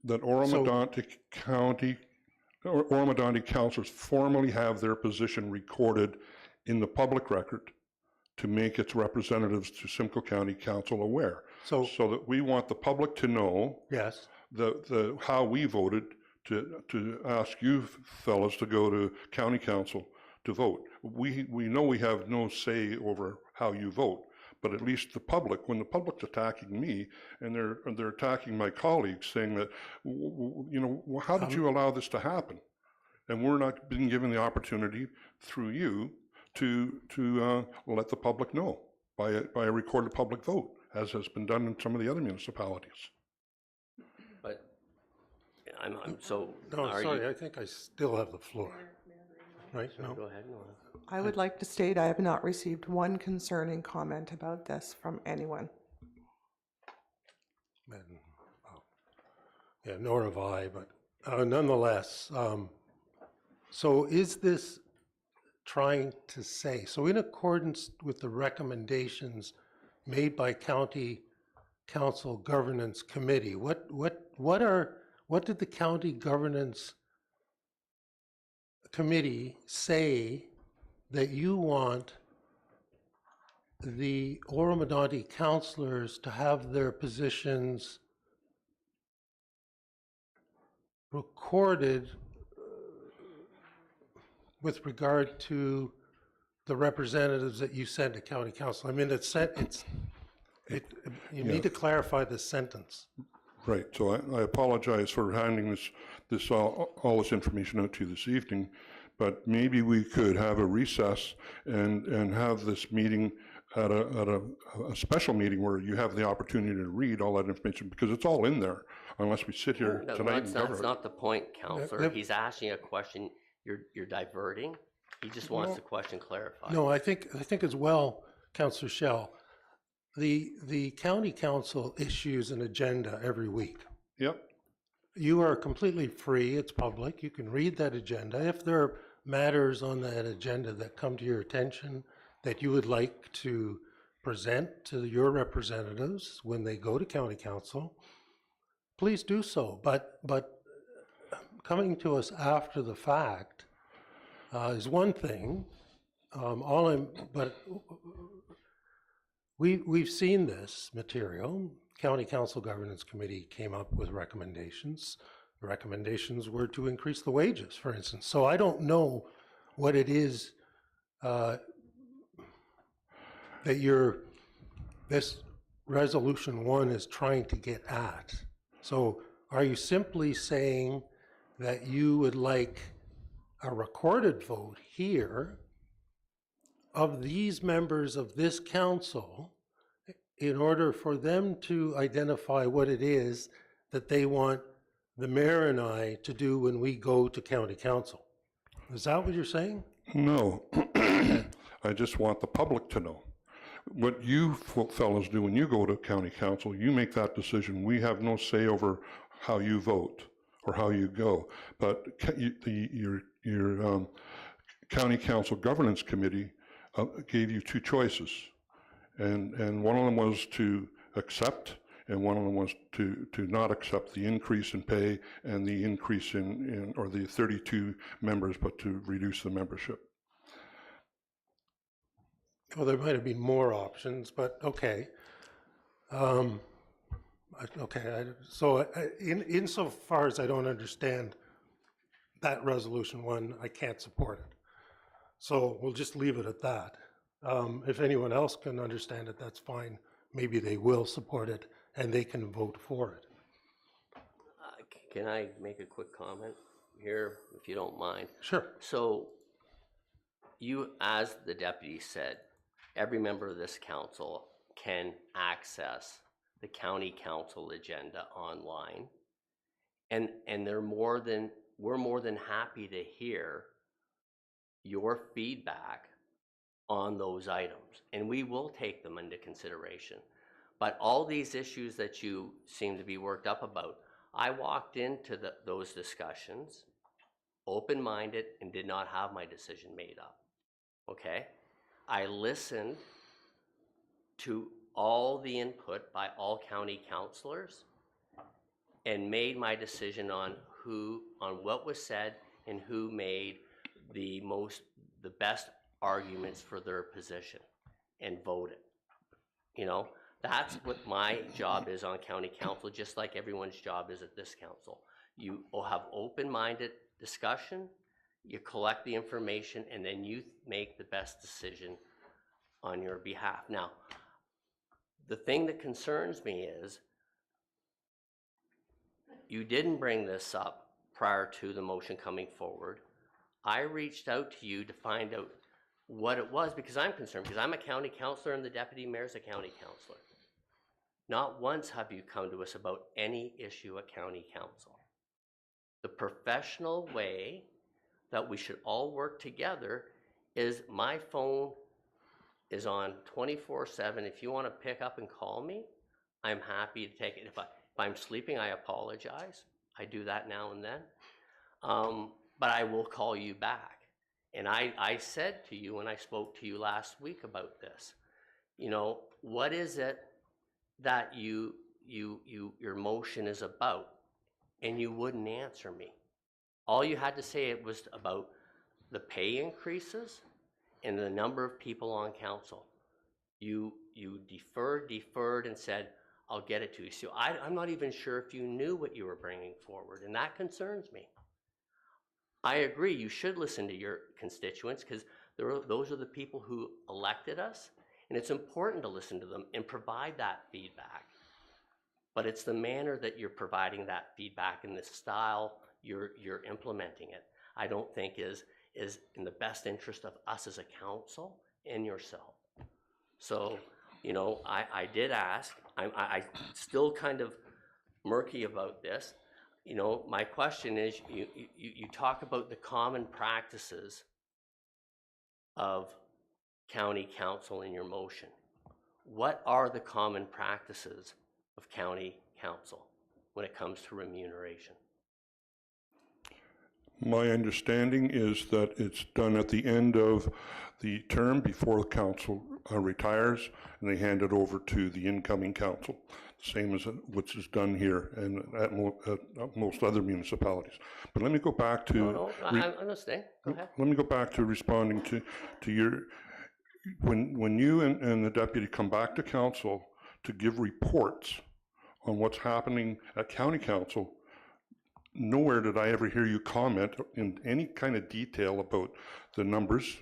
That Oro-Medonte councillors formally have their position recorded in the public record to make its representatives to Simcoe County Council aware. So that we want the public to know yes, how we voted to ask you fellas to go to County Council to vote. We know we have no say over how you vote, but at least the public, when the public's attacking me and they're attacking my colleagues, saying that, how did you allow this to happen? And we're not being given the opportunity through you to let the public know by a recorded public vote, as has been done in some of the other municipalities. But I'm so. No, sorry, I think I still have the floor. Right? No. Go ahead. I would like to state I have not received one concerning comment about this from anyone. Yeah, nor have I, but nonetheless, so is this trying to say, so in accordance with the recommendations made by County Council Governance Committee, what did the County Governance Committee say that you want the Oro-Medonte councillors to have their positions recorded with regard to the representatives that you sent to County Council? I mean, you need to clarify the sentence. Right. So I apologize for handing all this information out to you this evening, but maybe we could have a recess and have this meeting at a special meeting where you have the opportunity to read all that information, because it's all in there, unless we sit here tonight and cover it. That's not the point, Councillor. He's asking a question. You're diverting. He just wants the question clarified. No, I think as well, Councillor Schell, the county council issues an agenda every week. Yep. You are completely free. It's public. You can read that agenda. If there matters on that agenda that come to your attention that you would like to present to your representatives when they go to county council, please do so. But coming to us after the fact is one thing. We've seen this material. County Council Governance Committee came up with recommendations. The recommendations were to increase the wages, for instance. So I don't know what it is that this resolution 1 is trying to get at. So are you simply saying that you would like a recorded vote here of these members of this council in order for them to identify what it is that they want the mayor and I to do when we go to county council? Is that what you're saying? No. I just want the public to know. What you fellows do when you go to county council, you make that decision. We have no say over how you vote or how you go. But your county council governance committee gave you two choices. And one of them was to accept, and one of them was to not accept the increase in pay and the increase in or the 32 members, but to reduce the membership. Well, there might have been more options, but okay. So insofar as I don't understand that resolution 1, I can't support it. So we'll just leave it at that. If anyone else can understand it, that's fine. Maybe they will support it and they can vote for it. Can I make a quick comment here, if you don't mind? Sure. So you, as the deputy said, every member of this council can access the county council agenda online. And we're more than happy to hear your feedback on those items, and we will take them into consideration. But all these issues that you seem to be worked up about, I walked into those discussions open-minded and did not have my decision made up, okay? I listened to all the input by all county councilors and made my decision on what was said and who made the best arguments for their position and voted. You know, that's what my job is on county council, just like everyone's job is at this council. You will have open-minded discussion, you collect the information, and then you make the best decision on your behalf. Now, the thing that concerns me is you didn't bring this up prior to the motion coming forward. I reached out to you to find out what it was because I'm concerned, because I'm a county councilor and the deputy mayor's a county councilor. Not once have you come to us about any issue at county council. The professional way that we should all work together is my phone is on 24/7. If you want to pick up and call me, I'm happy to take it. If I'm sleeping, I apologize. I do that now and then. But I will call you back. And I said to you when I spoke to you last week about this, you know, what is it that your motion is about? And you wouldn't answer me. All you had to say it was about the pay increases and the number of people on council. You deferred and said, I'll get it to you. So I'm not even sure if you knew what you were bringing forward, and that concerns me. I agree, you should listen to your constituents because those are the people who elected us, and it's important to listen to them and provide that feedback. But it's the manner that you're providing that feedback and the style you're implementing it, I don't think is in the best interest of us as a council and yourself. So, you know, I did ask, I still kind of murky about this. You know, my question is, you talk about the common practices of county council in your motion. What are the common practices of county council when it comes to remuneration? My understanding is that it's done at the end of the term before the council retires, and they hand it over to the incoming council, same as which is done here and at most other municipalities. But let me go back to... No, I'm listening. Go ahead. Let me go back to responding to your... When you and the deputy come back to council to give reports on what's happening at county council, nowhere did I ever hear you comment in any kind of detail about the numbers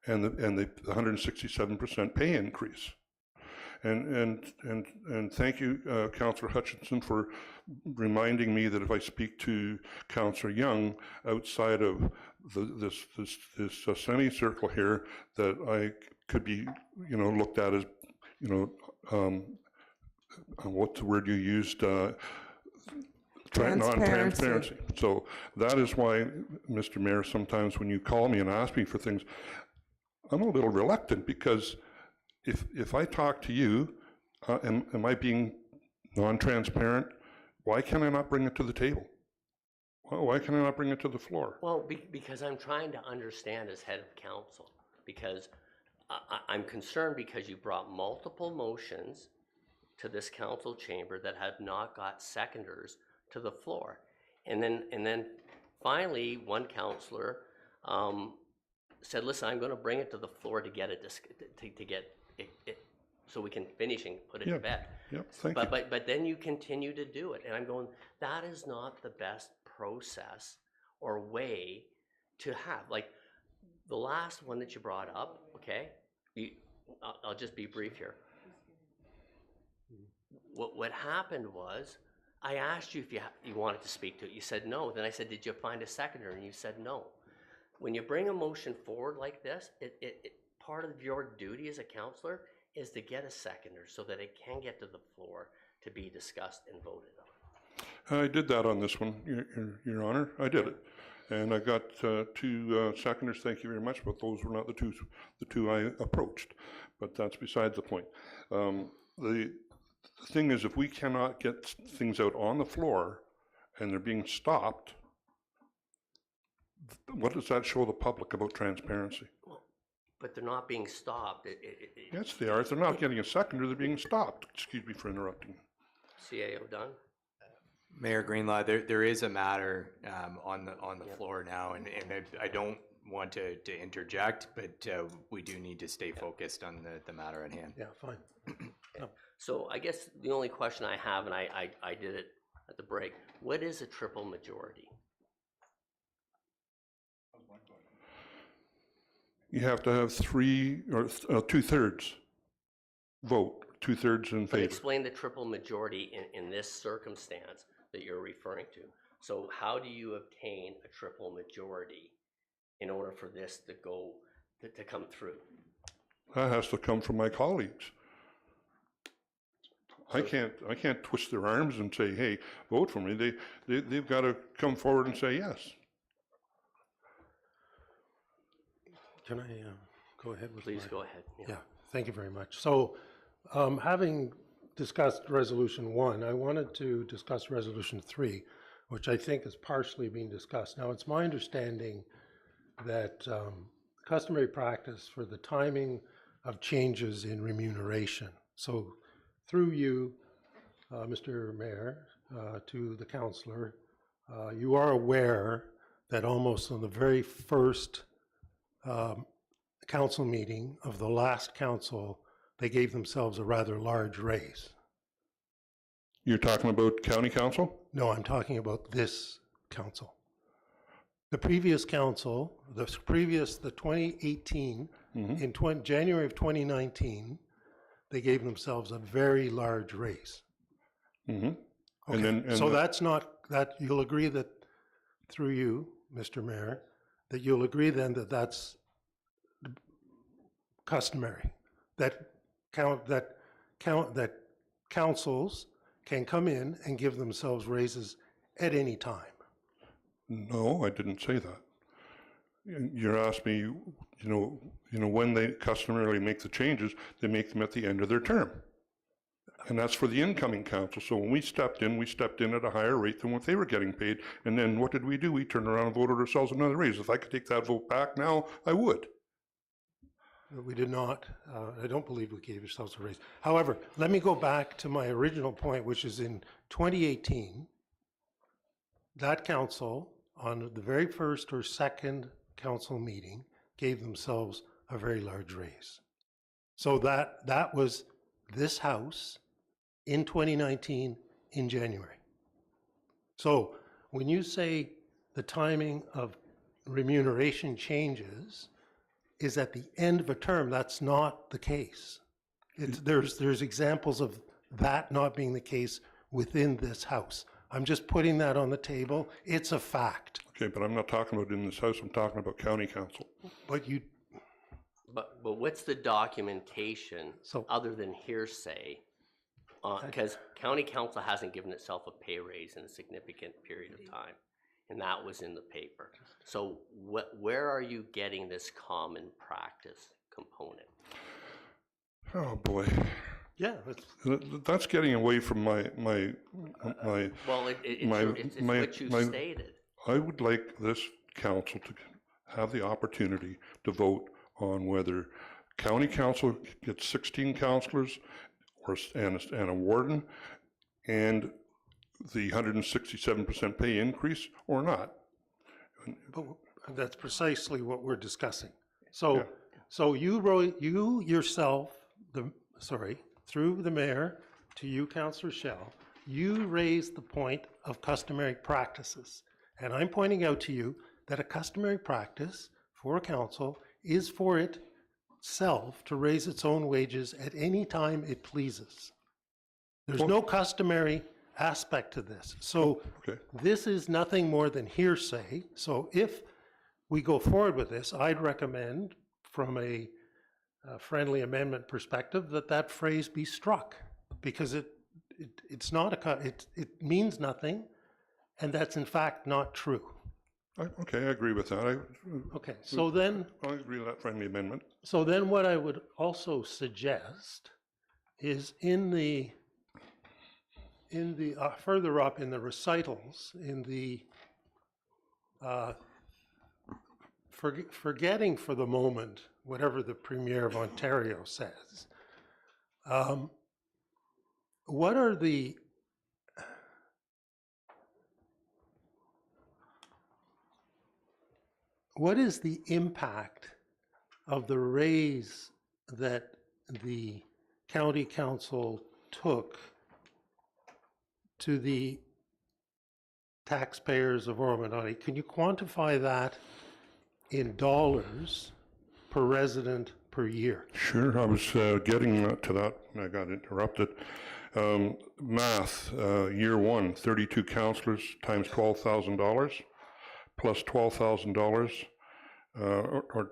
and the 167% pay increase. And thank you, Councillor Hutchinson, for reminding me that if I speak to Councillor Young outside of this semicircle here, that I could be, looked at as, what's the word you used? Non-transparency. So that is why, Mr. Mayor, sometimes when you call me and ask me for things, I'm a little reluctant, because if I talk to you, am I being non-transparent? Why can I not bring it to the table? Why can I not bring it to the floor? Well, because I'm trying to understand as head of council, because I'm concerned because you brought multiple motions to this council chamber that have not got seconders to the floor. And then finally, one councillor said, listen, I'm going to bring it to the floor to get it, to get it so we can finish and put it to bed. Yep, thank you. But then you continue to do it. And I'm going, that is not the best process or way to have. Like the last one that you brought up, okay? I'll just be brief here. What happened was, I asked you if you wanted to speak to it. You said no. Then I said, did you find a seconder? And you said no. When you bring a motion forward like this, part of your duty as a councillor is to get a seconder so that it can get to the floor to be discussed and voted on. I did that on this one, Your Honor. I did it. And I got two seconders, thank you very much, but those were not the two I approached. But that's beside the point. The thing is, if we cannot get things out on the floor and they're being stopped, what does that show the public about transparency? Well, but they're not being stopped. Yes, they are. If they're not getting a seconder, they're being stopped. Excuse me for interrupting. CAO done? Mayor Greenlaw, there is a matter on the floor now, and I don't want to interject, but we do need to stay focused on the matter at hand. Yeah, fine. Okay. So I guess the only question I have, and I did it at the break, what is a triple majority? You have to have 3 or 2/3 vote, 2/3 in But favor. explain the triple majority in this circumstance that you're referring to. So how do you obtain a triple majority in order for this to go, to come through? That has to come from my colleagues. I can't twist their arms and say, hey, vote for me. They've got to come forward and say yes. Can I go ahead with Please go ahead. Yeah, thank you very much. So having discussed Resolution 1, I wanted to discuss Resolution 3, which I think is partially being discussed. Now, it's my understanding that customary practice for the timing of changes in remuneration. So through you, Mr. Mayor, to the councillor, you are aware that almost on the very first council meeting of the last council, they gave themselves a rather large raise. You're talking about county council? No, I'm talking about this council. The previous council, the 2018, in January of 2019, they gave themselves a very large raise. Mm-hmm. Okay. So that's not, that you'll agree that, through you, Mr. Mayor, that you'll agree then that that's customary, that councils can come in and give themselves raises at any time. No, I didn't say that. You're asking me, when they customarily make the changes, they make them at the end of their term. And that's for the incoming council. So when we stepped in at a higher rate than what they were getting paid. And then what did we do? We turned around and voted ourselves another raise. If I could take that vote back now, I would. We did not. I don't believe we gave ourselves a raise. However, let me go back to my original point, which is in 2018, that council, on the very first or second council meeting, gave themselves a very large raise. So that was this House in 2019 in January. So when you say the timing of remuneration changes is at the end of a term, that's not the case. There's examples of that not being the case within this House. I'm just putting that on the table. It's a fact. Okay, but I'm not talking about in this House, I'm talking about county council. But you... But what's the documentation other than hearsay? Because county council hasn't given itself a pay raise in a significant period of time, and that was in the paper. So where are you getting this common practice component? Oh boy. Yeah, that's getting away from my it's what you stated. I would like this council to have the opportunity to vote on whether county council gets 16 councillors and a warden and the 167% pay increase or not. But that's precisely what we're discussing. So, so you yourself, through the mayor to you, Councillor Schell, you raised the point of customary practices. And I'm pointing out to you that a customary practice for a council is for itself to raise its own wages at any time it pleases. There's no customary aspect to this. So this is nothing more than hearsay. So if we go forward with this, I'd recommend from a friendly amendment perspective that phrase be struck, because it's not it means nothing, and that's in fact not true. Okay, I agree with that. Okay, so then I agree with that friendly amendment. So then what I would also suggest is in the further up in the recitals, in the forgetting for the moment whatever the Premier of Ontario says, what is the impact of the raise that the county council took to the taxpayers of Oro-Medonte? Can you quantify that in dollars per resident per year? Sure, I was getting to that when I got interrupted. Math, year one, 32 councillors times $12,000 plus $12,000 or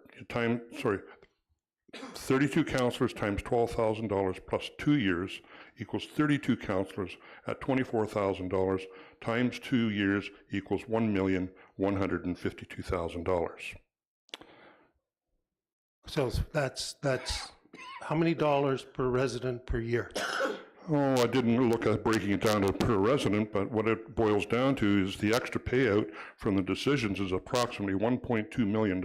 32 councillors times $12,000 plus 2 years equals 32 councillors at $24,000 times 2 years equals $1,152,000. So that's how many dollars per resident per year? Oh, I didn't look at breaking it down to per resident, but what it boils down to is the extra payout from the decisions is approximately $1.2 million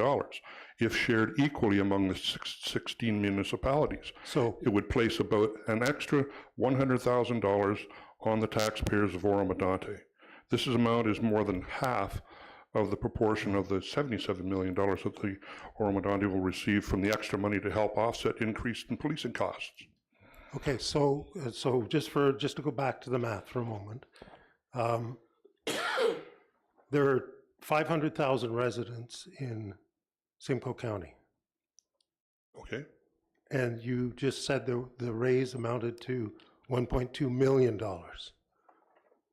if shared equally among the 16 municipalities. So it would place about an extra $100,000 on the taxpayers of Oro-Medonte. This amount is more than half of the proportion of the $77 million that the Oro-Medonte will receive from the extra money to help offset increase in policing costs. Okay, so just to go back to the math for a moment, there are 500,000 residents in Simcoe County. Okay. And you just said the raise amounted to $1.2 million. Is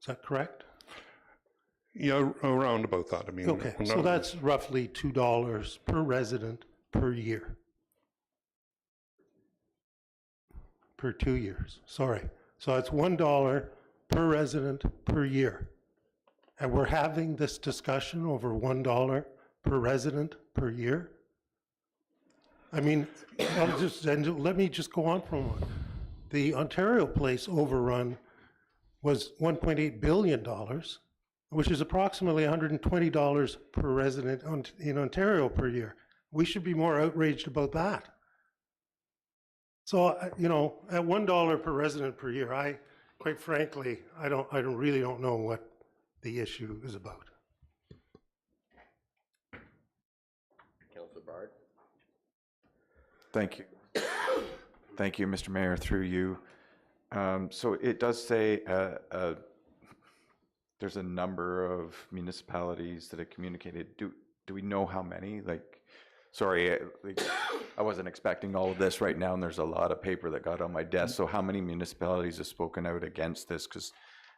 that correct? Yeah, around about that. I mean, okay, so that's roughly $2 per resident per year. Per 2 years, sorry. So it's $1 per resident per year. And we're having this discussion over $1 per resident per year? I mean, let me just go on for a moment. The Ontario Place overrun was $1.8 billion, which is approximately $120 per resident in Ontario per year. We should be more outraged about that. So, you know, at $1 per resident per year, quite frankly, I really don't know what the issue is about. Councillor Bard. Thank you. Thank you, Mr. Mayor, through you. So it does say there's a number of municipalities that have communicated. Do we know how many? Like, sorry, I wasn't expecting all of this right now, and there's a lot of paper that got on my desk. So how many municipalities have spoken out against this? Because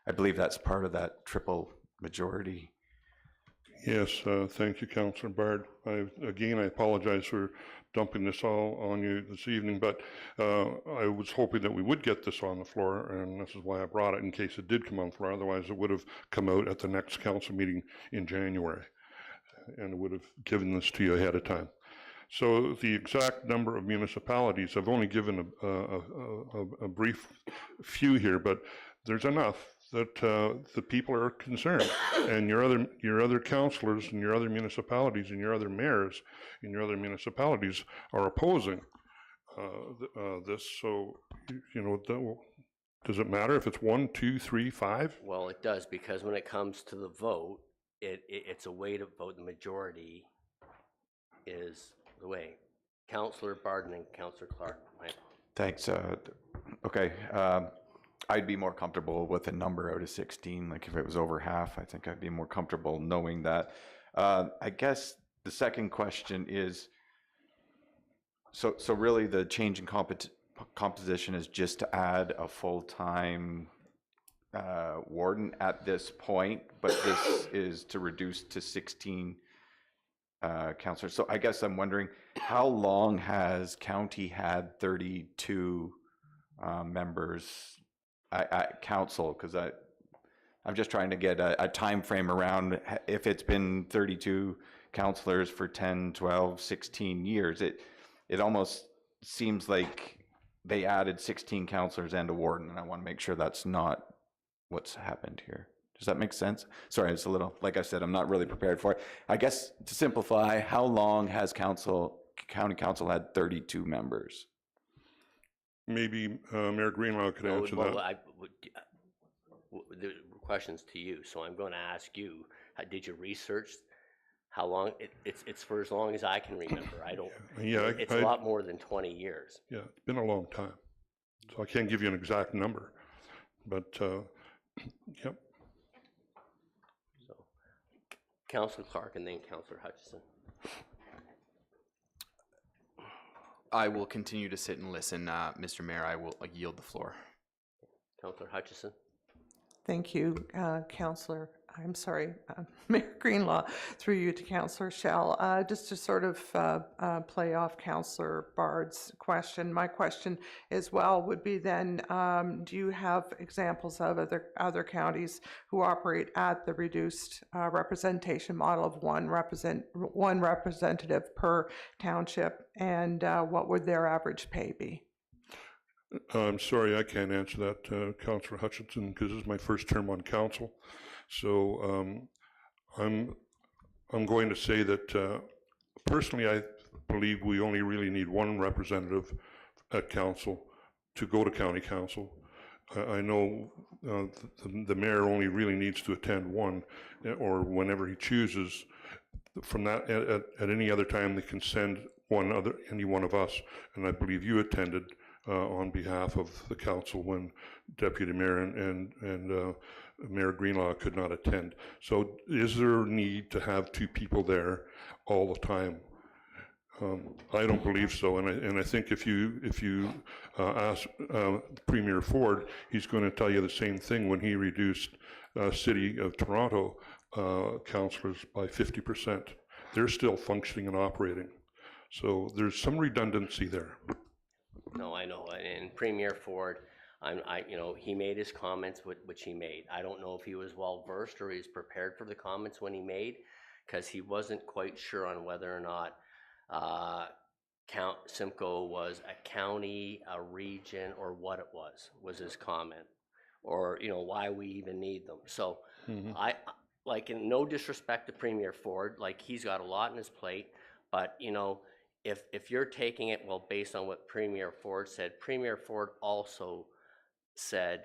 I believe that's part of that triple majority. Yes, thank you, Councillor Bard. Again, I apologize for dumping this all on you this evening, but I was hoping that we would get this on the floor, and this is why I brought it in case it did come on the floor. Otherwise, it would have come out at the next council meeting in January, and it would have given this to you ahead of time. So the exact number of municipalities, I've only given a brief few here, but there's enough that the people are concerned, and your other councillors and your other municipalities and your other mayors in your other municipalities are opposing this. So, you know, does it matter if it's 1, 2, 3, 5? Well, it does, because when it comes to the vote, it's a way to vote. The majority is the way. Councillor Barden and Councillor Clark. Thanks. Okay. I'd be more comfortable with a number out of 16. Like if it was over half, I think I'd be more comfortable knowing that. I guess the second question is, so really the change in composition is just to add a full-time warden at this point, but this is to reduce to 16 councillors. So I guess I'm wondering, how long has county had 32 members at council? Because I'm just trying to get a time frame around if it's been 32 councillors for 10, 12, 16 years. It almost seems like they added 16 councillors and a warden, and I want to make sure that's not what's happened here. Does that make sense? Sorry, it's a little, like I said, I'm not really prepared for it. I guess to simplify, how long has county council had 32 members? Maybe Mayor Greenlaw could answer that. The question's to you, so I'm going to ask you, did you research how long? It's for as long as I can remember. I don't, it's a lot more than 20 years. Yeah, it's been a long time. So I can't give you an exact number, but yep. So, Councillor Clark and then Councillor Hutchison. I will continue to sit and listen. Mr. Mayor, I will yield the floor. Councillor Hutchison. Thank you, Mayor Greenlaw, through you to Councillor Schell. Just to sort of play off Councillor Bard's question, my question as well would be then, do you have examples of other counties who operate at the reduced representation model of one representative per township, and what would their average pay be? I'm sorry, I can't answer that, Councillor Hutchinson, because this is my first term on council. So I'm going to say that personally, I believe we only really need one representative at council to go to county council. I know the mayor only really needs to attend one, or whenever he chooses. From that, at any other time, they can send any one of us, and I believe you attended on behalf of the council when Deputy Mayor and Mayor Greenlaw could not attend. So is there a need to have two people there all the time? I don't believe so, and I think if you ask Premier Ford, he's going to tell you the same thing when he reduced City of Toronto councillors by 50%. They're still functioning and operating, so there's some redundancy there. No, I know, and Premier Ford, he made his comments which he made. I don't know if he was well versed or he was prepared for the comments when he made, because he wasn't quite sure on whether or not Simcoe was a county, a region, or what it was his comment, or why we even need them. So I like, in no disrespect to Premier Ford, like he's got a lot on his plate, but if you're taking it based on what Premier Ford said, Premier Ford also said,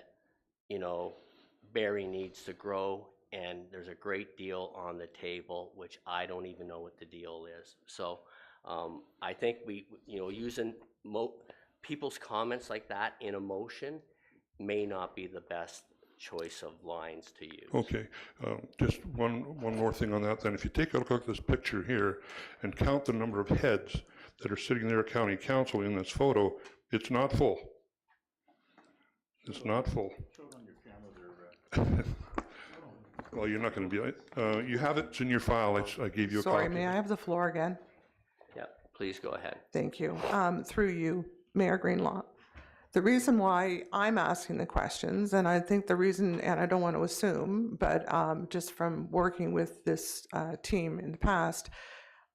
Barrie needs to grow, and there's a great deal on the table, which I don't even know what the deal is. So I think using people's comments like that in emotion may not be the best choice of lines to use. Okay, just one more thing on that then. If you take a look at this picture here and count the number of heads that are sitting there at county council in this photo, it's not full. It's not full. Well, you're not going to be, you have it, it's in your file, I gave you a copy. Sorry, may I have the floor again? Yeah, please go ahead. Thank you. Through you, Mayor Greenlaw. The reason why I'm asking the questions, and I think the reason, and I don't want to assume, but just from working with this team in the past,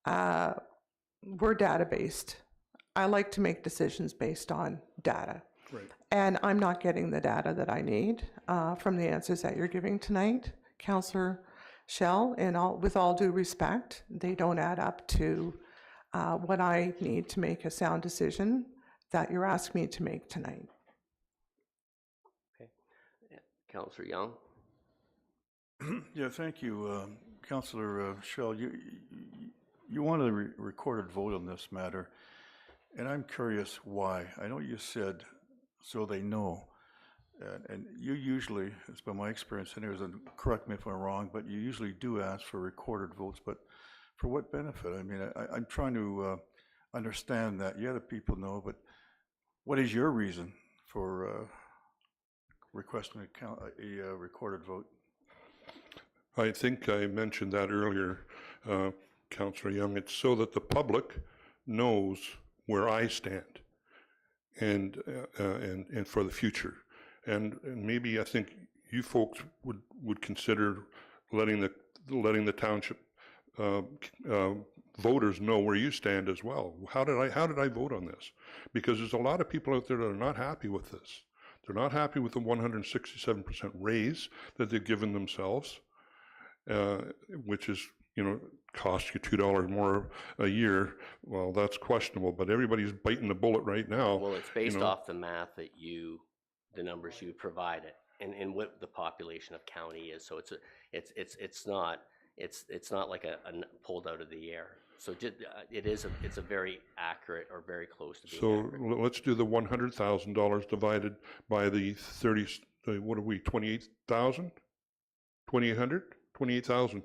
we're data-based. I like to make decisions based on data. Right. And I'm not getting the data that I need from the answers that you're giving tonight, Councillor Schell, and with all due respect, they don't add up to what I need to make a sound decision that you're asking me to make tonight. Okay. Yeah. Councillor Young. Yeah, thank you, Councillor Schell. You wanted a recorded vote on this matter, and I'm curious why. I know you said so they know, and you usually, it's been my experience, and correct me if I'm wrong, but you usually do ask for recorded votes, but for what benefit? I mean, I'm trying to understand that. Yeah, the people know, but what is your reason for requesting a recorded vote? I think I mentioned that earlier, Councillor Young. It's so that the public knows where I stand, and for the future, and maybe I think you folks would consider letting the township voters know where you stand as well. How did I vote on this? Because there's a lot of people out there that are not happy with this. They're not happy with the 167% raise that they've given themselves, which is, cost you $2 more a year. Well, that's questionable, but everybody's biting the bullet right now. Well, it's based off the math that the numbers you provided, and what the population of county is. So it's not like a pulled out of the air. So it's a very accurate, or very close to being accurate. So let's do the $100,000 divided by the 28,000? 2,800? 28,000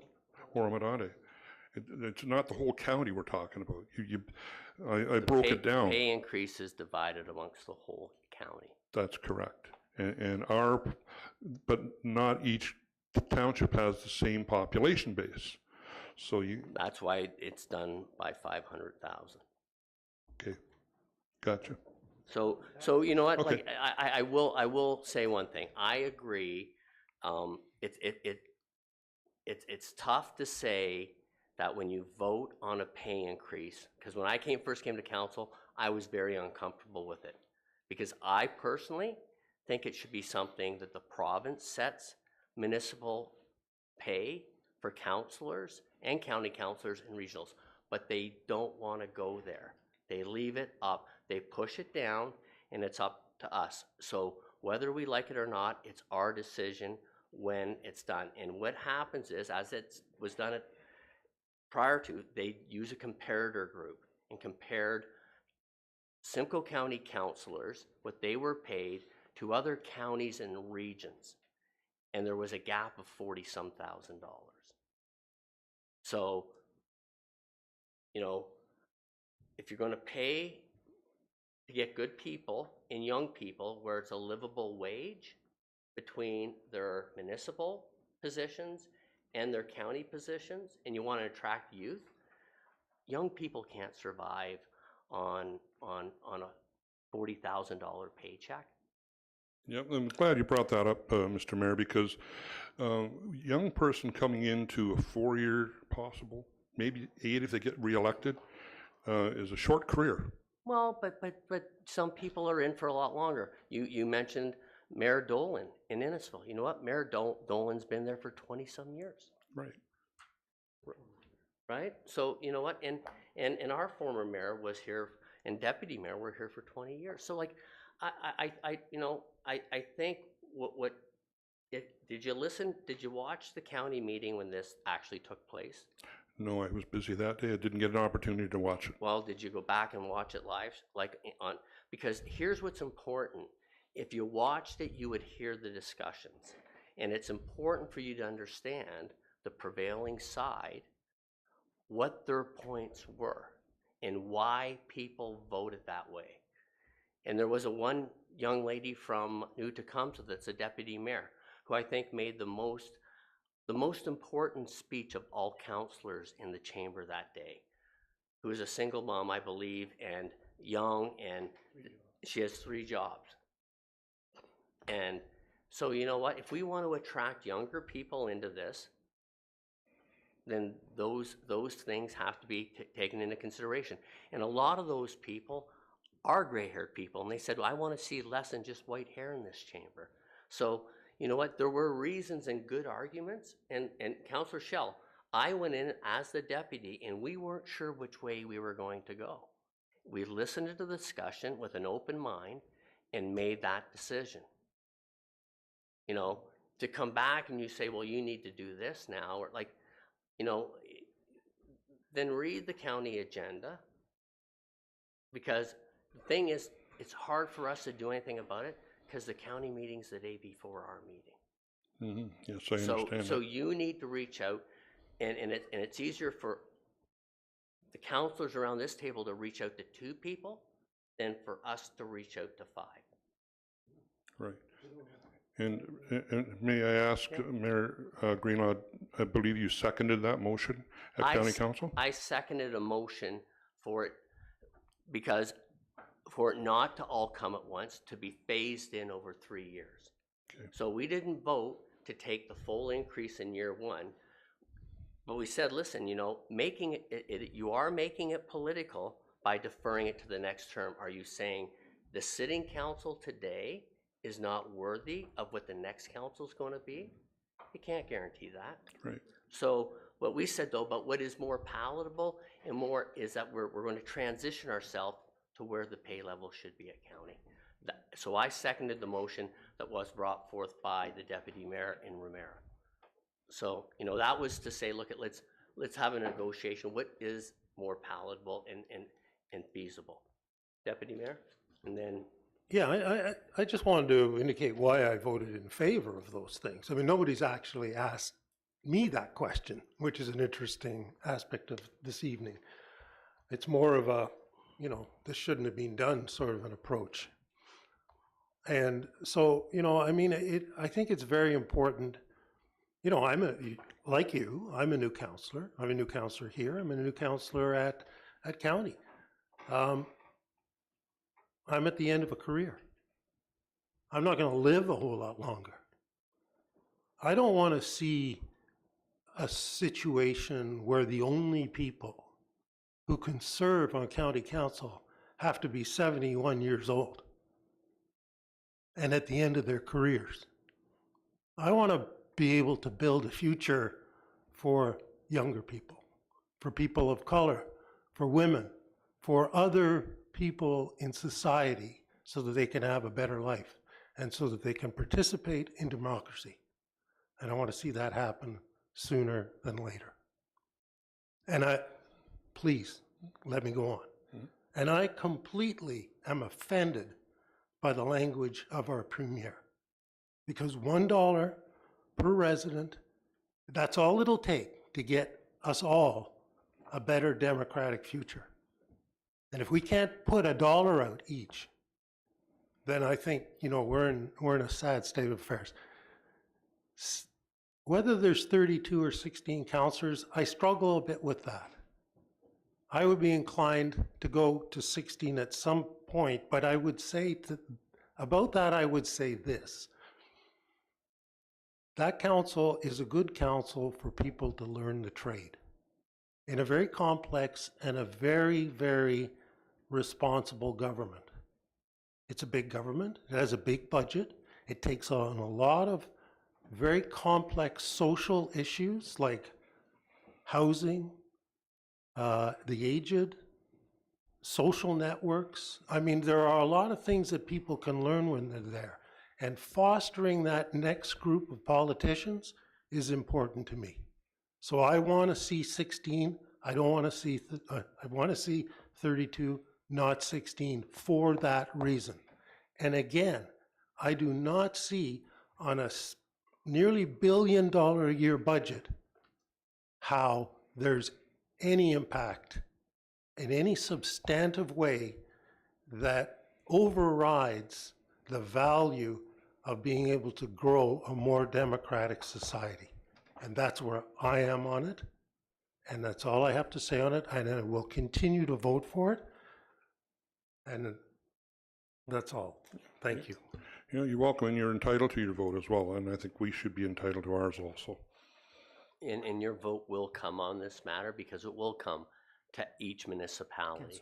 Oro-Medonte. It's not the whole county we're talking about. I broke it down. Pay increase is divided amongst the whole county. That's correct. But not each township has the same population base. So that's why it's done by 500,000. Okay, gotcha. So you know what? Okay. Like I will say one thing. I agree. It's tough to say that when you vote on a pay increase, because when I first came to council, I was very uncomfortable with it, because I personally think it should be something that the province sets municipal pay for councillors and county councillors and regionals, but they don't want to go there. They leave it up, they push it down, and it's up to us. So whether we like it or not, it's our decision when it's done. And what happens is, as it was done prior to, they use a comparator group and compared Simcoe County councillors, what they were paid, to other counties and regions. And there was a gap of $40,000. So, if you're going to pay to get good people and young people where it's a livable wage between their municipal positions and their county positions, and you want to attract youth, young people can't survive on a $40,000 paycheck. Yep, I'm glad you brought that up, Mr. Mayor, because young person coming into a 4-year possible, maybe 8 if they get reelected, is a short career. Well, but some people are in for a lot longer. You mentioned Mayor Dolan in Innisfil. You know what? Mayor Dolan's been there for 20-some years. Right. Right? So you know what? And our former mayor was here, and deputy mayor were here for 20 years. So like, I think did you listen? Did you watch the county meeting when this actually took place? No, I was busy that day. I didn't get an opportunity to watch it. Well, did you go back and watch it live? Because here's what's important. If you watched it, you would hear the discussions. And it's important for you to understand the prevailing side, what their points were, and why people voted that way. And there was one young lady from New Tecumseh that's a deputy mayor, who I think made the most important speech of all councillors in the chamber that day, who is a single mom, I believe, and young, and she has 3 jobs. And so you know what? If we want to attract younger people into this, then those things have to be taken into consideration. And a lot of those people are gray-haired people, and they said, well, I want to see less than just white hair in this chamber. So you know what? There were reasons and good arguments. And Councillor Schell, I went in as the deputy, and we weren't sure which way we were going to go. We listened to the discussion with an open mind and made that decision. You know, to come back and you say, well, you need to do this now, or like, you know, then read the county agenda. Because the thing is, it's hard for us to do anything about it because the county meeting's the day before our meeting. Yes, I understand. So you need to reach out, and it's easier for the councillors around this table to reach out to 2 people than for us to reach out to 5. Right. And may I ask, Mayor Greenlaw, I believe you seconded that motion at County Council? I seconded a motion for it because for it not to all come at once, to be phased in over 3 years. Okay. So we didn't vote to take the full increase in year 1, but we said, listen, you know, making you are making it political by deferring it to the next term. Are you saying the sitting council today is not worthy of what the next council is going to be? You can't guarantee that. Right. So what we said though, but what is more palatable and more is that we're going to transition ourselves to where the pay level should be at county. So I seconded the motion that was brought forth by the deputy mayor in Romero. So you know, that was to say, look, let's have a negotiation. What is more palatable and feasible? Deputy mayor, and then. Yeah, I just wanted to indicate why I voted in favor of those things. I mean, nobody's actually asked me that question, which is an interesting aspect of this evening. It's more of a, you know, this shouldn't have been done sort of an approach. And so, you know, I mean, I think it's very important. You know, like you, I'm a new councillor. I'm a new councillor here. I'm a new councillor at county. I'm at the end of a career. I'm not going to live a whole lot longer. I don't want to see a situation where the only people who can serve on county council have to be 71 years old and at the end of their careers. I want to be able to build a future for younger people, for people of color, for women, for other people in society so that they can have a better life and so that they can participate in democracy. And I want to see that happen sooner than later. And please, let me go on. Mm-hmm. And I completely am offended by the language of our premier. Because $1 per resident, that's all it'll take to get us all a better democratic future. And if we can't put $1 out each, then I think, you know, we're in a sad state of affairs. Whether there's 32 or 16 councillors, I struggle a bit with that. I would be inclined to go to 16 at some point, but I would say about that, I would say this. That council is a good council for people to learn the trade in a very complex and a very, very responsible government. It's a big government. It has a big budget. It takes on a lot of very complex social issues like housing, the aged, social networks. I mean, there are a lot of things that people can learn when they're there. And fostering that next group of politicians is important to me. So I want to see 16. I don't want to see, I want to see 32, not 16, for that reason. And again, I do not see on a nearly $1 billion a year budget how there's any impact in any substantive way that overrides the value of being able to grow a more democratic society. And that's where I am on it. And that's all I have to say on it. And I will continue to vote for it. And that's all. Thank you. You know, you're welcome, and you're entitled to your vote as well, and I think we should be entitled to ours also. And your vote will come on this matter because it will come to each municipality.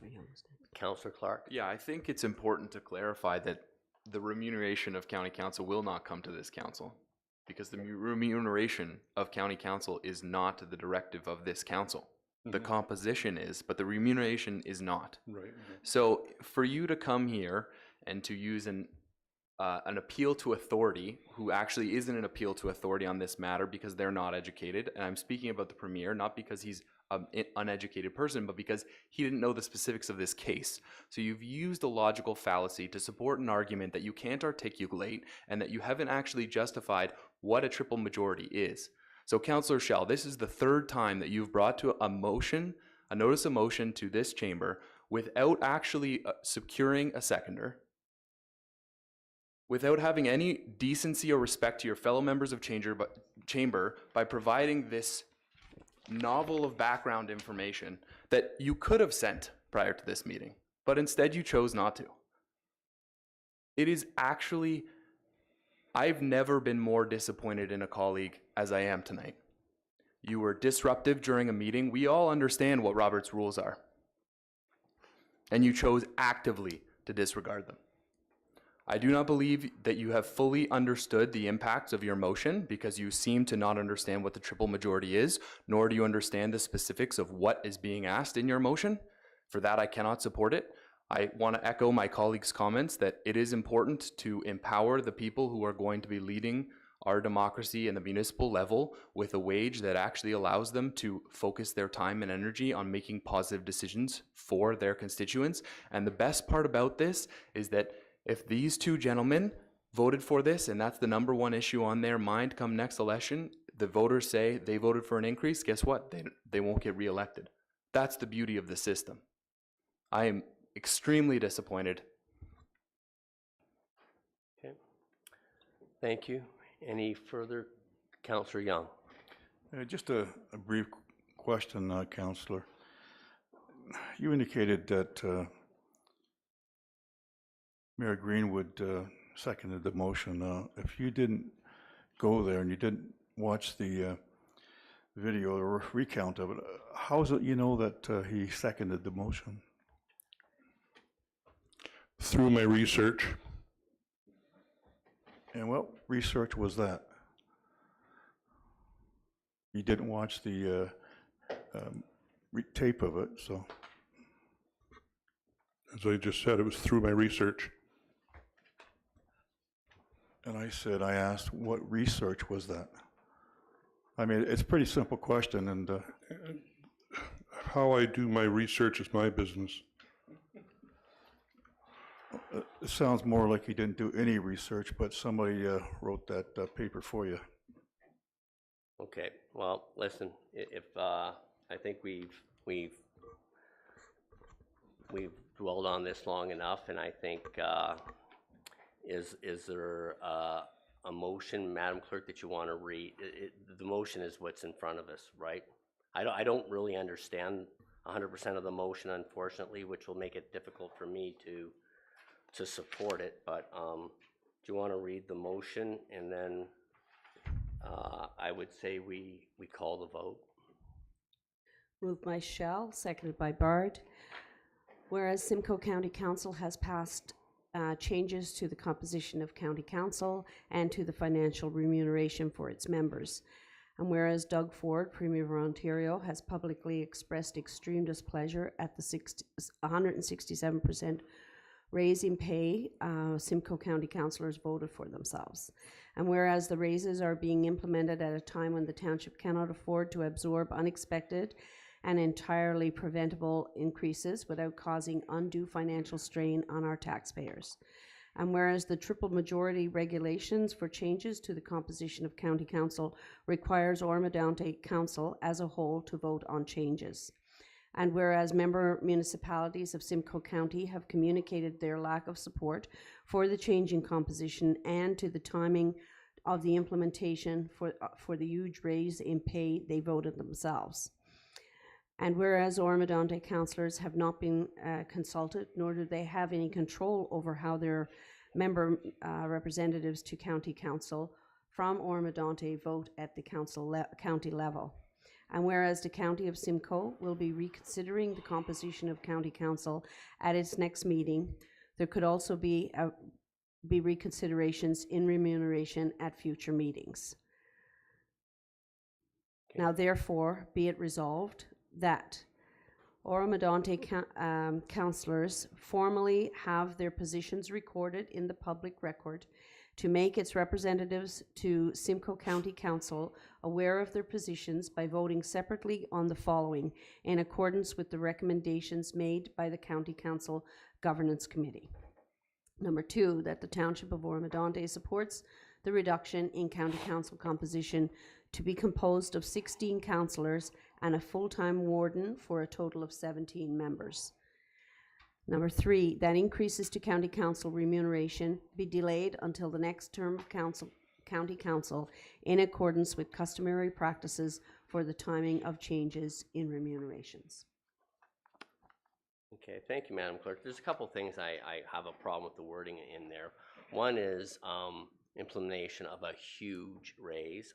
Councillor Clark? Yeah, I think it's important to clarify that the remuneration of county council will not come to this council, because the remuneration of county council is not the directive of this council. The composition is, but the remuneration is not. Right. So for you to come here and to use an appeal to authority, who actually isn't an appeal to authority on this matter because they're not educated, and I'm speaking about the premier, not because he's an uneducated person, but because he didn't know the specifics of this case. So you've used a logical fallacy to support an argument that you can't articulate and that you haven't actually justified what a triple majority is. So Councillor Schell, this is the third time that you've brought to a motion, a notice of motion to this chamber without actually securing a seconder, without having any decency or respect to your fellow members of chamber by providing this novel of background information that you could have sent prior to this meeting, but instead you chose not to. It is actually, I've never been more disappointed in a colleague as I am tonight. You were disruptive during a meeting. We all understand what Robert's rules are. And you chose actively to disregard them. I do not believe that you have fully understood the impacts of your motion because you seem to not understand what the triple majority is, nor do you understand the specifics of what is being asked in your motion. For that, I cannot support it. I want to echo my colleagues' comments that it is important to empower the people who are going to be leading our democracy in the municipal level with a wage that actually allows them to focus their time and energy on making positive decisions for their constituents. And the best part about this is that if these two gentlemen voted for this, and that's the number one issue on their mind come next election, the voters say they voted for an increase, guess what? They won't get reelected. That's the beauty of the system. I am extremely disappointed. Okay. Thank you. Any further? Councillor Young. Just a brief question, Councillor. You indicated that Mayor Greenwood seconded the motion. If you didn't go there and you didn't watch the video or recount of it, how is it you know that he seconded the motion? Through my research. And what research was that? You didn't watch the tape of it, so. As I just said, it was through my research. And I asked, what research was that? I mean, it's a pretty simple question, and how I do my research is my business. It sounds more like you didn't do any research, but somebody wrote that paper for you. Okay. Well, listen. If I think we've dwelled on this long enough, and I think is there a motion, Madam Clerk, that you want to read? The motion is what's in front of us, right? I don't really understand 100% of the motion, unfortunately, which will make it difficult for me to support it, but do you want to read the motion, and then I would say we call the vote. Moved by Schell, seconded by Bard. Whereas Simcoe County Council has passed changes to the composition of County Council and to the financial remuneration for its members. And whereas Doug Ford, Premier of Ontario, has publicly expressed extreme displeasure at the 167% raise in pay Simcoe County councillors voted for themselves. And whereas the raises are being implemented at a time when the township cannot afford to absorb unexpected and entirely preventable increases without causing undue financial strain on our taxpayers. And whereas the triple majority regulations for changes to the composition of County Council requires Oro-Medonte Council as a whole to vote on changes. And whereas member municipalities of Simcoe County have communicated their lack of support for the change in composition and to the timing of the implementation for the huge raise in pay they voted themselves. And whereas Oro-Medonte councillors have not been consulted, nor do they have any control over how their member representatives to County Council from Oro-Medonte vote at the county level. And whereas the County of Simcoe will be reconsidering the composition of County Council at its next meeting, there could also be reconsiderations in remuneration at future meetings. Now therefore, be it resolved that Oro-Medonte councillors formally have their positions recorded in the public record to make its representatives to Simcoe County Council aware of their positions by voting separately on the following in accordance with the recommendations made by the County Council Governance Committee. Number 2, that the Township of Oro-Medonte supports the reduction in County Council composition to be composed of 16 councillors and a full-time warden for a total of 17 members. Number 3, that increases to County Council remuneration be delayed until the next term of County Council in accordance with customary practices for the timing of changes in remunerations. Okay, thank you, Madam Clerk. There's a couple things I have a problem with the wording in there. One is implementation of a huge raise.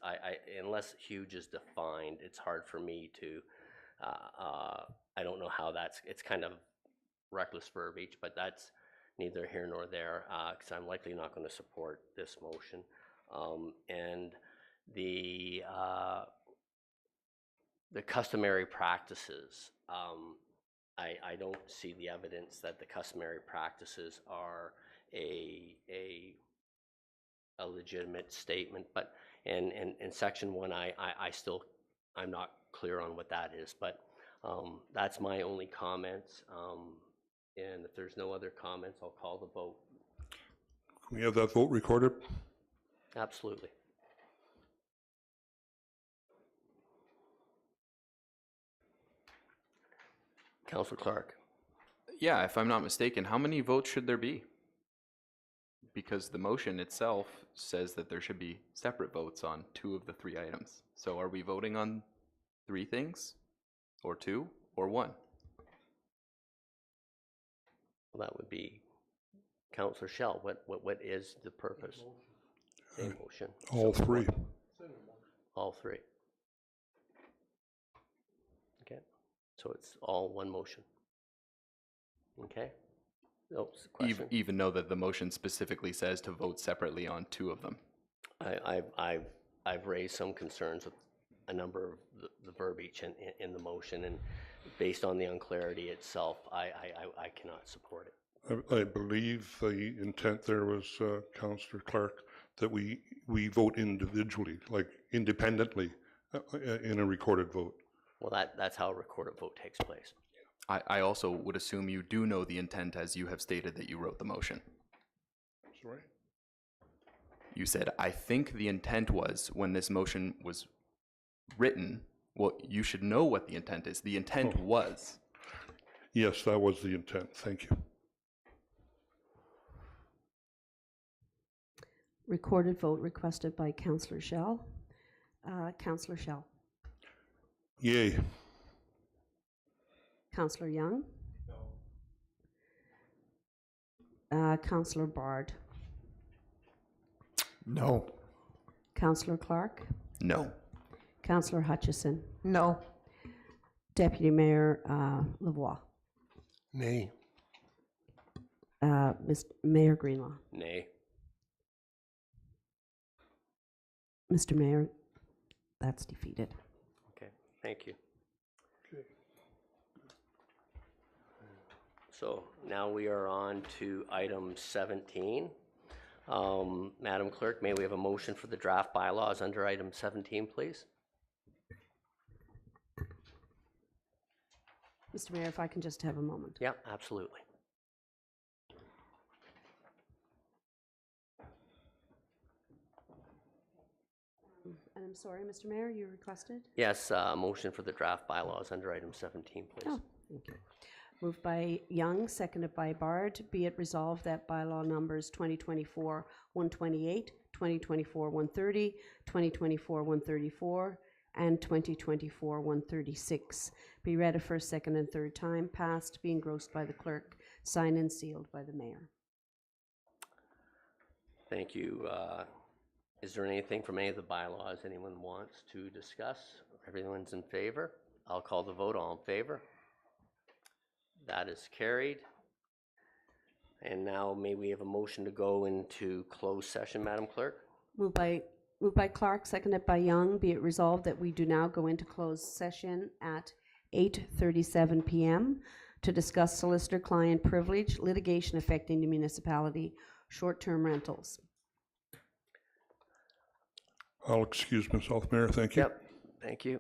Unless huge is defined, it's hard for me to, I don't know how it's kind of reckless verbiage, but that's neither here nor there, because I'm likely not going to support this motion. And the customary practices, I don't see the evidence that the customary practices are a legitimate statement, but in section 1, I'm not clear on what that is, but that's my only comments. And if there's no other comments, I'll call the vote. Can we have that vote recorded? Absolutely. Councillor Clark. Yeah, if I'm not mistaken, how many votes should there be? Because the motion itself says that there should be separate votes on 2 of the 3 items. So are we voting on 3 things, or 2, or 1? Well, that would be Councillor Shell. What is the purpose? Same motion. All 3. All 3. Okay, so it's all one motion. Okay. Oops, question. Even though that the motion specifically says to vote separately on 2 of them. I've raised some concerns with a number of the verbiage in the motion, and based on the unclarity itself, I cannot support it. I believe the intent there was, Councillor Clark, that we vote individually, like independently, in a recorded vote. Well, that's how a recorded vote takes place. I also would assume you do know the intent, as you have stated that you wrote the motion. Sorry? You said, I think the intent was, when this motion was written, well, you should know what the intent is. The intent was. Yes, that was the intent. Thank you. Recorded vote requested by Councillor Shell. Councillor Shell. Yay. Councillor Young. No. Councillor Bard. No. Councillor Clark. No. Councillor Hutchison. No. Deputy Mayor Lavoie. Nay. Mayor Greenlaw. Nay. Mr. Mayor, that's defeated. Okay, thank you. So now we are on to item 17. Madam Clerk, may we have a motion for the draft bylaws under item 17, please? Mr. Mayor, if I can just have a moment. Yeah, absolutely. And I'm sorry, Mr. Mayor, you requested? Yes, motion for the draft bylaws under item 17, please. Oh, thank you. Moved by Young, seconded by Bard. Be it resolved that bylaw numbers 2024-128, 2024-130, 2024-134, and 2024-136 be read a first, second, and third time, passed, be engrossed by the clerk, signed and sealed by the mayor. Thank you. Is there anything from any of the bylaws anyone wants to discuss? Everyone's in favor? I'll call the vote. All in favor? That is carried. And now may we have a motion to go into closed session, Madam Clerk? Moved by Clark, seconded by Young. Be it resolved that we do now go into closed session at 8:37 p.m. to discuss solicitor-client privilege litigation affecting the municipality, short-term rentals. I'll excuse myself, Mayor. Thank you. Yep, thank you.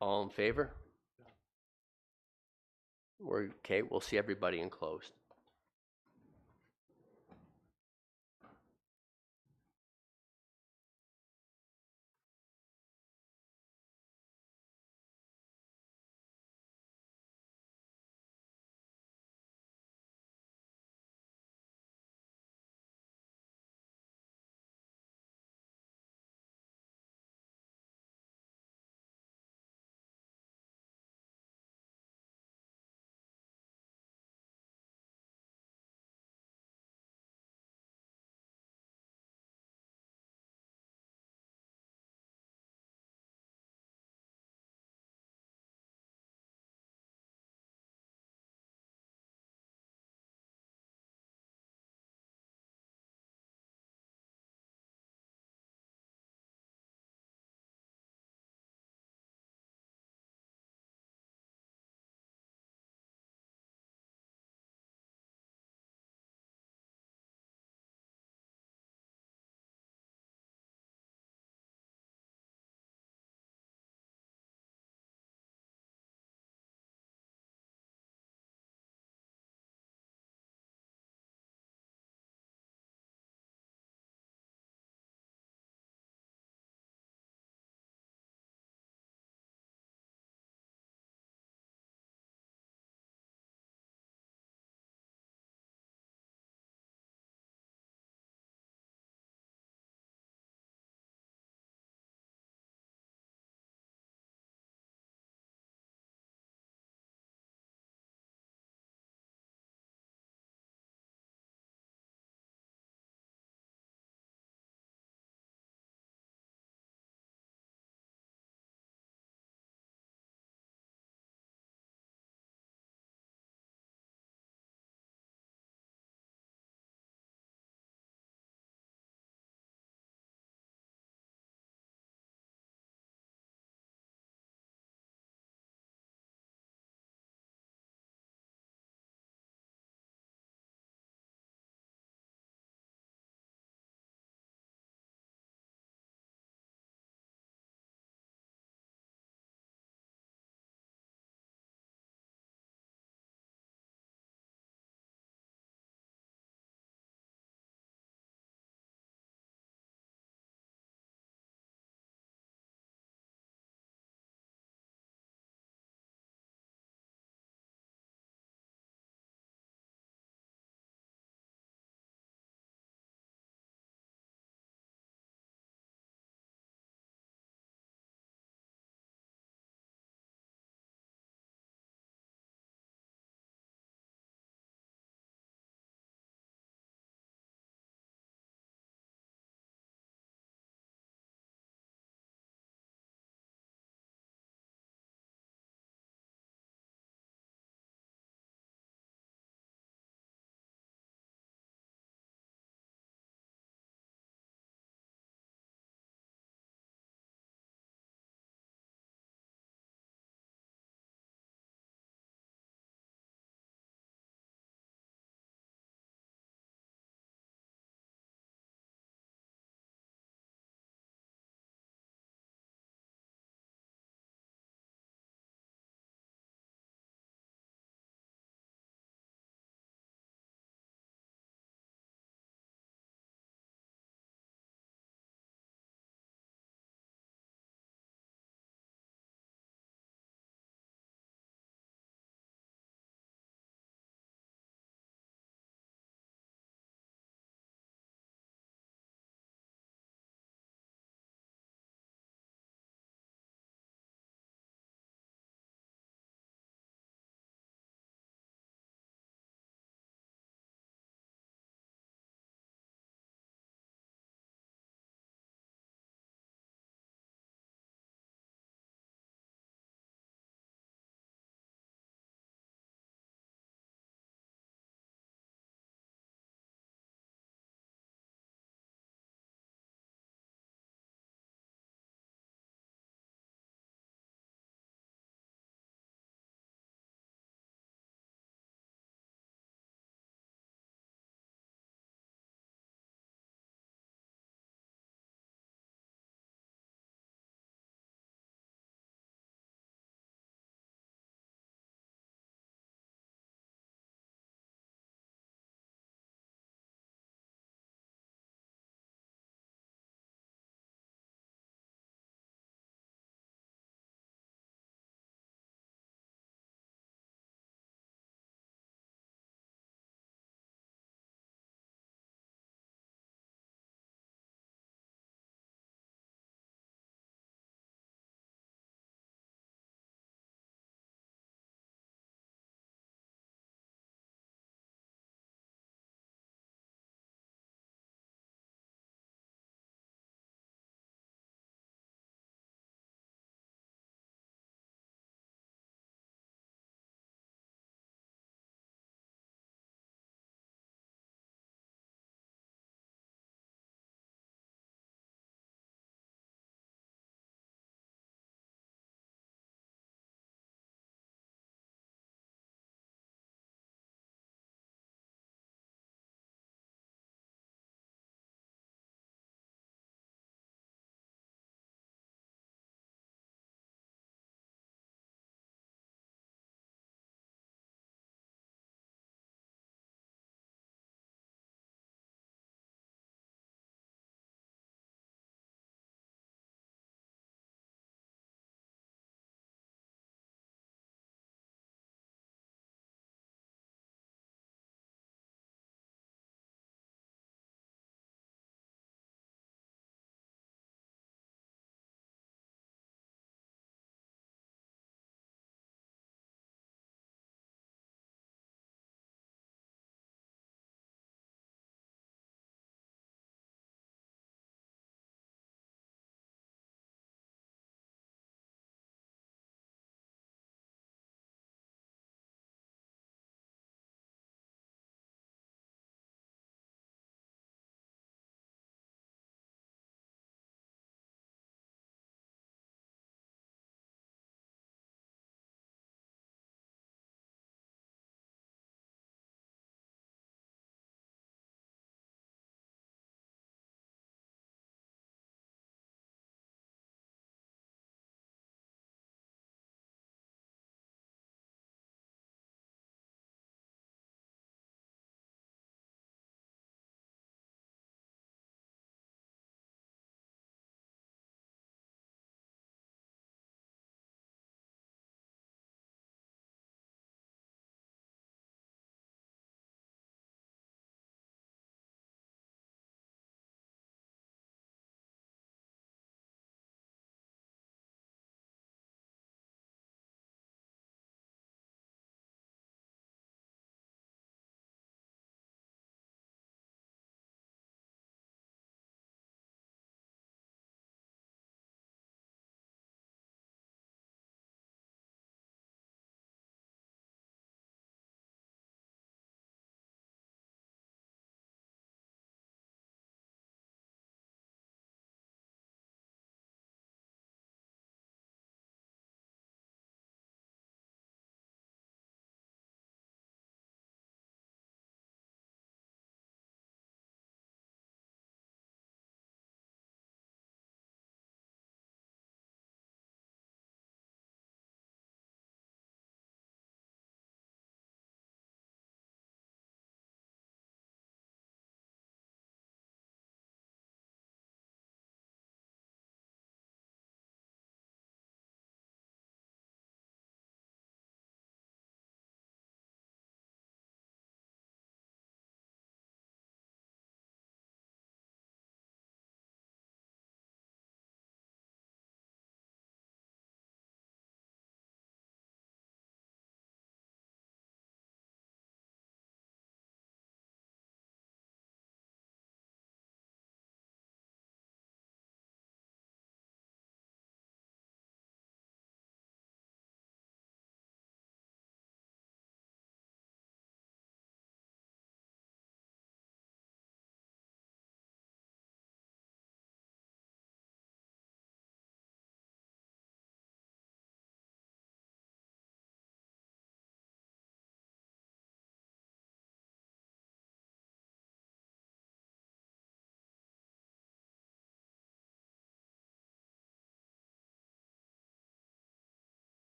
All in favor? We're okay. We'll see everybody in closed.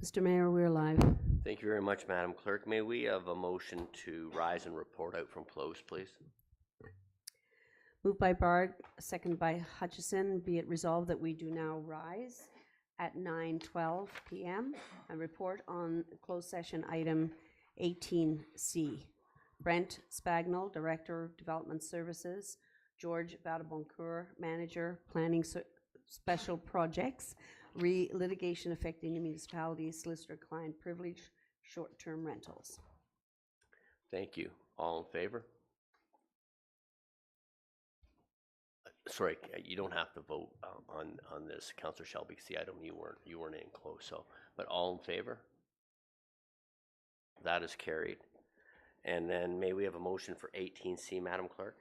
Mr. Mayor, we're live. Thank you very much, Madam Clerk. May we have a motion to rise and report out from closed, please? Moved by Bard, second by Hutchison. Be it resolved that we do now rise at 9:12 p.m. and report on closed session item 18C. Brent Spagnell, Director of Development Services. George Vadaboncourt, Manager, Planning Special Projects. Litigation affecting the municipality, solicitor-client privilege, short-term rentals. Thank you. All in favor? Sorry, you don't have to vote on this, Councillor Shelby. See, you weren't in close. So, but all in favor? That is carried. And then may we have a motion for 18C, Madam Clerk?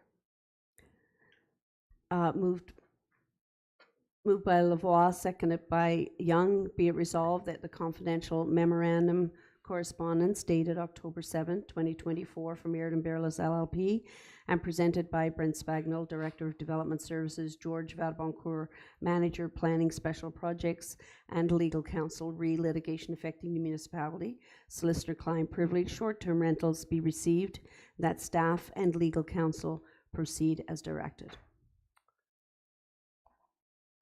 Moved by Lavoie, seconded by Young. Be it resolved that the confidential memorandum correspondence dated October 7, 2024 from Airden Bairless LLP and presented by Brent Spagnell, Director of Development Services, George Vadaboncourt, Manager, Planning Special Projects, and Legal Counsel, litigation affecting the municipality, solicitor-client privilege, short-term rentals be received, that staff and legal counsel proceed as directed.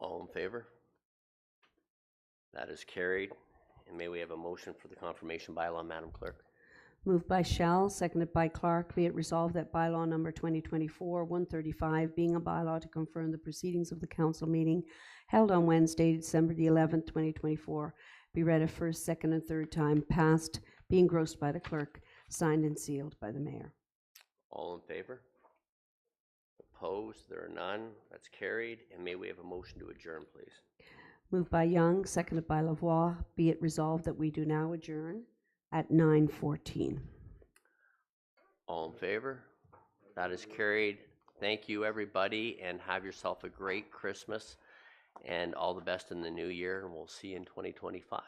All in favor? That is carried. And may we have a motion for the confirmation bylaw, Madam Clerk? Moved by Shell, seconded by Clark. Be it resolved that bylaw number 2024-135, being a bylaw to confirm the proceedings of the council meeting held on Wednesday, December the 11th, 2024, be read a first, second, and third time, passed, be engrossed by the clerk, signed and sealed by the mayor. All in favor? Opposed? There are none. That's carried. And may we have a motion to adjourn, please? Moved by Young, seconded by Lavoie. Be it resolved that we do now adjourn at 9:14. All in favor? That is carried. Thank you, everybody, and have yourself a great Christmas and all the best in the new year, and we'll see you in 2025.